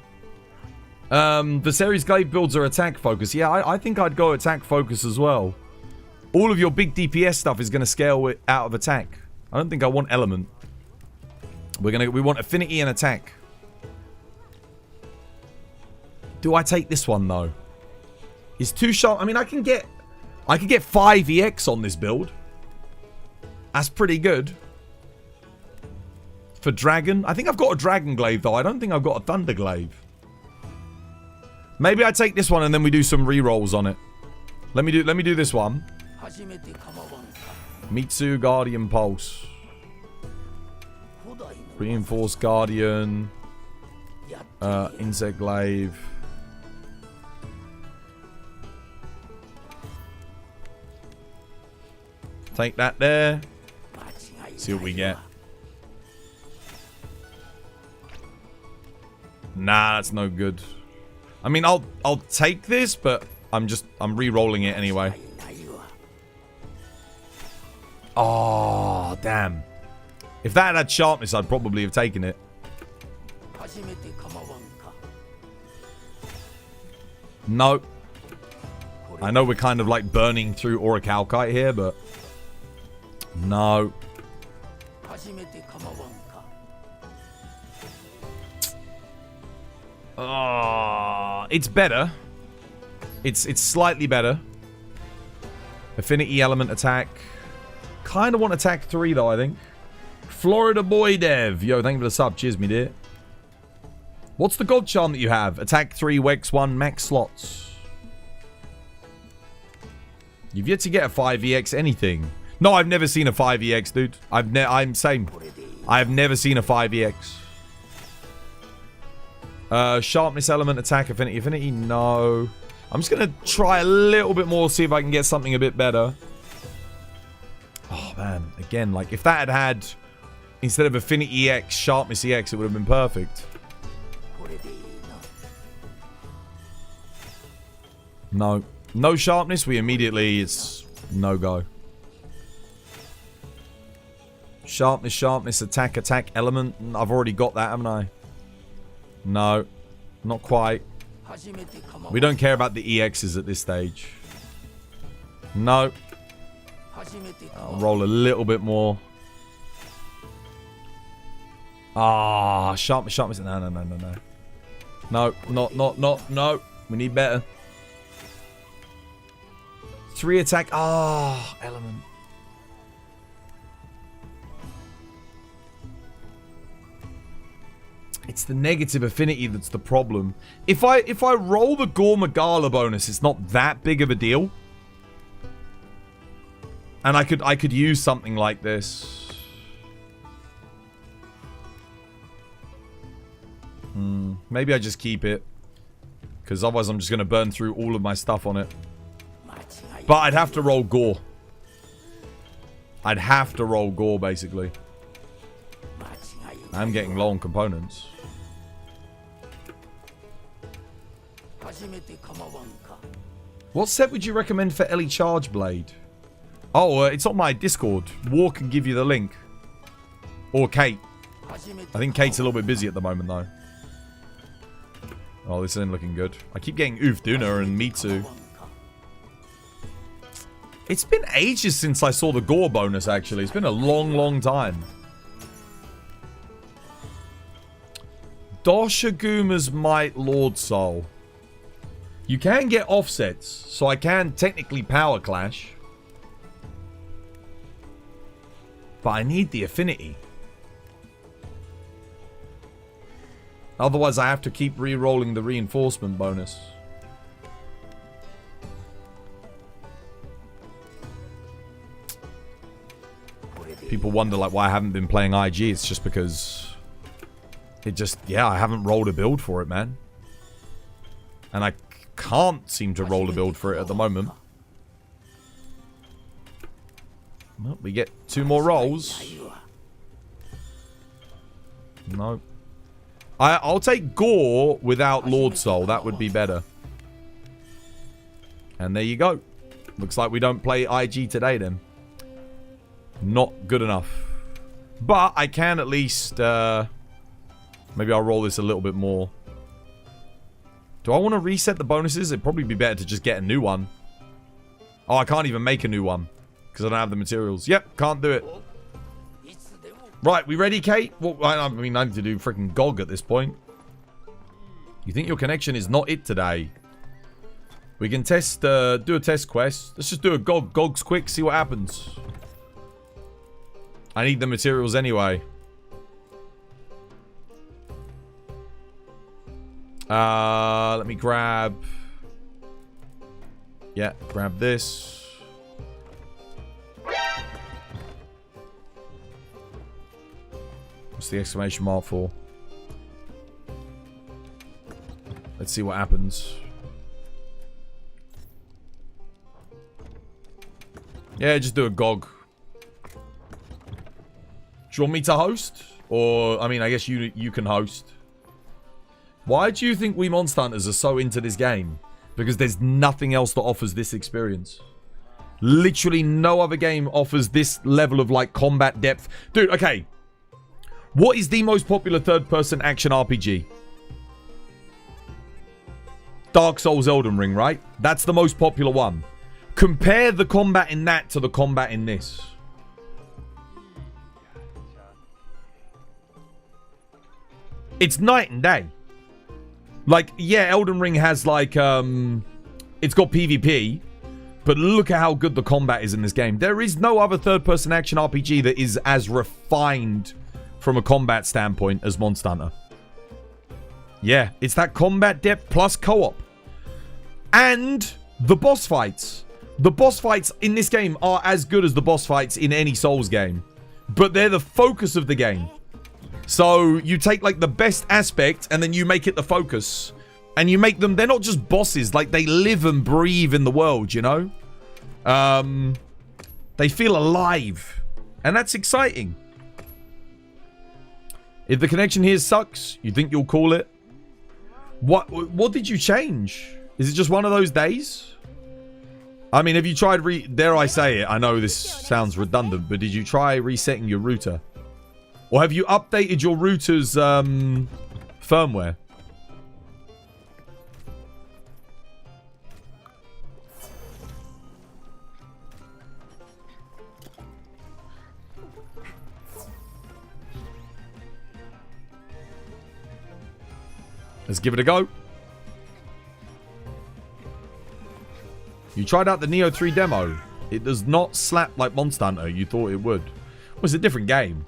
The series glaive builds are attack focus. Yeah, I think I'd go attack focus as well. All of your big DPS stuff is going to scale out of attack. I don't think I want element. We want affinity and attack. Do I take this one though? It's too sharp. I mean, I can get 5 EX on this build. That's pretty good. For dragon, I think I've got a dragon glaive though. I don't think I've got a thunder glaive. Maybe I take this one and then we do some rerolls on it. Let me do this one. Mitsu Guardian Pulse. Reinforced Guardian. Insect Glaive. Take that there. See what we get. Nah, that's no good. I mean, I'll take this, but I'm re-rolling it anyway. Oh, damn. If that had sharpness, I'd probably have taken it. No. I know we're kind of like burning through Orichalcite here, but no. Oh, it's better. It's slightly better. Affinity element attack. Kind of want attack 3 though, I think. Florida Boy Dev. Yo, thank you for the sub. Cheers, me dear. What's the God Charm that you have? Attack 3, Wex 1, max slots. You've yet to get a 5EX anything. No, I've never seen a 5EX, dude. I'm same. I've never seen a 5EX. Sharpness element, attack, affinity. Affinity, no. I'm just going to try a little bit more, see if I can get something a bit better. Oh, man. Again, like, if that had instead of affinity EX, sharpness EX, it would have been perfect. No. No sharpness, we immediately, it's no-go. Sharpness, attack, element. I've already got that, haven't I? No. Not quite. We don't care about the EXs at this stage. No. I'll roll a little bit more. Ah, sharpness. No. No. We need better. 3 attack. Ah, element. It's the negative affinity that's the problem. If I roll the Gore bonus, it's not that big of a deal. And I could use something like this. Maybe I just keep it. Because otherwise I'm just going to burn through all of my stuff on it. But I'd have to roll Gore. I'd have to roll Gore, basically. I'm getting low on components. What set would you recommend for Ellie Charge Blade? Oh, it's on my Discord. War can give you the link. Or Kate. I think Kate's a little bit busy at the moment, though. Oh, this isn't looking good. I keep getting Ufduna and Mitsu. It's been ages since I saw the Gore bonus, actually. It's been a long time. Doshaguma's Might Lord Soul. You can get offsets, so I can technically power clash. But I need the affinity. Otherwise, I have to keep re-rolling the reinforcement bonus. People wonder like why I haven't been playing IG. It's just because it just, yeah, I haven't rolled a build for it, man. And I can't seem to roll a build for it at the moment. Well, we get 2 more rolls. No. I'll take Gore without Lord Soul. That would be better. And there you go. Looks like we don't play IG today then. Not good enough. But I can at least... maybe I'll roll this a little bit more. Do I want to reset the bonuses? It'd probably be better to just get a new one. Oh, I can't even make a new one. Because I don't have the materials. Yep, can't do it. Right, we ready, Kate? Well, I mean, I need to do freaking GOG at this point. You think your connection is not it today? We can test, do a test quest. Let's just do a GOG. GOG's quick, see what happens. I need the materials anyway. Let me grab... Yeah, grab this. What's the exclamation mark for? Let's see what happens. Yeah, just do a GOG. Do you want me to host? Or, I mean, I guess you can host. Why do you think we Monster Hunters are so into this game? Because there's nothing else that offers this experience. Literally no other game offers this level of, like, combat depth. Dude, okay. What is the most popular third-person action RPG? Dark Souls Elden Ring, right? That's the most popular one. Compare the combat in that to the combat in this. It's night and day. Like, yeah, Elden Ring has, like, it's got PvP. But look at how good the combat is in this game. There is no other third-person action RPG that is as refined from a combat standpoint as Monster Hunter. Yeah, it's that combat depth plus co-op. And the boss fights. The boss fights in this game are as good as the boss fights in any Souls game. But they're the focus of the game. So you take like the best aspect and then you make it the focus. And you make them, they're not just bosses, like they live and breathe in the world, you know? They feel alive. And that's exciting. If the connection here sucks, you think you'll call it? What did you change? Is it just one of those days? I mean, have you tried dare I say it? I know this sounds redundant, but did you try resetting your router? Or have you updated your router's firmware? Let's give it a go. You tried out the Neo 3 demo. It does not slap like Monster Hunter you thought it would. Well, it's a different game.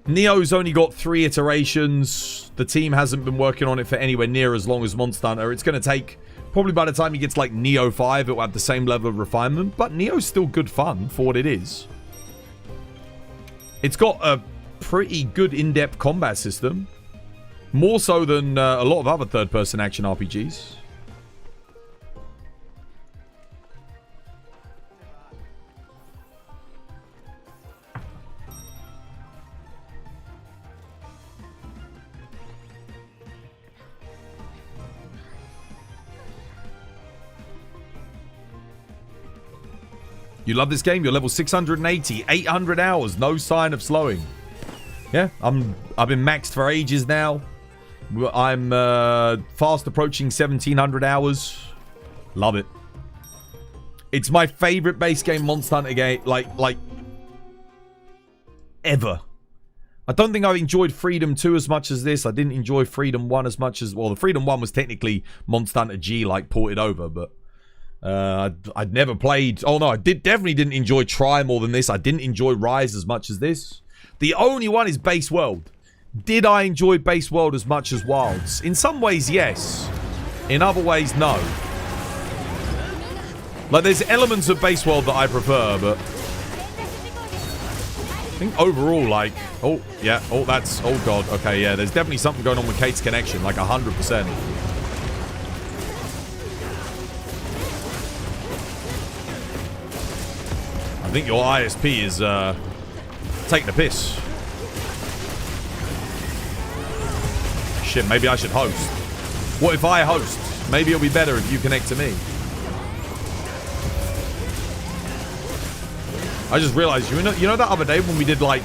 Neo's only got 3 iterations. The team hasn't been working on it for anywhere near as long as Monster Hunter. It's going to take... Probably by the time he gets like Neo 5, it will have the same level of refinement. But Neo's still good fun for what it is. It's got a pretty good in-depth combat system. More so than a lot of other third-person action RPGs. You love this game? You're level 680, 800 hours, no sign of slowing. Yeah, I've been maxed for ages now. I'm fast approaching 1700 hours. Love it. It's my favorite base game Monster Hunter game, like ever. I don't think I've enjoyed Freedom 2 as much as this. I didn't enjoy Freedom 1 as much as... Well, the Freedom 1 was technically Monster Hunter G, like, ported over, but... I'd never played... Oh, no, I definitely didn't enjoy Try more than this. I didn't enjoy Rise as much as this. The only one is Base World. Did I enjoy Base World as much as Wilds? In some ways, yes. In other ways, no. Like, there's elements of Base World that I prefer, but... I think overall, like... Oh, yeah. Oh, that's... Oh, God. Okay, yeah. There's definitely something going on with Kate's connection. Like, 100%. I think your ISP is, taking a piss. Shit, maybe I should host. What if I host? Maybe it'll be better if you connect to me. I just realized, you know that other day when we did like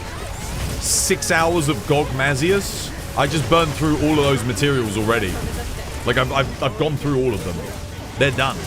6 hours of Gogmazios? I just burned through all of those materials already. Like I've gone through all of them. They're done.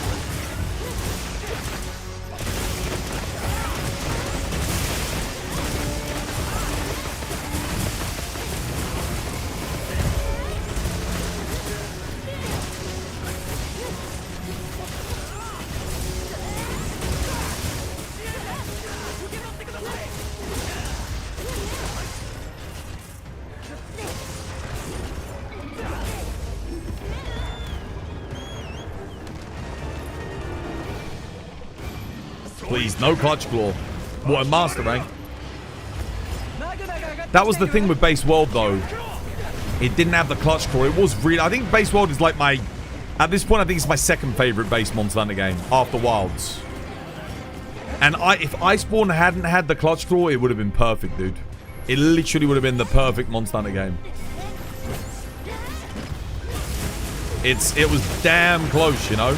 Please, no clutch claw. What a master rank. That was the thing with Base World, though. It didn't have the clutch claw. It was really... I think Base World is like my... At this point, I think it's my second favorite base Monster Hunter game after Wilds. And if Iceborne hadn't had the clutch claw, it would have been perfect, dude. It literally would have been the perfect Monster Hunter game. It was damn close, you know?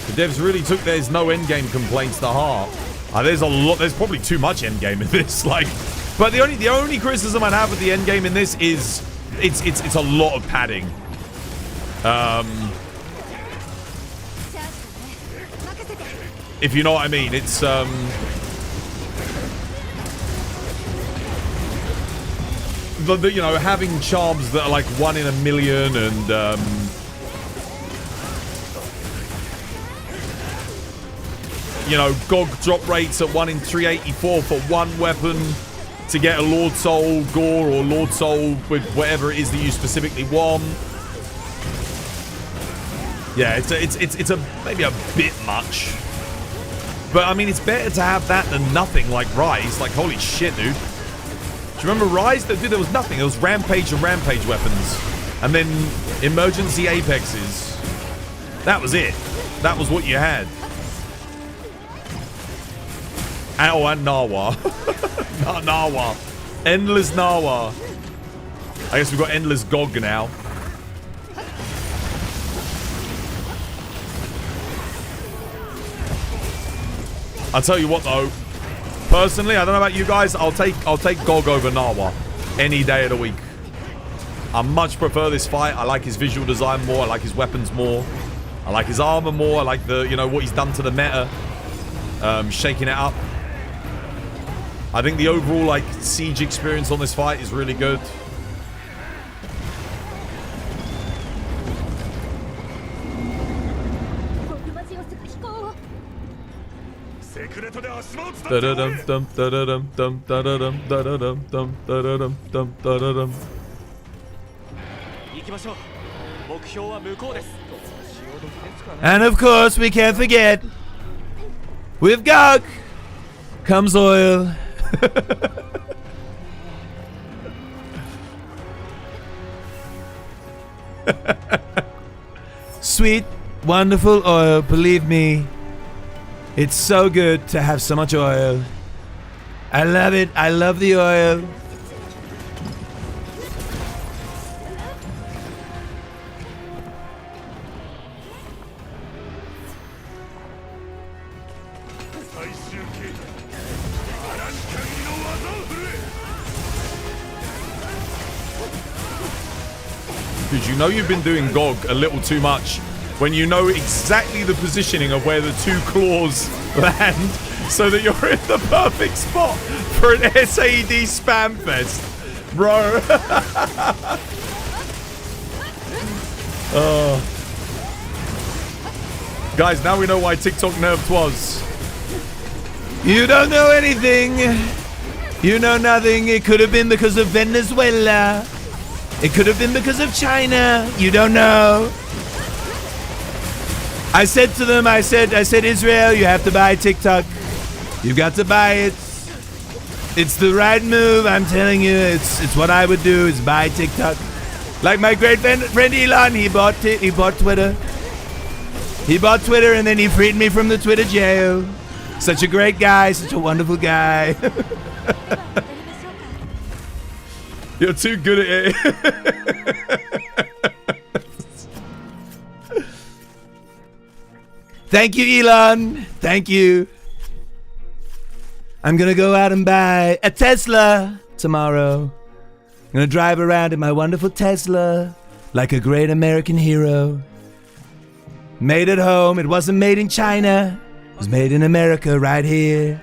The devs really took there's no endgame complaints to heart. There's a lot. There's probably too much endgame in this. Like, but the only criticism I'd have with the endgame in this is it's a lot of padding. If you know what I mean. It's, you know, having charms that are like 1 in a million and, you know, Gog drop rates at 1 in 384 for one weapon to get a Lord Soul Gore or Lord Soul with whatever it is that you specifically want. Yeah, it's a maybe a bit much. But I mean, it's better to have that than nothing like Rise. Like, holy shit, dude. Do you remember Rise? Dude, there was nothing. There was Rampage and Rampage weapons. And then Emergency Apexes. That was it. That was what you had. And Nawa. Nawa. Endless Nawa. I guess we've got Endless Gog now. I'll tell you what though. Personally, I don't know about you guys, I'll take Gog over Nawa any day of the week. I much prefer this fight. I like his visual design more. I like his weapons more. I like his armor more. I like the, you know, what he's done to the meta. Shaking it up. I think the overall, like, siege experience on this fight is really good. And of course, we can't forget, with Gog comes oil. Sweet, wonderful oil, believe me. It's so good to have so much oil. I love it. I love the oil. Because you know you've been doing Gog a little too much when you know exactly the positioning of where the two claws land so that you're in the perfect spot for an SAD spam fest. Bro. Guys, now we know why TikTok nerfed was. You don't know anything. You know nothing. It could have been because of Venezuela. It could have been because of China. You don't know. I said to them, I said, Israel, you have to buy TikTok. You've got to buy it. It's the right move, I'm telling you. It's what I would do, is buy TikTok. Like my great friend Elon, he bought Twitter. He bought Twitter and then he freed me from the Twitter jail. Such a great guy, such a wonderful guy. You're too good at it. Thank you, Elon. Thank you. I'm gonna go out and buy a Tesla tomorrow. I'm gonna drive around in my wonderful Tesla like a great American hero. Made at home. It wasn't made in China. It was made in America right here.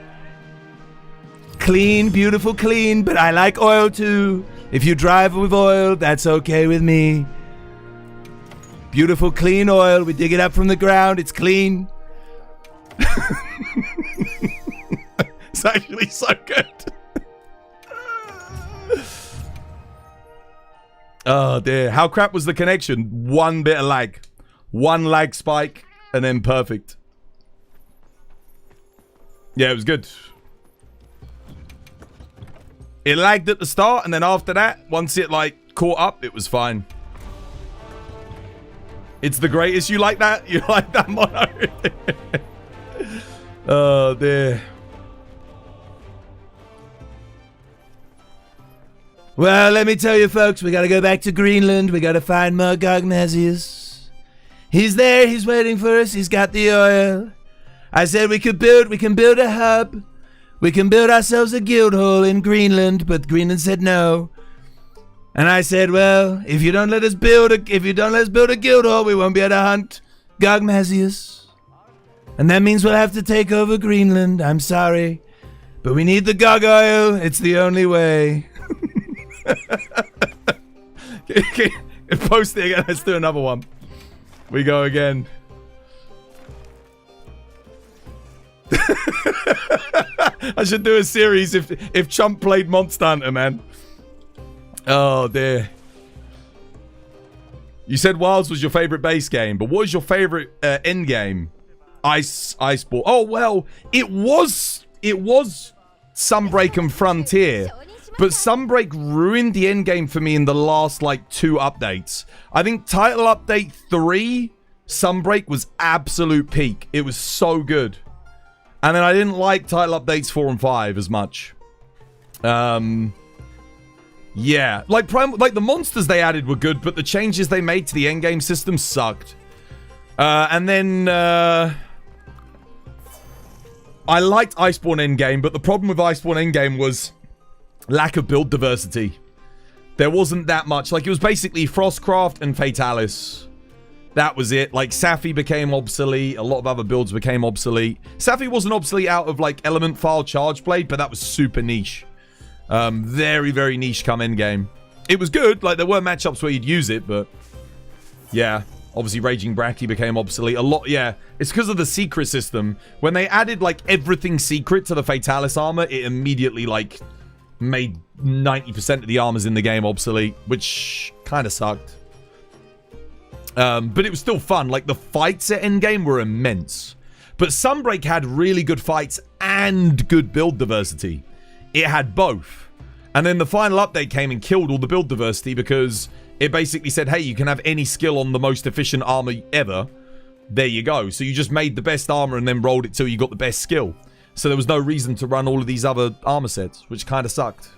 Clean, beautiful, clean, but I like oil too. If you drive with oil, that's okay with me. Beautiful, clean oil. We dig it up from the ground. It's clean. It's actually so good. Oh dear. How crap was the connection? One bit of lag. One lag spike and then perfect. Yeah, it was good. It lagged at the start and then after that, once it like caught up, it was fine. It's the greatest. You like that? You like that mono? Oh dear. Well, let me tell you folks, we gotta go back to Greenland. We gotta find more Gogmazios. He's there, he's waiting for us, he's got the oil. I said we can build a hub. We can build ourselves a guild hall in Greenland, but Greenland said no. And I said, well, if you don't let us build a guild hall, we won't be able to hunt Gogmazios. And that means we'll have to take over Greenland. I'm sorry. But we need the gargoyle. It's the only way. Post it again. Let's do another one. We go again. I should do a series if Chump played Monster Hunter, man. Oh, dear. You said Wilds was your favorite base game, but what was your favorite end game? Iceball. Oh, well, it was Sunbreak and Frontier, but Sunbreak ruined the end game for me in the last, like, 2 updates. I think Title Update 3, Sunbreak was absolute peak. It was so good. And then I didn't like Title Updates 4 and 5 as much. Yeah. Like the monsters they added were good, but the changes they made to the endgame system sucked. And then, I liked Iceborne Endgame, but the problem with Iceborne Endgame was lack of build diversity. There wasn't that much. Like, it was basically Frostcraft and Fatalis. That was it. Like, Safi became obsolete. A lot of other builds became obsolete. Safi wasn't obsolete out of, like, Element File Charge Blade, but that was super niche. Very, very niche come endgame. It was good. Like, there were matchups where you'd use it, but... yeah. Obviously, Raging Bracky became obsolete. A lot, yeah. It's because of the secret system. When they added, like, everything secret to the Fatalis armor, it immediately, like, made 90% of the armors in the game obsolete, which kind of sucked. But it was still fun. Like, the fights at endgame were immense. But Sunbreak had really good fights and good build diversity. It had both. And then the final update came and killed all the build diversity because... it basically said, hey, you can have any skill on the most efficient armor ever. There you go. So you just made the best armor and then rolled it till you got the best skill. So there was no reason to run all of these other armor sets, which kind of sucked.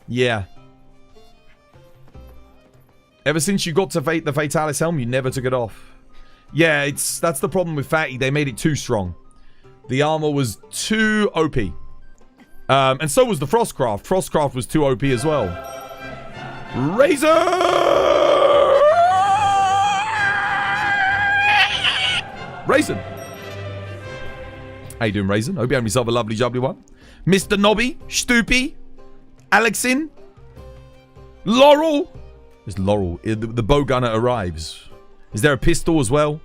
Yeah. Ever since you got to the Fatalis helm, you never took it off. Yeah, that's the problem with Fatty. They made it too strong. The armor was too OP. And so was the Frostcraft. Frostcraft was too OP as well. Razor! Raisin. How you doing, Raisin? Hope you have yourself a lovely jubbly one. Mr. Nobby, Stoopy, Alexin, Laurel. There's Laurel. The bow gunner arrives. Is there a pistol as well?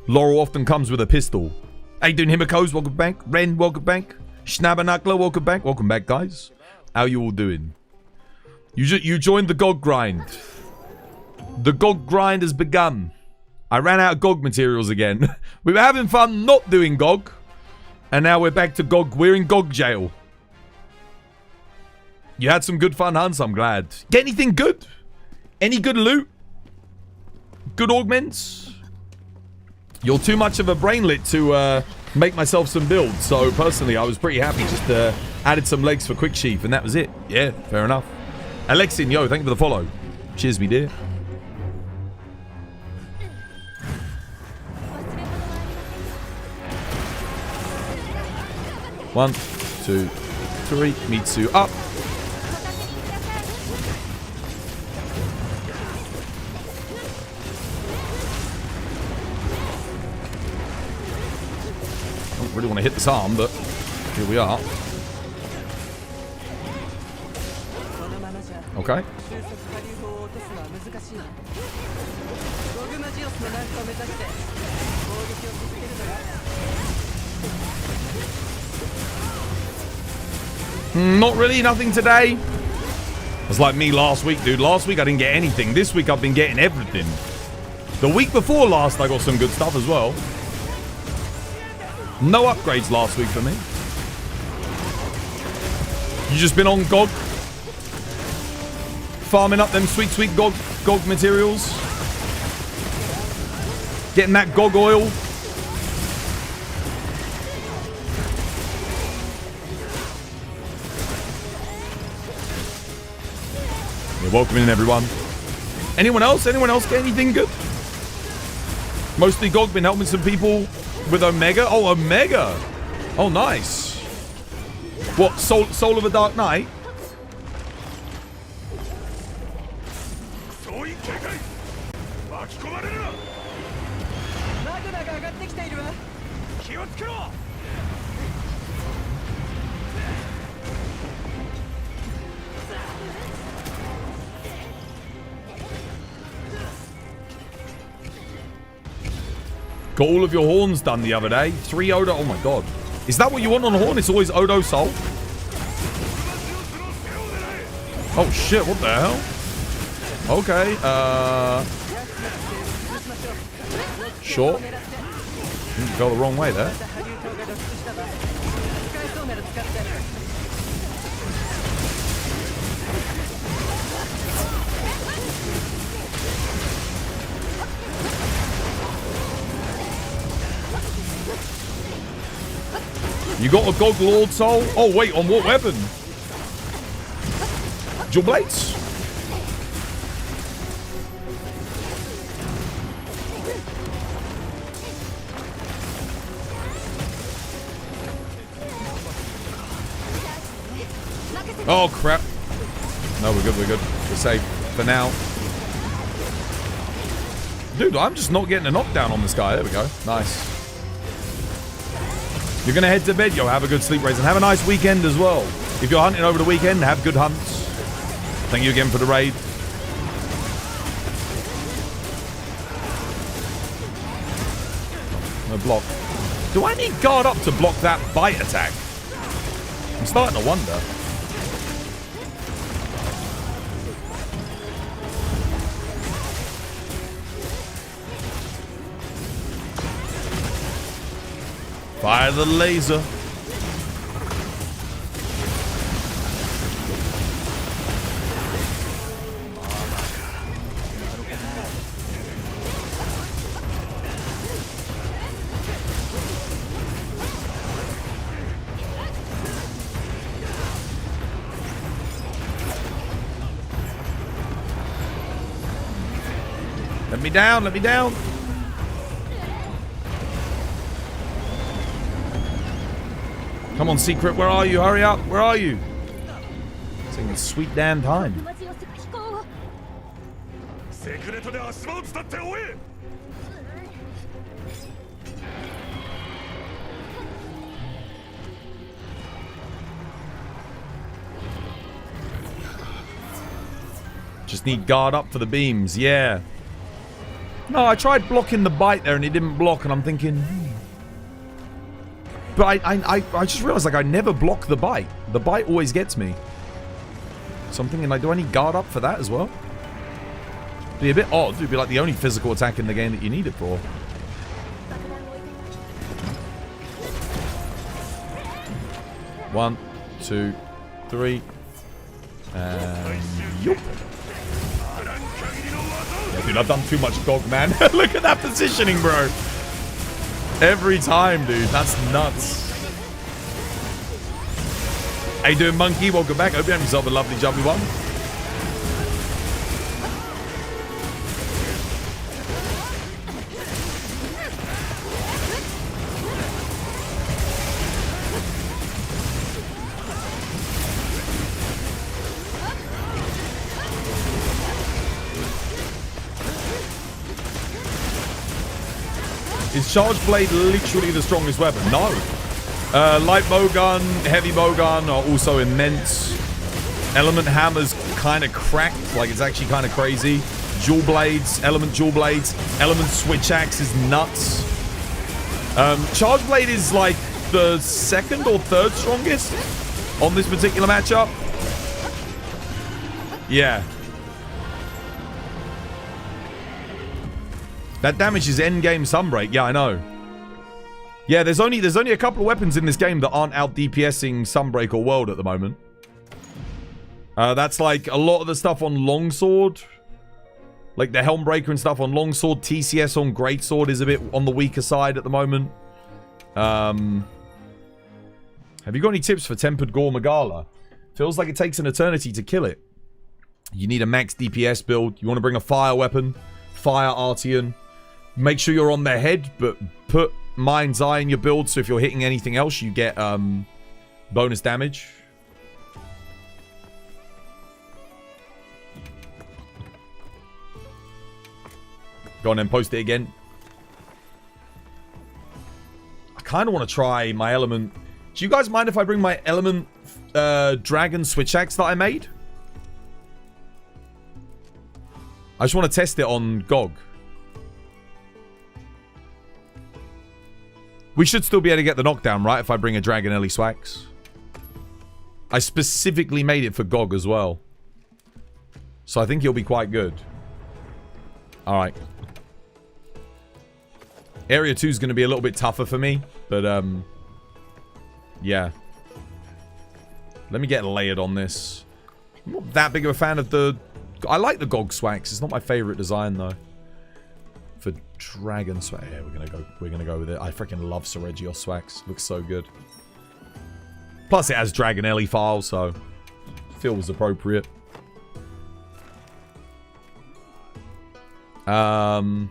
Laurel often comes with a pistol. How you doing, Himikos? Welcome back. Ren, welcome back. Schnabberknuckler, welcome back. Welcome back, guys. How you all doing? You joined the GOG grind. The GOG grind has begun. I ran out of GOG materials again. We were having fun not doing GOG. And now we're back to GOG. We're in GOG jail. You had some good fun hunts, I'm glad. Get anything good? Any good loot? Good augments? You're too much of a brainlet to make myself some builds. So personally, I was pretty happy. Just added some legs for Quick Sheath and that was it. Yeah, fair enough. Alexin, yo, thank you for the follow. Cheers, me dear. One, two, three. Mitsu up. I don't really want to hit this arm, but here we are. Okay. Not really, nothing today. It's like me last week, dude. Last week I didn't get anything. This week I've been getting everything. The week before last I got some good stuff as well. No upgrades last week for me. You just been on GOG? Farming up them sweet, sweet GOG materials. Getting that GOG oil. Yeah, welcome in, everyone. Anyone else? Anyone else get anything good? Mostly GOG been helping some people with Omega. Oh, Omega. Oh, nice. What, Soul of a Dark Knight? Got all of your horns done the other day. 3 Odo. Oh my god. Is that what you want on a horn? It's always Odo Soul? Oh shit, what the hell? Okay, sure. Didn't go the wrong way there. You got a God Lord Soul? Oh wait, on what weapon? Dual blades? Oh crap. No, we're good, we're good. We're safe for now. Dude, I'm just not getting a knockdown on this guy. There we go. Nice. You're gonna head to bed, yo. Have a good sleep, Raise, and have a nice weekend as well. If you're hunting over the weekend, have good hunts. Thank you again for the raid. No block. Do I need guard up to block that bite attack? I'm starting to wonder. Fire the laser. Let me down, let me down. Come on, Secret, where are you? Hurry up, where are you? Taking a sweet damn time. Just need guard up for the beams, yeah. No, I tried blocking the bite there and it didn't block, and I'm thinking... But I just realized, like, I never block the bite. The bite always gets me. So I'm thinking, like, do I need guard up for that as well? Be a bit odd. It'd be like the only physical attack in the game that you need it for. One, two, three. And... yup. Yeah, dude, I've done too much Gog, man. Look at that positioning, bro. Every time, dude. That's nuts. How you doing, Monkey? Welcome back. Hope you have yourself a lovely, jubbly one. Is Charge Blade literally the strongest weapon? No. Light bowgun, heavy bowgun are also immense. Element hammer's kind of cracked, like it's actually kind of crazy. Dual blades, element dual blades, element switch axe is nuts. Charge Blade is like the second or third strongest on this particular matchup. Yeah. That damage is endgame Sunbreak. Yeah, I know. Yeah, there's only a couple of weapons in this game that aren't out DPSing Sunbreak or World at the moment. That's like a lot of the stuff on Longsword. Like the Helmbreaker and stuff on Longsword. TCS on Greatsword is a bit on the weaker side at the moment. Have you got any tips for Tempered Gore Magala? Feels like it takes an eternity to kill it. You need a max DPS build. You want to bring a fire weapon. Fire Artian. Make sure you're on their head, but put Mind's Eye in your build, so if you're hitting anything else, you get bonus damage. Go on and post it again. I kind of want to try my element. Do you guys mind if I bring my element dragon switch axe that I made? I just want to test it on Gog. We should still be able to get the knockdown, right? If I bring a Dragon Ellie Swax. I specifically made it for Gog as well. So I think he'll be quite good. Alright. Area 2 is going to be a little bit tougher for me. But, yeah. Let me get layered on this. I'm not that big of a fan of the... I like the Gog Swax. It's not my favorite design, though. For Dragon Swax. Yeah, we're gonna go with it. I freaking love Seregios Swax. Looks so good. Plus it has Dragon Ellie files, so feels appropriate. Alright,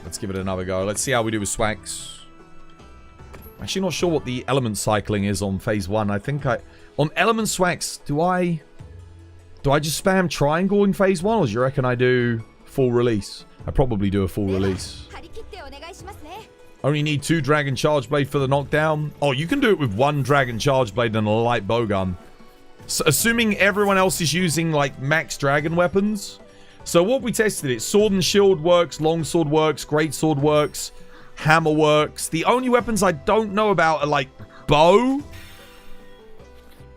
let's give it another go. Let's see how we do with Swax. Actually not sure what the element cycling is on phase 1. I think on element Swax, do I just spam triangle in phase 1, or do you reckon I do full release? I probably do a full release. Only need 2 Dragon Charge Blade for the knockdown. Oh, you can do it with 1 Dragon Charge Blade and a light bowgun. So, assuming everyone else is using, like, max dragon weapons. So what we tested it. Sword and shield works, longsword works, greatsword works, hammer works. The only weapons I don't know about are, like, bow,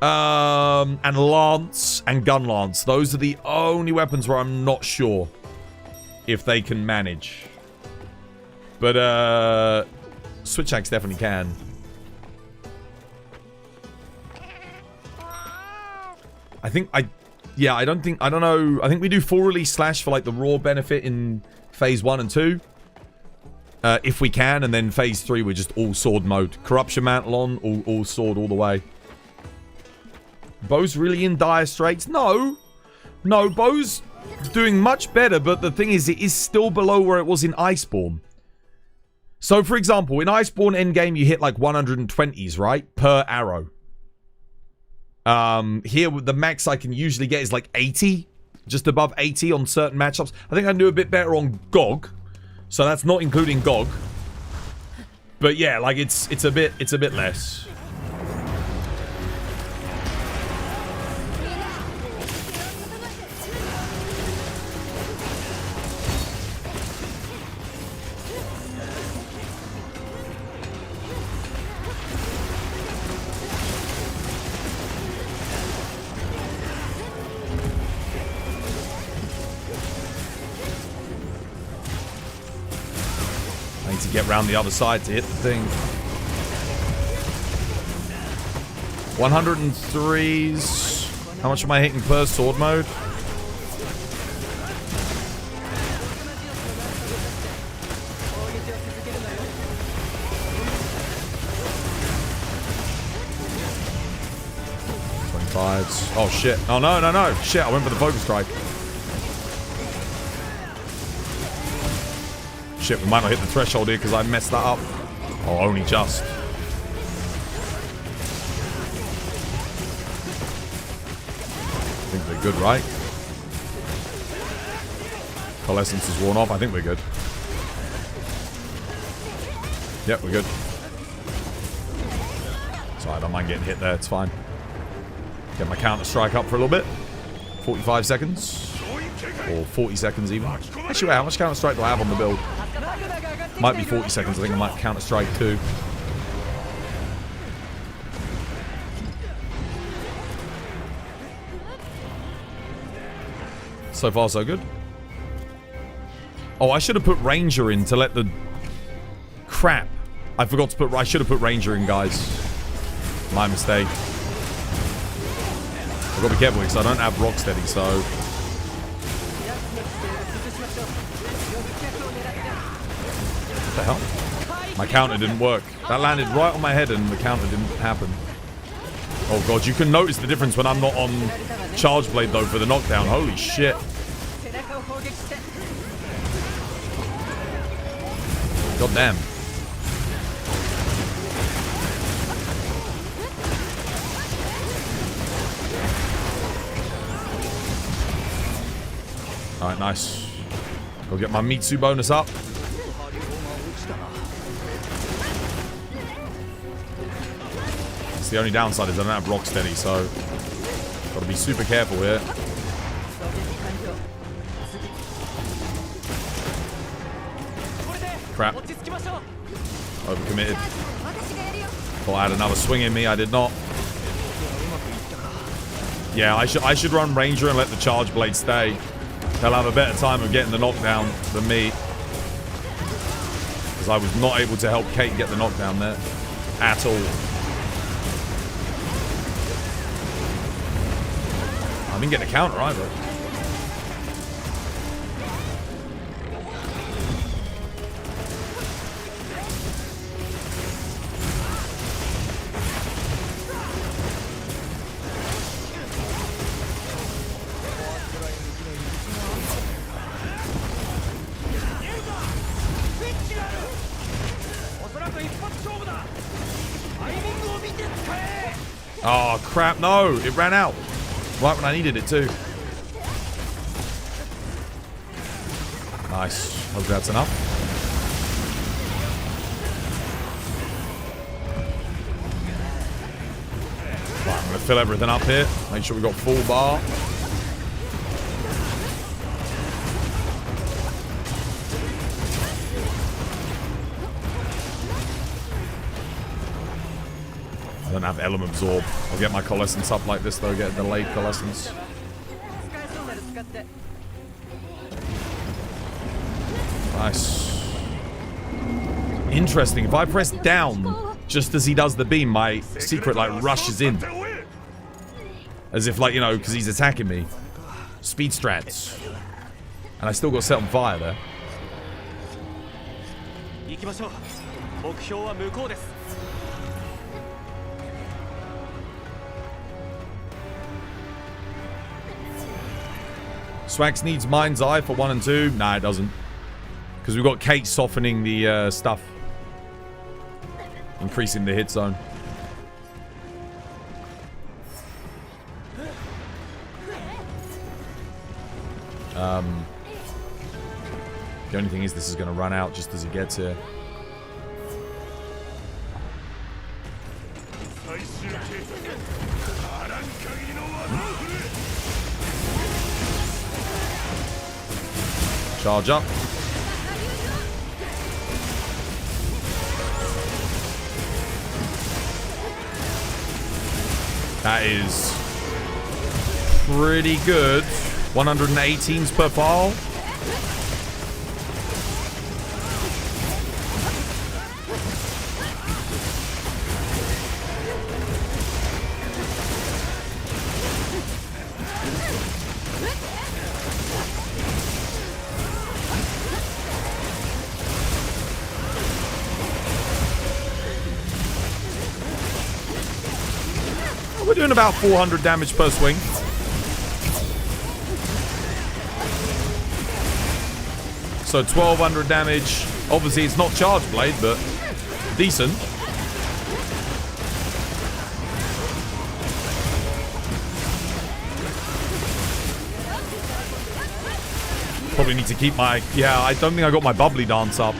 and lance, and gun lance. Those are the only weapons where I'm not sure if they can manage. But, Switch Axe definitely can. I think I don't know. I think we do full release slash for like the raw benefit in phase 1 and 2. If we can, and then phase 3 we're just all sword mode. Corruption Mantle on, all sword all the way. Bo's really in dire straits? No, Bo's doing much better, but the thing is, it is still below where it was in Iceborne. So, for example, in Iceborne endgame, you hit like 120s, right? Per arrow. Here, the max I can usually get is like 80. Just above 80 on certain matchups. I think I can do a bit better on Gog. So that's not including Gog. But yeah, like it's a bit less. To get around the other side to hit the thing. 103s. How much am I hitting per sword mode? Oh shit. Oh no. Shit, I went for the focus strike. Shit, we might not hit the threshold here because I messed that up. Oh, only just. I think we're good, right? Coalescence is worn off. I think we're good. Yep, we're good. Sorry, I don't mind getting hit there. It's fine. Get my counter strike up for a little bit. 45 seconds. Or 40 seconds even. Actually, wait, how much counter strike do I have on the build? Might be 40 seconds. I think I might counter strike too. So far, so good. Oh, I should have put Ranger in to let the... Crap. I forgot to put... I should have put Ranger in, guys. My mistake. I've got to be careful because I don't have Rocksteady, so... What the hell? My counter didn't work. That landed right on my head and the counter didn't happen. Oh god, you can notice the difference when I'm not on Charge Blade though for the knockdown. Holy shit. God damn. Alright, nice. Go get my Mitsu bonus up. The only downside is I don't have Rocksteady, so gotta be super careful here. Crap. Overcommitted. Thought I had another swing in me. I did not. Yeah, I should run Ranger and let the Charge Blade stay. They'll have a better time of getting the knockdown than me. Because I was not able to help Kate get the knockdown there. At all. I didn't get a counter either. Oh, crap. No, it ran out. Right when I needed it, too. Nice. Hope that's enough. Right, I'm going to fill everything up here. Make sure we got full bar. I don't have Element Absorb. I'll get my Coalescence up like this, though. Get a delayed Coalescence. Nice. Interesting. If I press down just as he does the beam, my secret, like, rushes in. As if, like, you know, because he's attacking me. Speed strats. And I still got set on fire there. Swax needs Mind's Eye for 1 and 2. Nah, it doesn't. Because we've got Kate softening the stuff. Increasing the hit zone. The only thing is this is going to run out just as he gets here. Charge up. That is pretty good. 118s per file. We're doing about 400 damage per swing. So 1200 damage. Obviously, it's not Charge Blade, but decent. Probably need to keep my... Yeah, I don't think I got my Bubbly Dance up.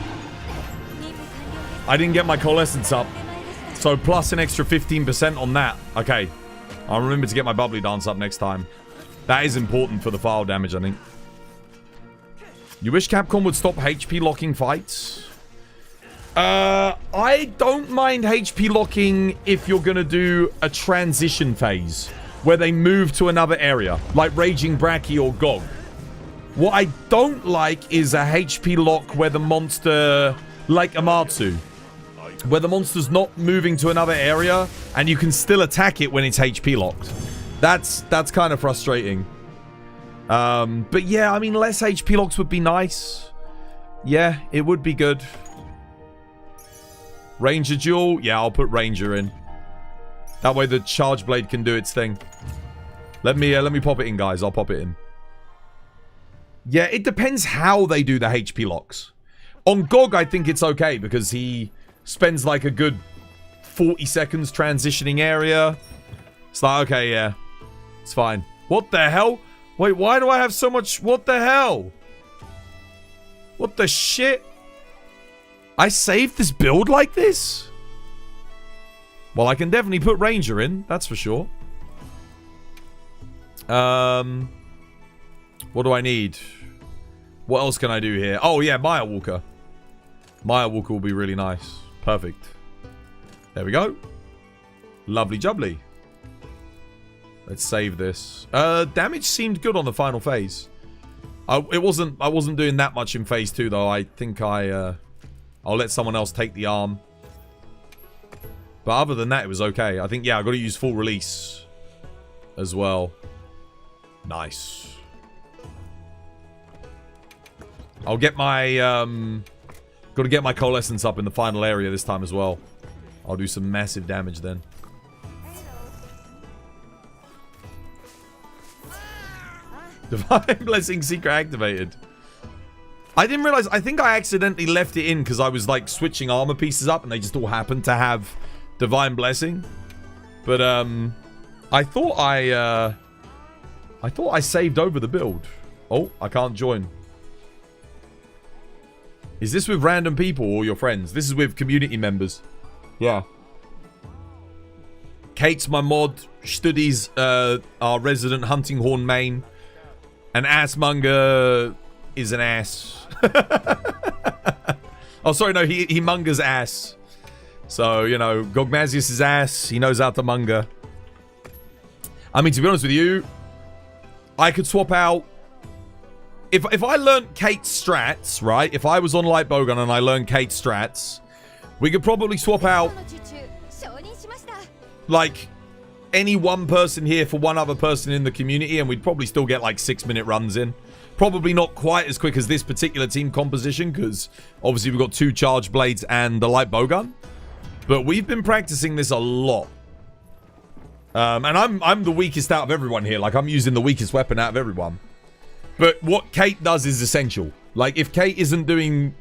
I didn't get my Coalescence up. So plus an extra 15% on that. Okay. I'll remember to get my Bubbly Dance up next time. That is important for the file damage, I think. You wish Capcom would stop HP locking fights? I don't mind HP locking if you're going to do a transition phase where they move to another area, like Raging Bracky or Gog. What I don't like is a HP lock where the monster, like Amatsu, where the monster's not moving to another area and you can still attack it when it's HP locked. That's kind of frustrating. But yeah, I mean, less HP locks would be nice. Yeah, it would be good. Ranger duel? Yeah, I'll put Ranger in. That way the Charge Blade can do its thing. Let me pop it in, guys. I'll pop it in. Yeah, it depends how they do the HP locks. On Gog, I think it's okay because he spends like a good 40 seconds transitioning area. It's like, okay, yeah. It's fine. What the hell? Wait, why do I have so much? What the hell? What the shit? I saved this build like this? Well, I can definitely put Ranger in. That's for sure. What do I need? What else can I do here? Oh, yeah, Maya Walker. Maya Walker will be really nice. Perfect. There we go. Lovely jubbly. Let's save this. Damage seemed good on the final phase. I wasn't doing that much in phase 2 though. I think I'll let someone else take the arm. But other than that, it was okay. I think, yeah, I got to use full release as well. Nice. I'll get my got to get my coalescence up in the final area this time as well. I'll do some massive damage then. Divine Blessing Secret activated. I didn't realize. I think I accidentally left it in because I was like switching armor pieces up and they just all happened to have Divine Blessing. But I thought I saved over the build. Oh, I can't join. Is this with random people or your friends? This is with community members. Yeah. Kate's my mod. Studies our resident hunting horn main. And Assmonger is an ass. Oh, sorry, no, he mongers ass. So, you know, Gogmazios is ass. He knows how to monger. I mean, to be honest with you, I could swap out. If I learned Kate's strats, right? If I was on Light Bowgun and I learned Kate's strats, we could probably swap out like any one person here for one other person in the community, and we'd probably still get like 6-minute runs in. Probably not quite as quick as this particular team composition, because obviously we've got 2 charge blades and the light bowgun. But we've been practicing this a lot. And I'm the weakest out of everyone here. Like, I'm using the weakest weapon out of everyone. But what Kate does is essential. Like, if Kate isn't doing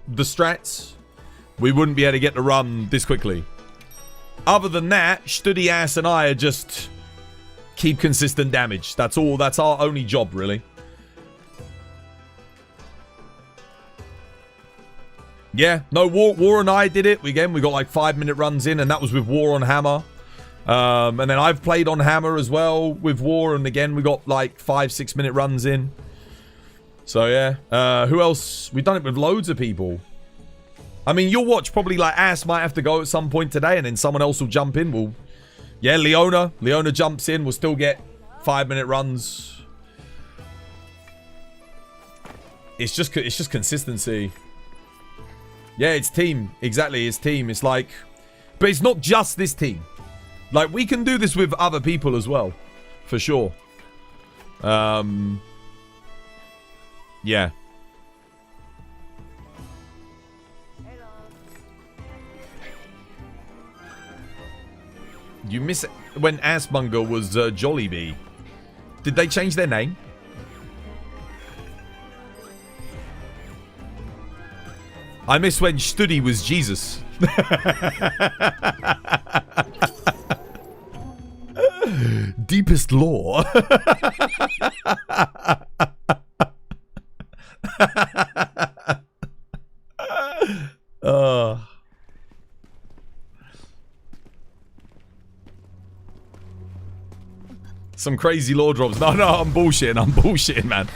the strats, we wouldn't be able to get the run this quickly. Other than that, Studi Ass and I are just keep consistent damage. That's all. That's our only job, really. Yeah, no, War and I did it. Again, we got like 5-minute runs in, and that was with War on Hammer. And then I've played on Hammer as well with War, and again, we got like 5-6 minute runs in. So yeah, who else? We've done it with loads of people. I mean, you'll watch probably like Ass might have to go at some point today, and then someone else will jump in. We'll, yeah, Leona jumps in. We'll still get 5-minute runs. It's just consistency. Yeah, it's team. Exactly, it's team. It's like, but it's not just this team. Like, we can do this with other people as well, for sure. Yeah. You miss it when Assmonger was Jollibee. Did they change their name? I miss when Studi was Jesus. Deepest lore. Some crazy lore drops. No, I'm bullshitting, man.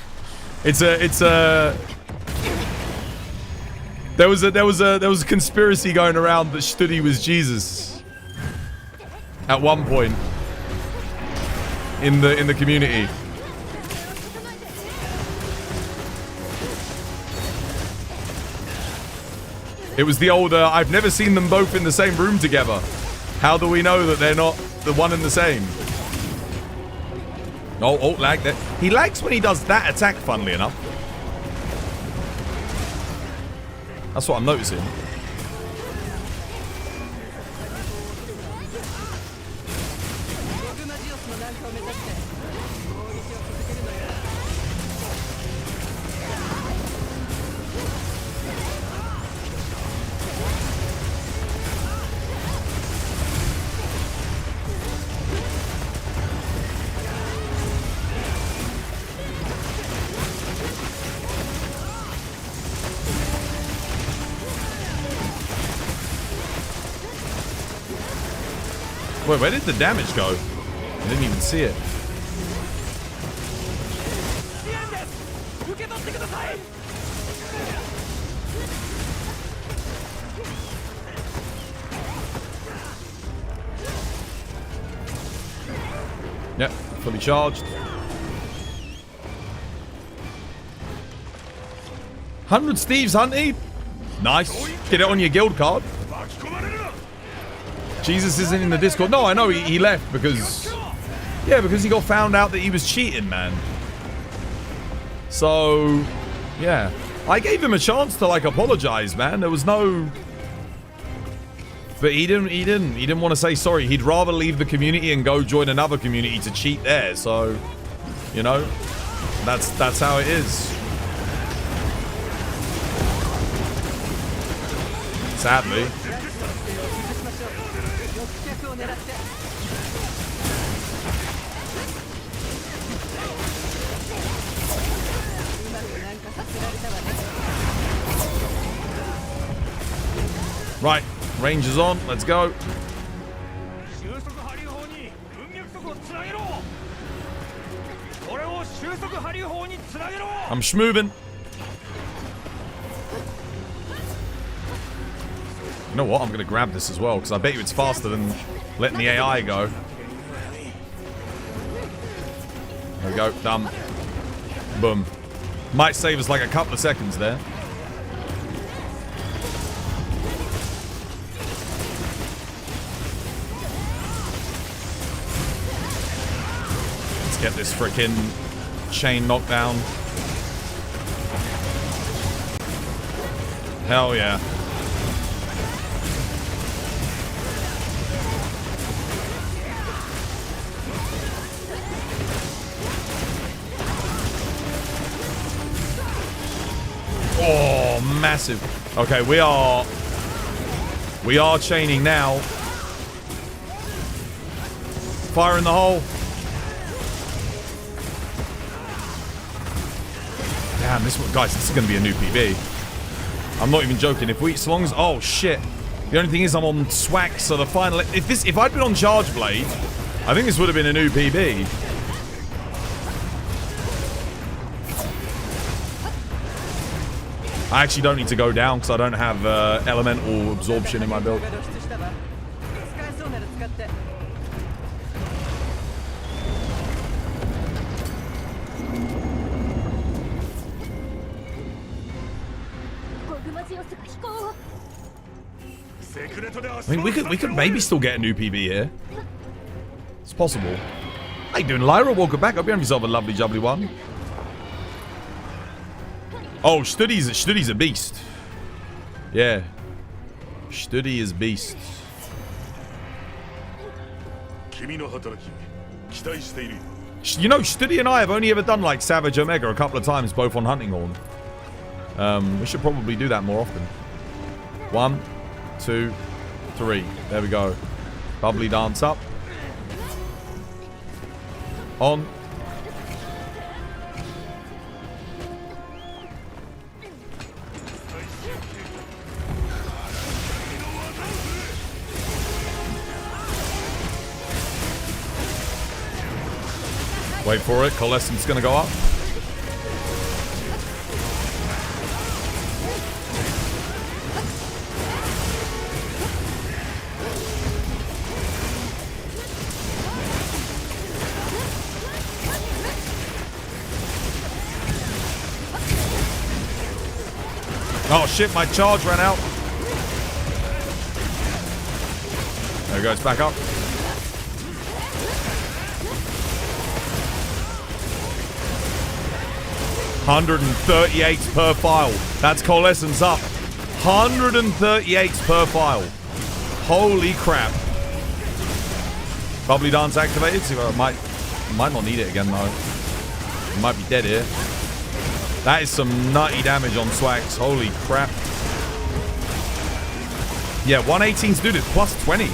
There was a conspiracy going around that Studi was Jesus at one point in the community. It was the old I've never seen them both in the same room together. How do we know that they're not the one and the same? Oh, lag there. He lags when he does that attack, funnily enough. That's what I'm noticing. Wait, where did the damage go? I didn't even see it. Yep, fully charged. 100 Steve's, Hunty. Nice. Get it on your guild card. Jesus isn't in the Discord. No, I know he left because... Yeah, because he got found out that he was cheating, man. So, yeah. I gave him a chance to, like, apologize, man. There was no... But he didn't want to say sorry. He'd rather leave the community and go join another community to cheat there. So, you know, that's how it is. Sadly. Right. Range is on. Let's go. I'm schmoving. You know what? I'm going to grab this as well because I bet you it's faster than letting the AI go. There we go. Done. Boom. Might save us like a couple of seconds there. Get this frickin' chain knockdown. Hell yeah. Oh, massive. Okay, we are chaining now. Fire in the hole. Damn, guys, this is going to be a new PB. I'm not even joking. If we, as long as, oh shit. The only thing is I'm on Swack, so the final, if I'd been on Charge Blade, I think this would have been a new PB. I actually don't need to go down because I don't have elemental absorption in my build. I mean, we could maybe still get a new PB here. It's possible. How you doing, Lyra? Welcome back. Hope you have yourself a lovely, jubbly one. Oh, Study's a beast. Yeah. Study is beast. You know, Study and I have only ever done, like, Savage Omega a couple of times, both on Hunting Horn. We should probably do that more often. 1, 2, 3. There we go. Bubbly dance up. On. Wait for it. Coalescence gonna go up. Oh shit, my charge ran out. There it goes, back up. $138 per file. That's coalescence up. 138 per file. Holy crap. Bubbly dance activated. See, well, might not need it again though. It might be dead here. That is some nutty damage on Swags. Holy crap. Yeah, 118's dude, it's plus 20.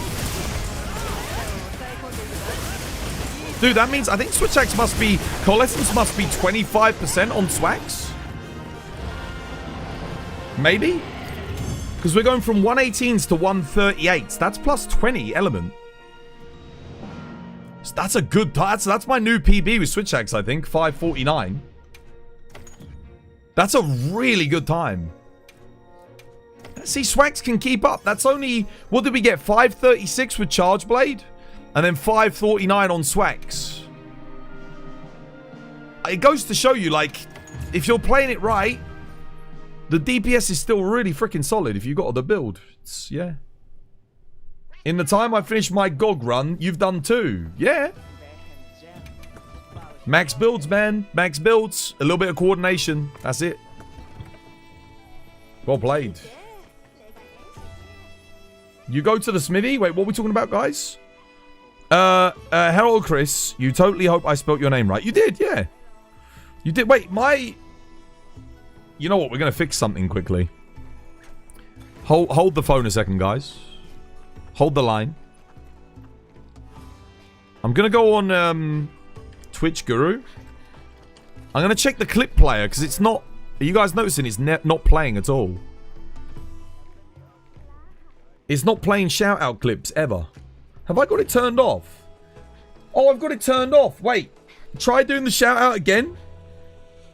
Dude, that means I think Switch Axe must be... Coalescence must be 25% on Swags? Maybe? Because we're going from 118s to 138s. That's plus 20 element. So that's a good time. That's my new PB with Switch Axe, I think. 5:49. That's a really good time. See, Swax can keep up. That's only... What did we get? 5:36 with Charge Blade? And then 5:49 on Swax. It goes to show you, like, if you're playing it right, the DPS is still really freaking solid if you got the build. It's, yeah. In the time I finished my GOG run, you've done too. Yeah. Max builds, man. Max builds. A little bit of coordination. That's it. Well played. You go to the smithy? Wait, what are we talking about, guys? Hello, Chris. You totally hope I spelt your name right. You did, yeah. You did. Wait, my... You know what? We're going to fix something quickly. Hold the phone a second, guys. Hold the line. I'm going to go on Twitch Guru. I'm going to check the clip player because it's not... Are you guys noticing it's not playing at all? It's not playing shout-out clips ever. Have I got it turned off? Oh, I've got it turned off. Wait. Try doing the shout-out again.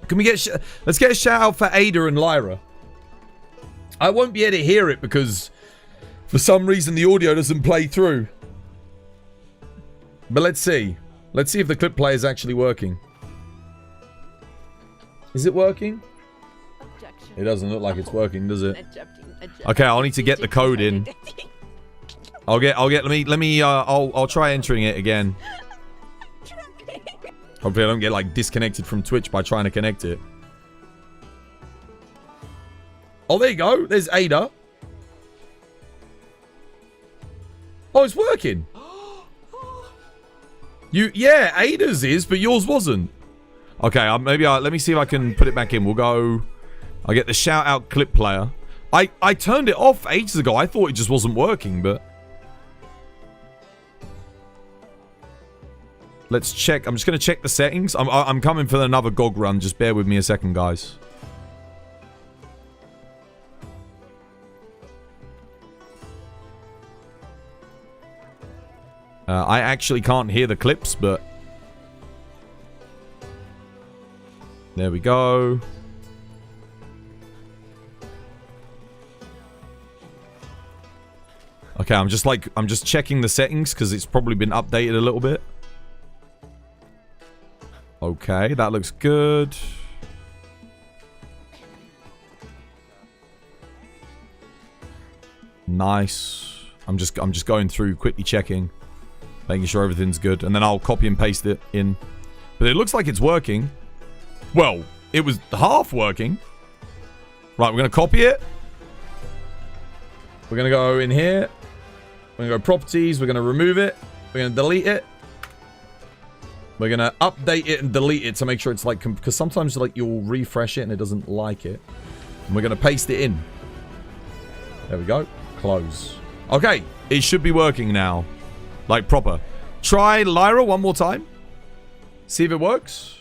Can we get... Let's get a shout-out for Ada and Lyra. I won't be able to hear it because... For some reason, the audio doesn't play through. But let's see. Let's see if the clip player is actually working. Is it working? Objection. It doesn't look like it's working, does it? Objection. Okay, I'll need to get the code in. I'll try entering it again. Hopefully I don't get, like, disconnected from Twitch by trying to connect it. Oh, there you go. There's Ada. Oh, it's working. Yeah, Ada's is, but yours wasn't. Okay, let me see if I can put it back in. We'll go... I'll get the shout-out clip player. I turned it off ages ago. I thought it just wasn't working, but... Let's check. I'm just going to check the settings. I'm coming for another GOG run. Just bear with me a second, guys. I actually can't hear the clips, but... There we go. Okay, I'm just checking the settings because it's probably been updated a little bit. Okay, that looks good. Nice. I'm just going through, quickly checking, making sure everything's good, and then I'll copy and paste it in. But it looks like it's working. Well, it was half working. Right, we're gonna copy it. We're gonna go in here. We're gonna go properties. We're gonna remove it. We're gonna delete it. We're gonna update it and delete it to make sure it's like, because sometimes like you'll refresh it and it doesn't like it. And we're gonna paste it in. There we go. Close. Okay, it should be working now. Like proper. Try Lyra one more time. See if it works.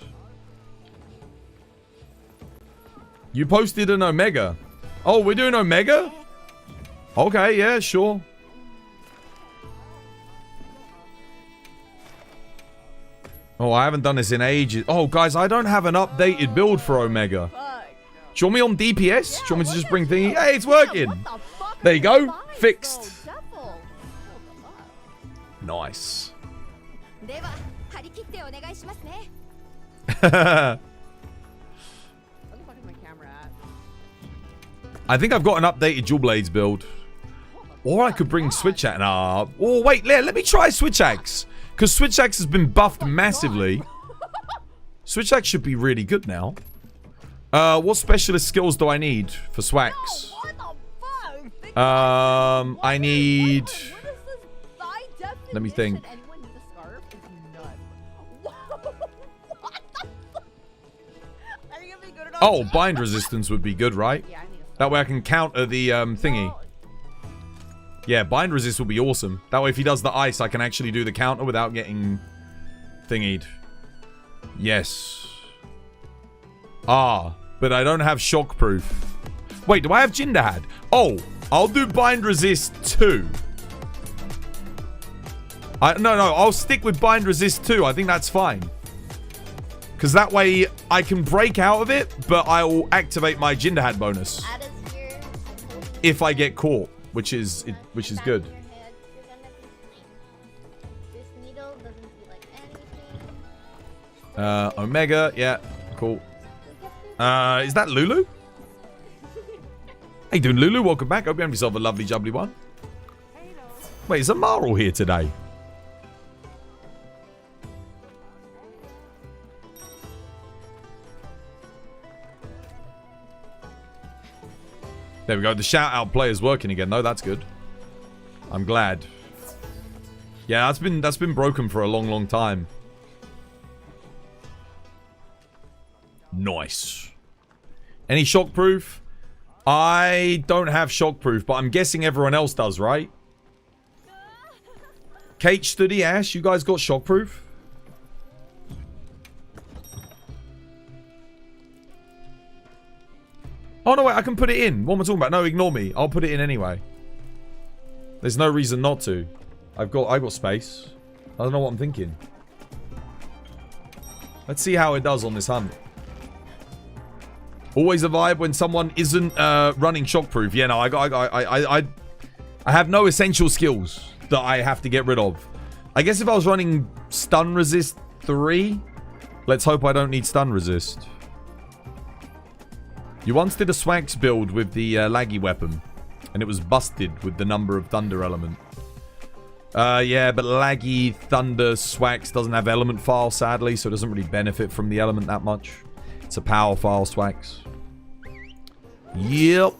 You posted an Omega. Oh, we're doing Omega? Okay, yeah, sure. Oh, I haven't done this in ages. Oh, guys, I don't have an updated build for Omega. Do you want me on DPS? Do you want me to just bring thingy? Hey, it's working. There you go. Fixed. Nice. I think I've got an updated Dual Blades build. Or I could bring Switch Axe. Nah. Oh, wait. Let me try Switch Axe. Because Switch Axe has been buffed massively. Switch Axe should be really good now. What specialist skills do I need for Swax? I need... Let me think. Oh, bind resistance would be good, right? That way I can counter the thingy. Yeah, bind resist will be awesome. That way if he does the ice, I can actually do the counter without getting thingied. Yes. Ah, but I don't have shockproof. Wait, do I have Jin Dahaad? Oh, I'll do bind resist too. No, I'll stick with bind resist too. I think that's fine. Because that way I can break out of it, but I will activate my Jin Dahaad bonus if I get caught, which is good. Omega, yeah, cool. Is that Lulu? How you doing, Lulu? Welcome back. Hope you have yourself a lovely, jubbly one. Wait, is Amaral here today? There we go. The shout-out play is working again, though. That's good. I'm glad. Yeah, that's been broken for a long, long time. Nice. Any shockproof? I don't have shockproof, but I'm guessing everyone else does, right? Kate, Study, Ash, you guys got shockproof? Oh, no, wait, I can put it in. What am I talking about? No, ignore me. I'll put it in anyway. There's no reason not to. I've got space. I don't know what I'm thinking. Let's see how it does on this hunt. Always a vibe when someone isn't running shockproof. Yeah, no, I have no essential skills that I have to get rid of. I guess if I was running stun resist 3, let's hope I don't need stun resist. You once did a Swags build with the laggy weapon, and it was busted with the number of thunder element. Yeah, but laggy thunder Swags doesn't have element file, sadly, so it doesn't really benefit from the element that much. It's a power file Swags. Yep.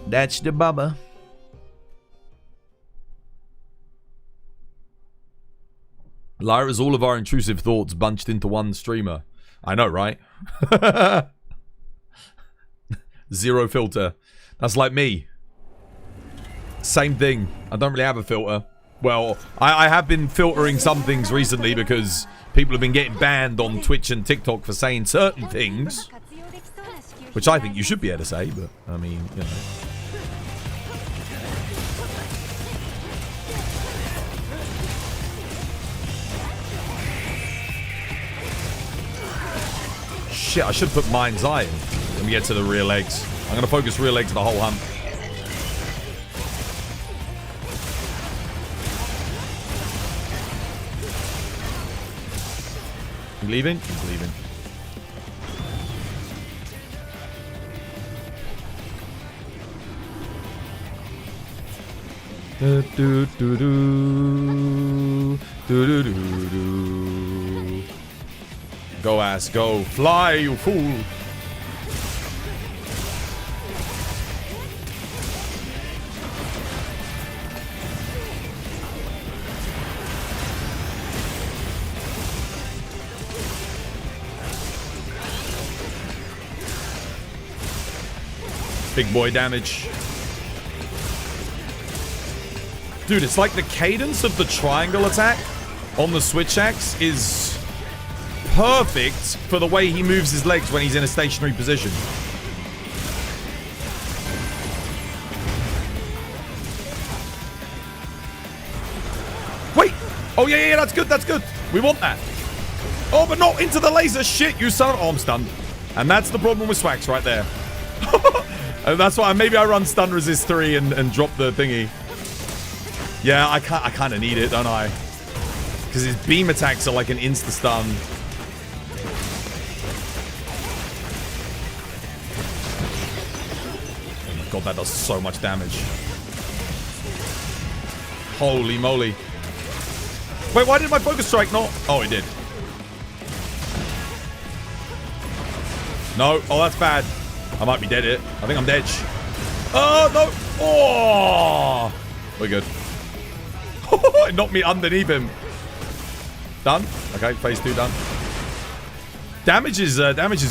That's the bubba. Lyra's all of our intrusive thoughts bunched into one streamer. I know, right? Zero filter. That's like me. Same thing. I don't really have a filter. Well, I have been filtering some things recently because people have been getting banned on Twitch and TikTok for saying certain things. Which I think you should be able to say, but, I mean, you know. Shit, I should put Mind's Eye in. Let me get to the rear legs. I'm going to focus rear legs the whole hunt. You leaving? He's leaving. Do do do do do do do do. Go ass, go. Fly, you fool. Big boy damage. Dude, it's like the cadence of the triangle attack on the switch axe is perfect for the way he moves his legs when he's in a stationary position. Wait! Oh, yeah, that's good, that's good. We want that. Oh, but not into the laser. Shit, you son of... Oh, I'm stunned. And that's the problem with Swags right there. And that's why maybe I run stun resist 3 and drop the thingy. Yeah, I kind of need it, don't I? Because his beam attacks are like an insta-stun. Oh my god, that does so much damage. Holy moly. Wait, why did my focus strike not? Oh, it did. No. Oh, that's bad. I might be dead here. I think I'm dead. Oh, no. Oh. We're good. It knocked me underneath him. Done? Okay, phase 2 done. Damage is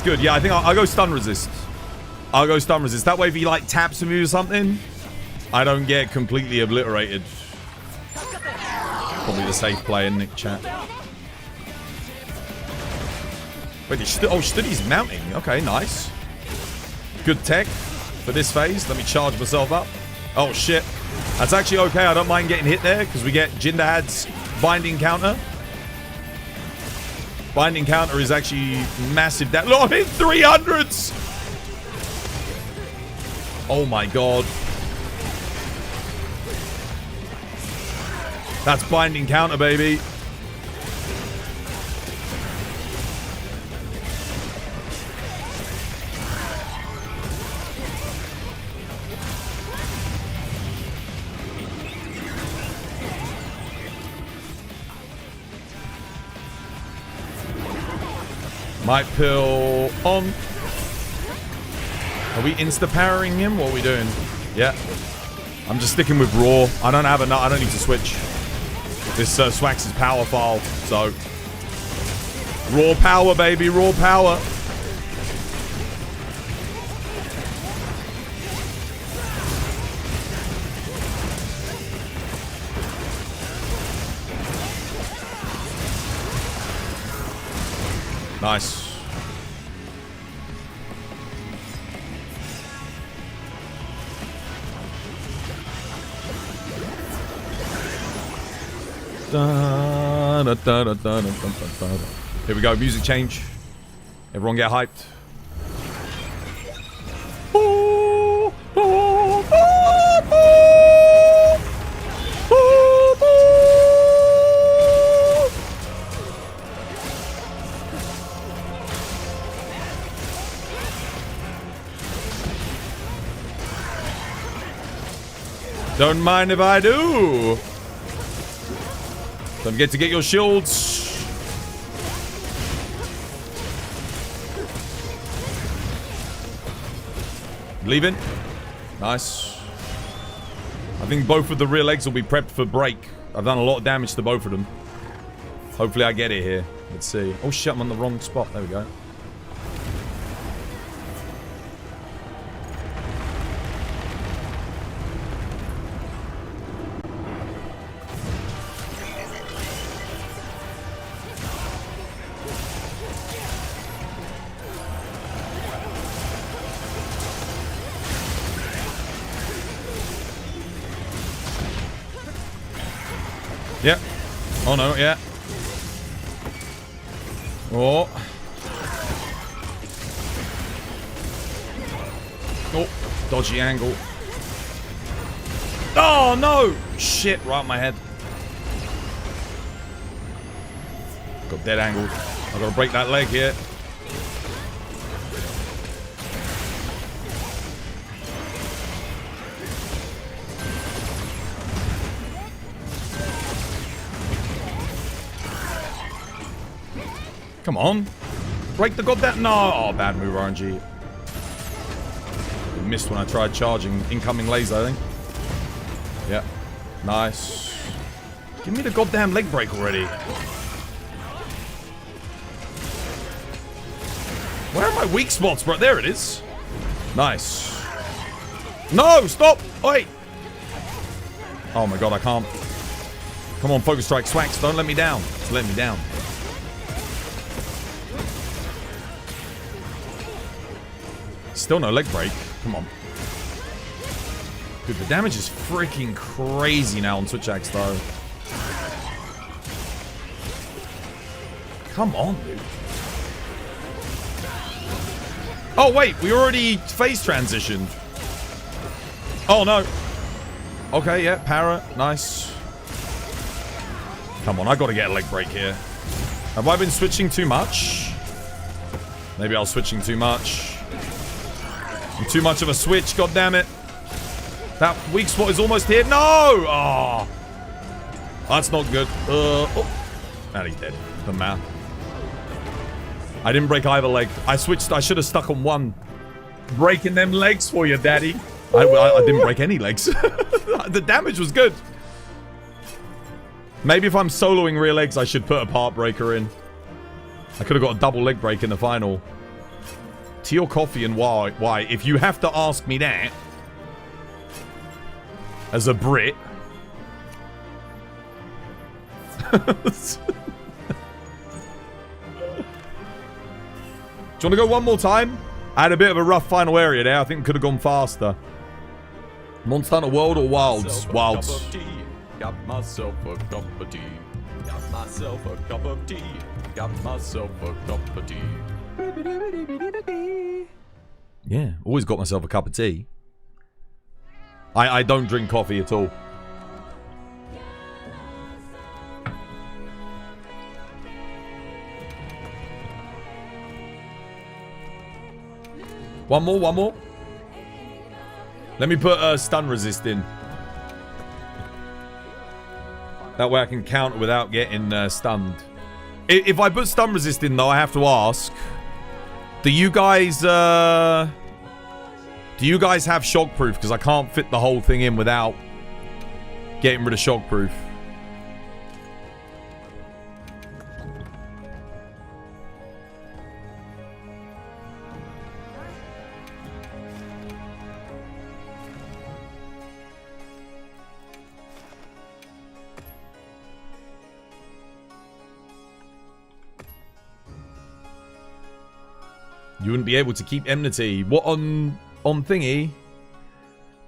good. Yeah, I think I'll go stun resist. I'll go stun resist. That way if he like taps me or something, I don't get completely obliterated. Probably the safe play in Nick chat. Wait, Study's mounting. Okay, nice. Good tech for this phase. Let me charge myself up. Oh, shit. That's actually okay. I don't mind getting hit there because we get Jin Dahaad's binding counter. Binding counter is actually massive. That I'm in 300s. Oh my god. That's binding counter, baby. Might pill on. Are we insta-powering him? What are we doing? Yeah. I'm just sticking with raw. I don't have enough. I don't need to switch. This Swax is power file, so raw power, baby, raw power. Nice. Here we go, music change. Everyone get hyped. Don't mind if I do. Don't forget to get your shields. Leaving. Nice. I think both of the rear legs will be prepped for break. I've done a lot of damage to both of them. Hopefully I get it here. Let's see. Oh shit, I'm on the wrong spot. There we go. Yep. Oh no, yeah. Oh. Oh, dodgy angle. Oh no! Shit, right in my head. Got dead angled. I gotta break that leg here. Come on. Break the goddamn... No. Oh, bad move, RNG. Missed when I tried charging. Incoming laser, I think. Yeah. Nice. Give me the goddamn leg break already. Where are my weak spots, bro? There it is. Nice. No, stop. Wait. Oh my god, I can't. Come on, focus strike. Swax, don't let me down. Just let me down. Still no leg break. Come on. Dude, the damage is freaking crazy now on Switch Axe, though. Come on, dude. Oh, wait. We already phase transitioned. Oh, no. Okay, yeah. Para. Nice. Come on. I got to get a leg break here. Have I been switching too much? Maybe I was switching too much. I'm too much of a switch, god damn it. That weak spot is almost here. No! Oh. That's not good. Oh. And he's dead. The math. I didn't break either leg. I switched. I should have stuck on one. Breaking them legs for you, daddy. I didn't break any legs. The damage was good. Maybe if I'm soloing rear legs, I should put a part breaker in. I could have got a double leg break in the final. Tea or coffee and why? Why? If you have to ask me that, as a Brit. Do you want to go one more time? I had a bit of a rough final area there. I think it could have gone faster. Monster Hunter World or Wilds? Wilds. Got myself a cup of tea. Got myself a cup of tea. Got myself a cup of tea. Yeah, always got myself a cup of tea. I don't drink coffee at all. One more. Let me put stun resist in. That way I can counter without getting stunned. If I put stun resist in though, I have to ask, do you guys have shockproof? Because I can't fit the whole thing in without getting rid of shockproof. You wouldn't be able to keep enmity. What on thingy?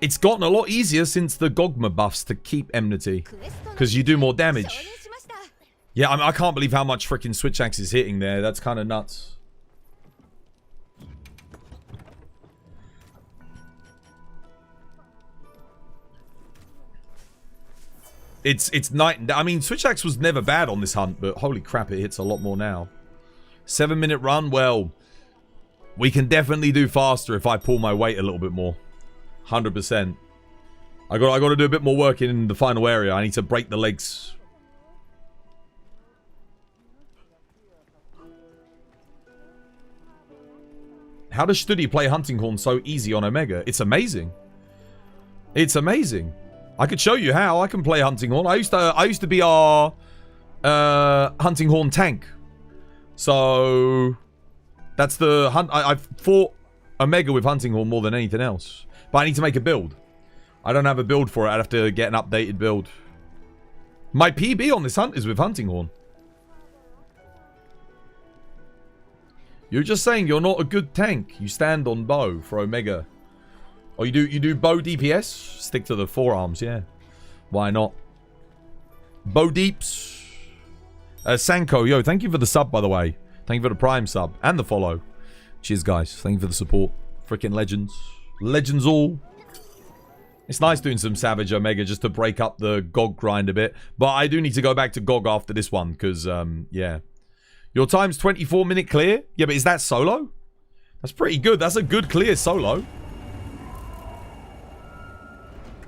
It's gotten a lot easier since the Gogma buffs to keep enmity. Because you do more damage. Yeah, I can't believe how much freaking Switch Axe is hitting there. That's kind of nuts. It's night. I mean, Switch Axe was never bad on this hunt, but holy crap, it hits a lot more now. 7-minute run, well, we can definitely do faster if I pull my weight a little bit more. 100%. I got to do a bit more work in the final area. I need to break the legs. How does Studi play Hunting Horn so easy on Omega? It's amazing. It's amazing. I could show you how. I can play Hunting Horn. I used to be our Hunting Horn tank. So that's the hunt. I've fought Omega with Hunting Horn more than anything else. But I need to make a build. I don't have a build for it. I'd have to get an updated build. My PB on this hunt is with Hunting Horn. You're just saying you're not a good tank. You stand on bow for Omega. Oh, you do bow DPS? Stick to the forearms, yeah. Why not? Bow deeps. Sanko, yo, thank you for the sub, by the way. Thank you for the prime sub and the follow. Cheers, guys. Thank you for the support. Freaking legends. Legends all. It's nice doing some Savage Omega just to break up the GOG grind a bit. But I do need to go back to GOG after this one because, yeah. Your time's 24-minute clear? Yeah, but is that solo? That's pretty good. That's a good clear solo.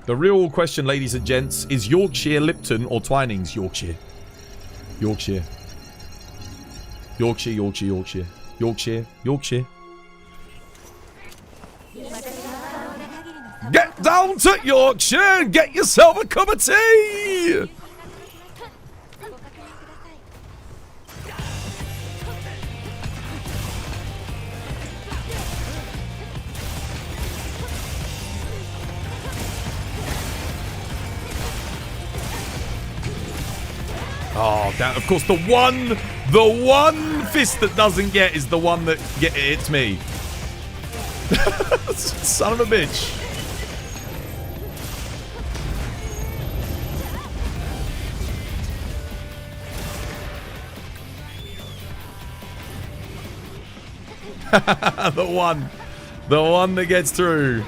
The real question, ladies and gents, is Yorkshire Lipton or Twinings Yorkshire? Yorkshire. Yorkshire, Yorkshire, Yorkshire. Yorkshire, Yorkshire. Get down to Yorkshire and get yourself a cup of tea! Oh, damn. Of course, the one fist that doesn't get is the one that hits me. Son of a bitch. The one that gets through.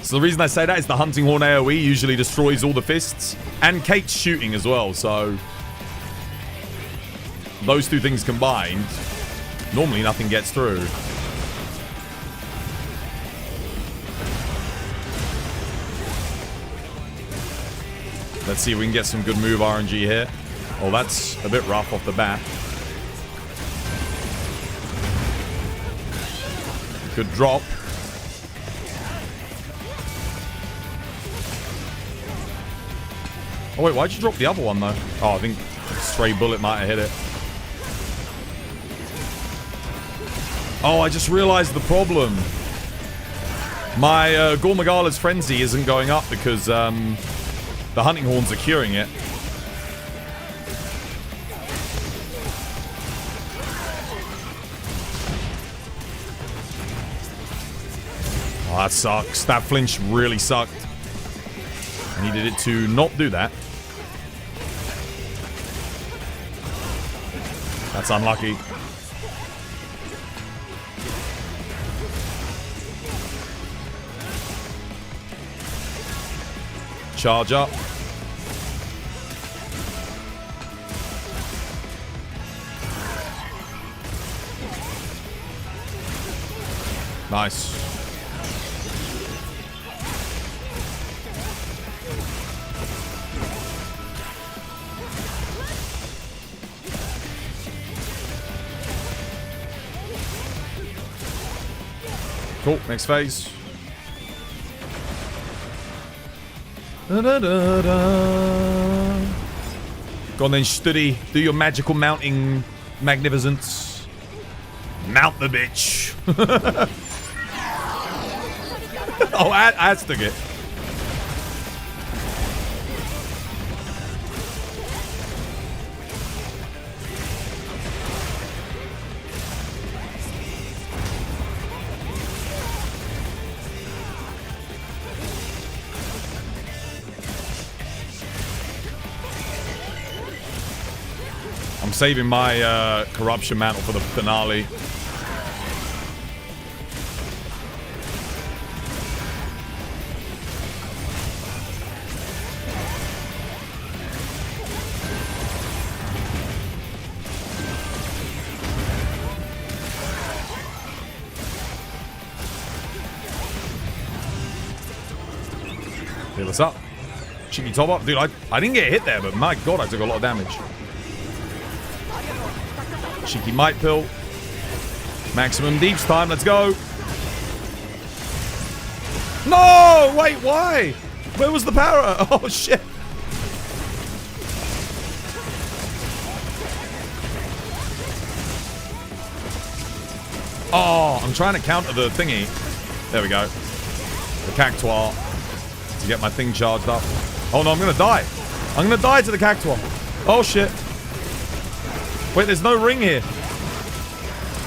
So the reason I say that is the Hunting Horn AoE usually destroys all the fists. And Kate's shooting as well, so... those two things combined, normally nothing gets through. Let's see if we can get some good move RNG here. Oh, that's a bit rough off the bat. Good drop. Oh wait, why'd you drop the other one though? Oh, I think a stray bullet might have hit it. Oh, I just realized the problem. My Gogmazios Frenzy isn't going up because the Hunting Horns are curing it. Oh, that sucks. That flinch really sucked. I needed it to not do that. That's unlucky. Charge up. Nice. Cool, next phase. Da, da, da, da. Go on then, Studi. Do your magical mounting magnificence. Mount the bitch. Oh, I took it. I'm saving my corruption mantle for the finale. Heal us up. Cheeky top up. Dude, I didn't get hit there, but my god, I took a lot of damage. Cheeky might pill. Maximum deeps time. Let's go. No! Wait, why? Where was the power? Oh, shit. Oh, I'm trying to counter the thingy. There we go. The cactuar. To get my thing charged up. Oh, no, I'm going to die. I'm going to die to the cactuar. Oh, shit. Wait, there's no ring here.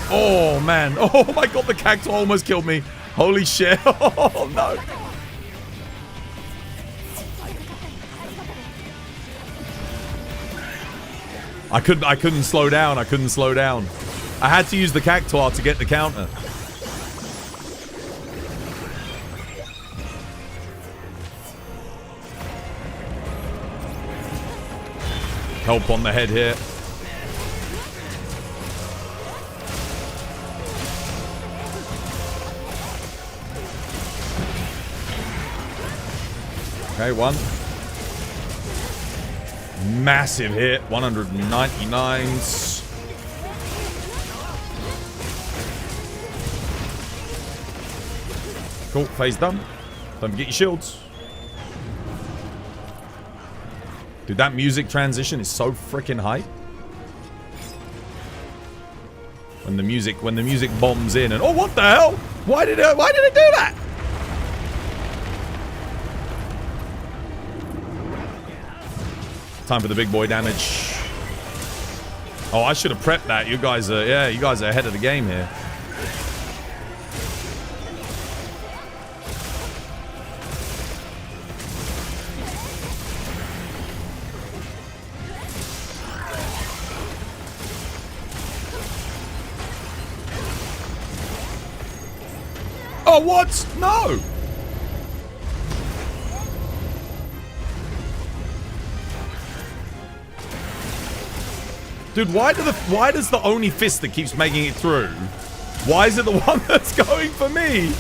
Oh, man. Oh, my God, the cactuar almost killed me. Holy shit. Oh, no. I couldn't slow down. I couldn't slow down. I had to use the cactuar to get the counter. Help on the head here. Okay, one. Massive hit. 199s. Cool. Phase done. Don't forget your shields. Dude, that music transition is so freaking hype. When the music bombs in and oh, what the hell? Why did it do that? Time for the big boy damage. Oh, I should have prepped that. You guys are ahead of the game here. Oh, what? No! Dude, why does the only fist that keeps making it through? Why is it the one that's going for me?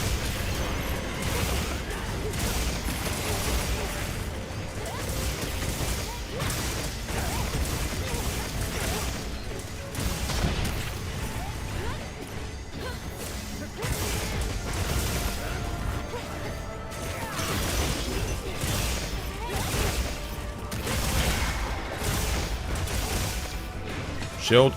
Shield.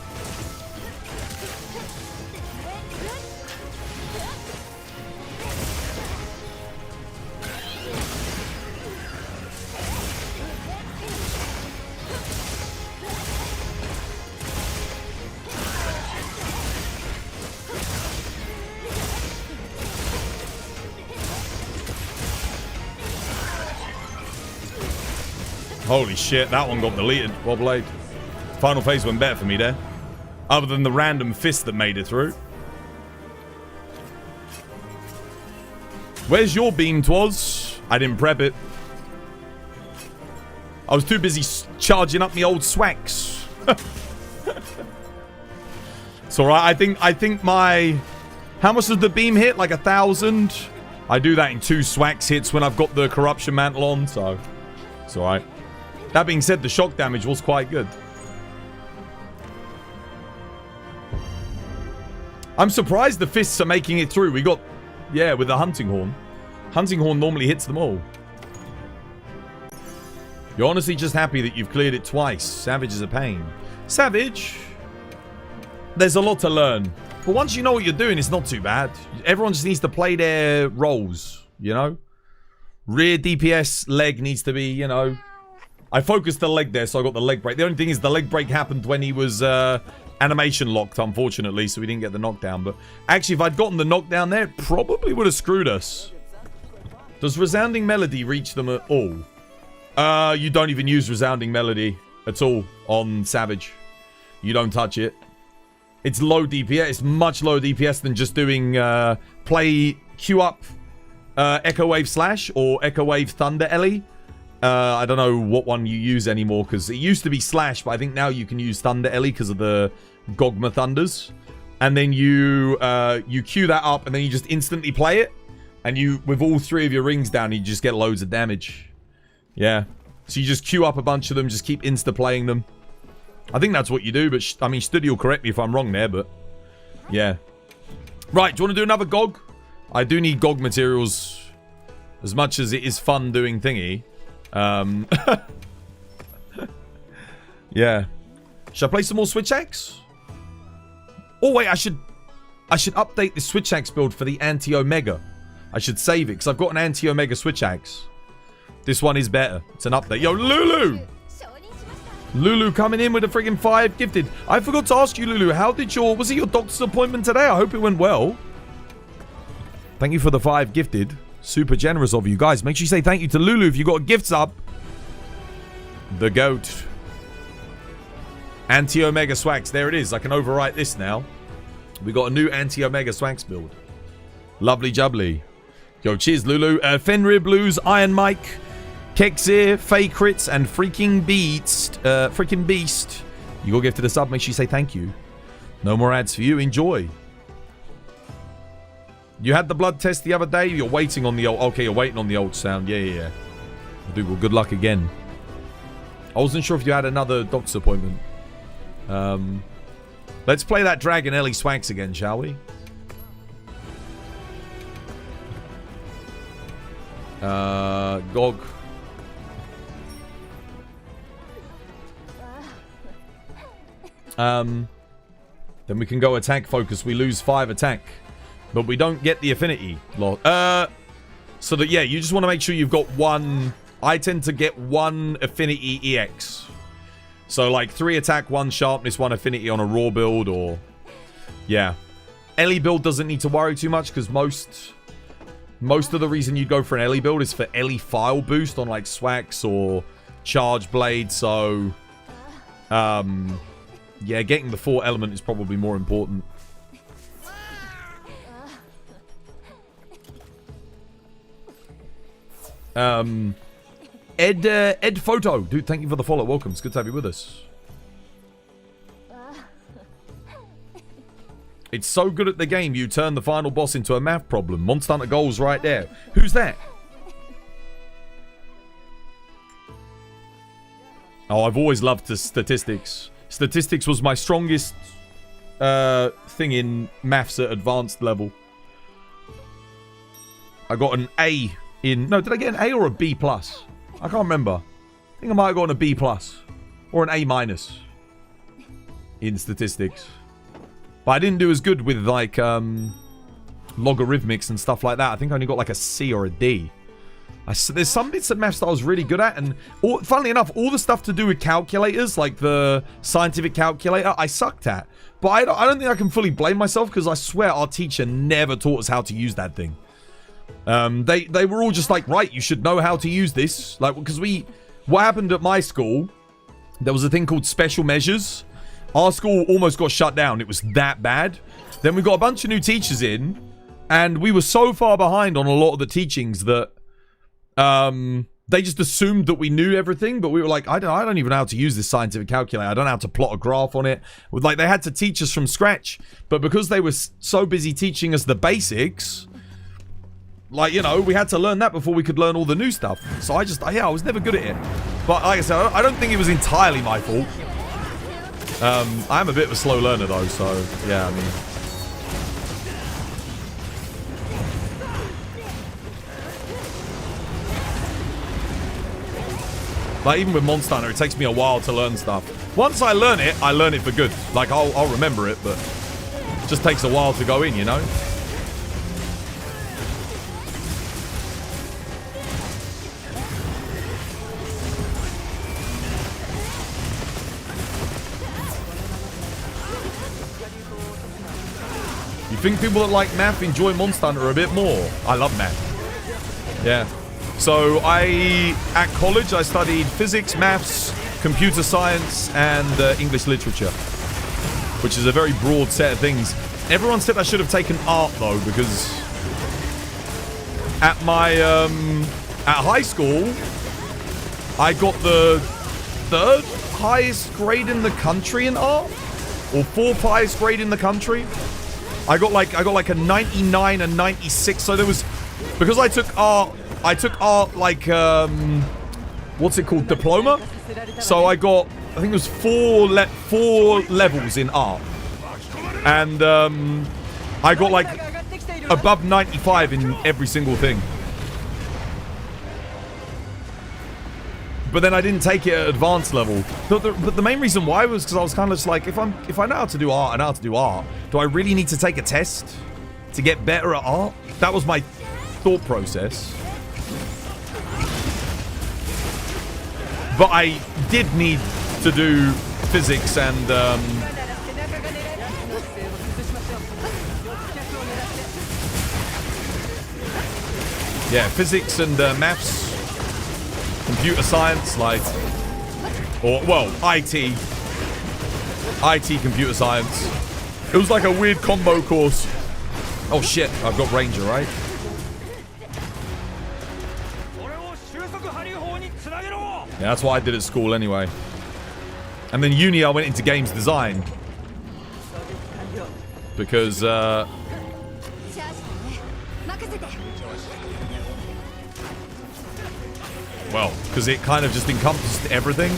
Holy shit, that one got deleted. Well played. Final phase went better for me there. Other than the random fist that made it through. Where's your beam, Twas? I didn't prep it. I was too busy charging up me old swacks. It's alright. I think my... How much does the beam hit? Like 1,000? I do that in 2 swacks hits when I've got the corruption mantle on, so... It's alright. That being said, the shock damage was quite good. I'm surprised the fists are making it through. We got... Yeah, with the hunting horn. Hunting horn normally hits them all. You're honestly just happy that you've cleared it twice. Savage is a pain. Savage? There's a lot to learn. But once you know what you're doing, it's not too bad. Everyone just needs to play their roles, you know? Rear DPS, leg needs to be, you know... I focused the leg there, so I got the leg break. The only thing is the leg break happened when he was animation locked, unfortunately, so we didn't get the knockdown. But actually, if I'd gotten the knockdown there, it probably would have screwed us. Does Resounding Melody reach them at all? You don't even use Resounding Melody at all on Savage. You don't touch it. It's low DPS. It's much lower DPS than just doing play Q up Echo Wave Slash or Echo Wave Thunder Ellie. I don't know what one you use anymore because it used to be Slash, but I think now you can use Thunder Ellie because of the Gogma Thunders. And then you queue that up and then you just instantly play it. And you, with all 3 of your rings down, you just get loads of damage. Yeah. So you just queue up a bunch of them, just keep insta-playing them. I think that's what you do, but I mean, Studio will correct me if I'm wrong there, but... Yeah. Right, do you want to do another GOG? I do need GOG materials as much as it is fun doing thingy. Yeah. Should I play some more Switch Axe? Oh, wait, I should update the Switch Axe build for the Anti-Omega. I should save it, because I've got an Anti-Omega Switch Axe. This one is better. It's an update. Yo, Lulu! Lulu coming in with a friggin' 5 gifted. I forgot to ask you, Lulu, how did your... Was it your doctor's appointment today? I hope it went well. Thank you for the 5 gifted. Super generous of you guys. Make sure you say thank you to Lulu if you got gifts up. The goat. Anti-Omega Swags. There it is. I can overwrite this now. We got a new Anti-Omega Swags build. Lovely jubbly. Yo, cheers, Lulu. Fenrir Blues, Iron Mike, Kexir, Fake Crits, and Freaking Beast. You got gifted a sub. Make sure you say thank you. No more ads for you. Enjoy. You had the blood test the other day. You're waiting on the old... Okay, you're waiting on the old sound. Yeah. Dude, well, good luck again. I wasn't sure if you had another doctor's appointment. Let's play that Dragon Ellie Swags again, shall we? GOG. Then we can go attack focus. We lose 5 attack. But we don't get the affinity. So that, yeah, you just want to make sure you've got 1... I tend to get 1 affinity EX. So, like, 3 attack, 1 sharpness, 1 affinity on a raw build, or... Yeah. Ellie build doesn't need to worry too much, because most of the reason you'd go for an Ellie build is for Ellie file boost on, like, Swax or Charge Blade, so... yeah, getting the 4 element is probably more important. Ed Photo. Dude, thank you for the follow. Welcome. It's good to have you with us. It's so good at the game, you turn the final boss into a math problem. Monster Hunter goals right there. Who's that? Oh, I've always loved the statistics. Statistics was my strongest thing in maths at advanced level. I got an A in... No, did I get an A or a B+? I can't remember. I think I might have gotten a B+. Or an A- in statistics. But I didn't do as good with, like, logarithmics and stuff like that. I think I only got, like, a C or a D. There's some bits of maths that I was really good at. And, funnily enough, all the stuff to do with calculators, like the scientific calculator, I sucked at. But I don't think I can fully blame myself, because I swear our teacher never taught us how to use that thing. They were all just like, right, you should know how to use this. Like, because we what happened at my school, there was a thing called special measures. Our school almost got shut down. It was that bad. Then we got a bunch of new teachers in, and we were so far behind on a lot of the teachings that they just assumed that we knew everything, but we were like, I don't even know how to use this scientific calculator. I don't know how to plot a graph on it. Like, they had to teach us from scratch. But because they were so busy teaching us the basics, like, you know, we had to learn that before we could learn all the new stuff. So I was never good at it. But like I said, I don't think it was entirely my fault. I am a bit of a slow learner though, so yeah, I mean. Like, even with Monster Hunter, it takes me a while to learn stuff. Once I learn it for good. Like, I'll remember it, but it just takes a while to go in, you know? You think people that like math enjoy Monster Hunter a bit more? I love math. Yeah. So at college, I studied physics, maths, computer science, and English literature, which is a very broad set of things. Everyone said I should have taken art though, because at my at high school, I got the 3rd highest grade in the country in art, or 4th highest grade in the country. I got like a 99 and 96. So there was, because I took art like, what's it called? Diploma? So I got, I think it was 4 levels in art. And I got like above 95 in every single thing. But then I didn't take it at advanced level. But the main reason why was because I was kind of just like, if I know how to do art, I know how to do art. Do I really need to take a test to get better at art? That was my thought process. But I did need to do physics and yeah, physics and maths, computer science, like, or well, IT, computer science. It was like a weird combo course. Oh shit, I've got Ranger, right? Yeah, that's what I did at school anyway. And then uni, I went into games design. Because, well, because it kind of just encompassed everything.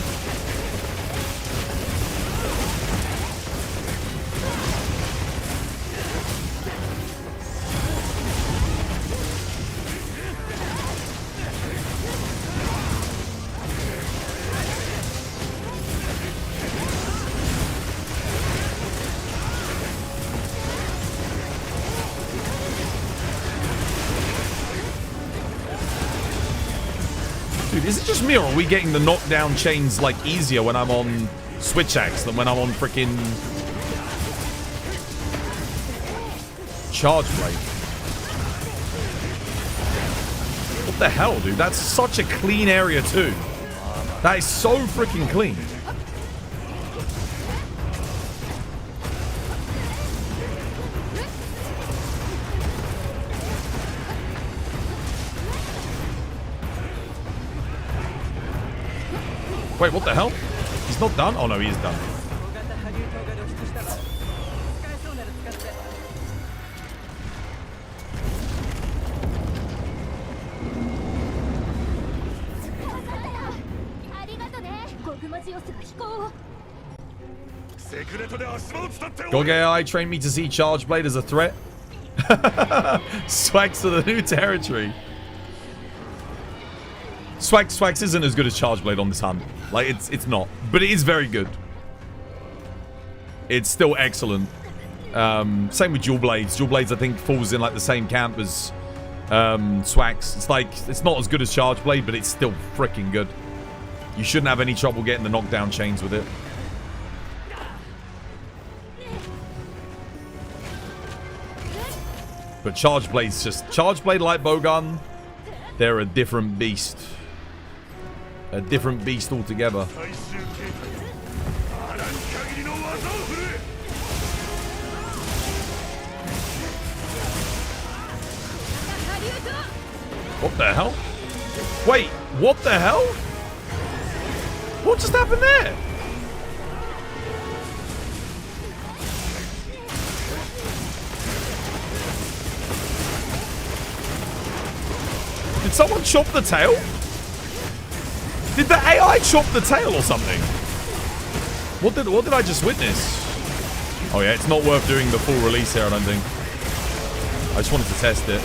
Is it just me, or are we getting the knockdown chains, like, easier when I'm on Switch Axe than when I'm on freaking Charge Blade? What the hell, dude? That's such a clean area, too. That is so freaking clean. Wait, what the hell? He's not done? Oh no, he is done. Gog AI trained me to see Charge Blade as a threat. Swags to the new territory. Swags isn't as good as Charge Blade on this hunt. Like, it's not. But it is very good. It's still excellent. Same with Dual Blades. Dual Blades, I think, falls in, like, the same camp as Swags. It's like, it's not as good as Charge Blade, but it's still freaking good. You shouldn't have any trouble getting the knockdown chains with it. But Charge Blade's just... Charge Blade, light bowgun, they're a different beast. a different beast altogether. What the hell? Wait, what the hell? What just happened there? Did someone chop the tail? Did the AI chop the tail or something? What did I just witness? Oh yeah, it's not worth doing the full release here, I don't think. I just wanted to test it.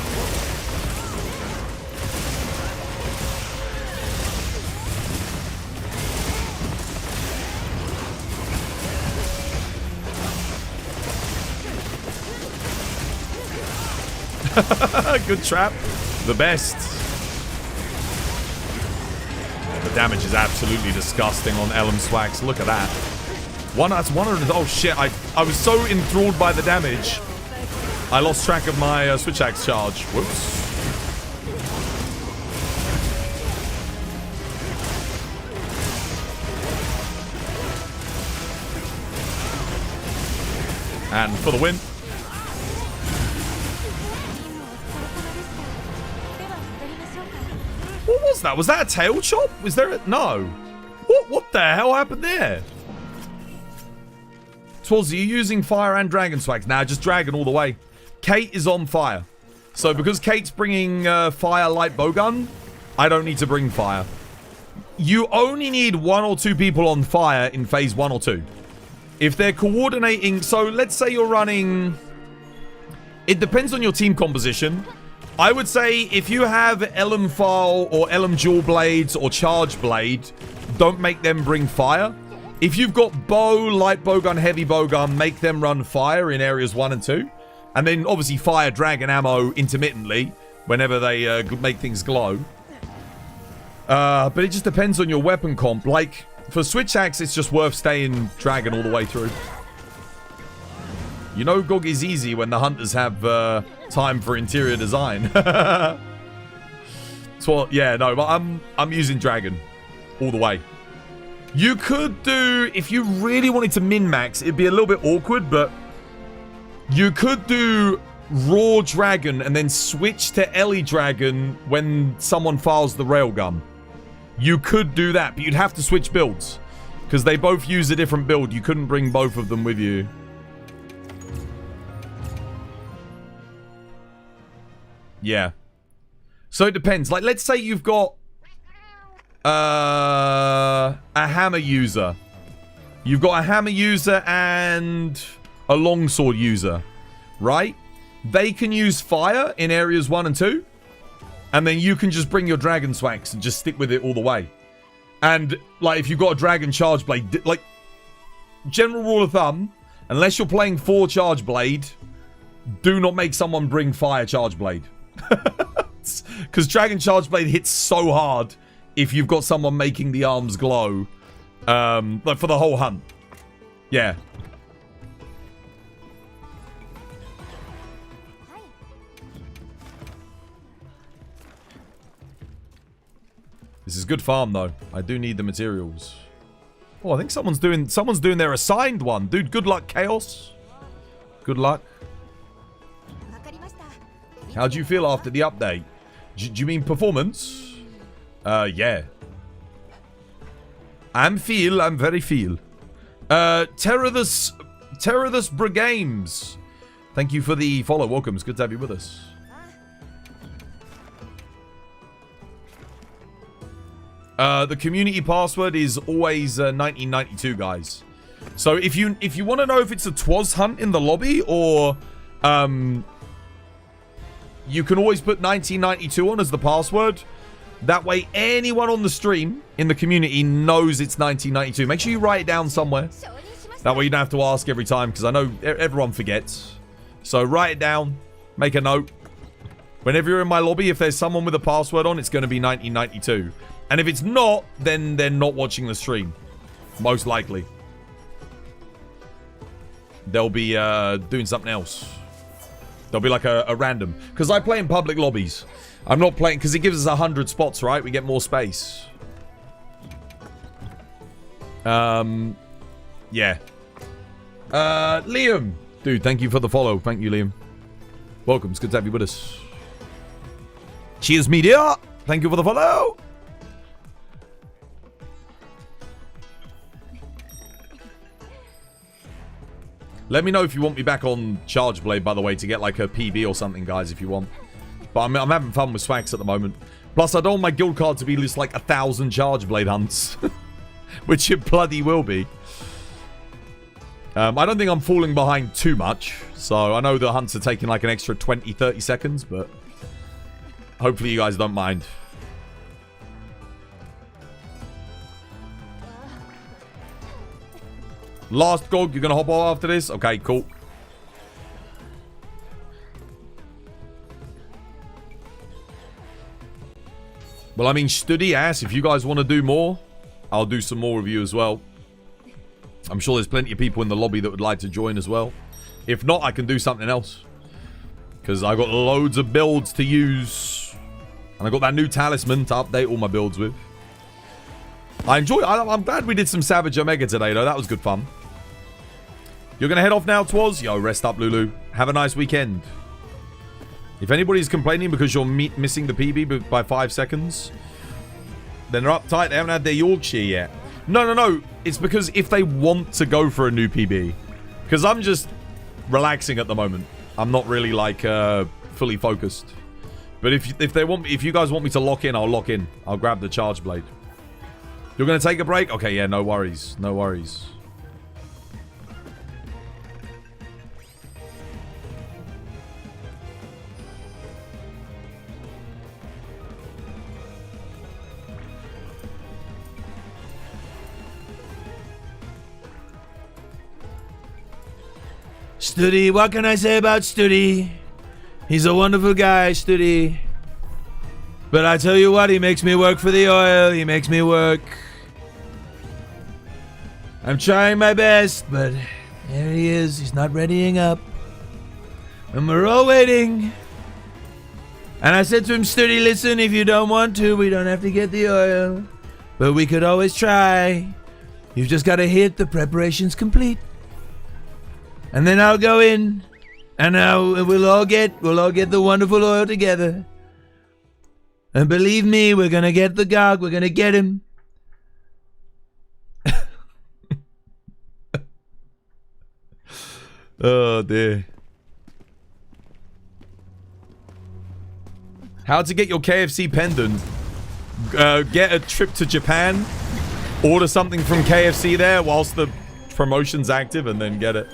Good trap. The best. The damage is absolutely disgusting on Elm Swax. Look at that. That's 100. Oh shit, I was so enthralled by the damage. I lost track of my switch axe charge. Whoops. And for the win. What was that? Was that a tail chop? Was there a... No. What the hell happened there? Twilzy, are you using fire and dragon swags? Nah, just dragon all the way. Kate is on fire. So because Kate's bringing fire light bowgun, I don't need to bring fire. You only need 1 or 2 people on fire in phase 1 or 2. If they're coordinating... So let's say you're running... It depends on your team composition. I would say if you have Elm File or Elm Dual Blades or Charge Blade, don't make them bring fire. If you've got bow, light bowgun, heavy bowgun, make them run fire in areas 1 and 2. And then obviously fire dragon ammo intermittently whenever they make things glow. But it just depends on your weapon comp. Like, for Switch Axe, it's just worth staying dragon all the way through. You know GOG is easy when the hunters have time for interior design. So, yeah, no, but I'm using dragon all the way. You could do, if you really wanted to min-max, it'd be a little bit awkward, but you could do raw dragon and then switch to Ellie dragon when someone files the railgun. You could do that, but you'd have to switch builds because they both use a different build. You couldn't bring both of them with you. Yeah. So it depends. Like, let's say you've got a hammer user. You've got a hammer user and a longsword user, right? They can use fire in areas 1 and 2. And then you can just bring your dragon swags and just stick with it all the way. And, like, if you've got a dragon charge blade, like, general rule of thumb, unless you're playing 4 charge blade, do not make someone bring fire charge blade. Because dragon charge blade hits so hard if you've got someone making the arms glow. Like, for the whole hunt. Yeah. This is good farm, though. I do need the materials. Oh, I think someone's doing their assigned one. Dude, good luck, Chaos. Good luck. How do you feel after the update? Do you mean performance? Yeah. I'm very feel. Terrorus Brigames. Thank you for the follow. Welcome. It's good to have you with us. The community password is always 1992, guys. So if you want to know if it's a Twas hunt in the lobby or you can always put 1992 on as the password. That way anyone on the stream in the community knows it's 1992. Make sure you write it down somewhere. That way you don't have to ask every time because I know everyone forgets. So write it down. Make a note. Whenever you're in my lobby, if there's someone with a password on, it's going to be 1992. And if it's not, then they're not watching the stream. Most likely. They'll be doing something else. They'll be like a random. Because I play in public lobbies. I'm not playing... Because it gives us 100 spots, right? We get more space. Yeah. Liam. Dude, thank you for the follow. Thank you, Liam. Welcome. It's good to have you with us. Cheers, media. Thank you for the follow. Let me know if you want me back on Charge Blade, by the way, to get like a PB or something, guys, if you want. But I'm having fun with Swags at the moment. Plus, I don't want my guild card to be just like 1,000 Charge Blade hunts. Which it bloody will be. I don't think I'm falling behind too much. So I know the hunts are taking like an extra 20, 30 seconds, but hopefully you guys don't mind. Last Gog, you're going to hop off after this? Okay, cool. Well, I mean, study ass. If you guys want to do more, I'll do some more of you as well. I'm sure there's plenty of people in the lobby that would like to join as well. If not, I can do something else. Because I've got loads of builds to use. And I got that new talisman to update all my builds with. I'm glad we did some Savage Omega today, though. That was good fun. You're going to head off now, Twas? Yo, rest up, Lulu. Have a nice weekend. If anybody's complaining because you're missing the PB by 5 seconds, then they're uptight. They haven't had their Yorkshire yet. No. It's because if they want to go for a new PB. Because I'm just relaxing at the moment. I'm not really like fully focused. But if you guys want me to lock in, I'll lock in. I'll grab the Charge Blade. You're going to take a break? Okay, yeah, no worries. No worries. Studi, what can I say about Studi? He's a wonderful guy, Studi. But I tell you what, he makes me work for the oil. He makes me work. I'm trying my best, but there he is. He's not readying up. And we're all waiting. And I said to him, Studi, listen, if you don't want to, we don't have to get the oil. But we could always try. You've just got to hit the preparations complete. And then I'll go in, and we'll all get the wonderful oil together. And believe me, we're gonna get the Gog. We're gonna get him. Oh dear. How to get your KFC pendant? Get a trip to Japan. Order something from KFC there whilst the promotion's active, and then get it.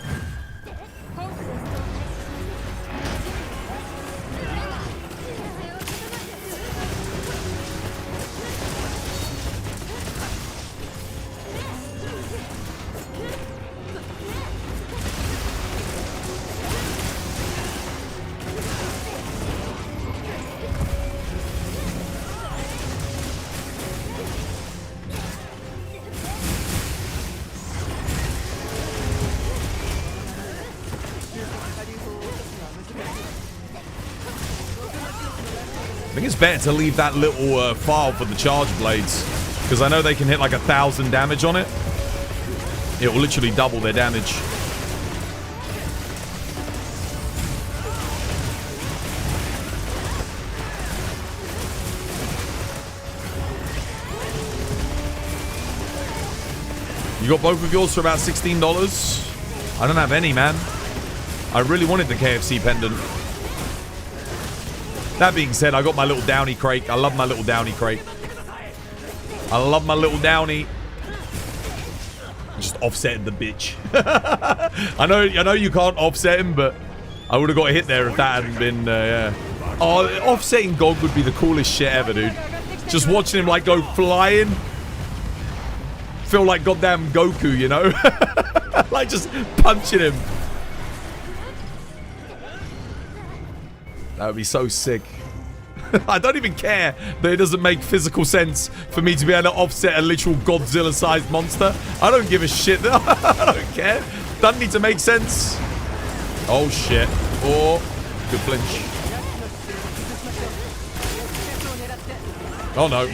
I think it's better to leave that little file for the Charge Blades, because I know they can hit like 1,000 damage on it. It will literally double their damage. You got both of yours for about $16? I don't have any, man. I really wanted the KFC pendant. That being said, I got my little Downy crate. I love my little Downy crate. I love my little Downy. Just offsetting the bitch. I know you can't offset him, but I would have got a hit there if that hadn't been, yeah. Oh, offsetting Gog would be the coolest shit ever, dude. Just watching him, like, go flying. Feel like goddamn Goku, you know? Like, just punching him. That would be so sick. I don't even care that it doesn't make physical sense for me to be able to offset a literal Godzilla-sized monster. I don't give a shit. I don't care. Doesn't need to make sense. Oh, shit. Oh, good flinch. Oh, no.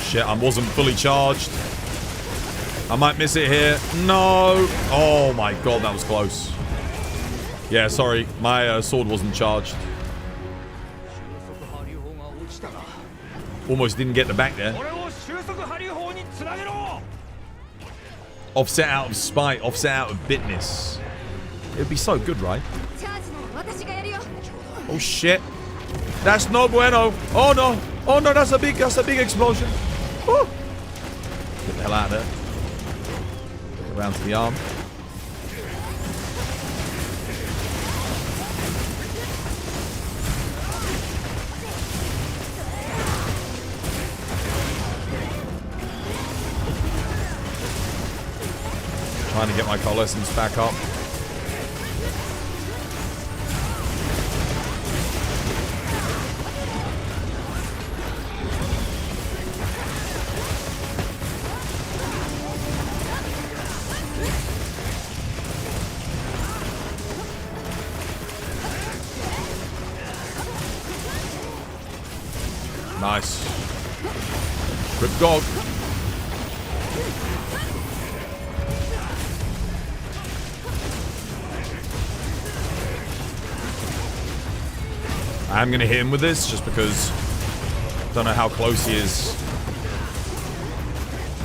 Shit, I wasn't fully charged. I might miss it here. No. Oh my god, that was close. Yeah, sorry. My sword wasn't charged. Almost didn't get the back there. Offset out of spite, offset out of bitness. It would be so good, right? Oh shit. That's no bueno. Oh no. Oh no, that's a big explosion. Woo. Get the hell out of there. Get around to the arm. Trying to get my coalescence back up. Nice. Rip Gog. I'm gonna hit him with this just because I don't know how close he is.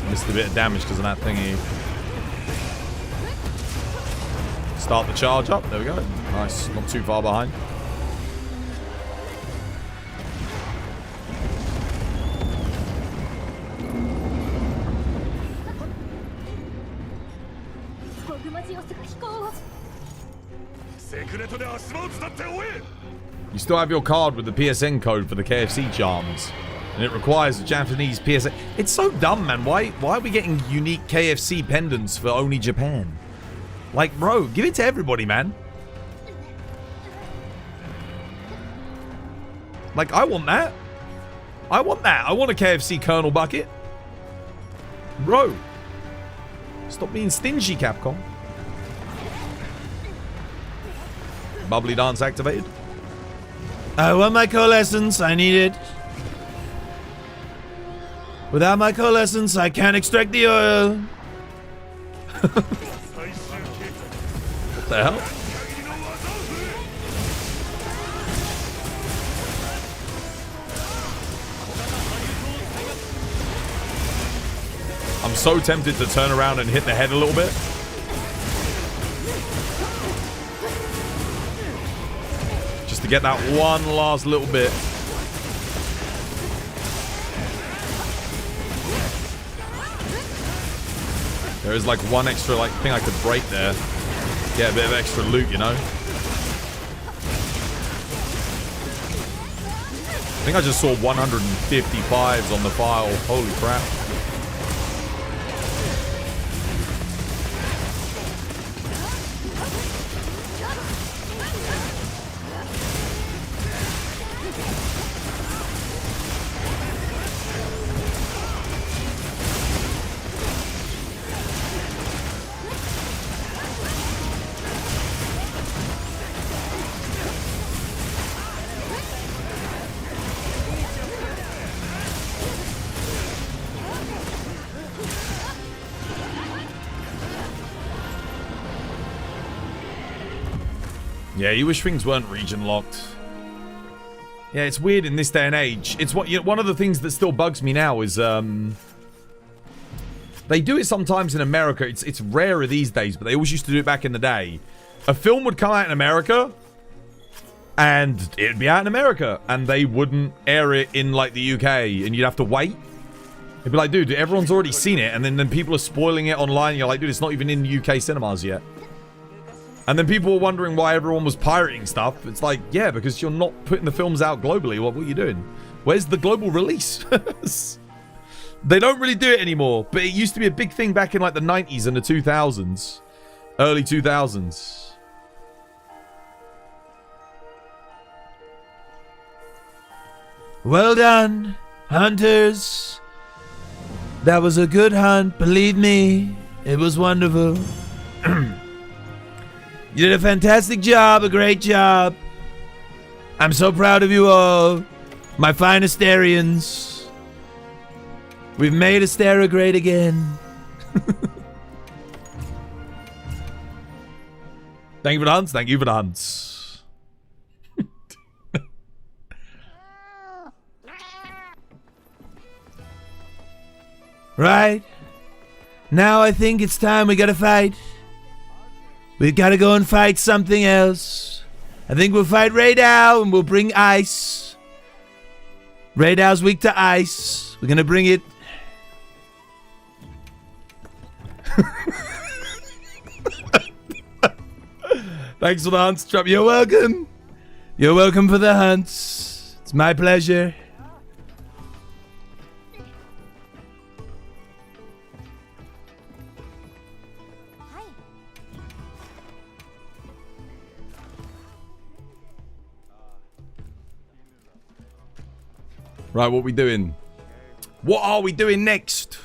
Missed a bit of damage because of that thingy. Start the charge up. There we go. Nice. Not too far behind. You still have your card with the PSN code for the KFC charms, and it requires a Japanese PSN. It's so dumb, man. Why are we getting unique KFC pendants for only Japan? Like, bro, give it to everybody, man. Like, I want that. I want that. I want a KFC Colonel bucket. Bro. Stop being stingy, Capcom. Bubbly dance activated. I want my coalescence. I need it. Without my coalescence, I can't extract the oil. What the hell? I'm so tempted to turn around and hit the head a little bit. Just to get that one last little bit. There is like one extra thing I could break there. Get a bit of extra loot, you know? I think I just saw 155s on the file. Holy crap. Yeah, you wish things weren't region locked. Yeah, it's weird in this day and age. It's what one of the things that still bugs me now is they do it sometimes in America. It's rarer these days, but they always used to do it back in the day. A film would come out in America and it'd be out in America and they wouldn't air it in like the UK and you'd have to wait. It'd be like, dude, everyone's already seen it, and then people are spoiling it online and you're like, dude, it's not even in UK cinemas yet. And then people were wondering why everyone was pirating stuff. It's like, yeah, because you're not putting the films out globally. What are you doing? Where's the global release? They don't really do it anymore. But it used to be a big thing back in like the 90s and the 2000s. Early 2000s. Well done, hunters. That was a good hunt. Believe me, it was wonderful. You did a fantastic job, a great job. I'm so proud of you all, my fine Asterians. We've made Astera great again. Thank you for the hunts. Thank you for the hunts. Right. Now I think it's time we gotta fight. We've gotta go and fight something else. I think we'll fight Raydal and we'll bring ice. Raydal's weak to ice. We're gonna bring it. Thanks for the hunts, Trap. You're welcome. You're welcome for the hunts. It's my pleasure. Right, what we doing? What are we doing next?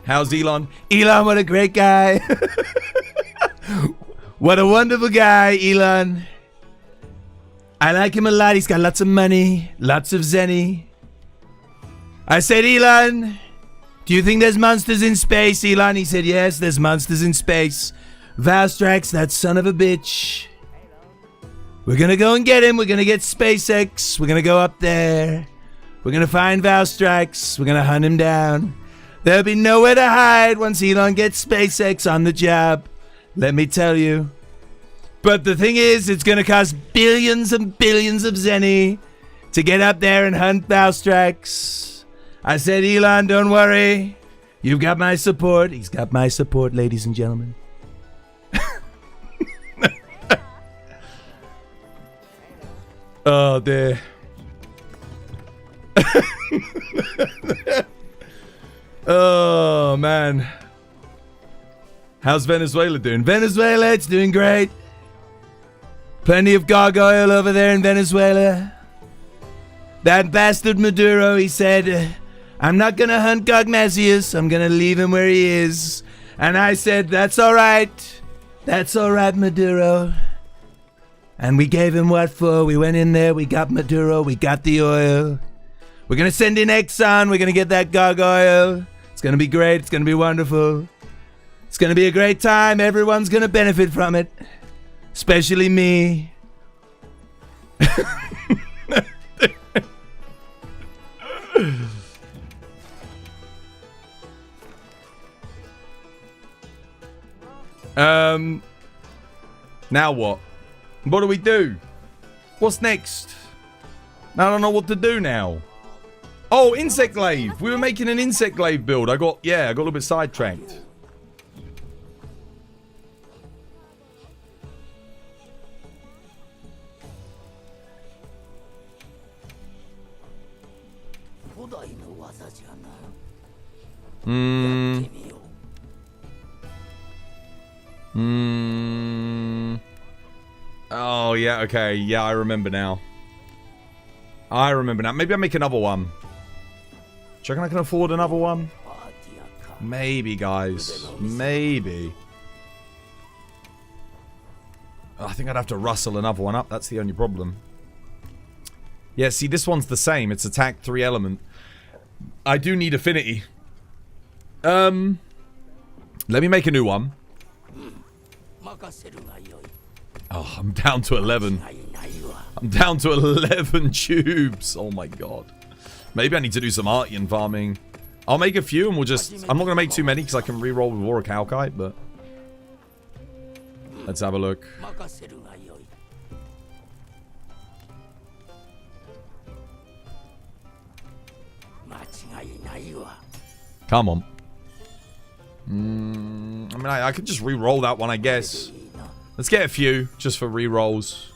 How's Elon? Elon, what a great guy. What a wonderful guy, Elon. I like him a lot. He's got lots of money, lots of zenny. I said, Elon, do you think there's monsters in space, Elon? He said, yes, there's monsters in space. Valstrax, that son of a bitch. We're gonna go and get him. We're gonna get SpaceX. We're gonna go up there. We're gonna find Valstrax. We're gonna hunt him down. There'll be nowhere to hide once Elon gets SpaceX on the job. Let me tell you. But the thing is, it's gonna cost billions and billions of zenny to get up there and hunt Valstrax. I said, Elon, don't worry. You've got my support. He's got my support, ladies and gentlemen. Oh, dear. Oh, man. How's Venezuela doing? Venezuela, it's doing great. Plenty of gargoyle over there in Venezuela. That bastard Maduro, he said, I'm not gonna hunt Gogmazios. I'm gonna leave him where he is. And I said, that's all right. That's all right, Maduro. And we gave him what for. We went in there, we got Maduro, we got the oil. We're gonna send in Exxon, we're gonna get that gargoyle. It's gonna be great, it's gonna be wonderful. It's gonna be a great time, everyone's gonna benefit from it. Especially me. Now what? What do we do? What's next? I don't know what to do now. Oh, insect glaive. We were making an insect glaive build. I got a little bit sidetracked. Oh, yeah, okay. Yeah, I remember now. Maybe I'll make another one. Do you reckon I can afford another one? Maybe, guys. Maybe. I think I'd have to rustle another one up. That's the only problem. Yeah, see, this one's the same. It's attack 3 element. I do need affinity. Let me make a new one. Oh, I'm down to 11. I'm down to 11 tubes. Oh my god. Maybe I need to do some Artian farming. I'll make a few and we'll just... I'm not going to make too many because I can reroll with Warwick Alkite, but... Let's have a look. Come on. I mean, I could just re-roll that one, I guess. Let's get a few, just for re-rolls.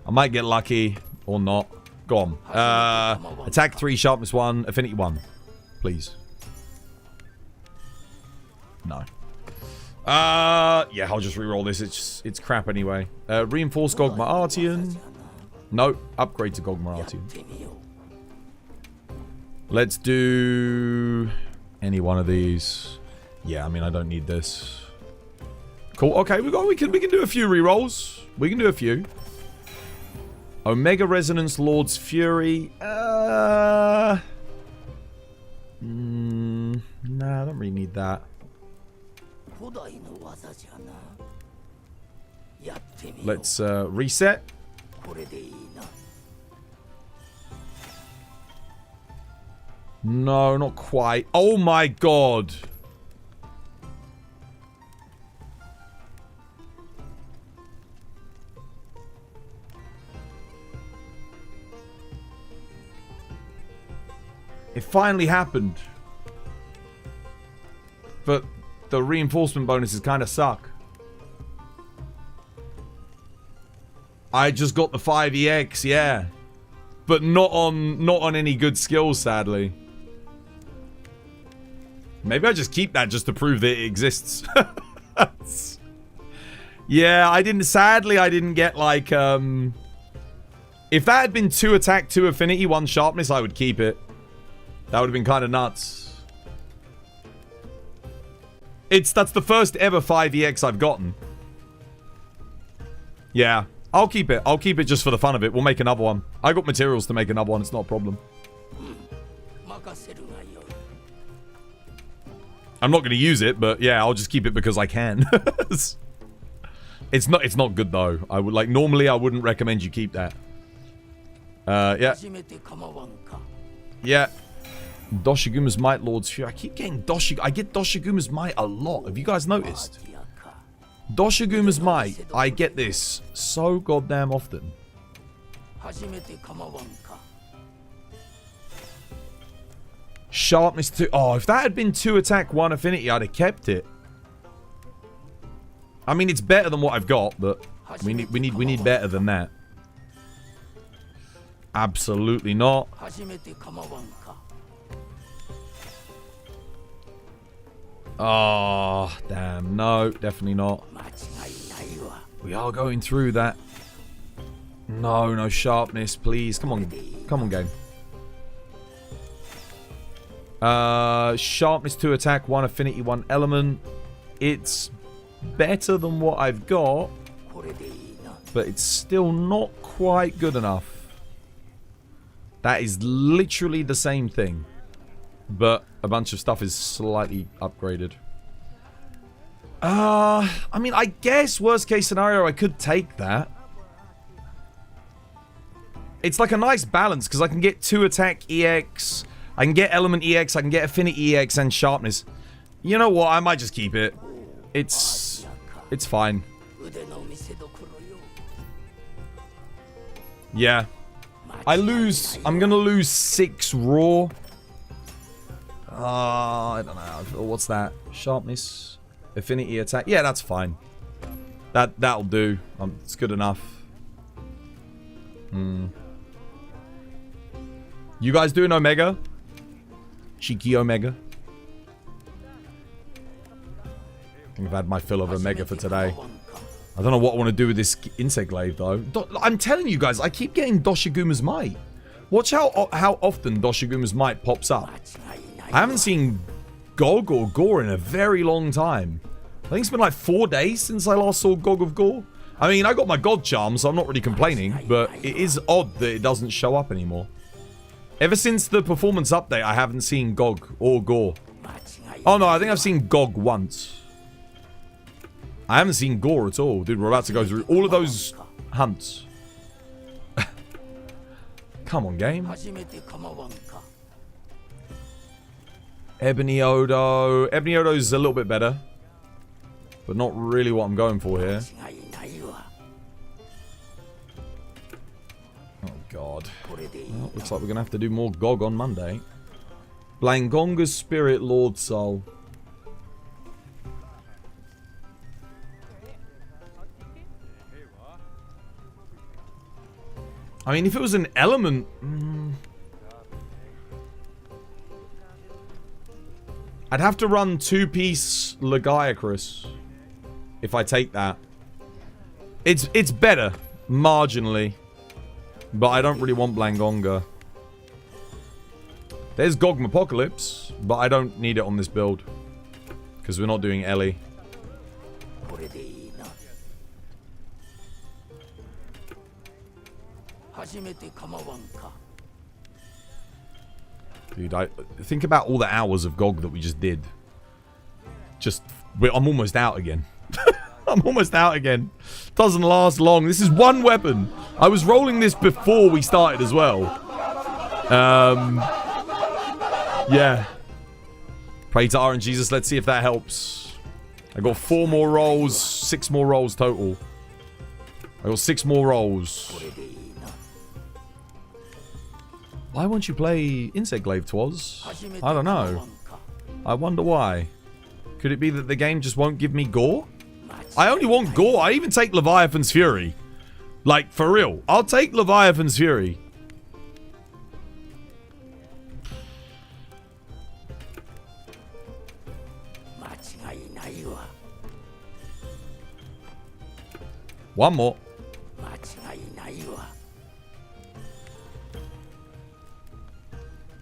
I might get lucky, or not. Go on. Attack 3, sharpness 1, affinity 1. Please. No. Yeah, I'll just re-roll this. It's crap anyway. Reinforce Gogmazios. No, upgrade to Gogmazios. Let's do... any one of these. Yeah, I mean, I don't need this. Cool. Okay, we can do a few rerolls. We can do a few. Omega Resonance, Lord's Fury. Nah, I don't really need that. Let's reset. No, not quite. Oh my god. It finally happened. But the reinforcement bonuses kind of suck. I just got the 5EX, yeah. But not on any good skills, sadly. Maybe I just keep that just to prove that it exists. Yeah, sadly I didn't get like if that had been 2 attack, 2 affinity, 1 sharpness, I would keep it. That would have been kind of nuts. That's the first ever 5EX I've gotten. Yeah, I'll keep it. I'll keep it just for the fun of it. We'll make another one. I got materials to make another one. It's not a problem. I'm not going to use it, but yeah, I'll just keep it because I can. It's not good though. I would normally I wouldn't recommend you keep that. Yeah. Yeah. Doshiguma's Might, Lord's Fury. I keep getting I get Doshiguma's Might a lot. Have you guys noticed? Doshiguma's Might, I get this so goddamn often. Sharpness 2. Oh, if that had been 2 attack, 1 affinity, I'd have kept it. I mean, it's better than what I've got, but we need better than that. Absolutely not. Oh, damn. No, definitely not. We are going through that. No sharpness, please. Come on. Come on, game. Sharpness 2 attack, 1 affinity, 1 element. It's better than what I've got, but it's still not quite good enough. That is literally the same thing, but a bunch of stuff is slightly upgraded. I mean, I guess worst case scenario, I could take that. It's like a nice balance, because I can get 2 attack EX, I can get element EX, I can get affinity EX and sharpness. You know what, I might just keep it. It's fine. Yeah. I'm gonna lose 6 raw. I don't know. What's that? Sharpness, affinity attack. Yeah, that's fine. That'll do. It's good enough. You guys doing Omega? Cheeky Omega. I think I've had my fill of Omega for today. I don't know what I want to do with this insect glaive though. I'm telling you guys, I keep getting Doshiguma's Might. Watch how often Doshiguma's Might pops up. I haven't seen Gog or Gore in a very long time. I think it's been like 4 days since I last saw Gog of Gore. I mean, I got my God Charm, so I'm not really complaining, but it is odd that it doesn't show up anymore. Ever since the performance update, I haven't seen Gog or Gore. Oh no, I think I've seen Gog once. I haven't seen Gore at all. Dude, we're about to go through all of those hunts. Come on, game. Ebony Odo. Ebony Odo is a little bit better, but not really what I'm going for here. Oh, God. Well, looks like we're going to have to do more GOG on Monday. Blangonga's Spirit, Lord Soul. I mean, if it was an element... I'd have to run 2-piece Legiacrus if I take that. It's better, marginally. But I don't really want Blangonga. There's Gogmapocalypse, but I don't need it on this build. Because we're not doing Ellie. Dude, I think about all the hours of GOG that we just did. I'm almost out again. I'm almost out again. Doesn't last long. This is one weapon. I was rolling this before we started as well. Yeah. Pray to RNG Jesus. Let's see if that helps. I got 4 more rolls. 6 more rolls total. I got 6 more rolls. Why won't you play Insect Glaive, Twas? I don't know. I wonder why. Could it be that the game just won't give me Gore? I only want Gore. I even take Leviathan's Fury. Like, for real. I'll take Leviathan's Fury. One more.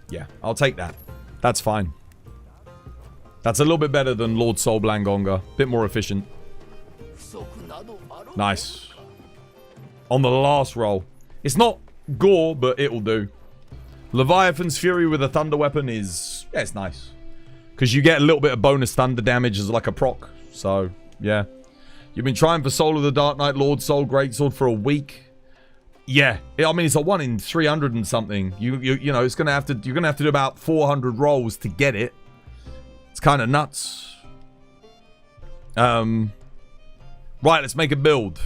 Yeah, I'll take that. That's fine. That's a little bit better than Lord Sol Blangonga. Bit more efficient. Nice. On the last roll. It's not Gore, but it'll do. Leviathan's Fury with a thunder weapon is... yeah, it's nice. Because you get a little bit of bonus thunder damage as like a proc. So, yeah. You've been trying for Soul of the Dark Knight, Lord Soul Greatsword for a week. Yeah. I mean, it's a 1 in 300 and something. You know, it's gonna have to... you're gonna have to do about 400 rolls to get it. It's kind of nuts. Right, let's make a build.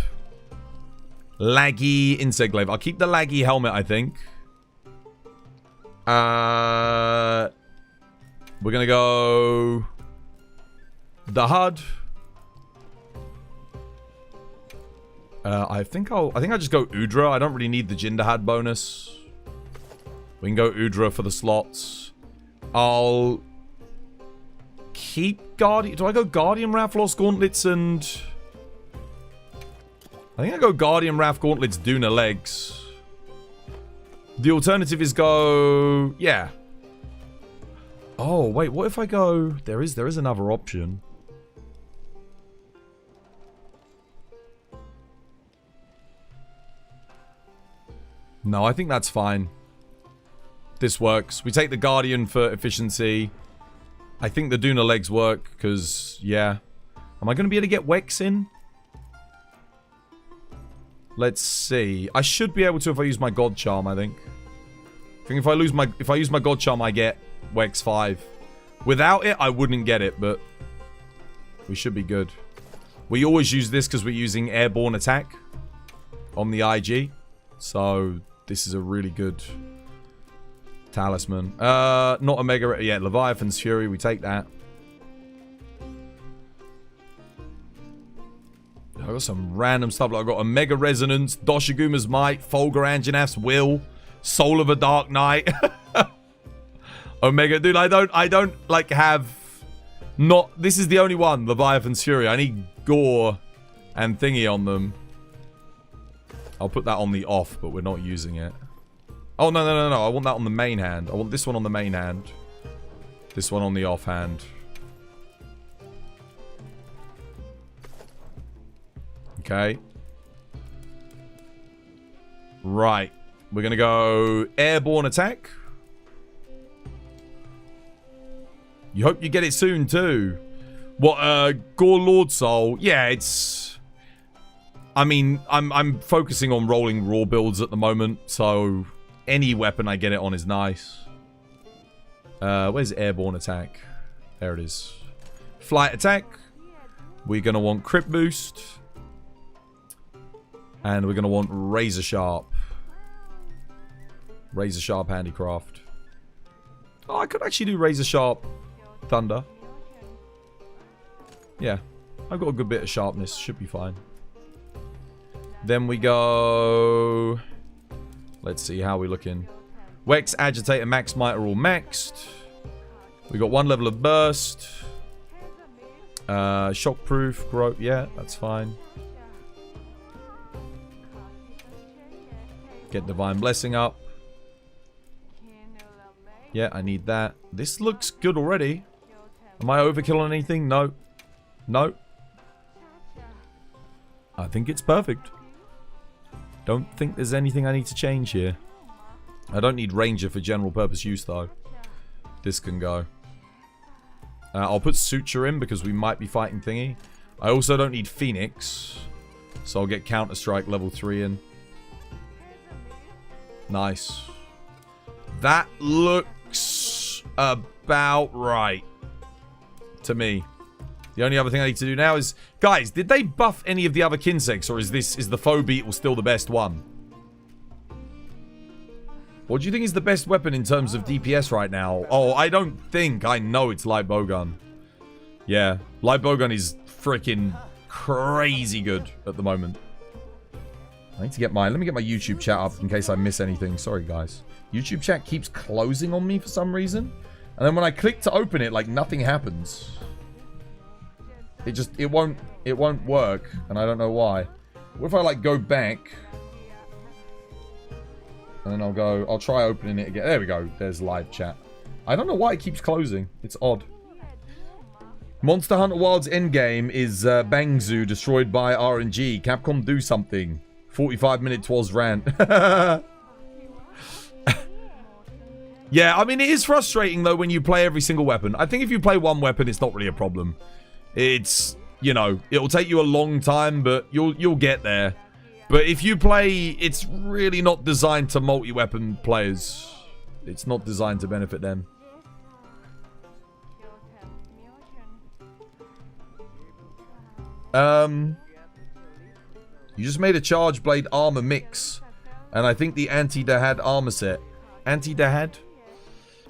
Laggy Insect Glaive. I'll keep the laggy helmet, I think. We're gonna go... Dahaad. I think I'll just go Udra. I don't really need the Jin Dahaad bonus. We can go Udra for the slots. I'll keep Guardian. Do I go Guardian Rathlos Gauntlets and... I think I go Guardian Wrath Gauntlets, Duna Legs. The alternative is go... yeah. Oh, wait. What if I go... There is another option. No, I think that's fine. This works. We take the Guardian for efficiency. I think the Duna Legs work, because, yeah. Am I going to be able to get Wex in? Let's see. I should be able to if I use my God Charm, I think. I think if I use my God Charm, I get Wex 5. Without it, I wouldn't get it, but we should be good. We always use this because we're using airborne attack on the IG. So, this is a really good talisman. Not a Mega... yeah, Leviathan's Fury. We take that. I got some random stuff. Like I got a Mega Resonance, Doshaguma's Might, Folger Anjanaf's Will, Soul of a Dark Knight. Omega, dude, I don't like have not. This is the only one, Leviathan's Fury. I need Gore and Thingy on them. I'll put that on the off, but we're not using it. Oh no. I want that on the main hand. I want this one on the main hand. This one on the off hand. Okay. Right. We're going to go airborne attack. You hope you get it soon too. What, Gore Lord Soul? Yeah, it's... I mean, I'm focusing on rolling raw builds at the moment, so any weapon I get it on is nice. Where's airborne attack? There it is. Flight attack. We're going to want crit boost. And we're going to want Razor Sharp. Razor Sharp Handicraft. Oh, I could actually do Razor Sharp Thunder. Yeah. I've got a good bit of sharpness. Should be fine. Then we go... let's see how we're looking. Wex, Agitator, Max Might are all maxed. We got 1 level of Burst. Shockproof. Growth. Yeah, that's fine. Get Divine Blessing up. Yeah, I need that. This looks good already. Am I overkill on anything? No. No. I think it's perfect. Don't think there's anything I need to change here. I don't need Ranger for general purpose use, though. This can go. I'll put Suture in because we might be fighting Thingy. I also don't need Phoenix. So I'll get Counter-Strike level 3 in. Nice. That looks about right to me. The only other thing I need to do now is... Guys, did they buff any of the other Kinsex, or is the Foe Beetle still the best one? What do you think is the best weapon in terms of DPS right now? Oh, I don't think. I know it's Light Bowgun. Yeah, Light Bowgun is freaking crazy good at the moment. I need to get let me get my YouTube chat up in case I miss anything. Sorry, guys. YouTube chat keeps closing on me for some reason. And then when I click to open it, like, nothing happens. It won't work, and I don't know why. What if I, like, go back? And then I'll try opening it again. There we go. There's live chat. I don't know why it keeps closing. It's odd. Monster Hunter Wilds endgame is Bang Zoo destroyed by RNG. Capcom do something. 45-minute Twas rant. Yeah, I mean, it is frustrating, though, when you play every single weapon. I think if you play one weapon, it's not really a problem. It's, you know, it'll take you a long time, but you'll get there. But if you play, it's really not designed to multi-weapon players. It's not designed to benefit them. You just made a Charge Blade armor mix. And I think the Anti-Dahaad armor set. Anti-Dahaad?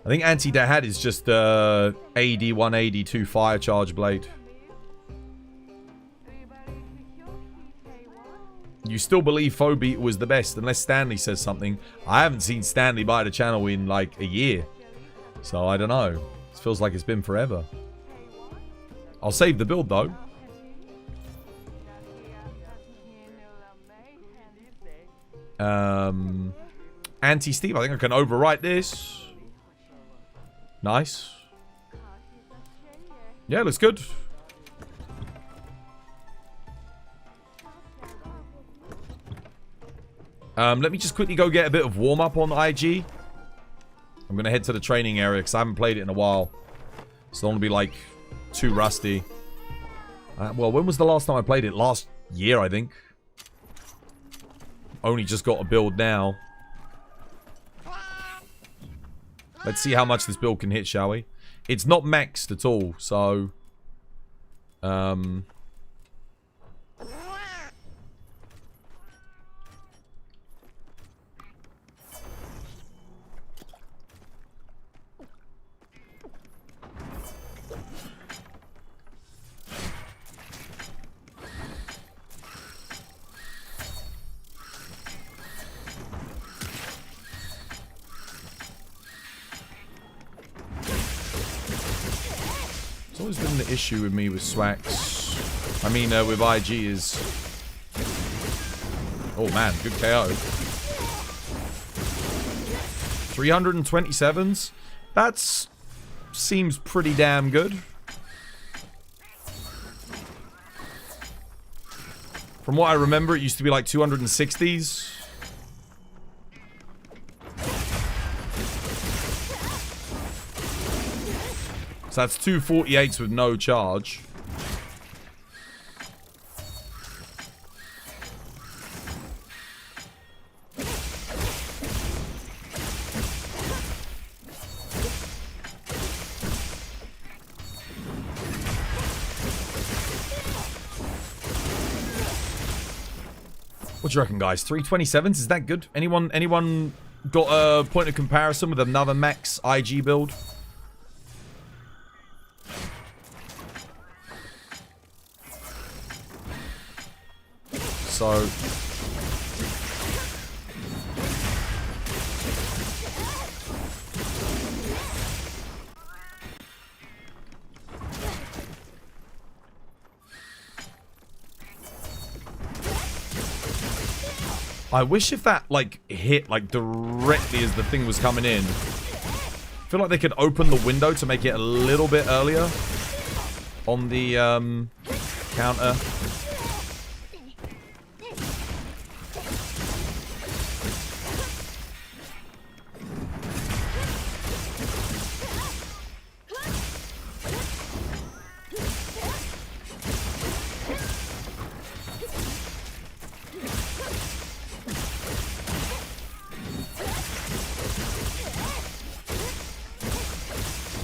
I think Anti-Dahaad is just AD 182 Fire Charge Blade. You still believe Foe Beetle was the best, unless Stanley says something. I haven't seen Stanley buy the channel in, like, a year. So, I don't know. It feels like it's been forever. I'll save the build, though. Anti-Steve, I think I can overwrite this. Nice. Yeah, looks good. Let me just quickly go get a bit of warm-up on IG. I'm going to head to the training area because I haven't played it in a while. So I don't want to be, like, too rusty. Well, when was the last time I played it? Last year, I think. Only just got a build now. Let's see how much this build can hit, shall we? It's not maxed at all, so... It's always been the issue with me with Swax. I mean, with IG is... Oh man, good KO. 327s? That seems pretty damn good. From what I remember, it used to be like 260s. So that's 248s with no charge. What do you reckon, guys? 327s? Is that good? Anyone got a point of comparison with another max IG build? So... I wish if that, like, hit, like, directly as the thing was coming in. I feel like they could open the window to make it a little bit earlier. on the counter.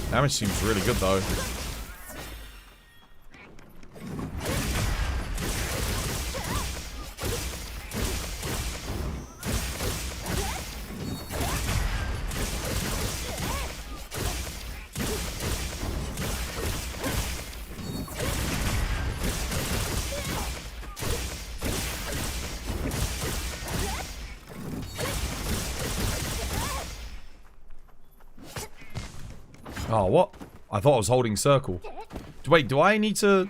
Damage seems really good though. Oh, what? I thought I was holding circle. Wait, do I need to...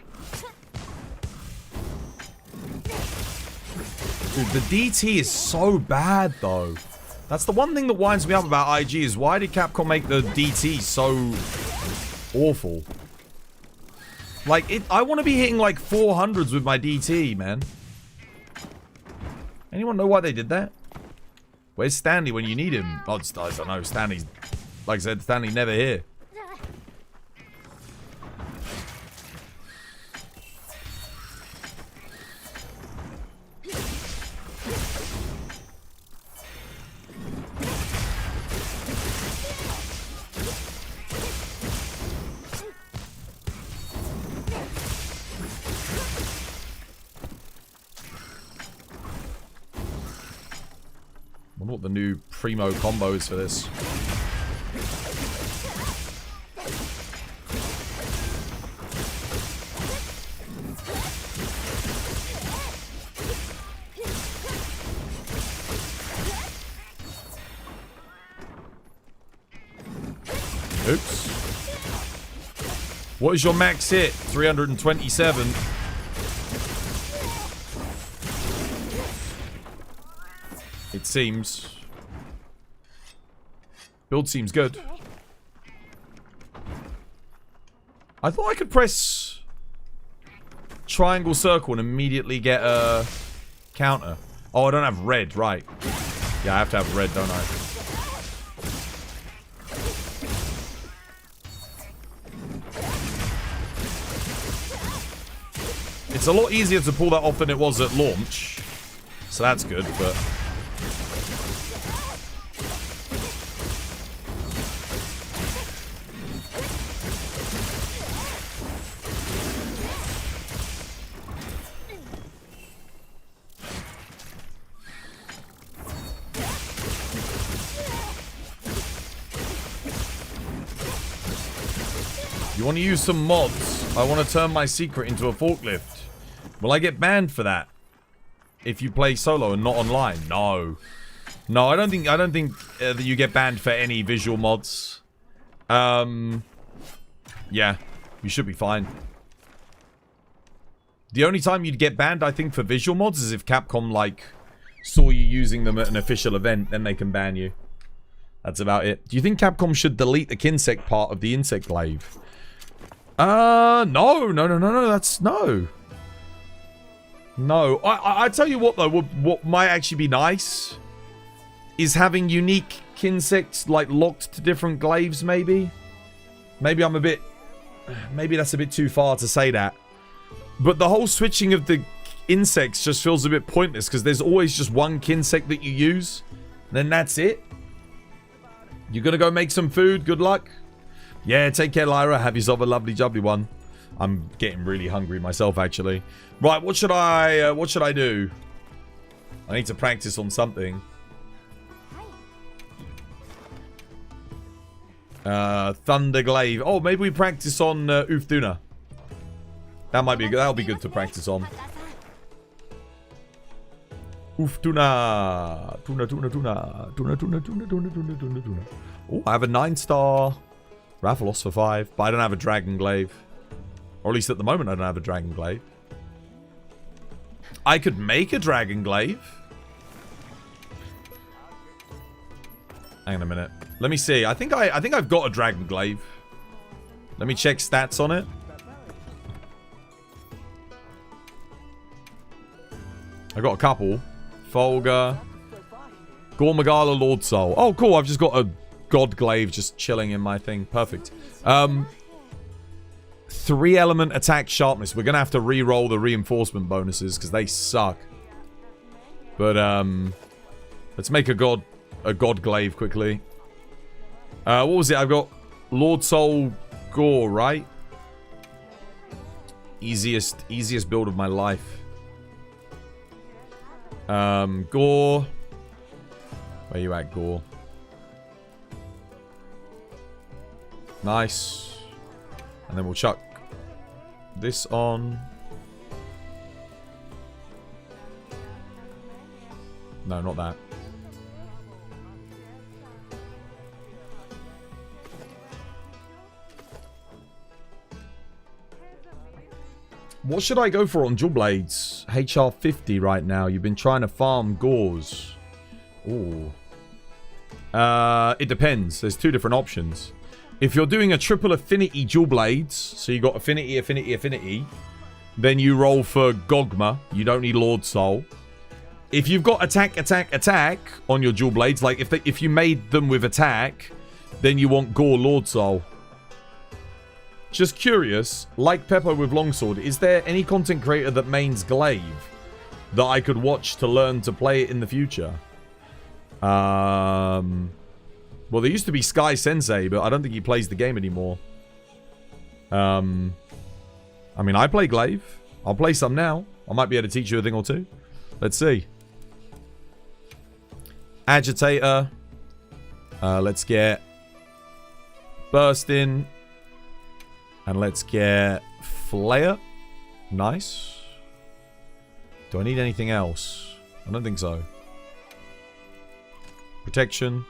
Dude, the DT is so bad, though. That's the one thing that winds me up about IG is why did Capcom make the DT so awful? Like, I want to be hitting like 400s with my DT, man. Anyone know why they did that? Where's Stanley when you need him? Oh, I don't know. Stanley's... Like I said, Stanley never here. I wonder what the new primo combo is for this. Oops. What is your max hit? 327. It seems. Build seems good. I thought I could press triangle circle and immediately get a counter. Oh, I don't have red, right. Yeah, I have to have red, don't I? It's a lot easier to pull that off than it was at launch. So that's good, but... You want to use some mods? I want to turn my secret into a forklift. Will I get banned for that? If you play solo and not online? No. No, I don't think that you get banned for any visual mods. Yeah, you should be fine. The only time you'd get banned, I think, for visual mods is if Capcom, like, saw you using them at an official event, then they can ban you. That's about it. Do you think Capcom should delete the Kinsect part of the Insect Glaive? No, that's no. No, I tell you what though, what might actually be nice is having unique Kinsects like locked to different glaives maybe. Maybe that's a bit too far to say that. But the whole switching of the insects just feels a bit pointless because there's always just one Kinsect that you use. Then that's it. You're gonna go make some food, good luck. Yeah, take care, Lyra. Have yourself a lovely jubbly one. I'm getting really hungry myself, actually. Right, what should I do? I need to practice on something. Thunder Glaive. Oh, maybe we practice on Ufduna. That'll be good to practice on. Ufduna. Tuna. Oh, I have a 9-star Rathalos for 5, but I don't have a Dragon Glaive. Or at least at the moment I don't have a Dragon Glaive. I could make a Dragon Glaive. Hang on a minute. Let me see. I think I've got a Dragon Glaive. Let me check stats on it. I got a couple. Folga. Gore Magala, Lord Soul. Oh, cool. I've just got a God Glaive just chilling in my thing. Perfect. 3 element attack sharpness. We're going to have to re-roll the reinforcement bonuses because they suck. But, let's make a God Glaive quickly. What was it? I've got Lord Soul Gore, right? Easiest build of my life. Gore. Where you at, Gore? Nice. And then we'll chuck this on. No, not that. What should I go for on Dual Blades? HR 50 right now. You've been trying to farm Gores. Ooh. It depends. There's 2 different options. If you're doing a triple affinity Dual Blades, so you got affinity, affinity, affinity, then you roll for Gogma. You don't need Lord Soul. If you've got attack, attack, attack on your Dual Blades, like if you made them with attack, then you want Gore Lord Soul. Just curious, like Peppo with Longsword, is there any content creator that mains Glaive that I could watch to learn to play it in the future? Well, there used to be Sky Sensei, but I don't think he plays the game anymore. I mean, I play Glaive. I'll play some now. I might be able to teach you a thing or two. Let's see. Agitator. Let's get Burst in. And let's get Flare. Nice. Do I need anything else? I don't think so. Protection.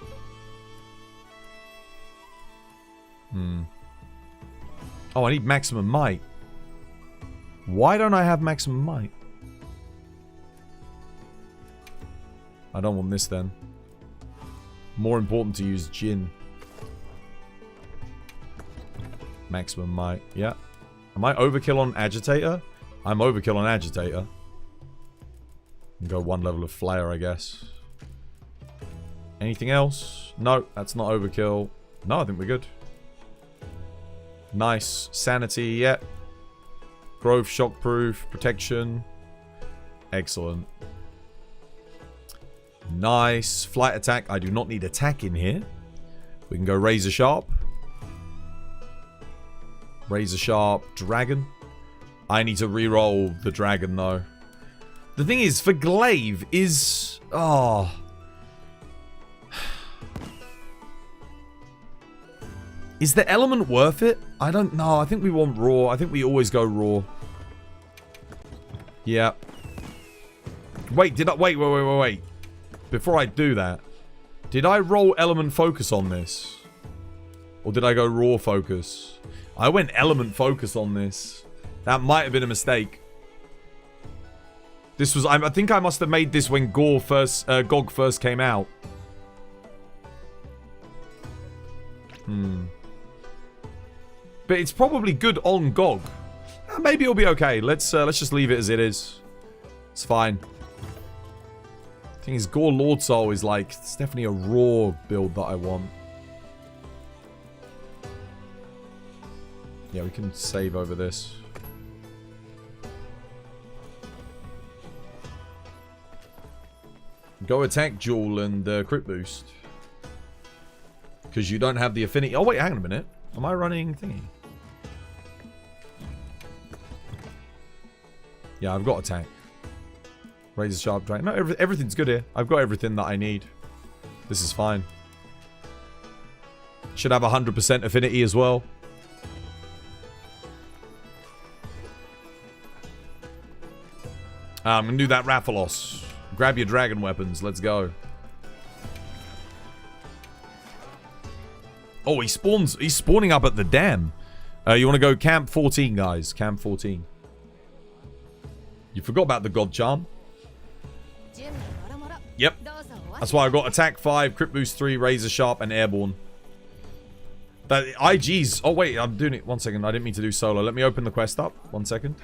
Oh, I need maximum might. Why don't I have maximum might? I don't want this then. More important to use Jin. Maximum might. Yeah. Am I overkill on Agitator? I'm overkill on Agitator. Go 1 level of Flare, I guess. Anything else? No, that's not overkill. No, I think we're good. Nice. Sanity, yeah. Growth, shockproof, protection. Excellent. Nice. Flight attack. I do not need attack in here. We can go Razor Sharp. Razor Sharp, Dragon. I need to re-roll the Dragon, though. The thing is, for Glaive is... Oh. Is the element worth it? I don't know. I think we want Raw. I think we always go Raw. Yeah. Wait, did I... Wait. Before I do that, did I roll element focus on this? Or did I go Raw focus? I went element focus on this. That might have been a mistake. This was... I think I must have made this when Gog first came out. But it's probably good on Gog. Maybe it'll be okay. Let's just leave it as it is. It's fine. Thing is, Gore Lord Soul is like... It's definitely a raw build that I want. Yeah, we can save over this. Go attack Jewel and crit boost. Because you don't have the affinity. Oh, wait, hang on a minute. Am I running thingy? Yeah, I've got attack. Razor Sharp Dragon. No, everything's good here. I've got everything that I need. This is fine. Should have 100% affinity as well. I'm going to do that Rathalos. Grab your dragon weapons. Let's go. Oh, he's spawning up at the dam. You want to go Camp 14, guys. Camp 14. You forgot about the God Charm. Yep. That's why I've got Attack 5, Crit Boost 3, Razor Sharp, and Airborne. That IG's... Oh, wait. I'm doing it. 1 second. I didn't mean to do solo. Let me open the quest up. 1 second.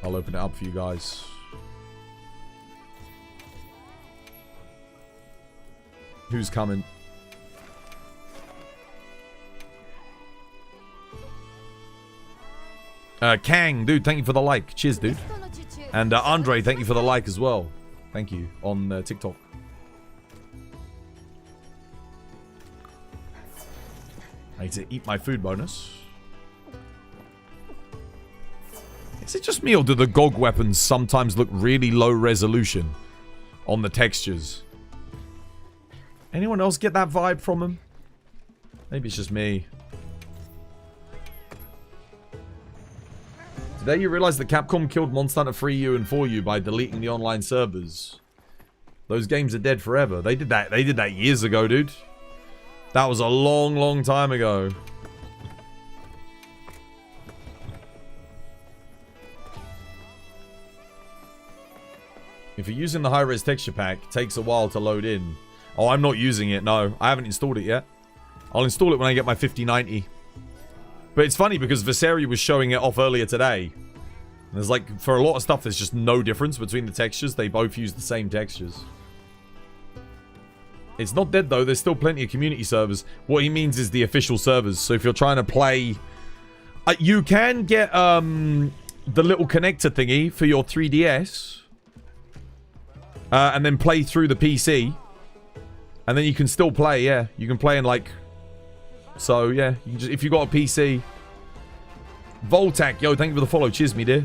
I'll open it up for you guys. Who's coming? Kang, dude, thank you for the like. Cheers, dude. And Andre, thank you for the like as well. Thank you on TikTok. I need to eat my food bonus. Is it just me, or do the GOG weapons sometimes look really low resolution on the textures? Anyone else get that vibe from them? Maybe it's just me. Today you realize that Capcom killed Monster Hunter 3U and 4U by deleting the online servers. Those games are dead forever. They did that years ago, dude. That was a long, long time ago. If you're using the high-res texture pack, it takes a while to load in. Oh, I'm not using it, no. I haven't installed it yet. I'll install it when I get my 5090. But it's funny because Viseri was showing it off earlier today. There's like, for a lot of stuff, there's just no difference between the textures. They both use the same textures. It's not dead though. There's still plenty of community servers. What he means is the official servers. So if you're trying to play... you can get the little connector thingy for your 3DS. And then play through the PC. And then you can still play, yeah. You can play in like... So, yeah. You can just, if you got a PC... Voltac, yo, thank you for the follow. Cheers, me dear.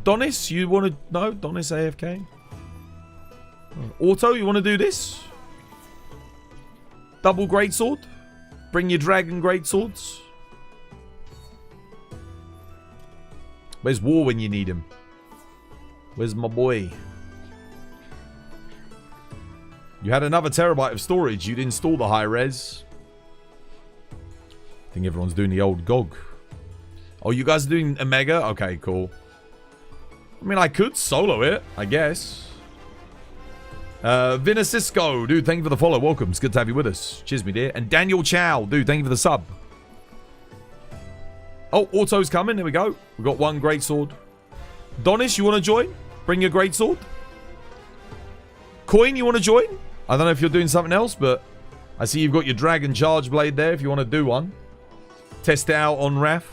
Donis, you want to... No, Donis AFK. Auto, you want to do this? Double greatsword? Bring your dragon greatswords? Where's War when you need him? Where's my boy? You had another terabyte of storage. You'd install the high res. I think everyone's doing the old GOG. Oh, you guys are doing Omega? Okay, cool. I mean, I could solo it, I guess. Vinacisco, dude, thank you for the follow. Welcome. It's good to have you with us. Cheers, me dear. And Daniel Chow, dude, thank you for the sub. Oh, Auto's coming. There we go. We've got one greatsword. Donis, you want to join? Bring your greatsword. Coin, you want to join? I don't know if you're doing something else, but I see you've got your Dragon Charge Blade there if you want to do one. Test it out on Raph.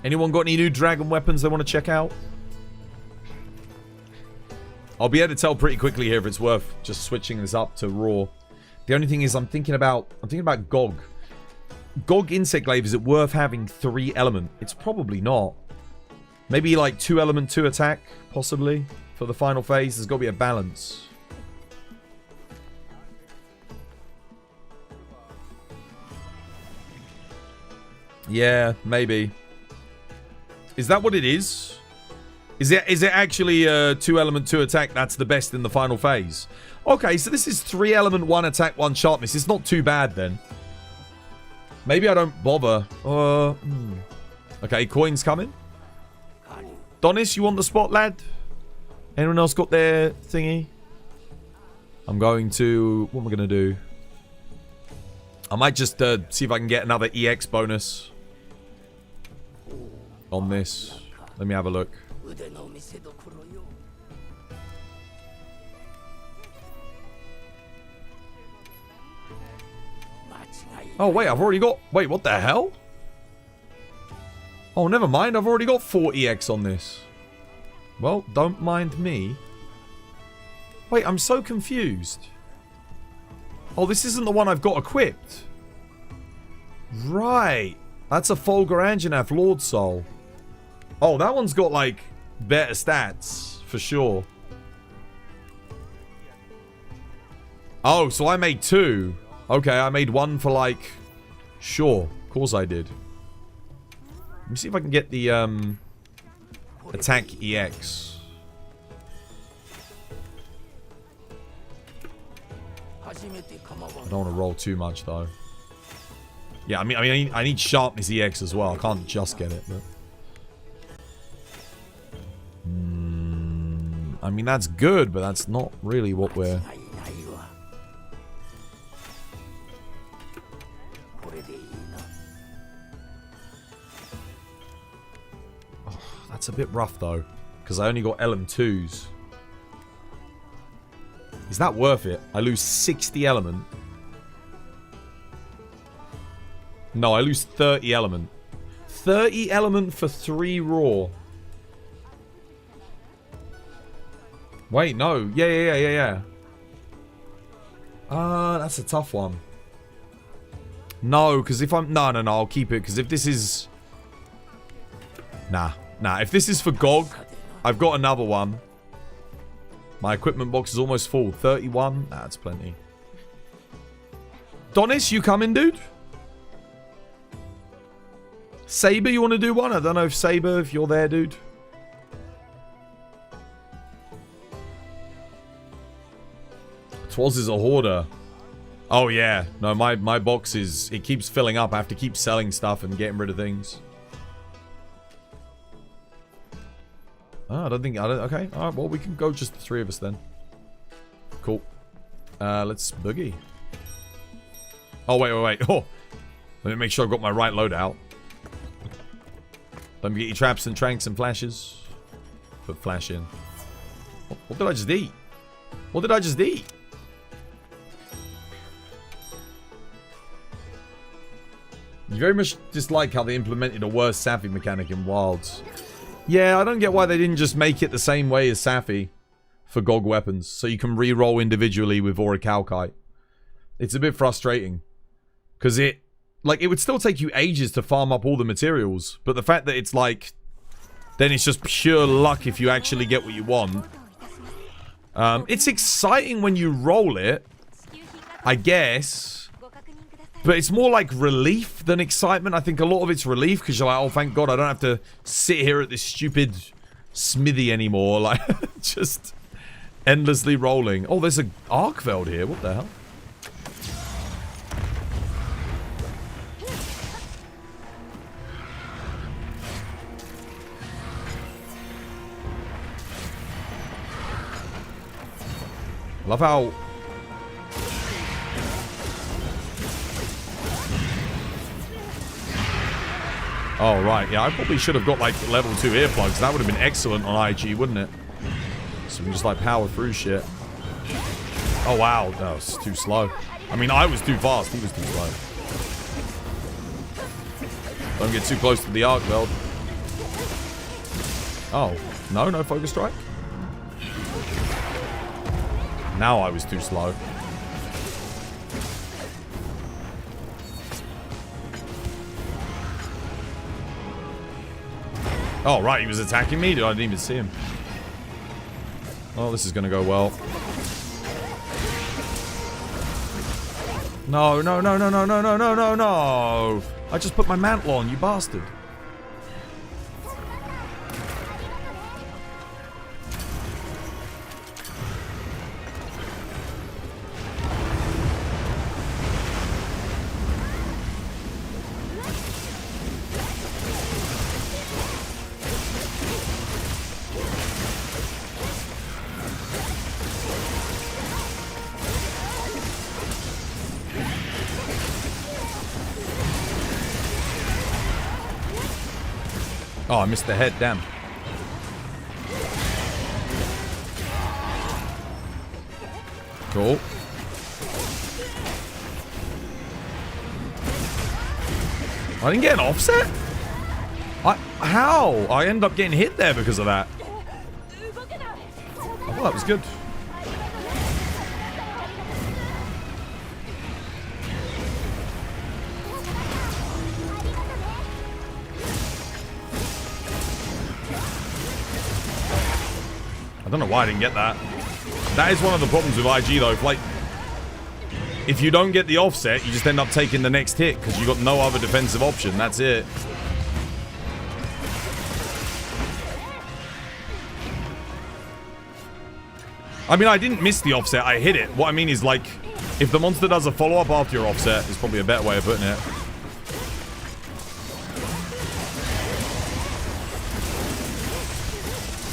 Anyone got any new dragon weapons they want to check out? I'll be able to tell pretty quickly here if it's worth just switching this up to raw. The only thing is I'm thinking about GOG. GOG Insect Glaive, is it worth having 3 element? It's probably not. Maybe like 2 element, 2 attack, possibly. For the final phase, there's got to be a balance. Yeah, maybe. Is that what it is? Is it actually 2 element, 2 attack? That's the best in the final phase. Okay, so this is 3 element, 1 attack, 1 sharpness. It's not too bad then. Maybe I don't bother. Okay, coins coming. Donis, you on the spot, lad? Anyone else got their thingy? I'm going to... What am I going to do? I might just see if I can get another EX bonus on this. Let me have a look. Oh, wait, I've already got... Wait, what the hell? Oh, never mind. I've already got 4 EX on this. Well, don't mind me. Wait, I'm so confused. Oh, this isn't the one I've got equipped. Right. That's a Fulgur Anjanath Lord Soul. Oh, that one's got, like, better stats. For sure. Oh, so I made 2. Okay, I made 1 for, like... Sure. Of course I did. Let me see if I can get the, attack EX. I don't want to roll too much, though. Yeah, I mean, I need sharpness EX as well. I can't just get it, but... I mean, that's good, but that's not really what we're That's a bit rough, though. Because I only got LM2s. Is that worth it? I lose 60 element. No, I lose 30 element. 30 element for 3 raw. Wait, no. Yeah. That's a tough one. No, because if I'm... No, I'll keep it. Because if this is... Nah. If this is for GOG, I've got another one. My equipment box is almost full. 31? Nah, that's plenty. Donis, you coming, dude? Saber, you want to do one? I don't know if Saber, if you're there, dude. Twas is a hoarder. Oh, yeah. No, my box is... It keeps filling up. I have to keep selling stuff and getting rid of things. Oh, I don't... Okay. Alright, well, we can go just the 3 of us then. Cool. Let's boogie. Oh, wait. Oh. Let me make sure I've got my right loadout. Let me get your traps and tranks and flashes. Put flash in. What did I just eat? What did I just eat? You very much dislike how they implemented a worse Safi mechanic in Wilds. Yeah, I don't get why they didn't just make it the same way as Safi for GOG weapons, so you can re-roll individually with Orichalcite. It's a bit frustrating. Because it would still take you ages to farm up all the materials, but the fact that it's like... Then it's just pure luck if you actually get what you want. It's exciting when you roll it, I guess. But it's more like relief than excitement. I think a lot of it's relief because you're like, oh, thank God I don't have to sit here at this stupid smithy anymore. Like, just endlessly rolling. Oh, there's an Arkveld here. What the hell? Love how... Oh, right. Yeah, I probably should have got, like, level 2 earplugs. That would have been excellent on IG, wouldn't it? So we can just, like, power through shit. Oh, wow. That was too slow. I mean, I was too fast. He was too slow. Don't get too close to the Arkveld. Oh. No focus strike? Now I was too slow. Oh, right, he was attacking me? I didn't even see him. Oh, this is gonna go well. No. I just put my mantle on, you bastard. Oh, I missed the head, damn. Cool. I didn't get an offset? How? I ended up getting hit there because of that. I thought that was good. I don't know why I didn't get that. That is one of the problems with IG though. If you don't get the offset, you just end up taking the next hit because you got no other defensive option. That's it. I mean, I didn't miss the offset. I hit it. What I mean is, like, if the monster does a follow-up after your offset, is probably a better way of putting it.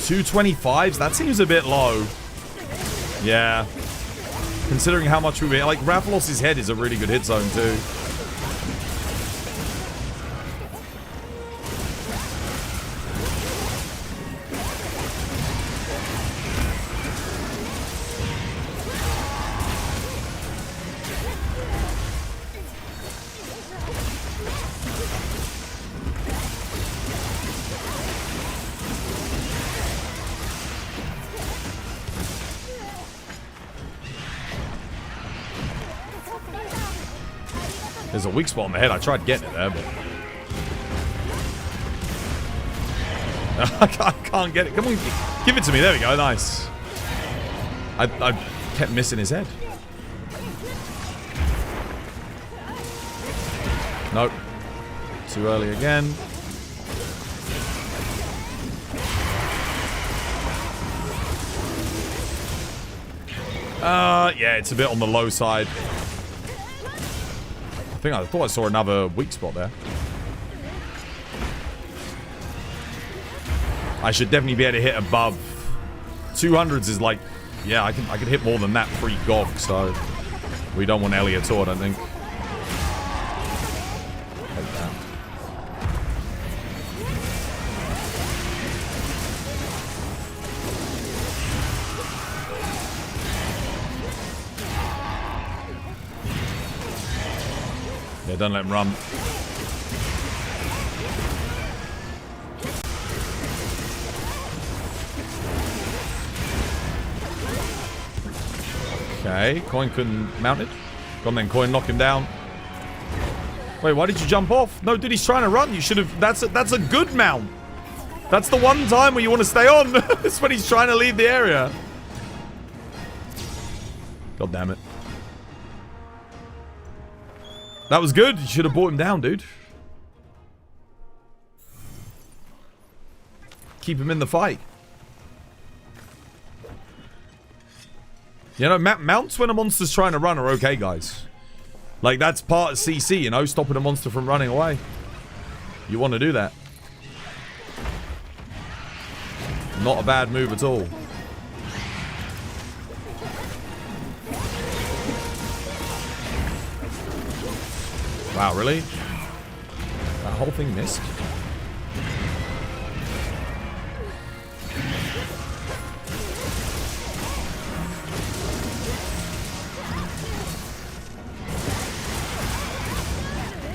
$225s? That seems a bit low. Yeah. Considering how much we... Like, Rathalos' head is a really good hit zone, too. There's a weak spot on the head. I tried getting it there, but... I can't get it. Come on, give it to me. There we go. Nice. I kept missing his head. Nope. Too early again. Yeah, it's a bit on the low side. I thought I saw another weak spot there. I should definitely be able to hit above 200s. Is like, yeah, I can hit more than that pre-Gog, so we don't want Ellie at all, I don't think. Take that. Yeah, don't let him run. Okay, Coin couldn't mount it. Go on then, Coin, knock him down. Wait, why did you jump off? No, dude, he's trying to run. You should have... That's a good mount. That's the one time where you want to stay on. It's when he's trying to leave the area. God damn it. That was good. You should have brought him down, dude. Keep him in the fight. You know, mounts when a monster's trying to run are okay, guys. Like, that's part of CC, you know, stopping a monster from running away. You want to do that. Not a bad move at all. Wow, really? That whole thing missed?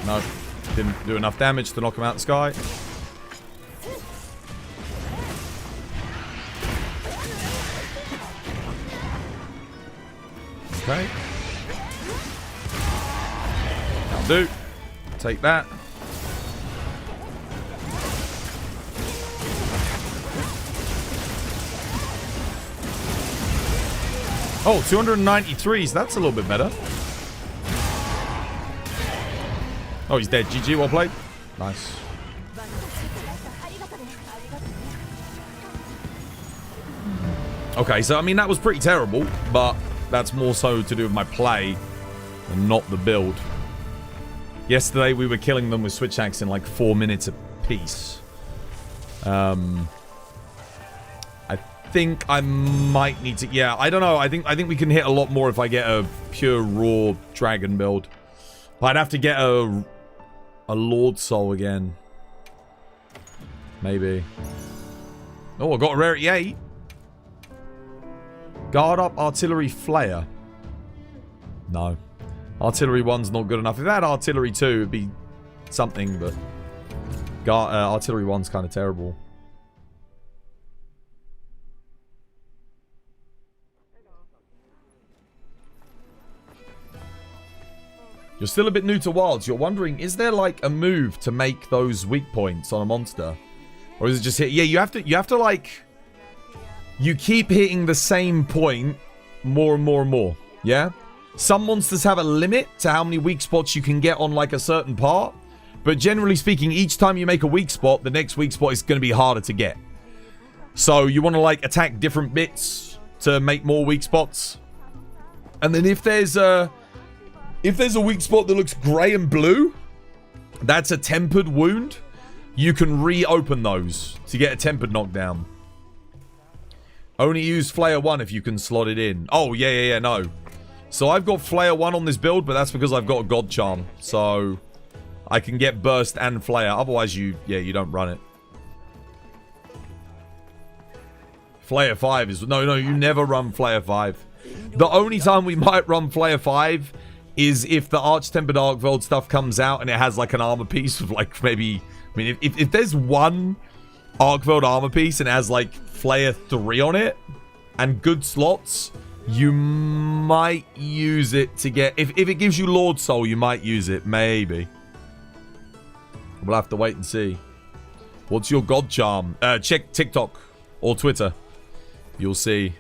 No, didn't do enough damage to knock him out of the sky. Okay. That'll do. Take that. Oh, 293s. That's a little bit better. Oh, he's dead. GG, well played. Nice. Okay, so, I mean, that was pretty terrible, but that's more so to do with my play and not the build. Yesterday, we were killing them with switch hacks in like 4 minutes a piece. I think I might need to... Yeah, I don't know. I think we can hit a lot more if I get a pure raw dragon build. But I'd have to get a Lord Soul again. Maybe. Oh, I got a rarity 8. Guard up artillery flare. No. Artillery 1's not good enough. If I had artillery 2, it'd be something, but... artillery 1's kind of terrible. You're still a bit new to Wilds. You're wondering, is there like a move to make those weak points on a monster? Or is it just hit? Yeah, you have to like... You keep hitting the same point more and more and more. Yeah? Some monsters have a limit to how many weak spots you can get on like a certain part. But generally speaking, each time you make a weak spot, the next weak spot is going to be harder to get. So you want to like attack different bits to make more weak spots. And then if there's a weak spot that looks grey and blue, that's a tempered wound. You can reopen those to get a tempered knockdown. Only use Flayer 1 if you can slot it in. Oh, yeah, no. So I've got Flayer 1 on this build, but that's because I've got a God Charm. So I can get Burst and Flayer. Otherwise, you don't run it. Flayer 5 is... No, you never run Flayer 5. The only time we might run Flayer 5 is if the Tempered Arkveld stuff comes out and it has like an armor piece of like maybe... I mean, if there's one Arkveld armor piece and it has like Flayer 3 on it and good slots, You might use it to get... If it gives you Lord Soul, you might use it. Maybe. We'll have to wait and see. What's your God Charm? Check TikTok or Twitter. You'll see.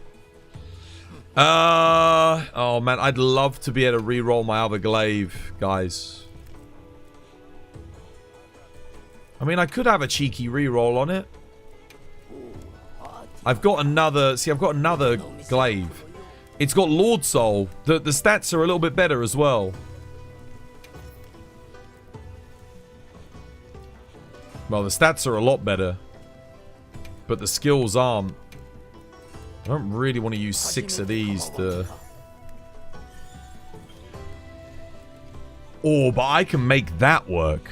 Oh, man. I'd love to be able to reroll my other Glaive, guys. I mean, I could have a cheeky reroll on it. I've got another... See, I've got another Glaive. It's got Lord Soul. The stats are a little bit better as well. Well, the stats are a lot better. But the skills aren't. I don't really want to use 6 of these to... Oh, but I can make that work.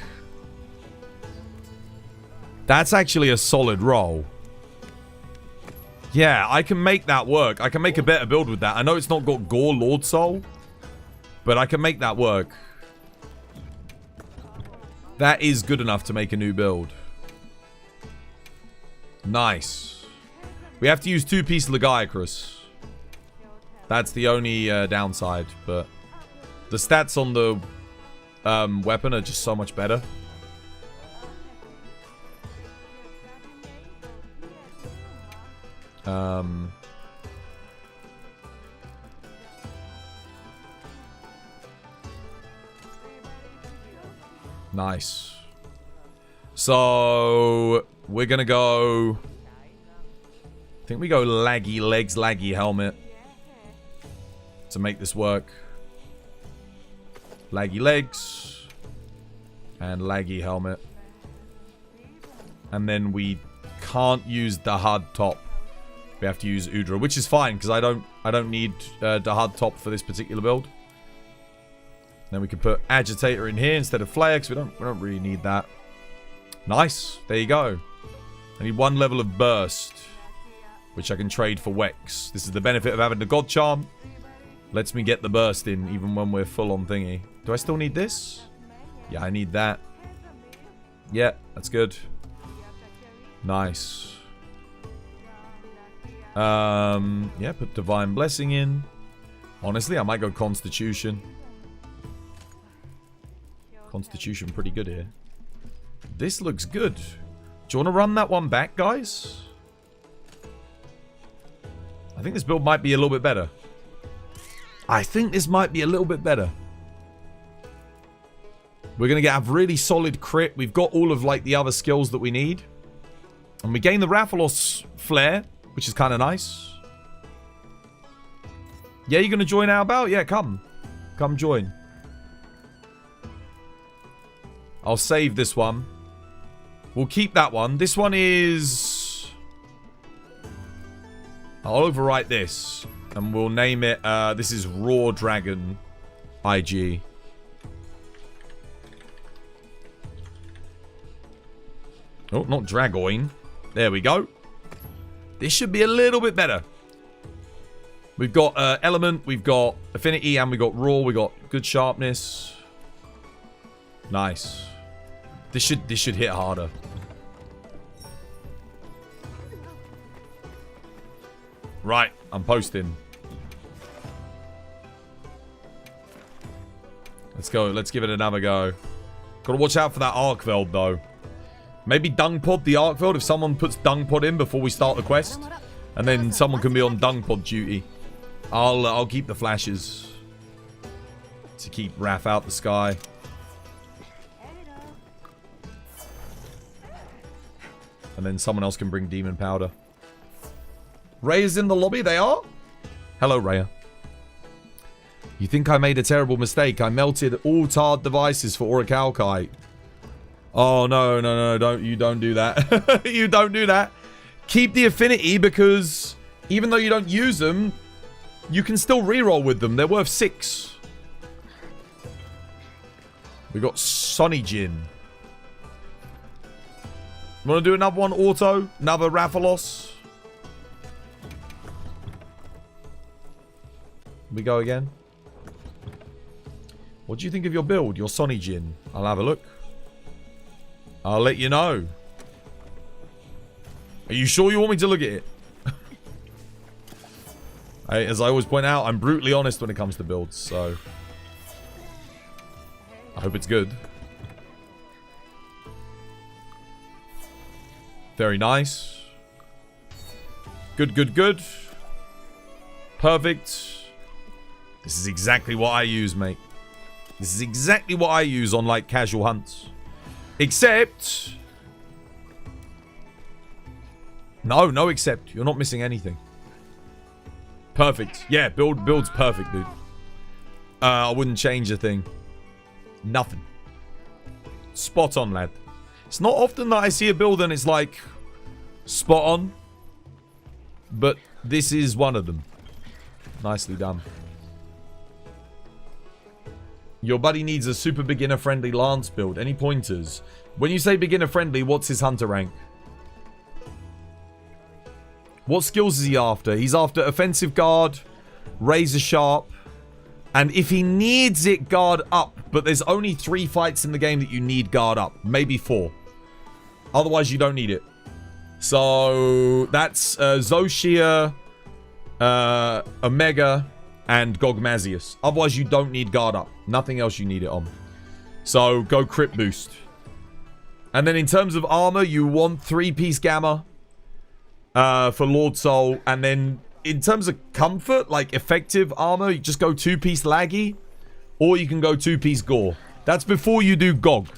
That's actually a solid roll. Yeah, I can make that work. I can make a better build with that. I know it's not got Gore Lord Soul, but I can make that work. That is good enough to make a new build. Nice. We have to use 2 pieces of Lagiacrus. That's the only downside, but the stats on the weapon are just so much better. Nice. So we're gonna go... I think we go laggy legs, laggy helmet to make this work. Laggy legs and laggy helmet. And then we can't use Dahaad top. We have to use Udra, which is fine because I don't need Dahaad top for this particular build. Then we can put Agitator in here instead of Flare because we don't really need that. Nice. There you go. I need 1 level of burst, which I can trade for Wex. This is the benefit of having the God Charm. Lets me get the burst in even when we're full on thingy. Do I still need this? Yeah, I need that. Yeah, that's good. Nice. Yeah, put Divine Blessing in. Honestly, I might go Constitution. Constitution pretty good here. This looks good. Do you want to run that one back, guys? I think this build might be a little bit better. I think this might be a little bit better. We're going to have really solid crit. We've got all of like the other skills that we need. And we gain the Rathalos Flare, which is kind of nice. Yeah, you're going to join our bout? Yeah, come. Come join. I'll save this one. We'll keep that one. This one is... I'll overwrite this. And we'll name it... this is Raw Dragon IG. Oh, not Dragoin. There we go. This should be a little bit better. We've got Element, we've got Affinity, and we've got Raw. We've got good sharpness. Nice. This should hit harder. Right, I'm posting. Let's go. Let's give it another go. Gotta watch out for that Arkveld, though. Maybe Dung Pod the Arkveld if someone puts Dung Pod in before we start the quest. And then someone can be on Dung Pod duty. I'll keep the flashes. To keep Wrath out the sky. And then someone else can bring Demon Powder. Rhea's in the lobby, they are? Hello, Rhea. You think I made a terrible mistake? I melted all tarred devices for Orichalcite. Oh, no, don't do that. You don't do that. Keep the affinity because even though you don't use them, you can still reroll with them. They're worth 6. We got Sonny Jin. Want to do another one auto? Another Rathalos? We go again. What do you think of your build? Your Sonny Jin? I'll have a look. I'll let you know. Are you sure you want me to look at it? As I always point out, I'm brutally honest when it comes to builds, so I hope it's good. Very nice. Good, good, good. Perfect. This is exactly what I use, mate. This is exactly what I use on, like, casual hunts. Except... No except. You're not missing anything. Perfect. Yeah, build's perfect, dude. I wouldn't change a thing. Nothing. Spot on, lad. It's not often that I see a build and it's like spot on, but this is one of them. Nicely done. Your buddy needs a super beginner friendly Lance build. Any pointers? When you say beginner friendly, what's his hunter rank? What skills is he after? He's after offensive guard, razor sharp, and if he needs it, guard up. But there's only 3 fights in the game that you need guard up. Maybe 4. Otherwise, you don't need it. So, that's Zoshia, Omega, and Gogmazios. Otherwise, you don't need guard up. Nothing else you need it on. So, go crit boost. And then in terms of armor, you want 3-piece gamma for Lord Soul. And then in terms of comfort, like effective armor, you just go 2-piece laggy. Or you can go 2-piece gore. That's before you do Gog.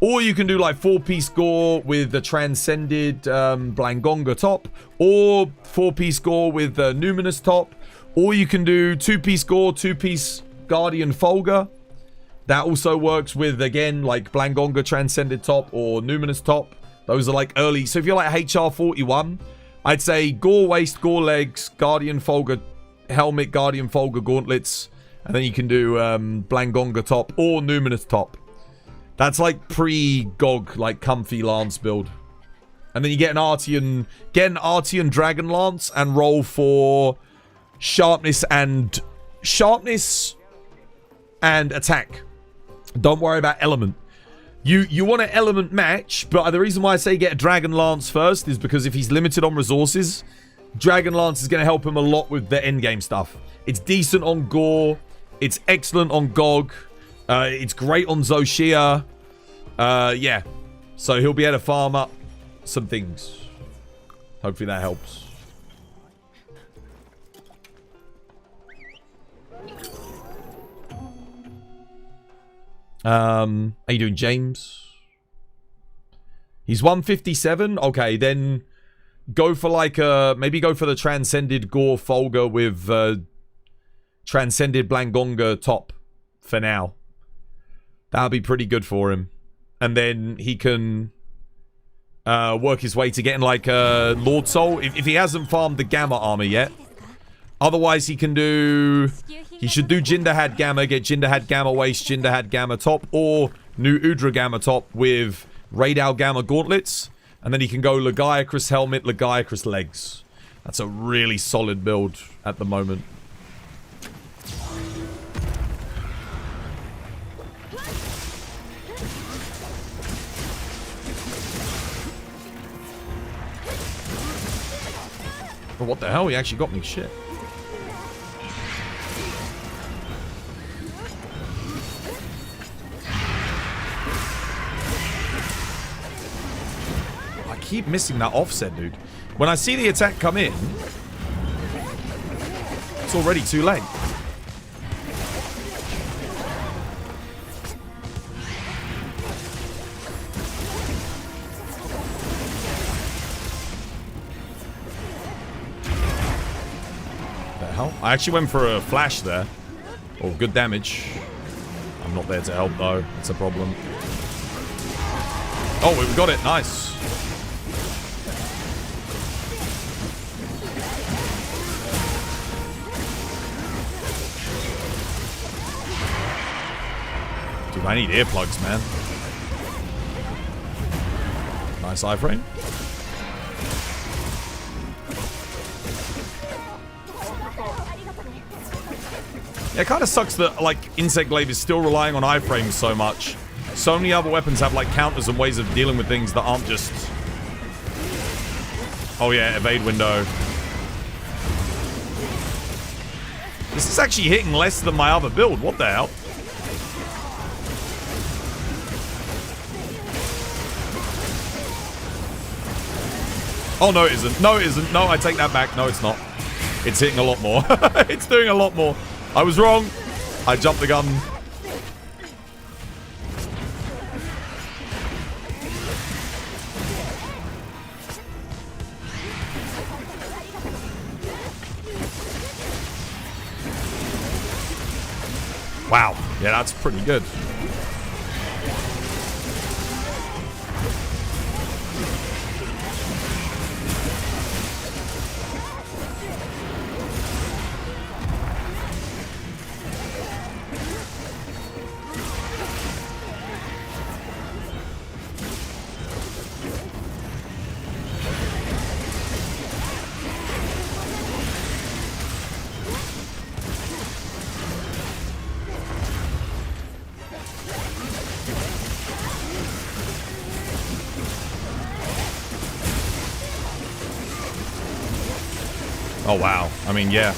Or you can do like 4-piece gore with the Transcended Blangonga top. Or 4-piece gore with the Numinous top. Or you can do 2-piece gore, 2-piece Guardian Folga. That also works with, again, like Blangonga Transcended top or Numinous top. Those are like early. So if you're like HR 41, I'd say Gore waist, Gore legs, Guardian Folga helmet, Guardian Folga gauntlets. And then you can do Blangonga top or Numinous top. That's like pre-Gog, like comfy Lance build. And then you get an Artian Dragon Lance and roll for sharpness and attack. Don't worry about element. You want an element match, but the reason why I say get a Dragon Lance first is because if he's limited on resources, Dragon Lance is going to help him a lot with the endgame stuff. It's decent on Gore. It's excellent on Gog. It's great on Zoshia. Yeah. So he'll be able to farm up some things. Hopefully that helps. How you doing, James? He's 157. Okay, then go for like maybe go for the Transcended Gore Folga with Transcended Blangonga top for now. That'll be pretty good for him. And then he can work his way to getting like Lord Soul if he hasn't farmed the Gamma armor yet. Otherwise, he can do... He should do Jin Dahaad Gamma, get Jin Dahaad Gamma waist, Jin Dahaad Gamma top, or New Udra Gamma top with Radal Gamma gauntlets. And then he can go Legiacrus helmet, Legiacrus legs. That's a really solid build at the moment. But what the hell? He actually got me shit. I keep missing that offset, dude. When I see the attack come in, it's already too late. I actually went for a flash there. Oh, good damage. I'm not there to help, though. That's a problem. Oh, we got it. Nice. Dude, I need earplugs, man. Nice iframe. Yeah, it kind of sucks that, like, Insect Glaive is still relying on iframes so much. So many other weapons have, like, counters and ways of dealing with things that aren't just... Oh, yeah, evade window. This is actually hitting less than my other build. What the hell? Oh, no, it isn't. No, it isn't. No, I take that back. No, it's not. It's hitting a lot more. It's doing a lot more. I was wrong. I jumped the gun. Wow. Yeah, that's pretty good. Oh, wow. I mean, yeah.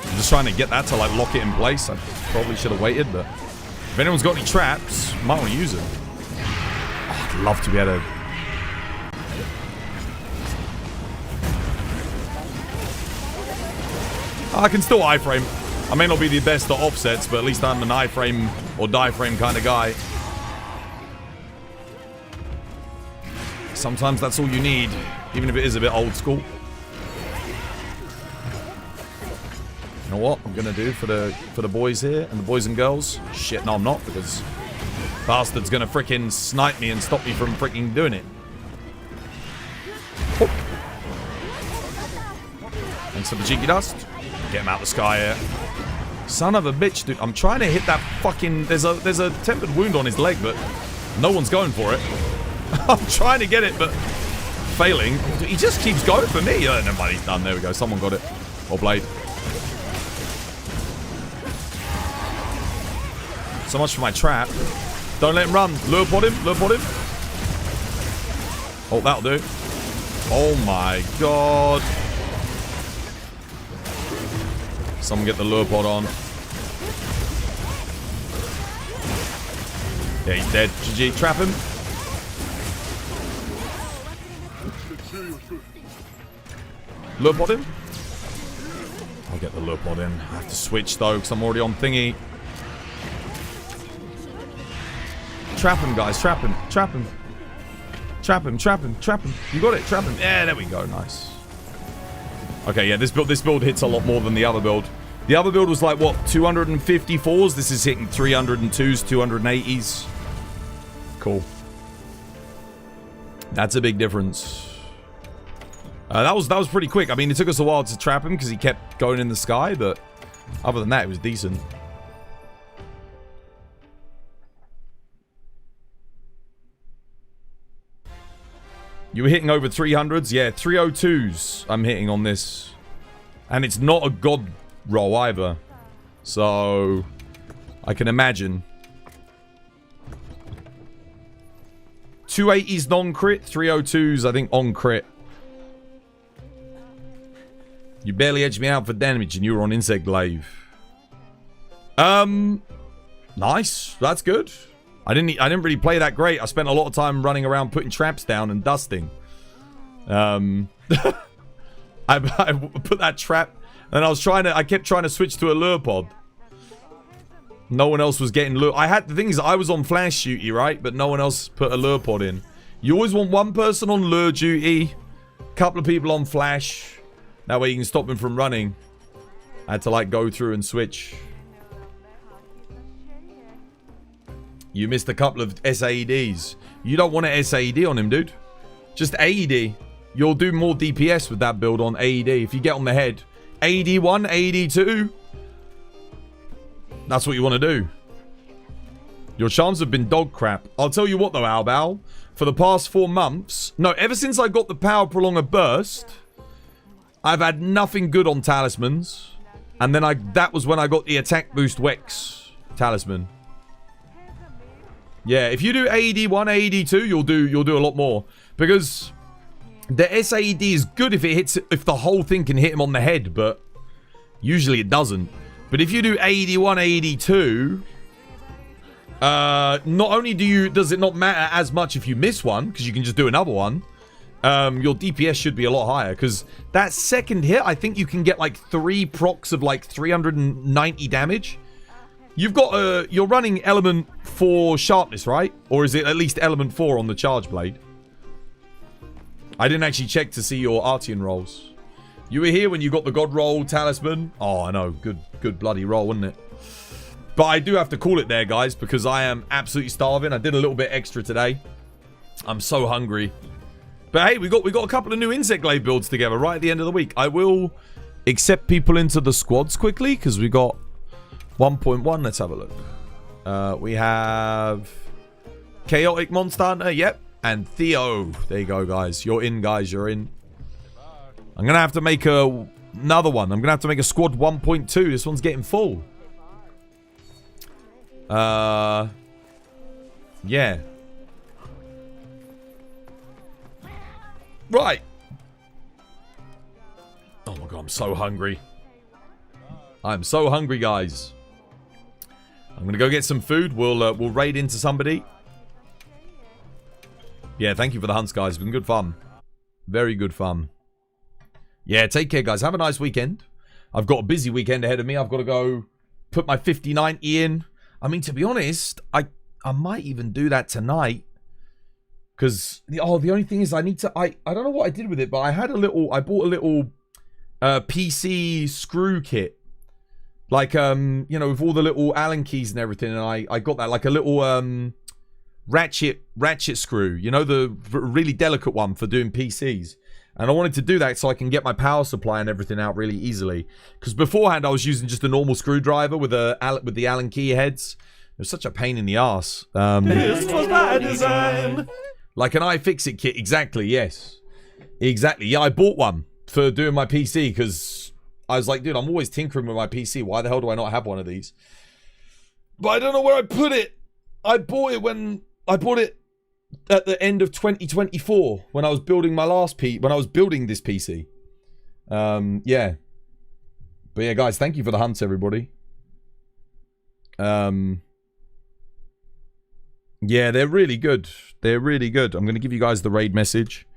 I'm just trying to get that to, like, lock it in place. I probably should have waited, but if anyone's got any traps, might want to use it. Oh, I'd love to be able to... I can still iframe. I may not be the best at offsets, but at least I'm an iframe or die frame kind of guy. Sometimes that's all you need, even if it is a bit old school. You know what I'm gonna do for the boys here and the boys and girls? Shit, no, I'm not, because bastard's gonna frickin' snipe me and stop me from frickin' doing it. Oh. Thanks for the cheeky dust. Get him out of the sky here. Son of a bitch, dude. I'm trying to hit that fucking... There's a tempered wound on his leg, but no one's going for it. I'm trying to get it, but failing. He just keeps going for me. Oh, never mind, he's done. There we go. Someone got it. Well played. So much for my trap. Don't let him run. Lure pod him. Lure pod him. Oh, that'll do. Oh my god. Someone get the lure pod on. Yeah, he's dead. GG. Trap him. Lure pod him? I'll get the lure pod in. I have to switch though, because I'm already on thingy. Trap him, guys. Trap him. Trap him. Trap him. Trap him. Trap him. You got it. Trap him. Yeah, there we go. Nice. Okay, yeah, this build hits a lot more than the other build. The other build was like, what, 254s? This is hitting 302s, 280s. Cool. That's a big difference. That was pretty quick. I mean, it took us a while to trap him because he kept going in the sky, but other than that, it was decent. You were hitting over 300s? Yeah, 302s I'm hitting on this. And it's not a god roll either. So, I can imagine. 280s non-crit, 302s I think on crit. You barely edged me out for damage and you were on insect glaive. Nice. That's good. I didn't really play that great. I spent a lot of time running around putting traps down and dusting. I put that trap and I kept trying to switch to a lure pod. No one else was getting lure. The thing is, I was on flash duty, right? But no one else put a lure pod in. You always want one person on lure duty, a couple of people on flash. That way you can stop him from running. I had to like go through and switch. You missed a couple of SAEDs. You don't want an SAED on him, dude. Just AED. You'll do more DPS with that build on AED. If you get on the head. AED 1, AED 2. That's what you want to do. Your charms have been dog crap. I'll tell you what though, Albal. For the past 4 months... No, ever since I got the Power Prolonger Burst... I've had nothing good on talismans. And then that was when I got the Attack Boost Wex talisman. Yeah, if you do AED 1, AED 2, you'll do a lot more. Because The SAED is good if the whole thing can hit him on the head, but usually it doesn't. But if you do AED 1, AED 2, not only does it not matter as much if you miss one, because you can just do another one, your DPS should be a lot higher, because that second hit, I think you can get like 3 procs of like 390 damage. You've got you're running element 4 sharpness, right? Or is it at least element 4 on the charge blade? I didn't actually check to see your Artian rolls. You were here when you got the God roll talisman. Oh, I know. Good bloody roll, wasn't it? But I do have to call it there, guys, because I am absolutely starving. I did a little bit extra today. I'm so hungry. But hey, we got a couple of new insect glaive builds together right at the end of the week. I will accept people into the squads quickly because we got 1.1. Let's have a look. We have Chaotic Monster Hunter. Yep. And Theo. There you go, guys. You're in, guys. You're in. I'm going to have to make another one. I'm going to have to make a squad 1.2. This one's getting full. Yeah. Right. Oh my god, I'm so hungry. I'm so hungry, guys. I'm going to go get some food. We'll raid into somebody. Yeah, thank you for the hunts, guys. It's been good fun. Very good fun. Yeah, take care, guys. Have a nice weekend. I've got a busy weekend ahead of me. I've got to go put my 50/90 in. I mean, to be honest, I might even do that tonight. Because, the only thing is I need to... I don't know what I did with it, but I bought a little PC screw kit. Like, you know, with all the little Allen keys and everything. And I got that, like a little... ratchet screw, you know, the really delicate one for doing PCs. And I wanted to do that so I can get my power supply and everything out really easily. Because beforehand I was using just a normal screwdriver with the Allen key heads. It was such a pain in the ass. This was my design. Like an iFixit kit, exactly. Yes, exactly. Yeah, I bought one for doing my PC because I was like, dude, I'm always tinkering with my PC. Why the hell do I not have one of these? But I don't know where I put it. I bought it at the end of 2024 when I was building my when I was building this PC. Yeah. But yeah, guys, thank you for the hunts, everybody. Yeah, they're really good. They're really good. I'm going to give you guys the raid message.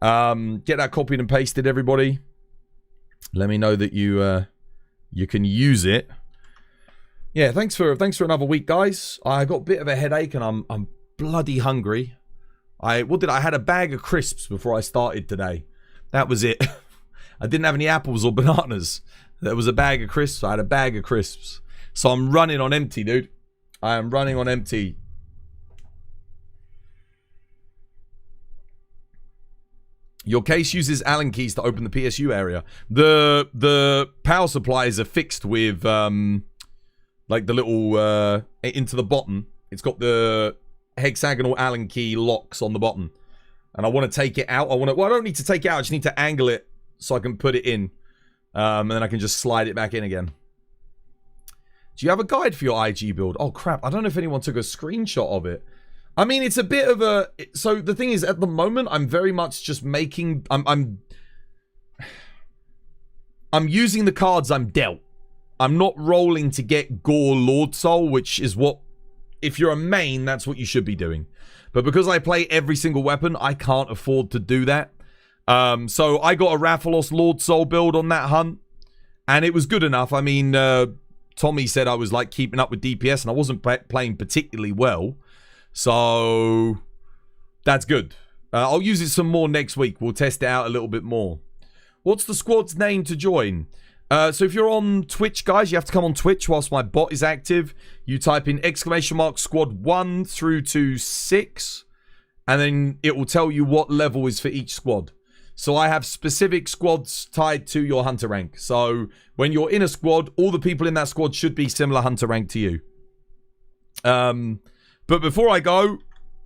Get that copied and pasted, everybody. Let me know that you can use it. Yeah, thanks for another week, guys. I got a bit of a headache and I'm bloody hungry. I had a bag of crisps before I started today. That was it. I didn't have any apples or bananas. There was a bag of crisps. I had a bag of crisps. So I'm running on empty, dude. I am running on empty. Your case uses Allen keys to open the PSU area. The power supplies are fixed with like the little into the bottom. It's got the hexagonal Allen key locks on the bottom. And I want to take it out. I don't need to take it out. I just need to angle it so I can put it in. And then I can just slide it back in again. Do you have a guide for your IG build? Oh, crap. I don't know if anyone took a screenshot of it. I mean, it's a bit of a... So, the thing is, at the moment, I'm very much just making... I'm using the cards I'm dealt. I'm not rolling to get Gore Lord Soul, which is what... If you're a main, that's what you should be doing. But because I play every single weapon, I can't afford to do that. So, I got a Rathalos Lord Soul build on that hunt. And it was good enough. I mean, Tommy said I was, like, keeping up with DPS, and I wasn't playing particularly well. So, that's good. I'll use it some more next week. We'll test it out a little bit more. What's the squad's name to join? So if you're on Twitch, guys, you have to come on Twitch whilst my bot is active. You type in !squad 1 through to 6. And then it will tell you what level is for each squad. So I have specific squads tied to your hunter rank. So when you're in a squad, all the people in that squad should be similar hunter rank to you. But before I go,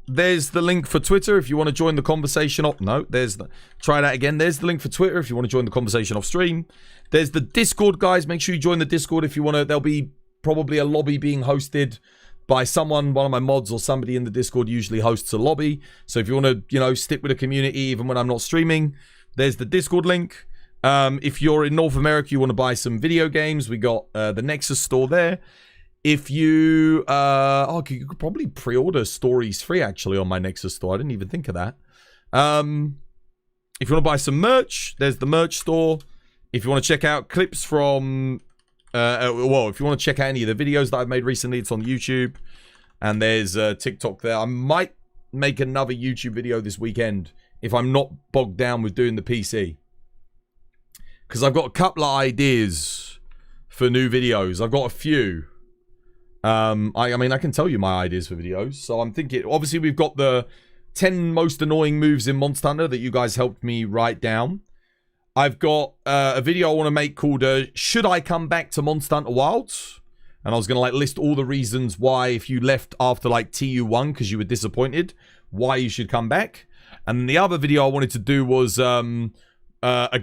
there's the link for Twitter if you want to join the conversation. Try that again. There's the link for Twitter if you want to join the conversation off stream. There's the Discord, guys. Make sure you join the Discord if you want to. There'll be probably a lobby being hosted by someone, one of my mods or somebody in the Discord usually hosts a lobby. So if you want to, you know, stick with the community even when I'm not streaming, there's the Discord link. If you're in North America, you want to buy some video games, we got the Nexus store there. If you, you could probably pre-order Stories free actually on my Nexus store. I didn't even think of that. If you want to buy some merch, there's the merch store. If you want to check out clips from, if you want to check out any of the videos that I've made recently, it's on YouTube. And there's TikTok there. I might make another YouTube video this weekend if I'm not bogged down with doing the PC. Because I've got a couple of ideas for new videos. I've got a few. I mean, I can tell you my ideas for videos. So I'm thinking, obviously we've got the 10 most annoying moves in Monster Hunter that you guys helped me write down. I've got a video I want to make called Should I Come Back to Monster Hunter Wilds? And I was going to like list all the reasons why if you left after like TU1 because you were disappointed, why you should come back. And then the other video I wanted to do was a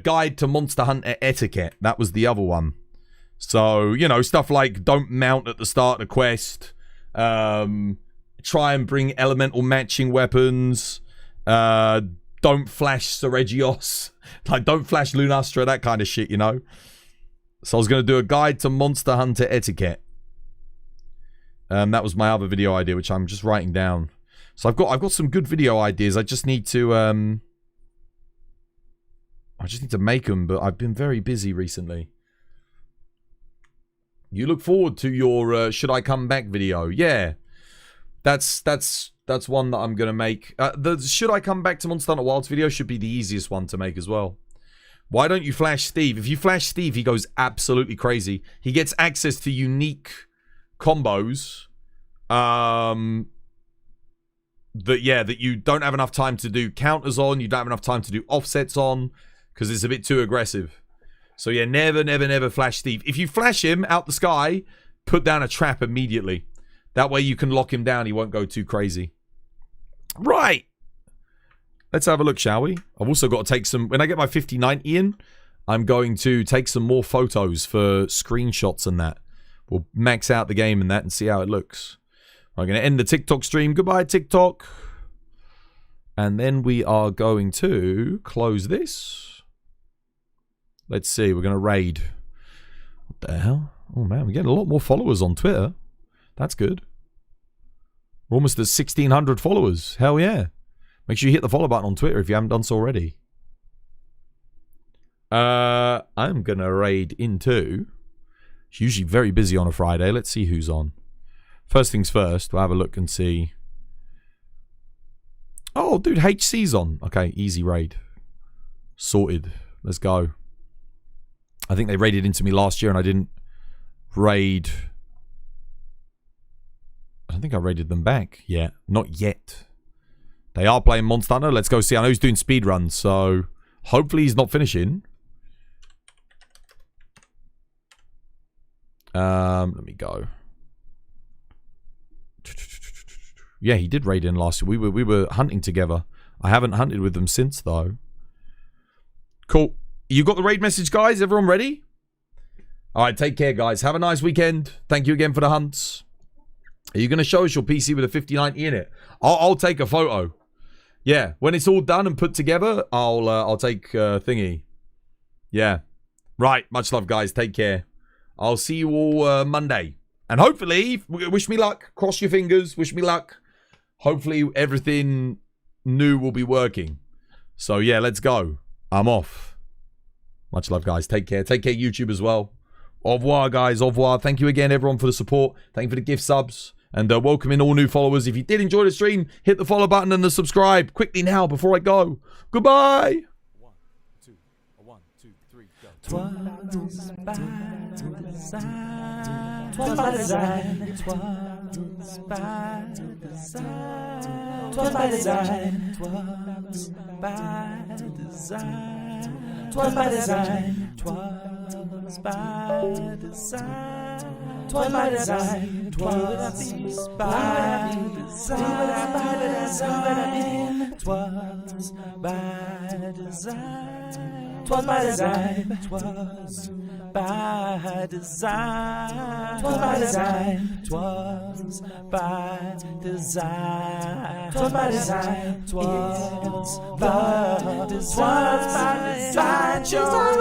guide to Monster Hunter etiquette. That was the other one. So, you know, stuff like don't mount at the start of the quest. Try and bring elemental matching weapons. Don't flash Seregios. Like, don't flash Lunastra, that kind of shit, you know. So I was going to do a guide to Monster Hunter etiquette. That was my other video idea, which I'm just writing down. So I've got some good video ideas. I just need to make them, but I've been very busy recently. You look forward to your Should I Come Back video. Yeah. That's one that I'm going to make. The Should I Come Back to Monster Hunter Wilds video should be the easiest one to make as well. Why don't you flash Steve? If you flash Steve, he goes absolutely crazy. He gets access to unique combos that you don't have enough time to do counters on. You don't have enough time to do offsets on because it's a bit too aggressive. So yeah, never flash Steve. If you flash him out the sky, put down a trap immediately. That way you can lock him down. He won't go too crazy. Right. Let's have a look, shall we? I've also got to take some... When I get my 5090 in, I'm going to take some more photos for screenshots and that. We'll max out the game and that and see how it looks. I'm going to end the TikTok stream. Goodbye, TikTok. And then we are going to close this. Let's see. We're going to raid. What the hell? Oh, man. We're getting a lot more followers on Twitter. That's good. We're almost at 1,600 followers. Hell yeah. Make sure you hit the follow button on Twitter if you haven't done so already. I'm going to raid into... It's usually very busy on a Friday. Let's see who's on. First things first. We'll have a look and see. Oh, dude. HC's on. Okay. Easy raid. Sorted. Let's go. I think they raided into me last year and I didn't raid... I don't think I raided them back yet. Not yet. They are playing Monster Hunter. Let's go see. I know he's doing speedruns, so hopefully he's not finishing. Let me go. Yeah, he did raid in last year. We were hunting together. I haven't hunted with them since, though. Cool. You got the raid message, guys? Everyone ready? All right, take care, guys. Have a nice weekend. Thank you again for the hunts. Are you going to show us your PC with a 5090 in it? I'll take a photo. Yeah, when it's all done and put together, I'll take thingy. Yeah. Right, much love, guys. Take care. I'll see you all Monday. And hopefully, wish me luck. Cross your fingers. Wish me luck. Hopefully, everything new will be working. So, yeah, let's go. I'm off. Much love, guys. Take care. Take care, YouTube, as well. Au revoir, guys. Au revoir. Thank you again, everyone, for the support. Thank you for the gift subs. And welcome in all new followers. If you did enjoy the stream, hit the follow button and the subscribe quickly now before I go. Goodbye. 1, 2, 1, 2, 3, go. Twas by design. Twas by design. Twas by design. Twas by design. Twas by design. Twas by design. Twas by design. Twas by design. Twas by design. Twas by design. Twas by design. Twas by design. 'Twas by design. 'Twas by design. 'Twas by design. 'Twas by design. 'Twas by design.